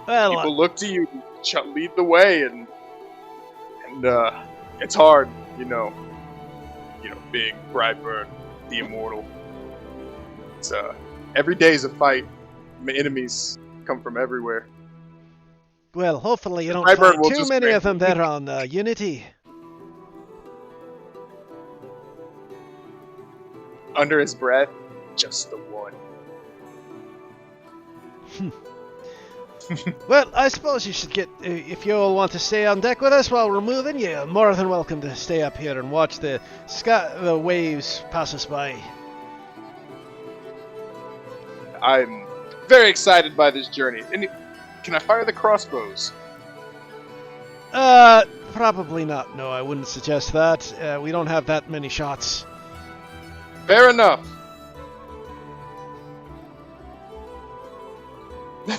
Speaker 1: Well,
Speaker 5: People look to you, lead the way, and it's hard, being Brightburn, the immortal. It's every day's a fight. Enemies come from everywhere.
Speaker 1: well, hopefully you don't
Speaker 5: Brightburn
Speaker 1: find
Speaker 5: will
Speaker 1: too
Speaker 5: just
Speaker 1: many
Speaker 5: grant
Speaker 1: of them there on Unity.
Speaker 5: Under his breath, just the one.
Speaker 1: Well, I suppose you should get, if you all want to stay on deck with us while we're moving, you're more than welcome to stay up here and watch the waves pass us by.
Speaker 5: I'm very excited by this journey. And can I fire the crossbows?
Speaker 1: Probably not. No, I wouldn't suggest that. We don't have that many shots.
Speaker 5: Fair enough.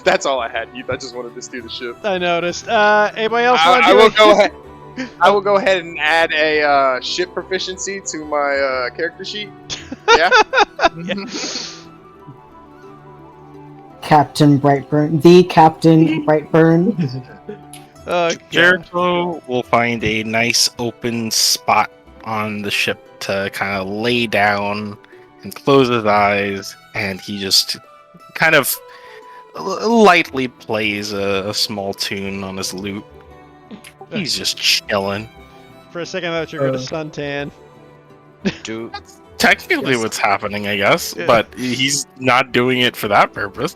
Speaker 5: That's all I had, Heath. I just wanted to steer the ship.
Speaker 1: I noticed. Anybody else want to
Speaker 5: I
Speaker 1: do
Speaker 5: will
Speaker 1: it?
Speaker 5: go ahead. I will go ahead and add a ship proficiency to my character sheet. Yeah.
Speaker 4: Captain Brightburn. The Captain Brightburn.
Speaker 1: God.
Speaker 2: Jericho will find a nice open spot on the ship to kind of lay down and close his eyes, and he just kind of lightly plays a small tune on his lute. He's just chilling.
Speaker 1: For a second, I thought you were going to suntan.
Speaker 3: Do
Speaker 2: Technically,
Speaker 3: Yes.
Speaker 2: what's happening, I guess,
Speaker 1: Yeah.
Speaker 2: but he's not doing it for that purpose.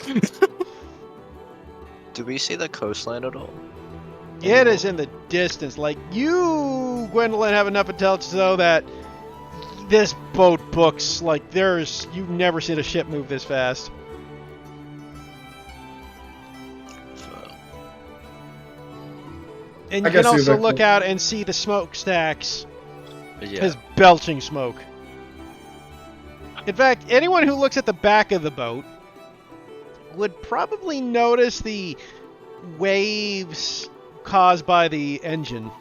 Speaker 3: we see the coastline at all?
Speaker 1: Yeah, it is in the distance. Like, you Gwendolyn, have enough intelligence to know that this boat books like you've never seen a ship move this fast. And
Speaker 6: I
Speaker 1: you can
Speaker 6: guess
Speaker 1: also
Speaker 6: Ubek
Speaker 1: look
Speaker 6: will-
Speaker 1: out and see the smokestacks
Speaker 3: Yeah.
Speaker 1: is belching smoke. In fact, anyone who looks at the back of the boat would probably notice the waves caused by the engine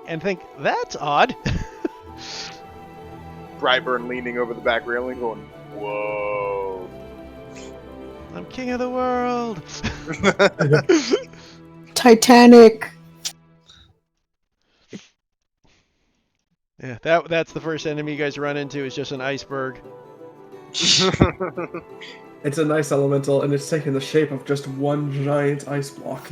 Speaker 1: and think, that's odd.
Speaker 7: Brightburn leaning over the back railing, going, "Whoa!"
Speaker 1: I'm king of the world.
Speaker 4: Titanic.
Speaker 1: Yeah, that's the first enemy you guys run into is just an iceberg.
Speaker 6: It's a nice elemental, and it's taking the shape of just one giant ice block.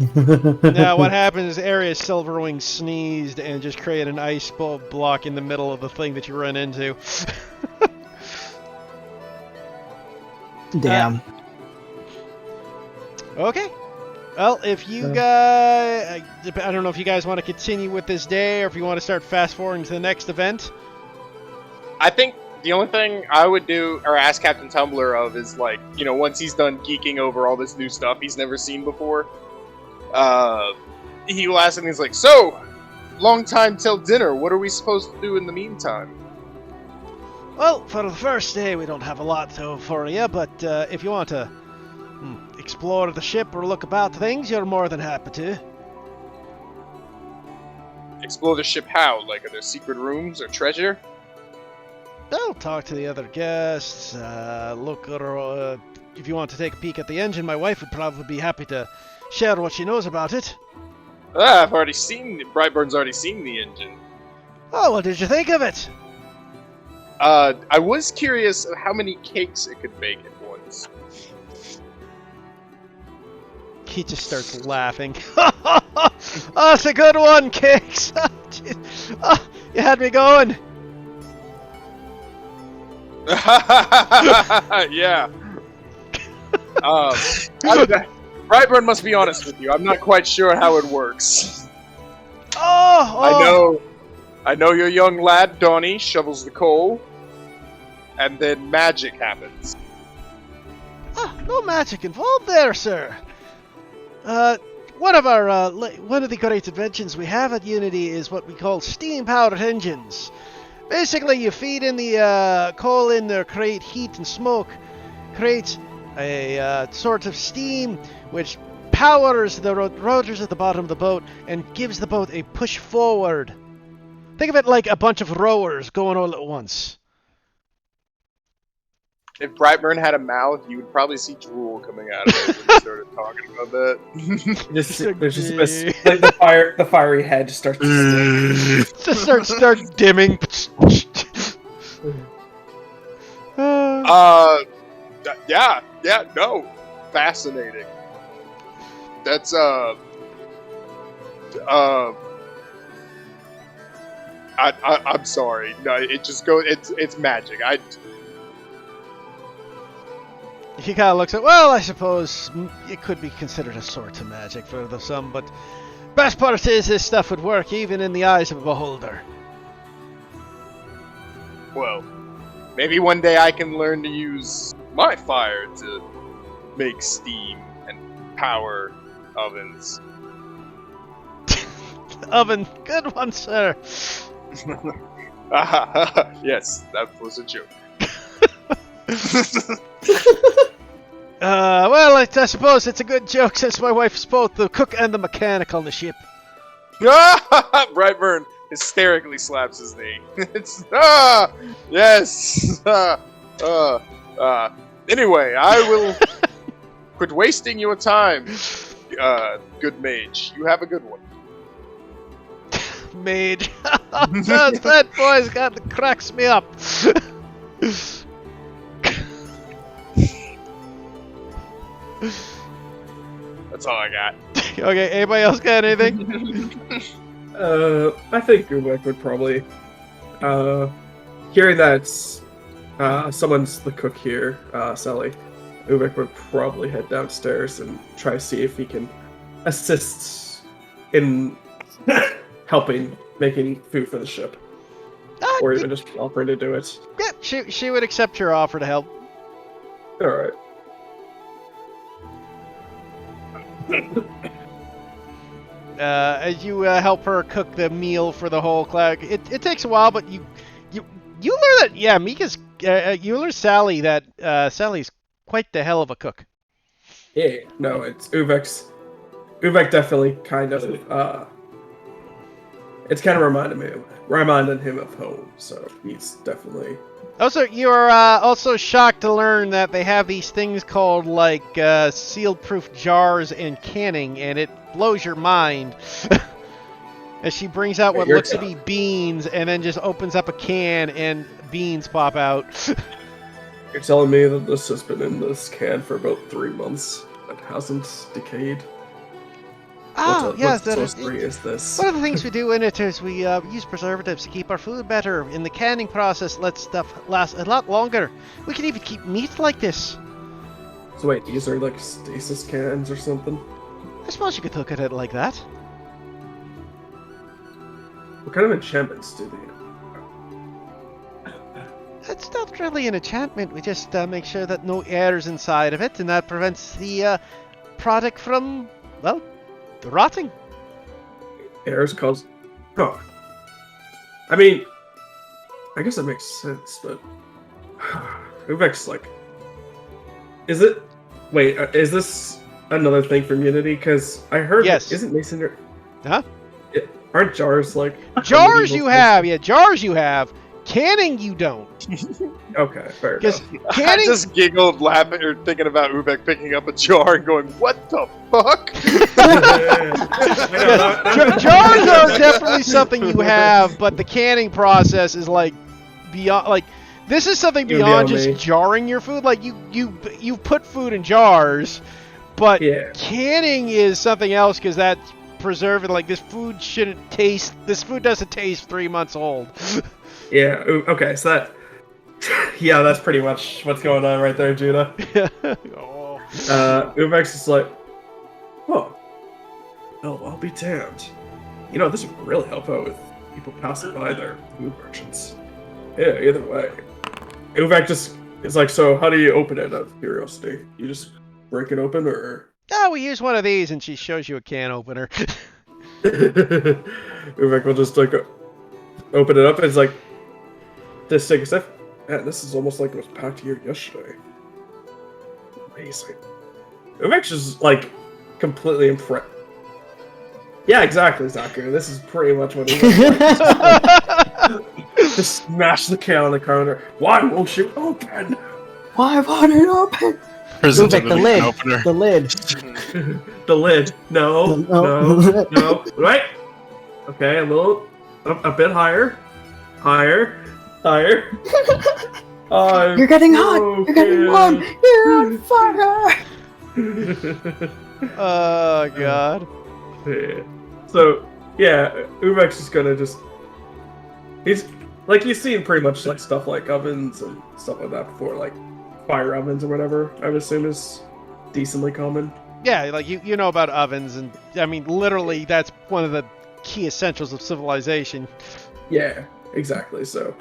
Speaker 1: Now, what happens is Arius Silverwing sneezed and just created an ice block in the middle of the thing that you run into.
Speaker 4: Damn.
Speaker 1: Okay. Well, if you guys... I don't know if you guys want to continue with this day or if you want to start fast-forwarding to the next event.
Speaker 7: I think the only thing I would do or ask Captain Tumbler of is like, once he's done geeking over all this new stuff he's never seen before, he will ask him, he's like, "So, long time till dinner, what are we supposed to do in the meantime?"
Speaker 1: Well, for the first day, we don't have a lot for you, but if you want to explore the ship or look about things, you're more than happy to.
Speaker 7: Explore the ship how? Like, are there secret rooms or treasure?
Speaker 1: I'll talk to the other guests, look, or if you want to take a peek at the engine, my wife would probably be happy to share what she knows about it.
Speaker 7: I've already seen, Brightburn's already seen the engine.
Speaker 1: Oh, what did you think of it?
Speaker 7: I was curious of how many cakes it could bake at once.
Speaker 1: He just starts laughing. Oh, it's a good one, Cakes. Oh, you had me going.
Speaker 7: Yeah. Brightburn must be honest with you. I'm not quite sure how it works.
Speaker 1: Oh.
Speaker 7: I know your young lad, Donnie, shovels the coal, and then magic happens.
Speaker 1: No magic involved there, sir. One of the great inventions we have at Unity is what we call steam-powered engines. Basically, you feed in the coal in there, create heat and smoke, create a sort of steam which powers the rotors at the bottom of the boat and gives the boat a push forward. Think of it like a bunch of rowers going all at once.
Speaker 7: If Brightburn had a mouth, you would probably see drool coming out of it when he started talking about that.
Speaker 6: There's just like the fiery head just starts to stick.
Speaker 1: Just start dimming.
Speaker 7: No, fascinating. That's I'm sorry. No, it just goes. It's magic.
Speaker 1: He kind of looks at, well, I suppose it could be considered a sort of magic for some, but best part is this stuff would work even in the eyes of a beholder.
Speaker 7: Well, maybe one day I can learn to use my fire to make steam and power ovens.
Speaker 1: Oven, good one, sir.
Speaker 7: Yes, that was a joke.
Speaker 1: Well, I suppose it's a good joke since my wife's both the cook and the mechanic on the ship.
Speaker 7: Brightburn hysterically slaps his knee. It's yes. Anyway, I will quit wasting your time. Good mage, you have a good one.
Speaker 1: Mage. That boy's got the cracks me up.
Speaker 7: That's all I got.
Speaker 1: Okay, anybody else got anything?
Speaker 6: I think Ubek would probably, hearing that someone's the cook here, Sally, Ubek would probably head downstairs and try to see if he can assist in helping making food for the ship, or even just offering to do it.
Speaker 1: Yeah, she would accept your offer to help.
Speaker 6: All right.
Speaker 1: As you help her cook the meal for the whole clan. It takes a while, but you learn that Mika's you learn Sally that Sally's quite the hell of a cook.
Speaker 6: Yeah, no, it's Uvek's. Uvek definitely kind of it's kind of reminding him of home. So he's definitely.
Speaker 1: Also, you're also shocked to learn that they have these things called like seal-proof jars and canning, and it blows your mind. As she brings out what looks to be beans, and then just opens up a can, and beans pop out.
Speaker 6: You're telling me that this has been in this can for about 3 months and hasn't decayed?
Speaker 1: Yes.
Speaker 6: What sorcery is this?
Speaker 1: One of the things we do in it is we use preservatives to keep our food better. In the canning process, lets stuff last a lot longer. We can even keep meat like this.
Speaker 6: So wait, these are like stasis cans or something?
Speaker 1: I suppose you could look at it like that.
Speaker 6: What kind of enchantments do they?
Speaker 1: It's not really an enchantment. We just make sure that no air is inside of it, and that prevents the product from, well, rotting.
Speaker 6: Air's cause. Oh. I mean, I guess that makes sense, but Uvek's like. Is it? Wait, is this another thing from Unity? Because I heard.
Speaker 1: Yes.
Speaker 6: Isn't Masonry?
Speaker 1: Huh?
Speaker 6: Aren't jars like.
Speaker 1: Jars you have, jars you have. Canning you don't.
Speaker 6: Okay, fair
Speaker 1: Because
Speaker 6: enough.
Speaker 7: I
Speaker 1: canning.
Speaker 7: just giggled laughing or thinking about Ubek picking up a jar and going, "What the fuck?"
Speaker 1: Jars are definitely something you have, but the canning process is like beyond. Like this is something beyond just jarring your food. Like you put food in jars, but canning is something else because that's preserving. Like this food shouldn't taste. This food doesn't taste 3 months old.
Speaker 6: Yeah. Okay. So that. Yeah, that's pretty much what's going on right there, Judah.
Speaker 1: Oh.
Speaker 6: Uvek's is like, oh, I'll be damned. You know, this would really help out with people passing by their food merchants. Yeah, either way. Uvek just is like, so how do you open it out of curiosity? You just break it open, or?
Speaker 1: Oh, we use one of these, and she shows you a can opener.
Speaker 6: Uvek will just like open it up, and it's like, this thing is man, this is almost like it was packed here yesterday. Amazing. Uvek's just like completely impressed. Yeah, exactly, Zaku. This is pretty much what he looks like. Just smash the can on the counter. Why won't you open?
Speaker 4: Why won't it open?
Speaker 2: Presumably
Speaker 4: the
Speaker 2: an
Speaker 4: lid.
Speaker 2: opener.
Speaker 4: The lid.
Speaker 6: The lid. No.
Speaker 4: No.
Speaker 6: No. Right? Okay, a bit higher. Higher.
Speaker 4: You're getting hot. You're getting warm. You're on fire.
Speaker 1: Oh god.
Speaker 6: Yeah. So yeah, Uvek's just gonna he's like you've seen pretty much like stuff like ovens and stuff like that before, like fire ovens or whatever. I would assume is decently common.
Speaker 1: Yeah, like you know about ovens, and I mean literally that's one of the key essentials of civilization.
Speaker 6: Yeah, exactly. So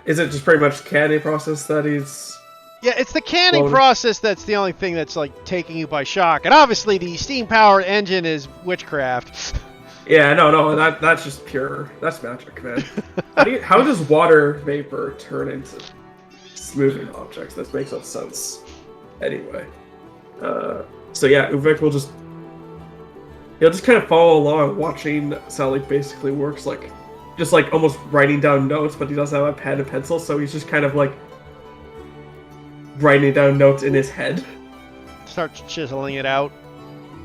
Speaker 6: is it just pretty much the canning process that he's?
Speaker 1: Yeah, it's the canning process that's the only thing that's like taking you by shock, and obviously the steam-powered engine is witchcraft.
Speaker 6: Yeah, no, that's just pure. That's magic, man. How does water vapor turn into moving objects? That makes no sense. Anyway, so yeah, Uvek will he'll just kind of follow along, watching Sally basically works just like almost writing down notes, but he doesn't have a pen and pencil, so he's just kind of like writing down notes in his head.
Speaker 1: Starts chiseling it out.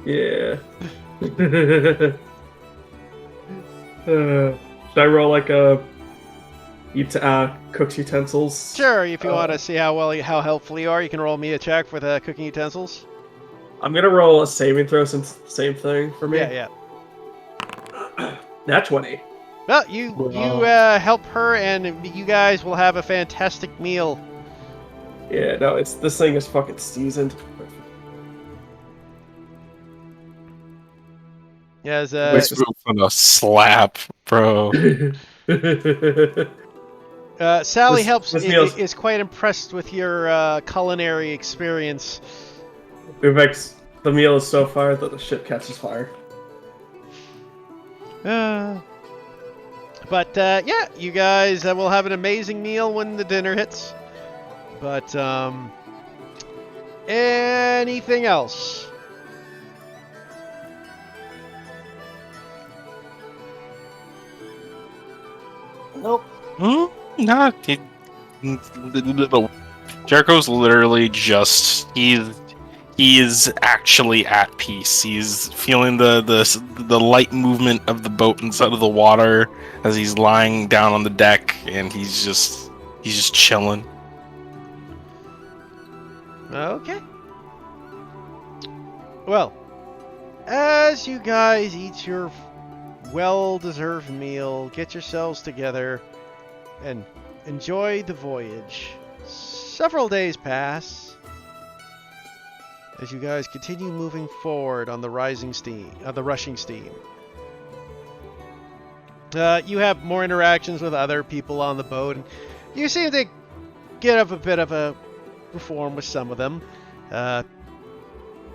Speaker 6: Yeah. Should I roll like a cooked utensils?
Speaker 1: Sure, if you want to see how helpful you are, you can roll me a check for the cooking utensils.
Speaker 6: I'm gonna roll a saving throw since same thing for me.
Speaker 1: Yeah.
Speaker 6: Nat 20.
Speaker 1: Well, you help her, and you guys will have a fantastic meal.
Speaker 6: Yeah, no, this thing is fucking seasoned.
Speaker 1: Yeah,
Speaker 2: This move on a slap bro.
Speaker 1: Sally
Speaker 6: This meal's-
Speaker 1: is quite impressed with your culinary experience.
Speaker 6: Uvex, the meal is so fire that the ship catches fire.
Speaker 1: But yeah, you guys will have an amazing meal when the dinner hits. But anything else?
Speaker 4: Nope.
Speaker 2: Not. Jericho's literally just he is actually at peace. He's feeling the light movement of the boat inside of the water as he's lying down on the deck, and he's just chilling.
Speaker 1: Okay. Well, as you guys eat your well-deserved meal, get yourselves together, and enjoy the voyage. Several days pass as you guys continue moving forward on the rushing steam. You have more interactions with other people on the boat, and you seem to get up a bit of a reform with some of them.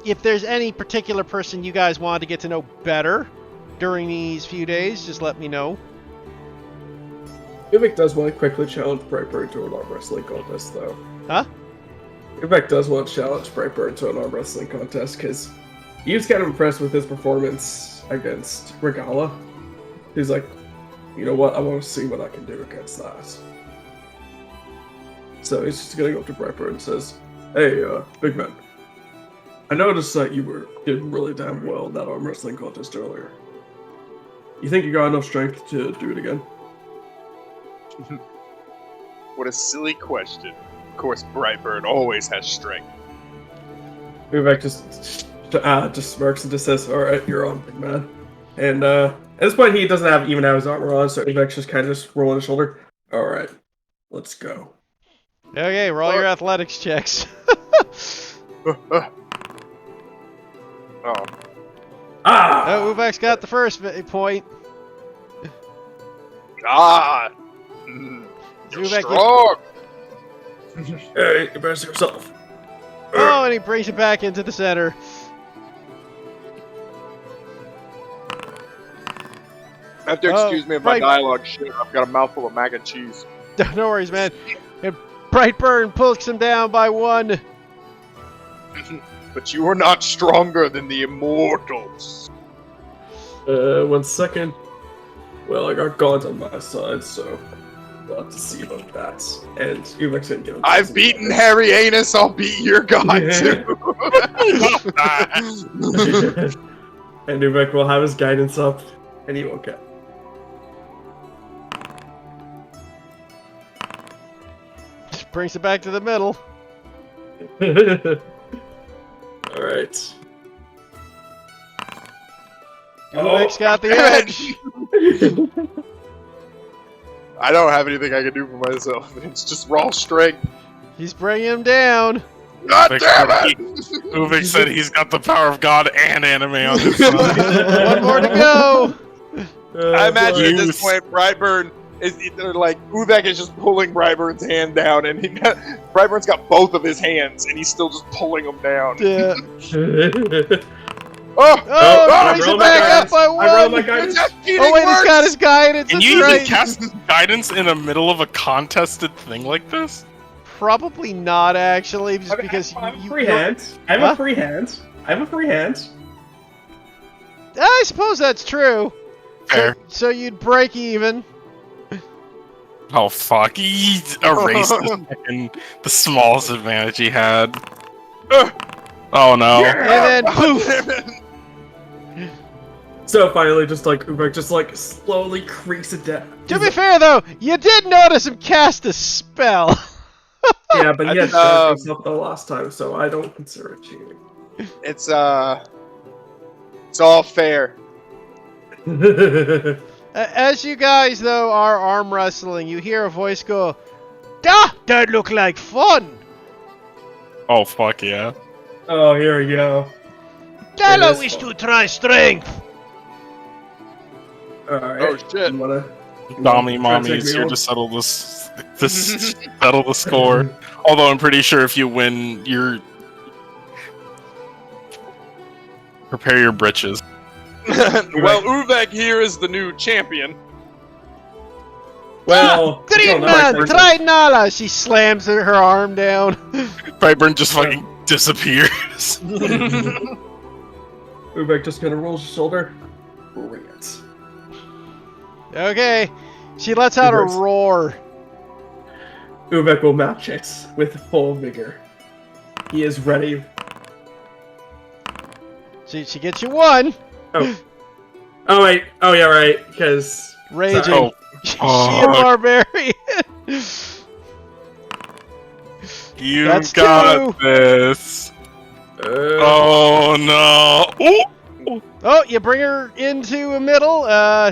Speaker 1: If there's any particular person you guys want to get to know better during these few days, just let me know.
Speaker 6: Uvek does want to quickly challenge Brightburn to an arm wrestling contest, though.
Speaker 1: Huh?
Speaker 6: Uvek does want to challenge Brightburn to an arm wrestling contest because he was kind of impressed with his performance against Regala. He's like, you know what? I want to see what I can do against that. So he's just gonna go up to Brightburn and says, "Hey, big man. I noticed that you did really damn well in that arm wrestling contest earlier. You think you got enough strength to do it again?"
Speaker 7: What a silly question. Of course, Brightburn always has strength.
Speaker 6: Uvek just smirks and just says, "All right, you're on, big man." And at this point, he doesn't even have his armor on, so Uvek's just kind of just rolling his shoulder. "All right, let's go."
Speaker 1: Okay, roll your athletics checks.
Speaker 7: Oh,
Speaker 1: Oh, Uvek's got the first point.
Speaker 7: God! You're
Speaker 1: Uvek,
Speaker 7: strong!
Speaker 6: Hey, you better yourself.
Speaker 1: Oh, and he brings it back into the center.
Speaker 7: Have to excuse me if my
Speaker 1: right.
Speaker 7: dialogue shit. I've got a mouthful of mac and cheese.
Speaker 1: No worries, man. And Brightburn pulls him down by 1.
Speaker 7: But you are not stronger than the immortals.
Speaker 6: 1 second. Well, I got Gaunt on my side, so we'll have to see about that. And Uvek's gonna give him.
Speaker 7: I've beaten Harry Anus, I'll beat your god too.
Speaker 6: And Uvek will have his guidance up, and he won't get.
Speaker 1: Just brings it back to the middle.
Speaker 6: Alright.
Speaker 1: Uvek's got the edge.
Speaker 7: I don't have anything I can do for myself. It's just raw strength.
Speaker 1: He's bringing him down.
Speaker 7: God
Speaker 2: Uvek
Speaker 7: damn
Speaker 2: said
Speaker 7: it!
Speaker 2: Uvek said he's got the power of God and anime on his side.
Speaker 1: One more to go.
Speaker 7: I imagine at
Speaker 2: Use.
Speaker 7: this point, Brightburn is either like Uvek is just pulling Brightburn's hand down, and Brightburn's got both of his hands, and he's still just pulling them down.
Speaker 1: Yeah.
Speaker 7: Oh!
Speaker 1: Oh, brings it
Speaker 6: rolled my
Speaker 1: back up
Speaker 6: guidance.
Speaker 1: by
Speaker 6: I rolled my
Speaker 1: 1.
Speaker 6: guidance.
Speaker 7: It's just getting
Speaker 1: Oh wait, he's
Speaker 7: worse.
Speaker 1: got his guidance.
Speaker 2: Can
Speaker 1: That's
Speaker 2: you
Speaker 1: right.
Speaker 2: even cast guidance in the middle of a contested thing like this?
Speaker 1: Probably not actually, just because
Speaker 6: I have a
Speaker 1: you.
Speaker 6: free hand. I have
Speaker 1: Huh?
Speaker 6: a free hand. I have a free hand.
Speaker 1: I suppose that's true.
Speaker 2: Fair.
Speaker 1: So you'd break even.
Speaker 2: Oh fuck! He erased the smallest advantage he had. Oh no!
Speaker 1: And then poof.
Speaker 6: So finally, just like Uvek, just like slowly creaks it down.
Speaker 1: To be fair though, you did notice him cast a spell.
Speaker 6: Yeah, but he had
Speaker 7: I think,
Speaker 6: done himself the last time, so I don't consider it cheating.
Speaker 7: It's all fair.
Speaker 1: As you guys though are arm wrestling, you hear a voice go, "Da, that look like fun."
Speaker 2: Oh fuck yeah!
Speaker 6: Oh, here we go.
Speaker 1: Della
Speaker 6: is
Speaker 1: wish
Speaker 6: fun.
Speaker 1: to try strength.
Speaker 6: Alright.
Speaker 7: Oh, shit.
Speaker 6: You wanna
Speaker 2: Dommy
Speaker 6: try to take
Speaker 2: mommy is
Speaker 6: me
Speaker 2: here
Speaker 6: over?
Speaker 2: to settle this settle the score. Although I'm pretty sure if you win, you're prepare your britches.
Speaker 7: Well, Uvek here is the new champion.
Speaker 6: Well,
Speaker 1: Green
Speaker 6: no,
Speaker 1: man,
Speaker 6: that's-
Speaker 1: try Nala! She slams her arm down.
Speaker 2: Brightburn just fucking disappears.
Speaker 6: Ubek just kind of rolls his shoulder. Bring it.
Speaker 1: Okay. She lets out a
Speaker 6: Reverse.
Speaker 1: roar.
Speaker 6: Ubek will match it with full vigor. He is ready.
Speaker 1: She gets you one.
Speaker 6: Oh. Oh wait. Oh yeah, right. Because
Speaker 1: Raging.
Speaker 2: Oh,
Speaker 1: She a
Speaker 2: fuck.
Speaker 1: barbarian.
Speaker 2: You
Speaker 1: That's
Speaker 2: got this. Oh no. Ooh,
Speaker 1: Oh, you bring her into a middle.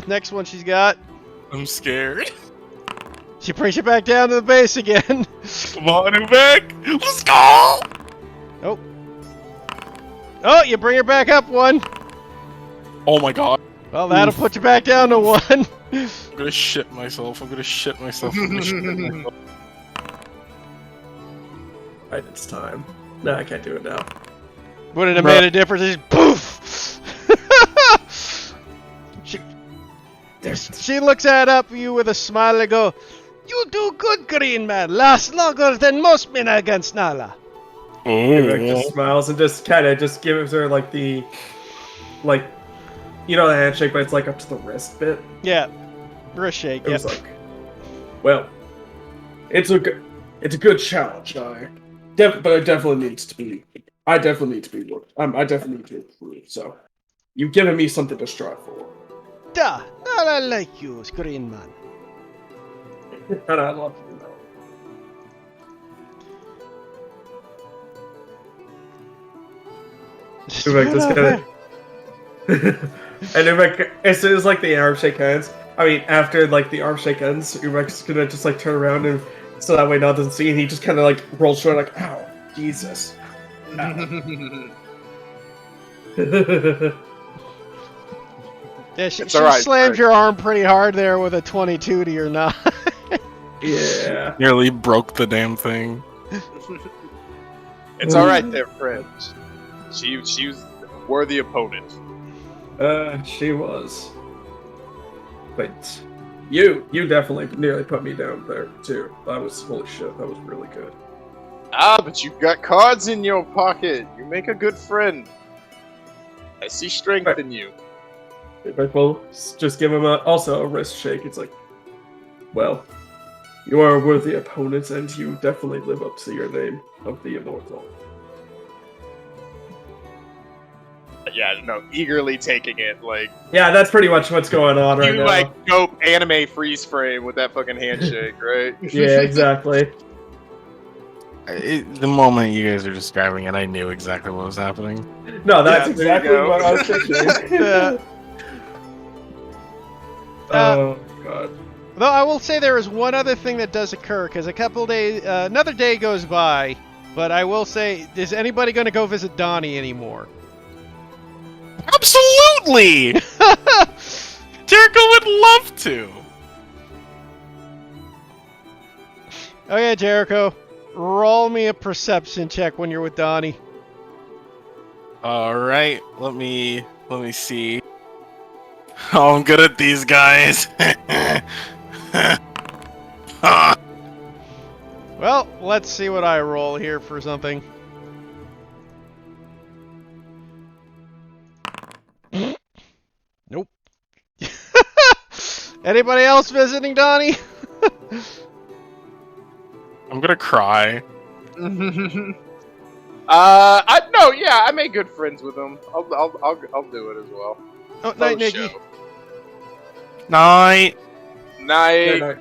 Speaker 1: Next one she's got.
Speaker 2: I'm scared.
Speaker 1: She brings you back down to the base again.
Speaker 2: Come on, Ubek. Let's go.
Speaker 1: Oh, you bring her back up one.
Speaker 2: Oh my god.
Speaker 1: Well, that'll put you back down to one.
Speaker 2: I'm gonna shit myself. I'm gonna shit myself. I'm gonna shit myself.
Speaker 6: Right, it's time. No, I can't do it now.
Speaker 1: Would it have
Speaker 2: Bruh.
Speaker 1: made a difference? Just poof. She looks up at you with a smile and go, "You do good, Green Man. Last longer than most men against Nala."
Speaker 6: Ubek just
Speaker 2: Oh.
Speaker 6: smiles and just kind of just gives her like the, like, you know, the handshake, but it's like up to the wrist bit.
Speaker 1: Yeah, wrist shake.
Speaker 6: It
Speaker 1: Yeah.
Speaker 6: was like, well, it's a good challenge. But it definitely needs to be. I definitely need to be worked. I definitely need to improve. So, you've given me something to strive for,
Speaker 1: Duh, Nala like you, Green Man.
Speaker 6: and I love you. Ubek just kinda- And Ubek, as soon as like the arm shake hands, I mean after like the arm shake ends, Ubek's gonna just like turn around and so that way Nala doesn't see, and he just kind of like rolls short like, "Ow, Jesus."
Speaker 1: Yeah, she
Speaker 7: It's alright,
Speaker 1: slams
Speaker 7: Frank.
Speaker 1: your arm pretty hard there with a 22 to your nose.
Speaker 6: Yeah.
Speaker 2: Nearly broke the damn thing.
Speaker 7: It's all right there, friend. She was a worthy opponent.
Speaker 6: She was. But you definitely nearly put me down there too. That was holy shit. That was really good.
Speaker 7: Ah, but you've got cards in your pocket. You make a good friend. I see strength in you.
Speaker 6: But we'll just give him also a wrist shake. It's like, well, you are a worthy opponent, and you definitely live up to your name of the Immortal.
Speaker 7: Yeah, no, eagerly taking it. Like,
Speaker 6: Yeah, that's pretty much what's going on right
Speaker 7: you
Speaker 6: now.
Speaker 7: like dope anime freeze frame with that fucking handshake, right?
Speaker 6: Yeah, exactly.
Speaker 2: The moment you guys are describing it, I knew exactly what was happening.
Speaker 6: No, that's
Speaker 7: Yeah, there you
Speaker 6: exactly
Speaker 7: go.
Speaker 6: what I was thinking.
Speaker 1: Yeah.
Speaker 6: Oh god.
Speaker 1: Though I will say there is one other thing that does occur, because a couple days, another day goes by, but I will say, is anybody going to go visit Donnie anymore?
Speaker 2: Absolutely! Jericho would love to.
Speaker 1: Okay, Jericho, roll me a perception check when you're with Donnie.
Speaker 2: All right, let me see. Oh, I'm good at these guys.
Speaker 1: Well, let's see what I roll here for something. Nope. Anybody else visiting Donnie?
Speaker 2: I'm gonna cry.
Speaker 7: I made good friends with him. I'll do it as well.
Speaker 1: Oh, night,
Speaker 7: Faux
Speaker 1: Nikki.
Speaker 7: show.
Speaker 2: Night.
Speaker 7: Night.
Speaker 6: Night.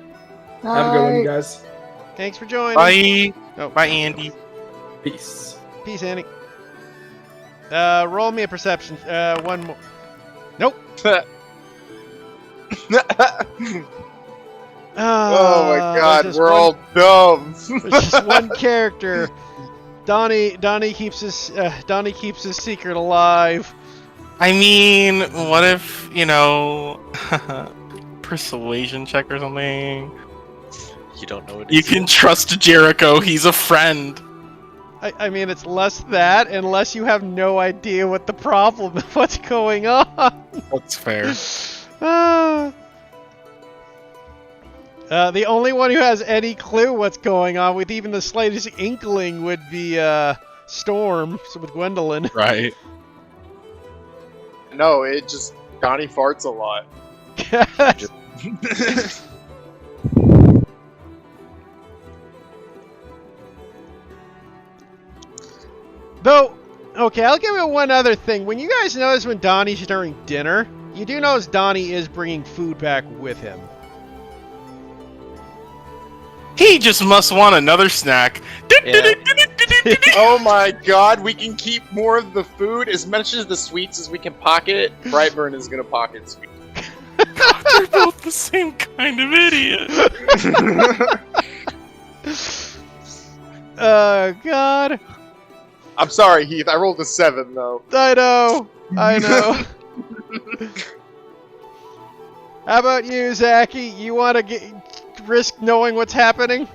Speaker 6: Have a good one, you guys.
Speaker 1: Thanks for joining.
Speaker 2: Bye.
Speaker 1: Oh,
Speaker 2: Bye, Andy.
Speaker 6: Peace.
Speaker 1: peace, Annie. Roll me a perception. One more. Nope.
Speaker 7: Oh my god,
Speaker 1: there's just
Speaker 7: we're
Speaker 1: one-
Speaker 7: all dumb.
Speaker 1: There's just one character. Donnie keeps his secret alive.
Speaker 2: I mean, what if, persuasion check or something?
Speaker 3: You don't know what
Speaker 2: You
Speaker 3: it
Speaker 2: can
Speaker 3: is.
Speaker 2: trust Jericho, he's a friend.
Speaker 1: I mean, it's less that, unless you have no idea what the problem, what's going on.
Speaker 2: That's fair.
Speaker 1: The only one who has any clue what's going on, with even the slightest inkling, would be Storm, so with Gwendolyn.
Speaker 2: Right.
Speaker 7: No, it just Donnie farts a lot.
Speaker 1: Though, okay, I'll give you one other thing. When you guys notice when Donnie's during dinner, you do notice Donnie is bringing food back with him.
Speaker 2: He just must want another snack.
Speaker 3: Yeah.
Speaker 7: Oh my god, we can keep more of the food, as much as the sweets as we can pocket. Brightburn is gonna pocket sweets.
Speaker 2: They're both the same kind of idiot.
Speaker 1: Oh, God.
Speaker 7: I'm sorry, Heath, I rolled a 7 though.
Speaker 1: I know. How about you, Zachy? You want to risk knowing what's happening?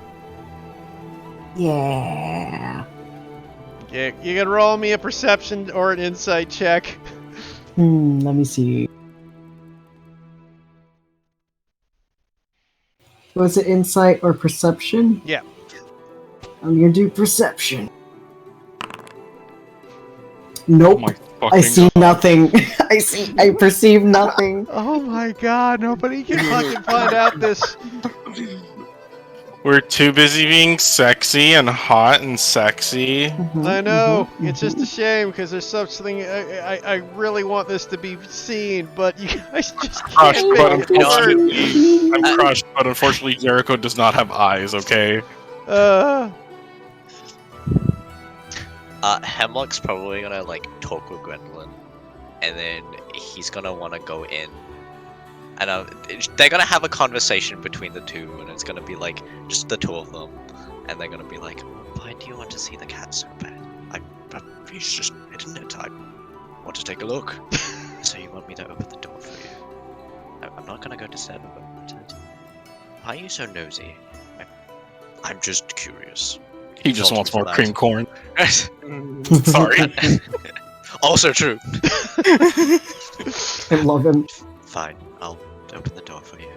Speaker 4: Yeah.
Speaker 1: Yeah, you can roll me a perception or an insight check.
Speaker 4: Let me see. Was it insight or perception?
Speaker 1: Yeah.
Speaker 4: I'm gonna do perception. Nope. I see nothing. I perceive nothing.
Speaker 1: Oh my god, nobody can fucking find out this.
Speaker 2: We're too busy being sexy and hot and sexy.
Speaker 1: I know, it's just a shame because there's such thing. I really want this to be seen, but you guys just
Speaker 2: Crushed,
Speaker 1: can't
Speaker 2: but
Speaker 1: make it work.
Speaker 2: unfortunately, I'm crushed, but unfortunately Jericho does not have eyes, okay?
Speaker 3: Hemlock's probably gonna talk with Gwendolyn, and then he's gonna want to go in, and they're gonna have a conversation between the two, and it's gonna be just the two of them, and they're gonna be like, "Why do you want to see the cat so bad? He's just hidden it. I want to take a look. So you want me to open the door for you? I'm not gonna go disturb him about it. Why are you so nosy? I'm just curious."
Speaker 2: He just wants more cream corn.
Speaker 3: Sorry. Also true.
Speaker 4: I love him.
Speaker 3: Fine, I'll open the door for you.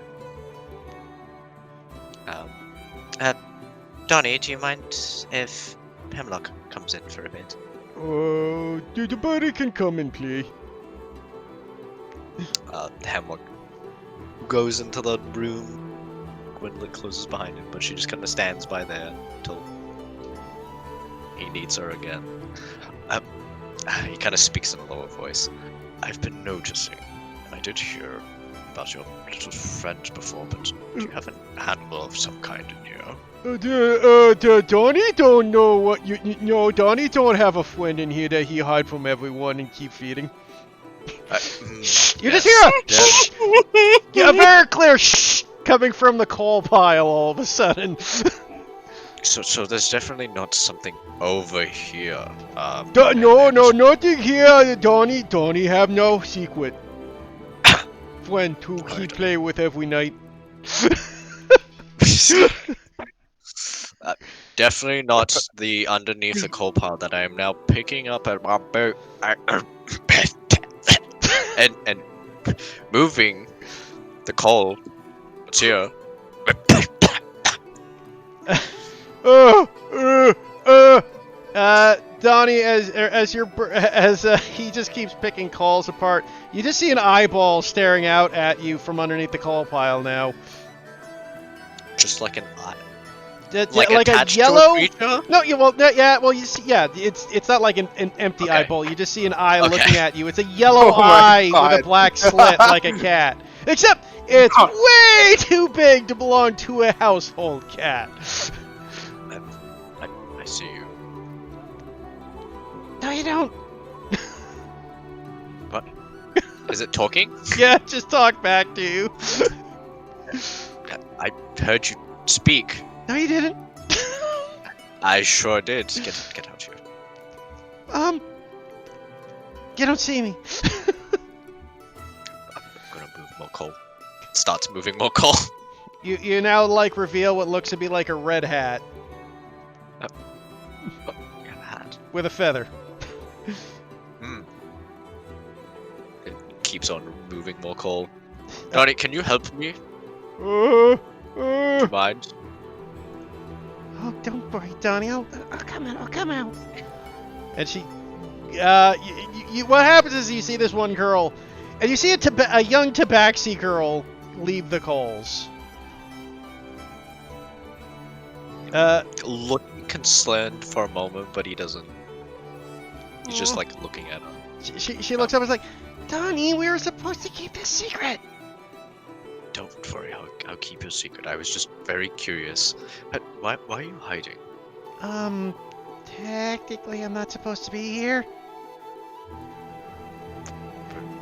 Speaker 3: Donnie, do you mind if Hemlock comes in for a bit?
Speaker 1: The buddy can come and play.
Speaker 3: Hemlock goes into the room. Gwendolyn closes behind him, but she just kind of stands by there until he needs her again. He kind of speaks in a lower voice. I've been noticing, and I did hear about your little friend before, but do you have an animal of some kind in here?
Speaker 1: Donnie don't know what no, Donnie don't have a friend in here that he hide from everyone and keep feeding. You just hear a yeah, very clear shh coming from the coal pile all of a sudden.
Speaker 3: So there's definitely not something over here.
Speaker 1: No, nothing here, Donnie. Donnie have no secret. Friend who he play with every night.
Speaker 3: Definitely not the underneath the coal pile that I am now picking up at my boat and moving the coal. What's here?
Speaker 1: Donnie, as he just keeps picking coals apart, you just see an eyeball staring out at you from underneath the coal pile now.
Speaker 3: Just like an eye.
Speaker 1: Like a
Speaker 3: attached
Speaker 1: yellow.
Speaker 3: to a creature?
Speaker 1: No, you see, it's not like an empty eyeball. You just see an eye looking at you. It's a yellow
Speaker 7: Oh my
Speaker 1: eye
Speaker 7: God.
Speaker 1: with a black slit like a cat. Except it's way too big to belong to a household cat.
Speaker 3: I see you.
Speaker 1: No, you don't.
Speaker 3: What? Is it talking?
Speaker 1: Yeah, just talk back to you.
Speaker 3: I heard you speak.
Speaker 1: No, you didn't.
Speaker 3: I sure did. Get out here.
Speaker 1: You don't see me.
Speaker 3: I'm gonna move more coal. Starts moving more coal.
Speaker 1: You now like reveal what looks to be like a red hat
Speaker 3: Hat.
Speaker 1: with a feather.
Speaker 3: It keeps on moving more coal. Donnie, can you help me?
Speaker 1: Uh,
Speaker 3: Do you mind?
Speaker 1: Oh, don't worry, Donnie. I'll come out. I'll come out. And she, what happens is you see this one girl, and you see a young Tabaxi girl leave the coals.
Speaker 3: Looking concerned for a moment, but he doesn't. He's just
Speaker 1: Oh.
Speaker 3: like looking at her.
Speaker 1: She looks up and is like, Donnie, we were supposed to keep this secret.
Speaker 3: Don't worry, I'll keep your secret. I was just very curious. But why are you hiding?
Speaker 1: Technically I'm not supposed to be here.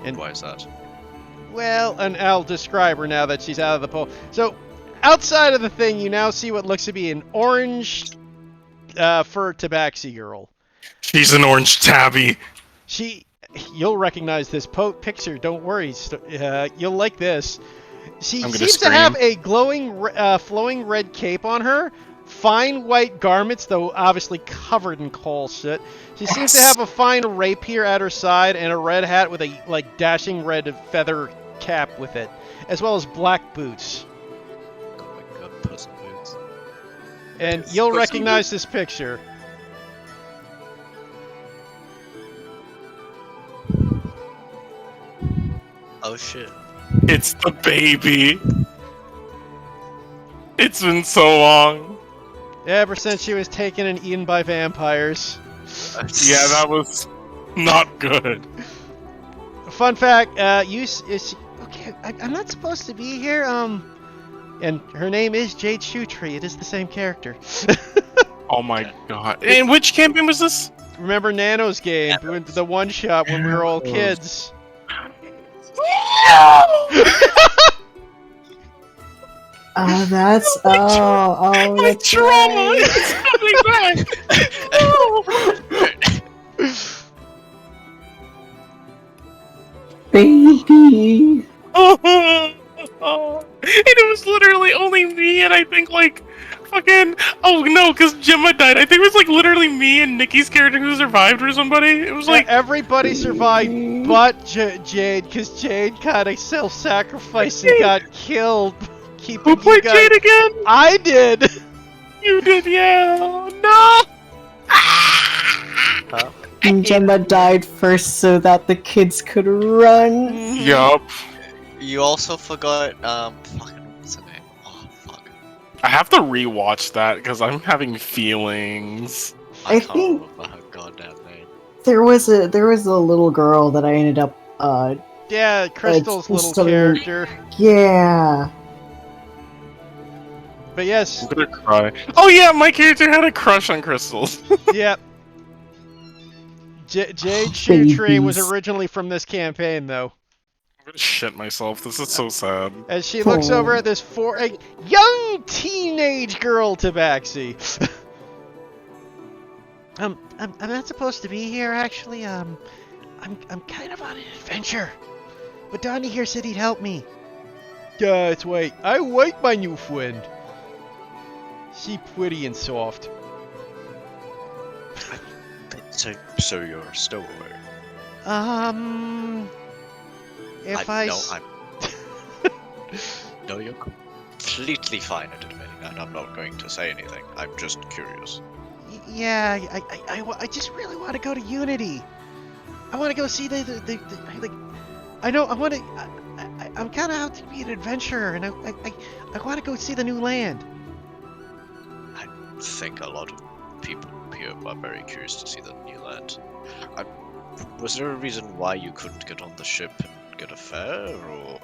Speaker 1: And-
Speaker 3: Why is that?
Speaker 1: Well, and I'll describe her now that she's out of the pole. So, outside of the thing, you now see what looks to be an orange fur Tabaxi girl.
Speaker 2: She's an orange tabby.
Speaker 1: You'll recognize this picture. Don't worry. You'll like this. She
Speaker 2: I'm gonna
Speaker 1: seems to
Speaker 2: scream.
Speaker 1: have a glowing, flowing red cape on her. Fine white garments, though obviously covered in coal shit. She seems to
Speaker 2: Yes.
Speaker 1: have a fine rapier at her side and a red hat with a dashing red feather cap with it, as well as black boots.
Speaker 3: Oh my god, puzzle boots.
Speaker 1: And
Speaker 3: Yes,
Speaker 1: you'll
Speaker 3: pussy
Speaker 1: recognize this picture.
Speaker 3: Oh shit.
Speaker 2: It's the baby. It's been so long.
Speaker 1: Ever since she was taken and eaten by vampires.
Speaker 2: Yeah, that was not good.
Speaker 1: Fun fact, okay, I'm not supposed to be here, and her name is Jade Shoetree. It is the same character.
Speaker 2: Oh my god. In which campaign was this?
Speaker 1: Remember Nano's game, the one shot when we were all kids.
Speaker 4: Oh, that's oh,
Speaker 2: My
Speaker 4: that's
Speaker 2: trauma
Speaker 4: right.
Speaker 2: is coming back.
Speaker 4: Baby.
Speaker 2: And it was literally only me and I think like fucking no, because Gemma died. I think it was like literally me and Nikki's character who survived or somebody. It was like
Speaker 1: Everybody survived but Jade, because Jade kind of self-sacrificed and got killed. Keeping
Speaker 2: who
Speaker 1: you
Speaker 2: played
Speaker 1: guys-
Speaker 2: Jade again?
Speaker 1: I did.
Speaker 2: You did, yeah. No.
Speaker 4: And Gemma died first so that the kids could run.
Speaker 2: Yup.
Speaker 3: You also forgot, fucking, what's her name? Oh, fuck.
Speaker 2: I have to rewatch that because I'm having feelings.
Speaker 4: I
Speaker 3: can't
Speaker 4: think-
Speaker 3: remember her goddamn name.
Speaker 4: There was a little girl that I ended up
Speaker 1: Yeah, Crystal's little
Speaker 4: some-
Speaker 1: character.
Speaker 4: yeah.
Speaker 1: But yes,
Speaker 2: I'm gonna cry. Oh yeah, my character had a crush on crystals.
Speaker 1: yep. Jade Shoetree was
Speaker 4: Babies.
Speaker 1: originally from this campaign, though.
Speaker 2: I'm gonna shit myself. This is so sad.
Speaker 1: As she looks
Speaker 4: Oh.
Speaker 1: over at this a young teenage girl Tabaxi. I'm not supposed to be here, actually. I'm kind of on an adventure. But Donnie here said he'd help me. That's right. I like my new friend. She pretty and soft.
Speaker 3: So you're a stowaway.
Speaker 1: If
Speaker 3: No, you're completely fine at admitting that. I'm not going to say anything. I'm just curious.
Speaker 1: Yeah, I just really want to go to Unity. I want to go see the like. I know I want to. I'm kind of out to be an adventurer, and I want to go see the new land.
Speaker 3: I think a lot of people here are very curious to see the new land. Was there a reason why you couldn't get on the ship and get a fare, or?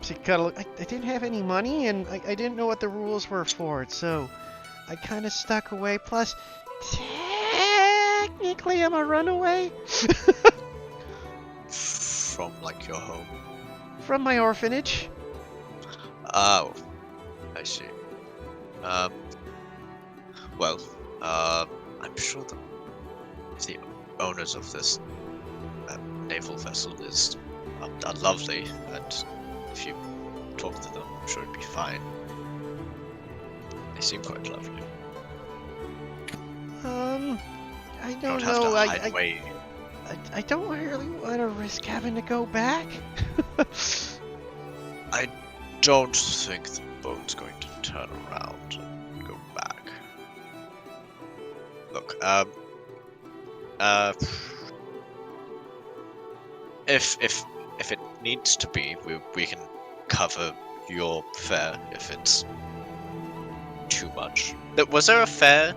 Speaker 1: She kind of. I didn't have any money, and I didn't know what the rules were for it, so I kind of stuck away. Plus, technically, I'm a runaway
Speaker 3: From, like, your home?
Speaker 1: from my orphanage.
Speaker 3: Oh, I see. Well, I'm sure the owners of this naval vessel is are lovely, and if you talk to them, I'm sure it'd be fine. They seem quite lovely.
Speaker 1: I
Speaker 3: You
Speaker 1: don't
Speaker 3: have
Speaker 1: know.
Speaker 3: to hide away.
Speaker 1: I don't really want to risk having to go back.
Speaker 3: I don't think the boat's going to turn around and go back. Look, if it needs to be, we can cover your fare if it's too much. Was there a fare?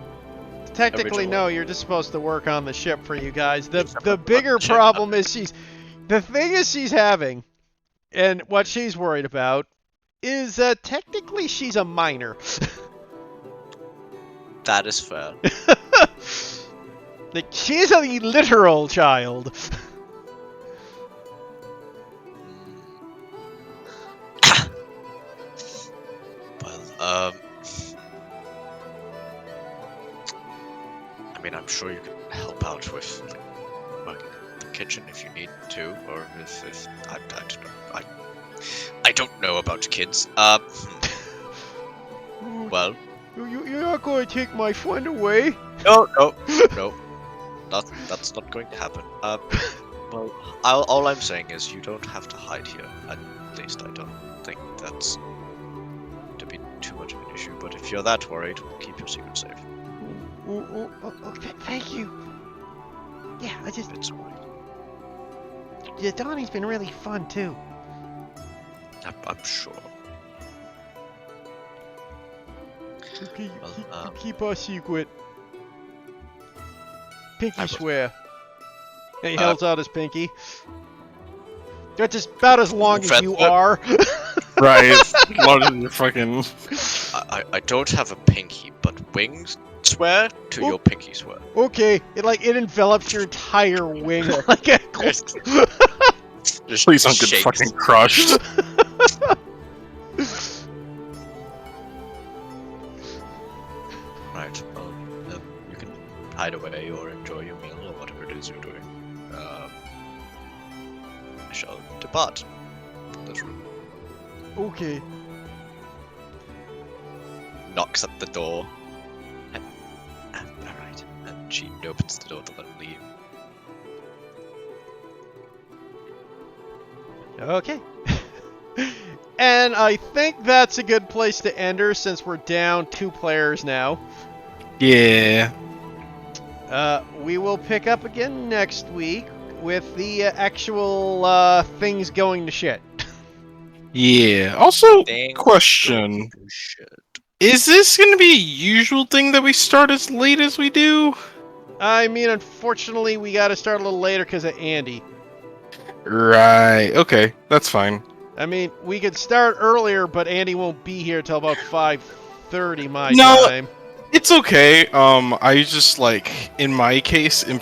Speaker 1: Technically,
Speaker 3: Original.
Speaker 1: no. You're just supposed to work on the ship for you guys. The
Speaker 3: Except for
Speaker 1: bigger
Speaker 3: the ship.
Speaker 1: problem is the thing is she's having, and what she's worried about is technically she's a minor.
Speaker 3: That is fair.
Speaker 1: Like, she's a literal child.
Speaker 3: Well, I mean, I'm sure you can help out with like, working in the kitchen if you need to, or if I don't know. I don't know about kids. Well,
Speaker 1: You're not going to take my friend away.
Speaker 3: no. That's not going to happen. Well, all I'm saying is you don't have to hide here. At least I don't think that's to be too much of an issue. But if you're that worried, we'll keep your secret safe.
Speaker 1: Thank you. Yeah,
Speaker 3: It's alright.
Speaker 1: Yeah, Donnie's been really fun too.
Speaker 3: I'm sure.
Speaker 1: Okay,
Speaker 3: Well,
Speaker 1: keep our secret. Pinky
Speaker 3: I will.
Speaker 1: swear. And he holds out his pinky. That's just about as long as you are.
Speaker 2: Right. Longer than your fucking.
Speaker 3: I don't have a pinky, but wings swear to your pinky swear.
Speaker 1: Okay, it envelops your entire wing like a
Speaker 3: Just
Speaker 2: Please don't get
Speaker 3: shakes.
Speaker 2: fucking crushed.
Speaker 3: Right. Well, you can hide away or enjoy your meal or whatever it is you're doing. I shall depart from this room.
Speaker 1: Okay.
Speaker 3: Knocks at the door. Alright. And she opens the door to let him leave.
Speaker 1: Okay. And I think that's a good place to end her since we're down 2 players now.
Speaker 2: Yeah.
Speaker 1: We will pick up again next week with the actual things going to shit.
Speaker 2: Yeah. Also,
Speaker 3: Dang.
Speaker 2: question.
Speaker 3: Shit.
Speaker 2: Is this going to be a usual thing that we start as late as we do?
Speaker 1: I mean, unfortunately, we got to start a little later because of Andy.
Speaker 2: Right. Okay. That's fine.
Speaker 1: I mean, we could start earlier, but Andy won't be here till about 5:30 my
Speaker 2: No.
Speaker 1: time.
Speaker 2: It's okay. I just like in my case in